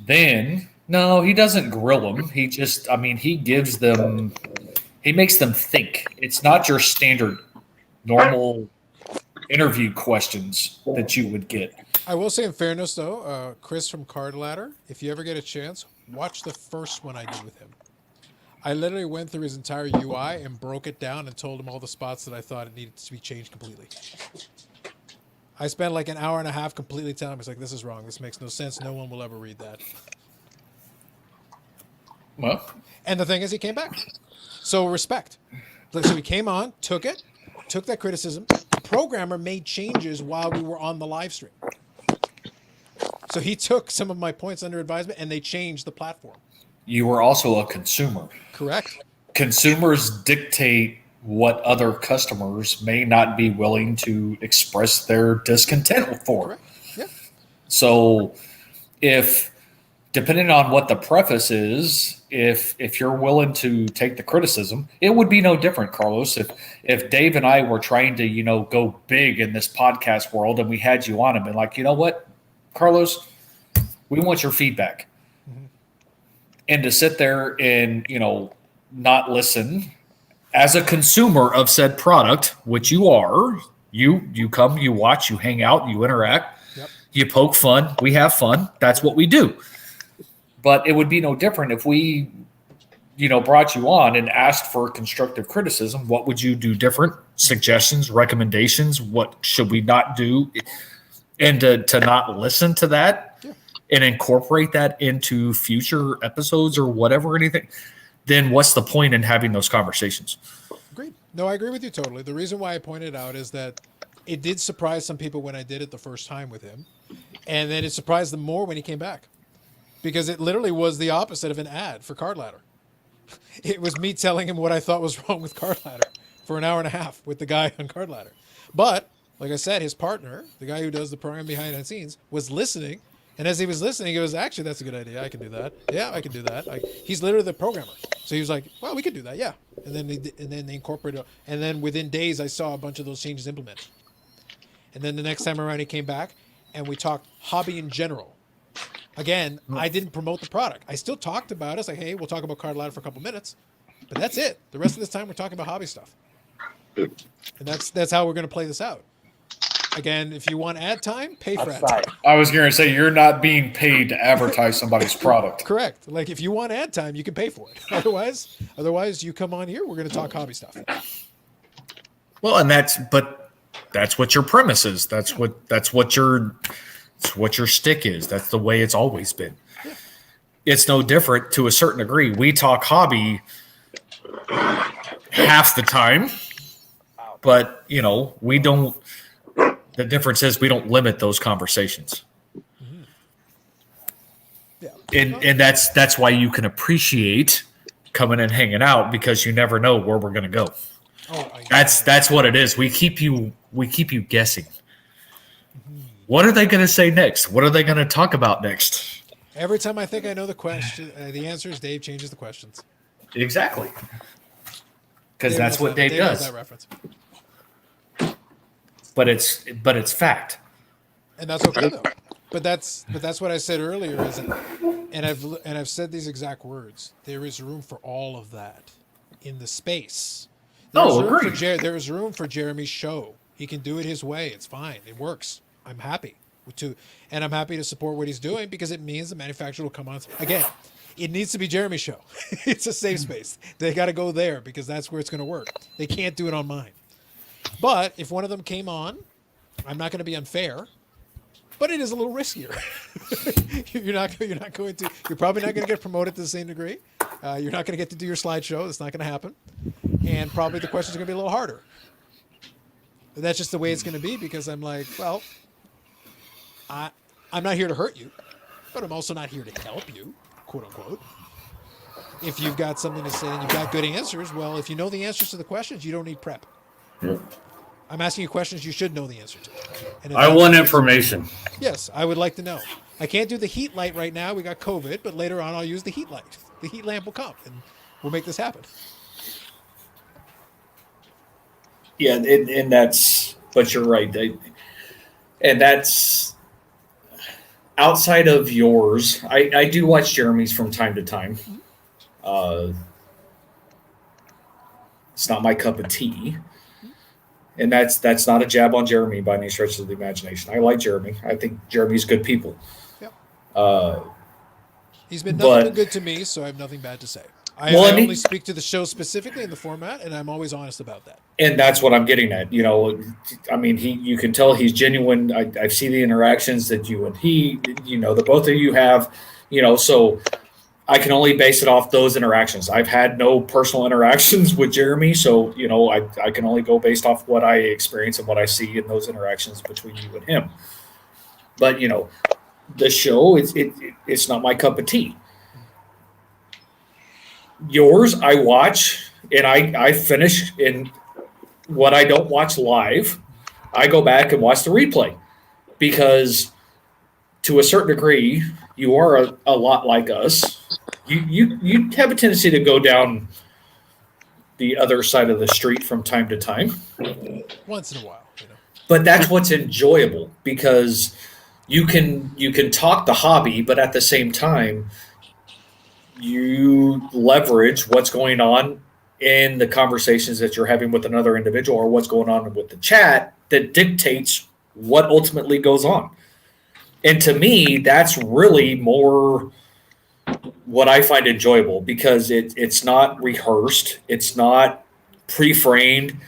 [SPEAKER 2] then no, he doesn't grill them. He just, he gives them, he makes them think. It's not your standard normal interview questions that you would get.
[SPEAKER 8] I will say in fairness though, Chris from Card Ladder, if you ever get a chance, watch the first one I did with him. I literally went through his entire UI and broke it down and told him all the spots that I thought it needed to be changed completely. I spent like an hour and a half completely telling him, it's like, this is wrong. This makes no sense. No one will ever read that.
[SPEAKER 2] Well,
[SPEAKER 8] and the thing is, he came back. So respect. So he came on, took that criticism. The programmer made changes while we were on the live stream. So he took some of my points under advisement and they changed the platform.
[SPEAKER 2] You were also a consumer.
[SPEAKER 8] Correct.
[SPEAKER 2] Consumers dictate what other customers may not be willing to express their discontent for.
[SPEAKER 8] Correct. Yeah.
[SPEAKER 2] So depending on what the preface is, if you're willing to take the criticism, it would be no different, Carlos. If Dave and I were trying to, go big in this podcast world and we had you on and been like, you know what, Carlos, we want your feedback. Mm-hmm. And to sit there and, not listen as a consumer of said product, which you are, you come, you watch, you hang out, you interact,
[SPEAKER 8] yep.
[SPEAKER 2] You poke fun, we have fun. That's what we do. But it would be no different if we, brought you on and asked for constructive criticism. What would you do different? Suggestions, recommendations, what should we not do? And to not listen to that and incorporate that into future episodes or whatever, anything, then what's the point in having those conversations?
[SPEAKER 8] Agreed. No, I agree with you totally. The reason why I pointed out is that it did surprise some people when I did it the first time with him. And then it surprised them more when he came back. Because it literally was the opposite of an ad for Card Ladder. It was me telling him what I thought was wrong with Card Ladder for an hour and a half with the guy on Card Ladder. But, like I said, his partner, the guy who does the program behind the scenes, was listening. And as he was listening, he goes, actually, that's a good idea. I can do that. Yeah, I can do that. He's literally the programmer. So he was like, well, we could do that. Yeah. And then they incorporated it. And then within days, I saw a bunch of those changes implemented. And then the next time around, he came back and we talked hobby in general. Again, I didn't promote the product. I still talked about it. It's like, hey, we'll talk about Card Ladder for a couple minutes. But that's it. The rest of this time, we're talking about hobby stuff. And that's how we're going to play this out. Again, if you want ad time, pay for ad time.
[SPEAKER 2] I was going to say you're not being paid to advertise somebody's product.
[SPEAKER 8] Correct. Like if you want ad time, you can pay for it. Otherwise, you come on here. We're going to talk hobby stuff.
[SPEAKER 2] Well, and that's what your premise is. That's what your stick is. That's the way it's always been. Yeah. It's no different to a certain degree. We talk hobby half the time, but we don't. The difference is we don't limit those conversations. Mm-hmm. Yeah. And that's why you can appreciate coming and hanging out, because you never know where we're going to go. That's what it is. We keep you guessing. Mm-hmm. What are they going to say next? What are they going to talk about next?
[SPEAKER 8] Every time I think I know the question, the answer is Dave changes the questions.
[SPEAKER 2] Exactly. Because that's what Dave does.
[SPEAKER 8] That reference.
[SPEAKER 2] But it's fact,
[SPEAKER 8] and that's okay though. But that's what I said earlier. And I've said these exact words. There is room for all of that in the space. There is room for Jeremy's show. He can do it his way. It's fine. It works. I'm happy and I'm happy to support what he's doing, because it means the manufacturer will come on again. It needs to be Jeremy's show. It's a safe space. They got to go there because that's where it's going to work. They can't do it on mine. But if one of them came on, I'm not going to be unfair, but it is a little riskier. You're probably not going to get promoted to the same degree. You're not going to get to do your slideshow. That's not going to happen. And probably the questions are going to be a little harder. But that's just the way it's going to be, because I'm like, well, I'm not here to hurt you, but I'm also not here to help you, quote unquote. If you've got something to say and you've got good answers, well, if you know the answers to the questions, you don't need prep. Yep. I'm asking you questions you should know the answer to. And
[SPEAKER 2] I want information.
[SPEAKER 8] Yes, I would like to know. I can't do the heat light right now. We got COVID, but later on I'll use the heat light. The heat lamp will come, and we'll make this happen.
[SPEAKER 10] Yeah, and that's, but you're right. And that's outside of yours. I do watch Jeremy's from time to time. It's not my cup of tea. And that's not a jab on Jeremy by any stretch of the imagination. I like Jeremy. I think Jeremy's good people.
[SPEAKER 8] Yep. He's been nothing but good to me, so I have nothing bad to say. I only speak to the show specifically in the format, and I'm always honest about that.
[SPEAKER 10] And that's what I'm getting at. I mean, you can tell he's genuine. I see the interactions that you and he, the both of you have, so I can only base it off those interactions. I've had no personal interactions with Jeremy, so I can only go based off what I experience and what I see in those interactions between you and him. But the show, it's not my cup of tea. Yours, I watch and I finish, and what I don't watch live, I go back and watch the replay, because to a certain degree, you are a lot like us. You have a tendency to go down the other side of the street from time to time.
[SPEAKER 8] Once in a while,
[SPEAKER 10] But that's what's enjoyable, because you can talk the hobby, but at the same time, you leverage what's going on in the conversations that you're having with another individual, or what's going on with the chat that dictates what ultimately goes on. And to me, that's really more what I find enjoyable, because it's not rehearsed. It's not pre-framed.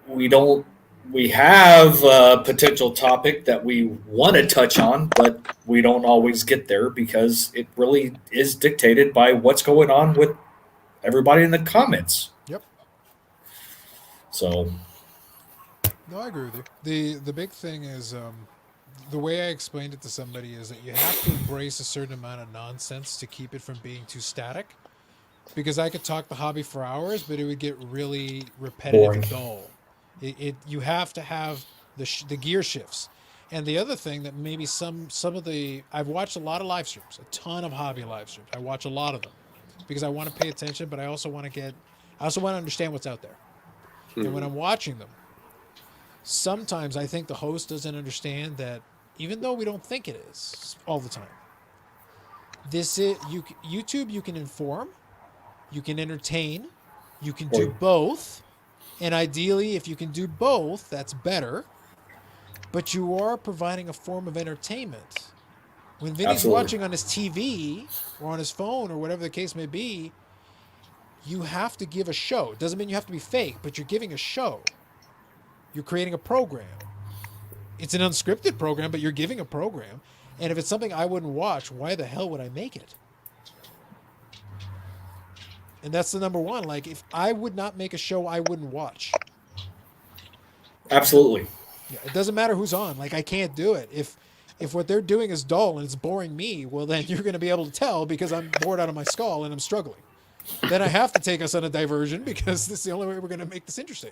[SPEAKER 10] We have a potential topic that we want to touch on, but we don't always get there, because it really is dictated by what's going on with everybody in the comments.
[SPEAKER 8] Yep.
[SPEAKER 10] So.
[SPEAKER 8] No, I agree with you. The big thing is, the way I explained it to somebody is that you have to embrace a certain amount of nonsense to keep it from being too static. Because I could talk the hobby for hours, but it would get really repetitive and dull. You have to have the gear shifts. And the other thing that maybe some of I've watched a lot of live streams, a ton of hobby live streams. I watch a lot of them because I want to pay attention, but I also want to understand what's out there. Mm-hmm. And when I'm watching them, sometimes I think the host doesn't understand that, even though we don't think it is all the time. YouTube, you can inform, you can entertain, you can do both, And ideally, if you can do both, that's better. But you are providing a form of entertainment. When Vinny's
[SPEAKER 10] Absolutely.
[SPEAKER 8] watching on his TV or on his phone or whatever the case may be, you have to give a show. It doesn't mean you have to be fake, but you're giving a show. You're creating a program. It's an unscripted program, but you're giving a program. And if it's something I wouldn't watch, why the hell would I make it? And that's the number one. Like, if I would not make a show I wouldn't watch.
[SPEAKER 10] Absolutely.
[SPEAKER 8] Yeah, it doesn't matter who's on. Like, I can't do it. If what they're doing is dull and it's boring me, well, then you're going to be able to tell because I'm bored out of my skull and I'm struggling. Then I have to take us on a diversion because this is the only way we're going to make this interesting.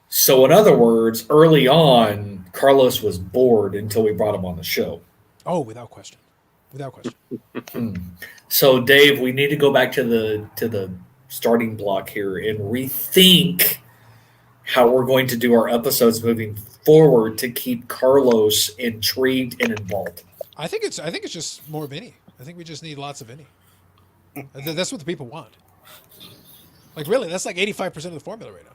[SPEAKER 10] So, in other words, early on, Carlos was bored until we brought him on the show.
[SPEAKER 8] Oh, without question. Without question.
[SPEAKER 10] So, Dave, we need to go back to the starting block here and rethink how we're going to do our episodes moving forward to keep Carlos intrigued and involved.
[SPEAKER 8] I think it's just more Vinny. I think we just need lots of Vinny. That's what the people want. Like, really, that's like 85% of the formula right now.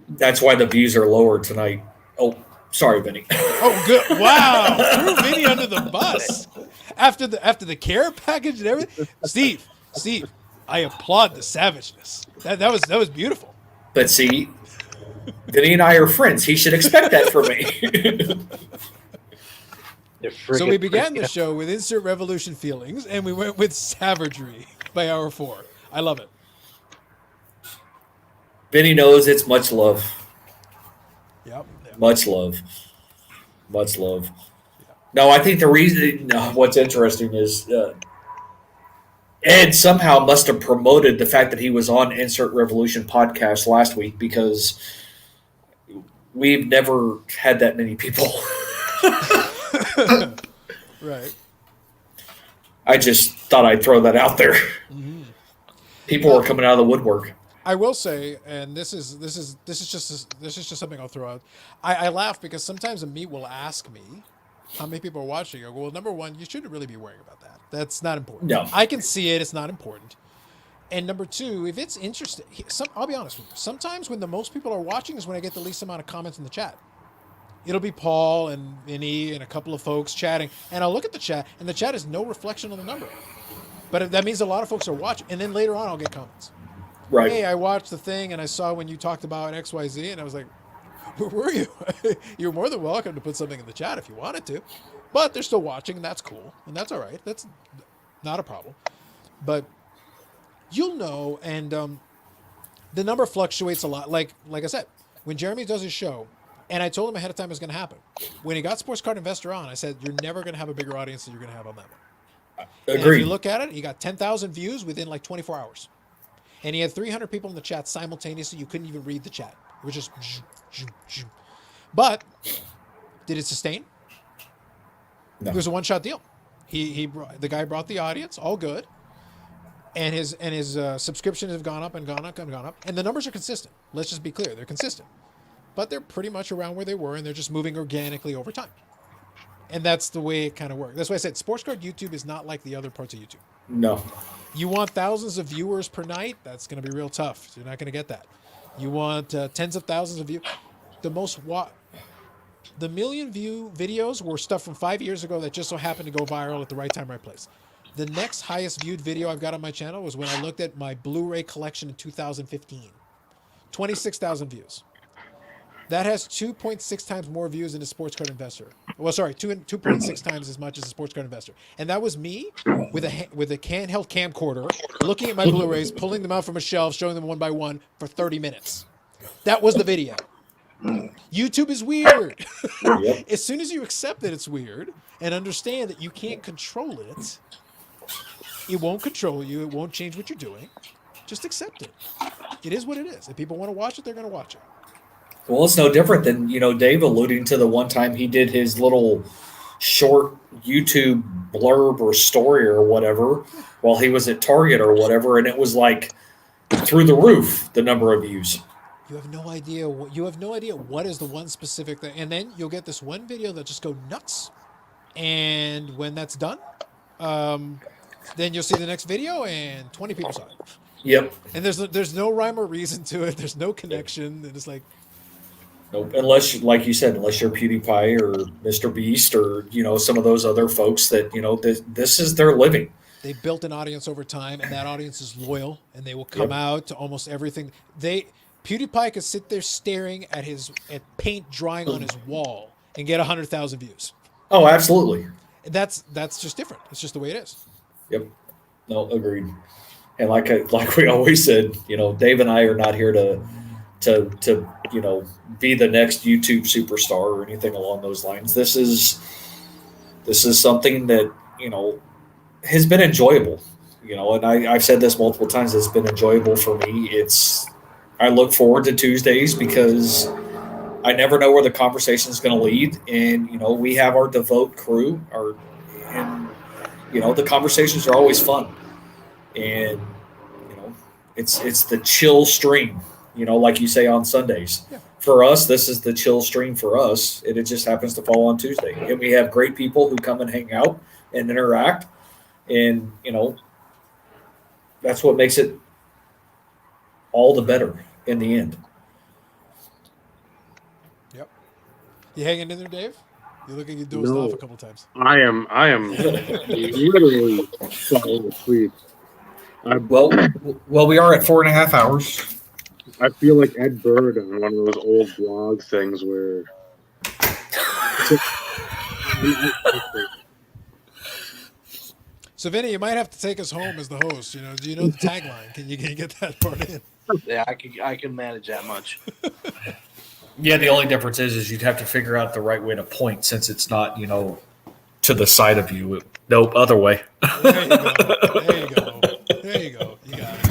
[SPEAKER 10] That's why the views are lower tonight. Oh, sorry, Vinny.
[SPEAKER 8] Oh, good! Wow, threw Vinny under the bus after the care package and everything. Steve, I applaud the savageness. That was beautiful.
[SPEAKER 10] But see, Vinny and I are friends. He should expect that from me.
[SPEAKER 8] So we began the show with Insert Revolution feelings, and we went with savagery by hour 4. I love it.
[SPEAKER 10] Vinny knows it's much love.
[SPEAKER 8] Yep.
[SPEAKER 10] Much love. Much love. No, I think the reason, what's interesting is Ed somehow must have promoted the fact that he was on Insert Revolution podcast last week because we've never had that many people.
[SPEAKER 8] Right.
[SPEAKER 10] I just thought I'd throw that out there.
[SPEAKER 8] Mm-hmm.
[SPEAKER 10] People were coming out of the woodwork.
[SPEAKER 8] I will say, and this is just something I'll throw out. I laugh because sometimes a meet will ask me how many people are watching. I go, well, number one, you shouldn't really be worrying about that. That's not important.
[SPEAKER 10] No.
[SPEAKER 8] I can see it. It's not important. And number two, if it's interesting, I'll be honest with you. Sometimes when the most people are watching is when I get the least amount of comments in the chat. It'll be Paul and Vinny and a couple of folks chatting, and I'll look at the chat, and the chat is no reflection on the number. But that means a lot of folks are watching, and then later on I'll get comments.
[SPEAKER 10] Right.
[SPEAKER 8] Hey, I watched the thing, and I saw when you talked about XYZ, and I was like, where were you? You're more than welcome to put something in the chat if you wanted to. But they're still watching, and that's cool, and that's all right. That's not a problem. But you'll know, and the number fluctuates a lot. Like I said, when Jeremy does his show, and I told him ahead of time it was going to happen. When he got Sports Card Investor on, I said, you're never going to have a bigger audience than you're going to have on that one.
[SPEAKER 10] Agreed.
[SPEAKER 8] And if you look at it, he got 10,000 views within like 24 hours. And he had 300 people in the chat simultaneously. You couldn't even read the chat. It was just... But did it sustain?
[SPEAKER 10] No.
[SPEAKER 8] It was a one-shot deal. The guy brought the audience, all good. And his subscriptions have gone up and gone up and gone up. And the numbers are consistent. Let's just be clear. They're consistent. But they're pretty much around where they were, and they're just moving organically over time. And that's the way it kind of works. That's why I said Sports Card YouTube is not like the other parts of YouTube.
[SPEAKER 10] No.
[SPEAKER 8] You want thousands of viewers per night? That's going to be real tough. You're not going to get that. You want tens of thousands of views? The million view videos were stuff from 5 years ago that just so happened to go viral at the right time, right place. The next highest viewed video I've got on my channel was when I looked at my Blu-ray collection in 2015. 26,000 views. That has 2.6 times more views than a Sports Card Investor. Well, sorry, 2.6 times as much as a Sports Card Investor. And that was me with a handheld camcorder, looking at my Blu-rays, pulling them out from a shelf, showing them one by one for 30 minutes. That was the video. YouTube is weird.
[SPEAKER 10] Yep.
[SPEAKER 8] As soon as you accept that it's weird and understand that you can't control it, it won't control you. It won't change what you're doing. Just accept it. It is what it is. If people want to watch it, they're going to watch it.
[SPEAKER 10] Well, it's no different than, Dave alluding to the one time he did his little short YouTube blurb or story or whatever while he was at Target or whatever, and it was like through the roof, the number of views.
[SPEAKER 8] You have no idea. You have no idea what is the one specific thing. And then you'll get this one video that just go nuts. And when that's done, then you'll see the next video and 20 people saw it.
[SPEAKER 10] Yep.
[SPEAKER 8] And there's no rhyme or reason to it. There's no connection. And it's like,
[SPEAKER 10] Nope. Unless, like you said, unless you're PewDiePie or Mr. Beast or some of those other folks that this is their living.
[SPEAKER 8] they built an audience over time, and that audience is loyal, and they will come out to almost everything. PewDiePie could sit there staring at paint drying on his wall and get 100,000 views.
[SPEAKER 10] Oh, absolutely.
[SPEAKER 8] That's just different. It's just the way it is.
[SPEAKER 10] Yep. No, agreed. And like we always said, Dave and I are not here to be the next YouTube superstar or anything along those lines. This is something that has been enjoyable. And I've said this multiple times. It's been enjoyable for me. I look forward to Tuesdays because I never know where the conversation is going to lead. And we have our devote crew, and the conversations are always fun. And it's the chill stream. Like you say on Sundays. Yeah. For us, this is the chill stream for us. It just happens to fall on Tuesday. And we have great people who come and hang out and interact. And, that's what makes it all the better in the end.
[SPEAKER 8] Yep. You hanging in there, Dave? You look like you dozed off a couple times.
[SPEAKER 1] I am literally falling asleep.
[SPEAKER 2] Well, we are at 4.5 hours.
[SPEAKER 1] I feel like Ed Bird on one of those old blog things where.
[SPEAKER 8] So, Vinny, you might have to take us home as the host. Do you know the tagline? Can you get that part in?
[SPEAKER 11] Yeah, I can manage that much.
[SPEAKER 2] Yeah, the only difference is you'd have to figure out the right way to point since it's not, to the side of you. Nope, other way.
[SPEAKER 8] There you go. You got it.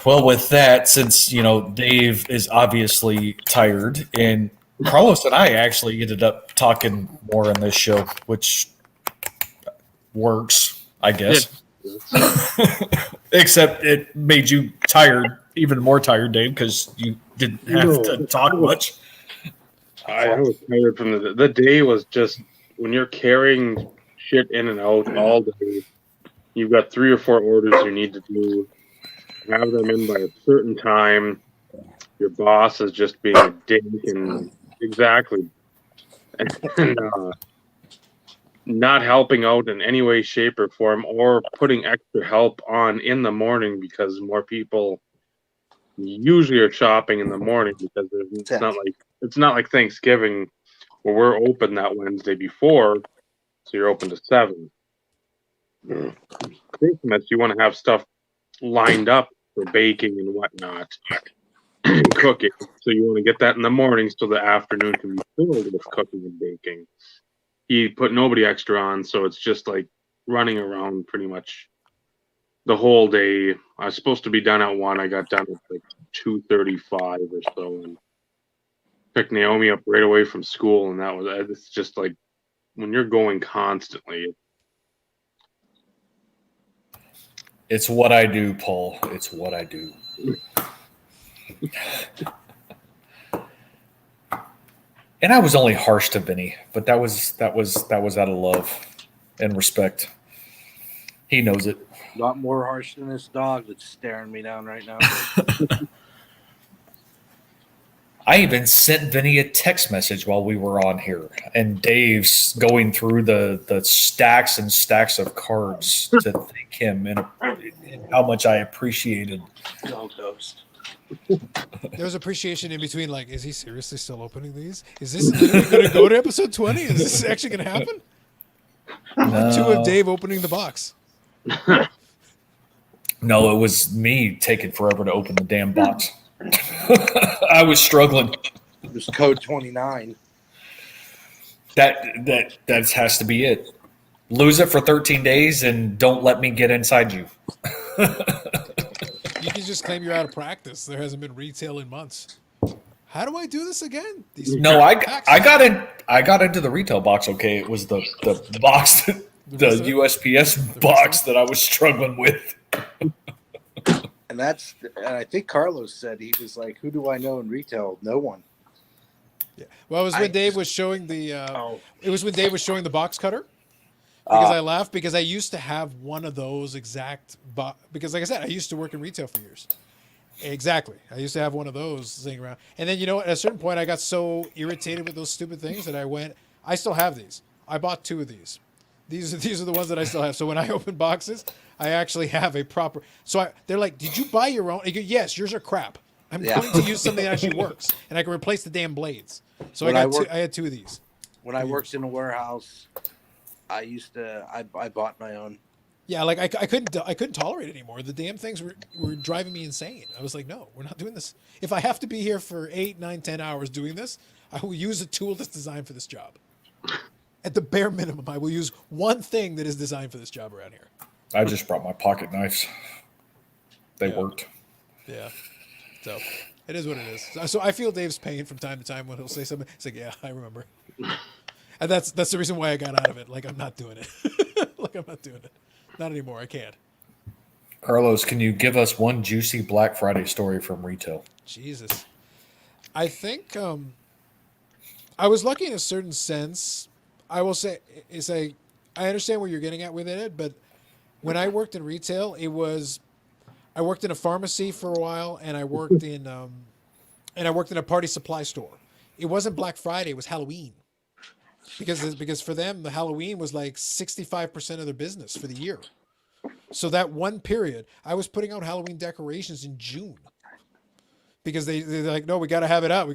[SPEAKER 2] Well, with that, since, Dave is obviously tired, and Carlos and I actually ended up talking more in this show, which works, I guess. Yeah. Except it made you tired, even more tired, Dave, because you didn't have to talk much.
[SPEAKER 1] I was tired from the day was just when you're carrying shit in and out all day. You've got 3 or 4 orders you need to do. Have them in by a certain time. Your boss is just being a dick and not helping out in any way, shape, or form, or putting extra help on in the morning because more people usually are shopping in the morning because it's not like Thanksgiving where we're open that Wednesday before, so you're open to 7. Christmas, you want to have stuff lined up for baking and whatnot, cooking. So you want to get that in the morning so the afternoon can be filled with cooking and baking. He put nobody extra on, so it's just like running around pretty much the whole day. I was supposed to be done at 1. I got done at like 2:35 or so, and picked Naomi up right away from school. And it's just like when you're going constantly.
[SPEAKER 2] It's what I do, Paul. It's what I do. And I was only harsh to Vinny, but that was out of love and respect. He knows it.
[SPEAKER 11] A lot more harsh than this dog that's staring me down right now.
[SPEAKER 2] I even sent Vinny a text message while we were on here, and Dave's going through the stacks and stacks of cards to thank him and how much I appreciated.
[SPEAKER 11] Dog ghost.
[SPEAKER 8] There was appreciation in between, like, is he seriously still opening these? Is this literally going to go to episode 20? Is this actually going to happen?
[SPEAKER 2] No.
[SPEAKER 8] 2 of Dave opening the box.
[SPEAKER 2] No, it was me taking forever to open the damn box. I was struggling.
[SPEAKER 11] It was code 29.
[SPEAKER 2] That has to be it. Lose it for 13 days and don't let me get inside you.
[SPEAKER 8] You can just claim you're out of practice. There hasn't been retail in months. How do I do this again?
[SPEAKER 2] I got into the retail box. Okay, it was the box, the USPS box that I was struggling with.
[SPEAKER 11] And I think Carlos said, he was like, "Who do I know in retail? No one."
[SPEAKER 8] Yeah. Well, it was when Dave was showing the. It was when Dave was showing the box cutter. Because I laugh because I used to have one of those exact because like I said, I used to work in retail for years. Exactly. I used to have one of those sitting around. And then, at a certain point I got so irritated with those stupid things that I still have these. I bought 2 of these. These are the ones that I still have. So when I open boxes, I actually have a proper. So they're like, "Did you buy your own?" I go, "Yes, yours are crap. I'm going to use something that actually works, and I can replace the damn blades." So I had 2 of these.
[SPEAKER 11] When I worked in a warehouse, I bought my own.
[SPEAKER 8] Yeah, like I couldn't tolerate it anymore. The damn things were driving me insane. I was like, no, we're not doing this. If I have to be here for 8, 9, 10 hours doing this, I will use a tool that's designed for this job. At the bare minimum, I will use one thing that is designed for this job around here.
[SPEAKER 2] I just brought my pocket knives. They worked.
[SPEAKER 8] Yeah. So it is what it is. So I feel Dave's pain from time to time when he'll say something. It's like, yeah, I remember. And that's the reason why I got out of it. Like, I'm not doing it. I'm not doing it. Not anymore. I can't.
[SPEAKER 2] Carlos, can you give us one juicy Black Friday story from retail?
[SPEAKER 8] Jesus. I think I was lucky in a certain sense. I will say, I understand where you're getting at with it, but when I worked in retail, I worked in a pharmacy for a while, and I worked in a party supply store. It wasn't Black Friday; it was Halloween, because for them the Halloween was like 65% of their business for the year. So that one period, I was putting out Halloween decorations in June. Because they're like, no, we got to have it out.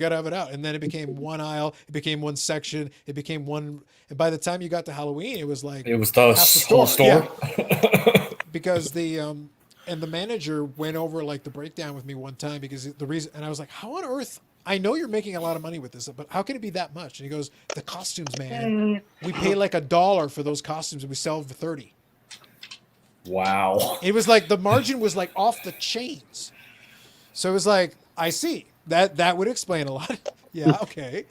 [SPEAKER 8] And then it became one aisle. It became one section. It became one. And by the time you got to Halloween, it was like
[SPEAKER 2] the whole store.
[SPEAKER 8] Yeah. Because and the manager went over like the breakdown with me one time because the reason, and I was like, how on earth? I know you're making a lot of money with this, but how can it be that much? And he goes, the costumes, man. We pay like $1 for those costumes and we sell them for 30.
[SPEAKER 2] Wow.
[SPEAKER 8] It was like the margin was like off the chains. So it was like, I see. That would explain a lot. Yeah, okay.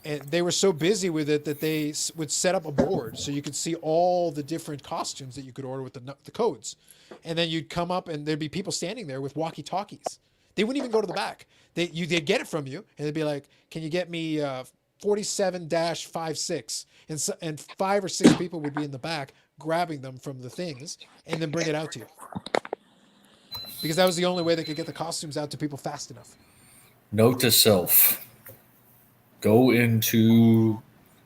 [SPEAKER 8] And they were so busy with it that they would set up a board so you could see all the different costumes that you could order with the codes. And then you'd come up and there'd be people standing there with walkie-talkies. They wouldn't even go to the back. They'd get it from you and they'd be like, can you get me 47-56? And 5 or 6 people would be in the back grabbing them from the things and then bring it out to you. Because that was the only way they could get the costumes out to people fast enough.
[SPEAKER 2] Note to self. Go into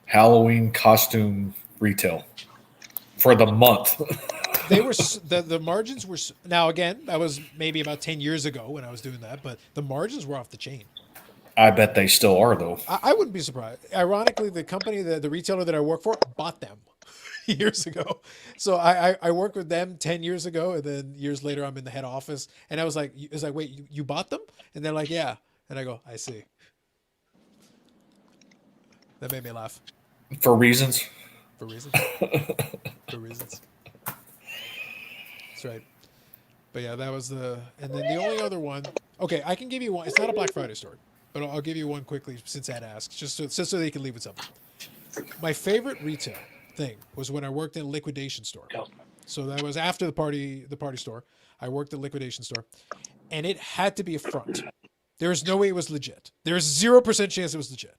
[SPEAKER 2] Halloween costume retail for the month.
[SPEAKER 8] They were the margins were now again. That was maybe about 10 years ago when I was doing that, but the margins were off the chain.
[SPEAKER 2] I bet they still are though.
[SPEAKER 8] I wouldn't be surprised. Ironically, the company, the retailer that I work for, bought them years ago. So I worked with them 10 years ago, and then years later I'm in the head office, and I was like, wait, you bought them? And they're like, yeah. And I go, I see. That made me laugh.
[SPEAKER 2] For reasons.
[SPEAKER 8] For reasons. That's right. But yeah, that was and then the only other one. Okay, I can give you one. It's not a Black Friday story, but I'll give you one quickly since Ed asked, just so they can leave with something. My favorite retail thing was when I worked in a liquidation store. So that was after the party store. I worked at a liquidation store, and it had to be a front. There was no way it was legit. There's 0% chance it was legit.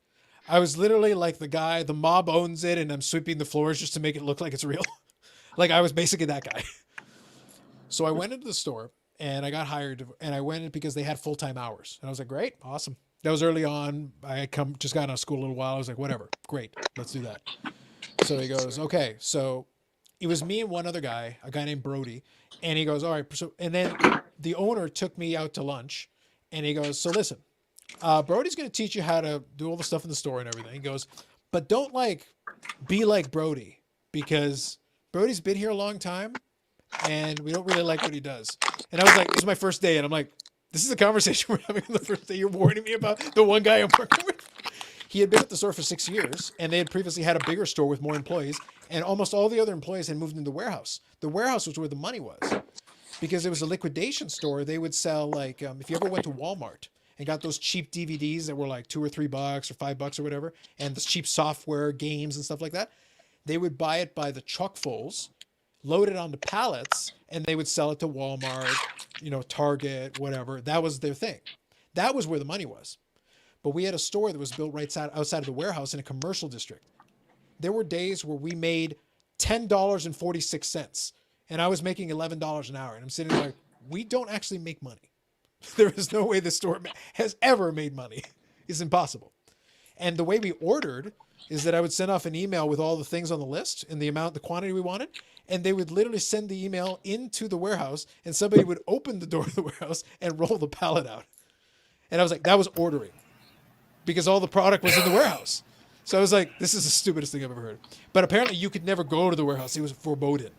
[SPEAKER 8] I was literally like the mob owns it, and I'm sweeping the floors just to make it look like it's real. Like I was basically that guy. So I went into the store and I got hired, and I went in because they had full-time hours. And I was like, great, awesome. That was early on. I had just got out of school a little while. I was like, whatever, great, let's do that. So he goes, okay. So it was me and one other guy, a guy named Brody. And he goes, all right. So, and then the owner took me out to lunch, and he goes, so listen, Brody's going to teach you how to do all the stuff in the store and everything. He goes, but don't be like Brody, because Brody's been here a long time and we don't really like what he does. And I was like, this is my first day. And I'm like, this is a conversation we're having on the first day. You're warning me about the one guy I'm working with. He had been at the store for 6 years, and they had previously had a bigger store with more employees, and almost all the other employees had moved into the warehouse. The warehouse was where the money was. Because it was a liquidation store, they would sell if you ever went to Walmart and got those cheap DVDs that were like $2 or $3 or $5 or whatever, and the cheap software, games and stuff like that, they would buy it by the truckfuls, load it onto pallets, and they would sell it to Walmart, Target, whatever. That was their thing. That was where the money was. But we had a store that was built right outside of the warehouse in a commercial district. There were days where we made $10.46, and I was making $11 an hour. And I'm sitting there like, we don't actually make money. There is no way the store has ever made money. It's impossible. And the way we ordered is that I would send off an email with all the things on the list and the quantity we wanted. And they would literally send the email into the warehouse, and somebody would open the door of the warehouse and roll the pallet out. And I was like, that was ordering, because all the product was in the warehouse. So I was like, this is the stupidest thing I've ever heard. But apparently you could never go to the warehouse. It was forbidden.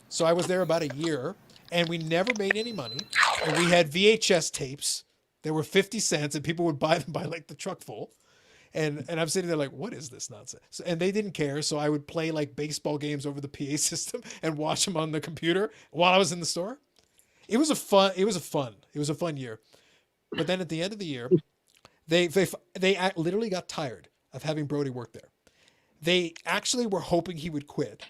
[SPEAKER 8] So I was there about a year, and we never made any money. And we had VHS tapes. They were 50 cents, and people would buy them by like the truck full. And I'm sitting there like, what is this nonsense? So, and they didn't care. So I would play like baseball games over the PA system and watch them on the computer while I was in the store. It was a fun year. But then at the end of the year, they literally got tired of having Brody work there. They actually were hoping he would quit.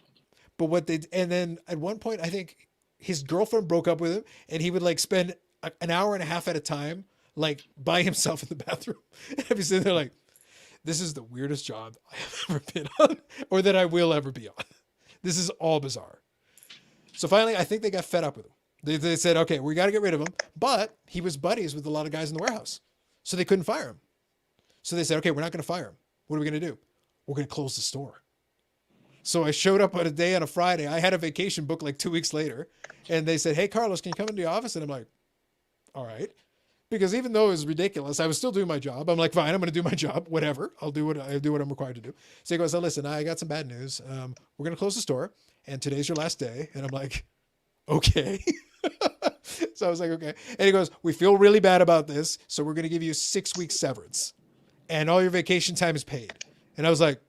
[SPEAKER 8] But and then at one point, I think his girlfriend broke up with him, and he would like spend an hour and a half at a time, like by himself in the bathroom. And I'd be sitting there like, this is the weirdest job I have ever been on, or that I will ever be on. This is all bizarre. So finally, I think they got fed up with him. They said, okay, we got to get rid of him. But he was buddies with a lot of guys in the warehouse, so they couldn't fire him. So they said, okay, we're not going to fire him. What are we going to do? We're going to close the store. So I showed up on a day on a Friday. I had a vacation booked like 2 weeks later. And they said, hey, Carlos, can you come into the office? And I'm like, all right. Because even though it was ridiculous, I was still doing my job. I'm like, fine, I'm going to do my job. Whatever. I'll do what I'm required to do. So he goes, oh, listen, I got some bad news. We're going to close the store, and today's your last day. And I'm like, okay. So I was like, okay. And he goes, we feel really bad about this, so we're going to give you 6 weeks severance, and all your vacation time is paid. And I was like,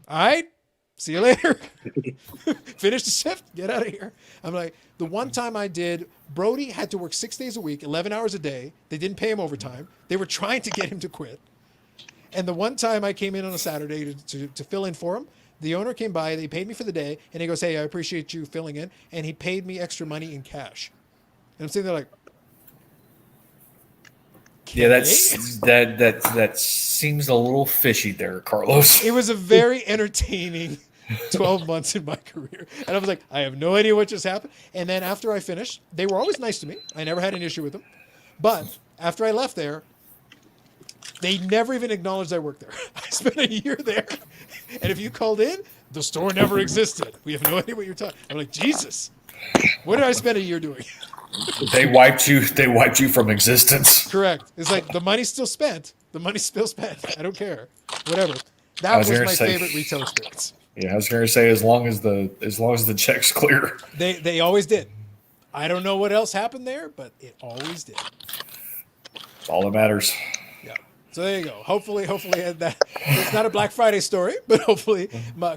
[SPEAKER 8] all right, see you later. Finish the shift, get out of here. I'm like, the one time I did, Brody had to work 6 days a week, 11 hours a day. They didn't pay him overtime. They were trying to get him to quit. And the one time I came in on a Saturday to fill in for him, the owner came by, they paid me for the day, and he goes, hey, I appreciate you filling in. And he paid me extra money in cash. And I'm sitting there like,
[SPEAKER 2] yeah, that seems a little fishy there, Carlos.
[SPEAKER 8] It was a very entertaining 12 months in my career. And I was like, I have no idea what just happened. And then after I finished, they were always nice to me. I never had an issue with them. But after I left there, they never even acknowledged I worked there. I spent a year there. And if you called in, the store never existed. We have no idea what you're talking. I'm like, Jesus, what did I spend a year doing?
[SPEAKER 2] They wiped you from existence.
[SPEAKER 8] Correct. It's like the money's still spent. The money's still spent. I don't care. Whatever. That was my favorite retail experience.
[SPEAKER 2] Yeah, I was going to say as long as the check's clear.
[SPEAKER 8] They always did. I don't know what else happened there, but it always did.
[SPEAKER 2] That's all that matters.
[SPEAKER 8] Yeah. So there you go. Hopefully that it's not a Black Friday story, but hopefully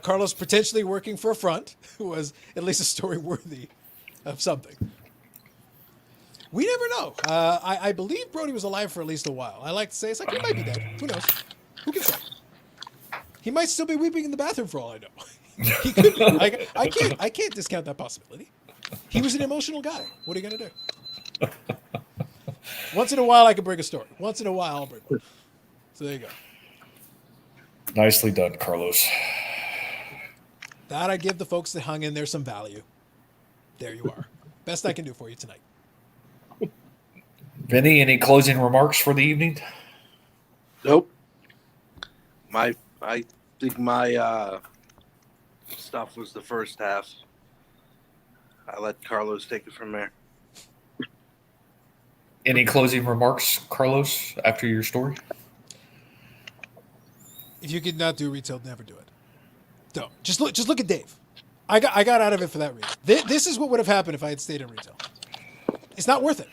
[SPEAKER 8] Carlos potentially working for a front was at least a story worthy of something. We never know. I believe Brody was alive for at least a while. I like to say it's like he might be dead. Who knows? Who can say? He might still be weeping in the bathroom for all I know. He could be. I can't discount that possibility. He was an emotional guy. What are you gonna do? Once in a while, I can bring a story. Once in a while, I'll bring one. So there you go.
[SPEAKER 2] Nicely done, Carlos.
[SPEAKER 8] That I give the folks that hung in there some value. There you are. Best I can do for you tonight.
[SPEAKER 2] Vinny, any closing remarks for the evening?
[SPEAKER 3] Nope. I think my stuff was the first half. I let Carlos take it from there.
[SPEAKER 2] Any closing remarks, Carlos, after your story?
[SPEAKER 8] If you could not do retail, never do it. Don't. Just look at Dave. I got out of it for that reason. This is what would have happened if I had stayed in retail. It's not worth it.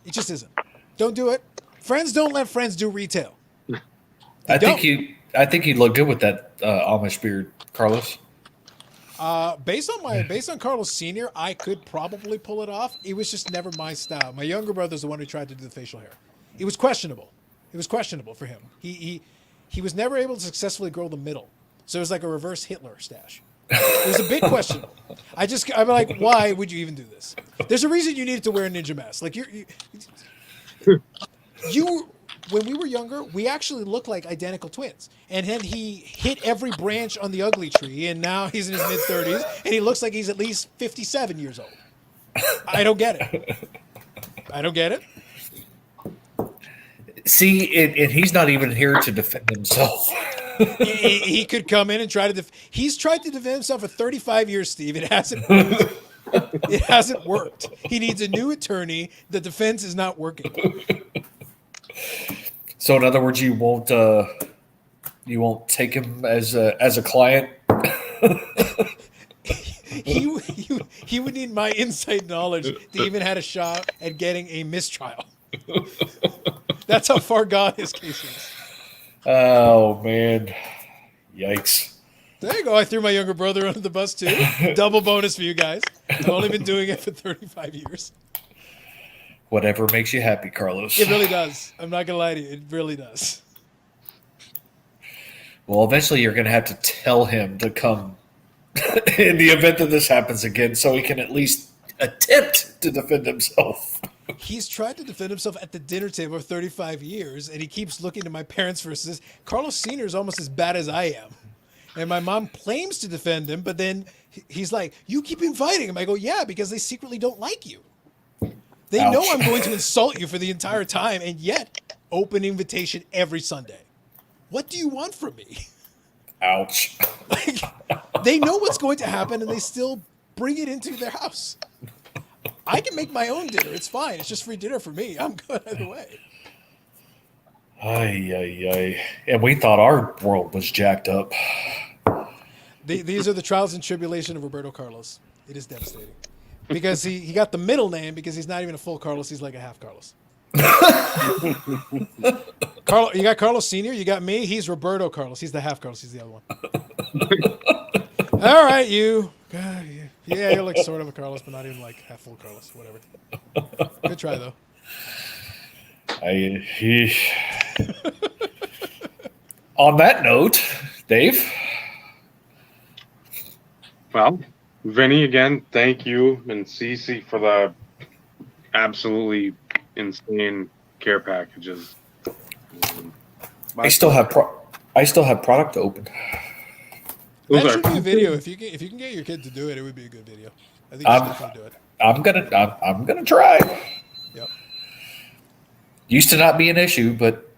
[SPEAKER 8] It just isn't. Don't do it. Friends don't let friends do retail.
[SPEAKER 2] I think you'd look good with that Amish beard, Carlos.
[SPEAKER 8] Based on Carlos Sr., I could probably pull it off. It was just never my style. My younger brother's the one who tried to do the facial hair. It was questionable. It was questionable for him. He was never able to successfully grow the middle. So it was like a reverse Hitler stash. It was a bit questionable. I'm like, why would you even do this? There's a reason you needed to wear a ninja mask. Like when we were younger, we actually looked like identical twins. And then he hit every branch on the ugly tree, and now he's in his mid-30s, and he looks like he's at least 57 years old. I don't get it. I don't get it.
[SPEAKER 2] See, and he's not even here to defend himself.
[SPEAKER 8] He could come in and try to. He's tried to defend himself for 35 years, Steve. It hasn't worked. It hasn't worked. He needs a new attorney. The defense is not working.
[SPEAKER 2] So, in other words, you won't take him as a client.
[SPEAKER 8] He would need my inside knowledge to even had a shot at getting a mistrial. That's how far gone his case is.
[SPEAKER 2] Oh man, yikes!
[SPEAKER 8] There you go. I threw my younger brother under the bus too. Double bonus for you guys. I've only been doing it for 35 years.
[SPEAKER 2] Whatever makes you happy, Carlos.
[SPEAKER 8] It really does. I'm not gonna lie to you. It really does.
[SPEAKER 2] Well, eventually you're going to have to tell him to come in the event that this happens again, so he can at least attempt to defend himself.
[SPEAKER 8] He's tried to defend himself at the dinner table for 35 years, and he keeps looking to my parents for assistance. Carlos Sr. is almost as bad as I am. And my mom claims to defend him, but then he's like, you keep inviting him. I go, yeah, because they secretly don't like you. They know I'm going to insult you for the entire time, and yet open invitation every Sunday. What do you want from me?
[SPEAKER 2] Ouch.
[SPEAKER 8] Like, they know what's going to happen, and they still bring it into their house. I can make my own dinner. It's fine. It's just free dinner for me. I'm good either way.
[SPEAKER 2] Ay. And we thought our world was jacked up.
[SPEAKER 8] These are the trials and tribulation of Roberto Carlos. It is devastating. Because he got the middle name because he's not even a full Carlos. He's like a half Carlos. You got Carlos Sr., you got me. He's Roberto Carlos. He's the half Carlos. He's the other one. All right, you. God, yeah, you're like sort of a Carlos, but not even like half full Carlos. Whatever. Good try, though.
[SPEAKER 2] On that note, Dave.
[SPEAKER 1] Well, Vinny, again, thank you, and Cece for the absolutely insane care packages.
[SPEAKER 2] I still have product to open.
[SPEAKER 8] That should be a video. If you can get your kid to do it, it would be a good video. I think you should definitely do it.
[SPEAKER 2] I'm gonna try.
[SPEAKER 8] Yep.
[SPEAKER 2] Used to not be an issue, but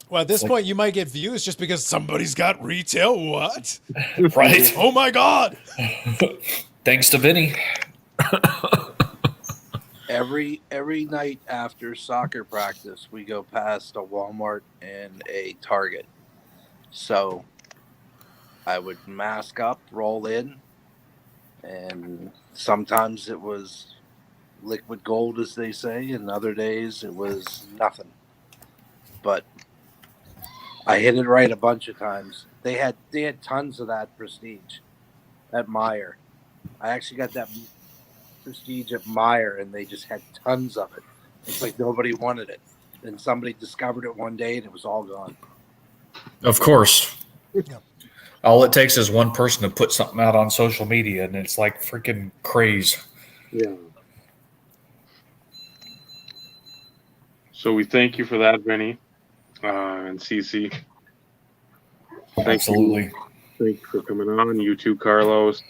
[SPEAKER 8] well, at this point, you might get views just because somebody's got retail. What?
[SPEAKER 2] Right?
[SPEAKER 8] Oh my God!
[SPEAKER 2] Thanks to Vinny.
[SPEAKER 11] Every night after soccer practice, we go past a Walmart and a Target. So I would mask up, roll in, and sometimes it was liquid gold, as they say, and other days it was nothing. But I hit it right a bunch of times. They had tons of that Prestige at Meijer. I actually got that Prestige at Meijer, and they just had tons of it. It's like nobody wanted it. And somebody discovered it one day, and it was all gone.
[SPEAKER 2] Of course.
[SPEAKER 8] Yep.
[SPEAKER 2] All it takes is one person to put something out on social media, and it's like freaking craze.
[SPEAKER 1] Yeah. So we thank you for that, Vinny, and Cece.
[SPEAKER 2] Absolutely.
[SPEAKER 1] Thank you for coming on. You too, Carlos.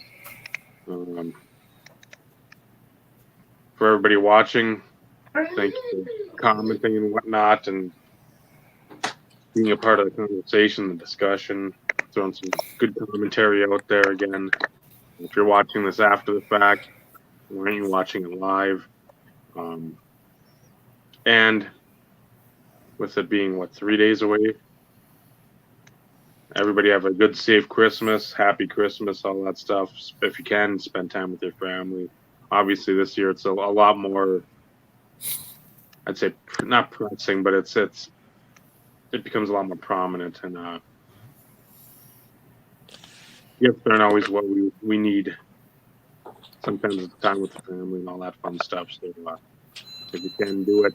[SPEAKER 1] For everybody watching, thank you for commenting and whatnot, and being a part of the conversation, the discussion, throwing some good commentary out there again. If you're watching this after the fact, why aren't you watching it live? And with it being, 3 days away, everybody have a good, safe Christmas, happy Christmas, all that stuff. If you can, spend time with your family. Obviously, this year it's a lot more, I'd say, not pressing, but it becomes a lot more prominent, and gifts aren't always what we need. Sometimes it's time with the family and all that fun stuff. So if you can do it,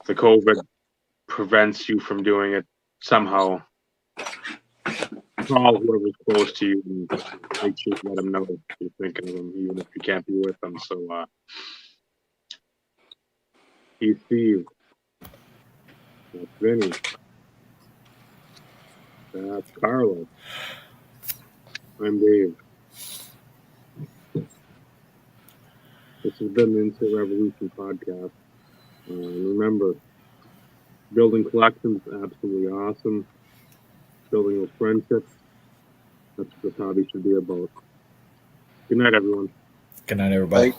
[SPEAKER 1] the COVID prevents you from doing it somehow. Call whoever's close to you and make sure you let them know that you're thinking of them, even if you can't be with them. So, Steve, That's Vinny. That's Carlos. I'm Dave. This has been the Instant Revolution podcast. Remember, building collections is absolutely awesome. Building those friendships, that's what this hobby should be about. Good night, everyone.
[SPEAKER 2] Good night, everybody.
[SPEAKER 11] Bye.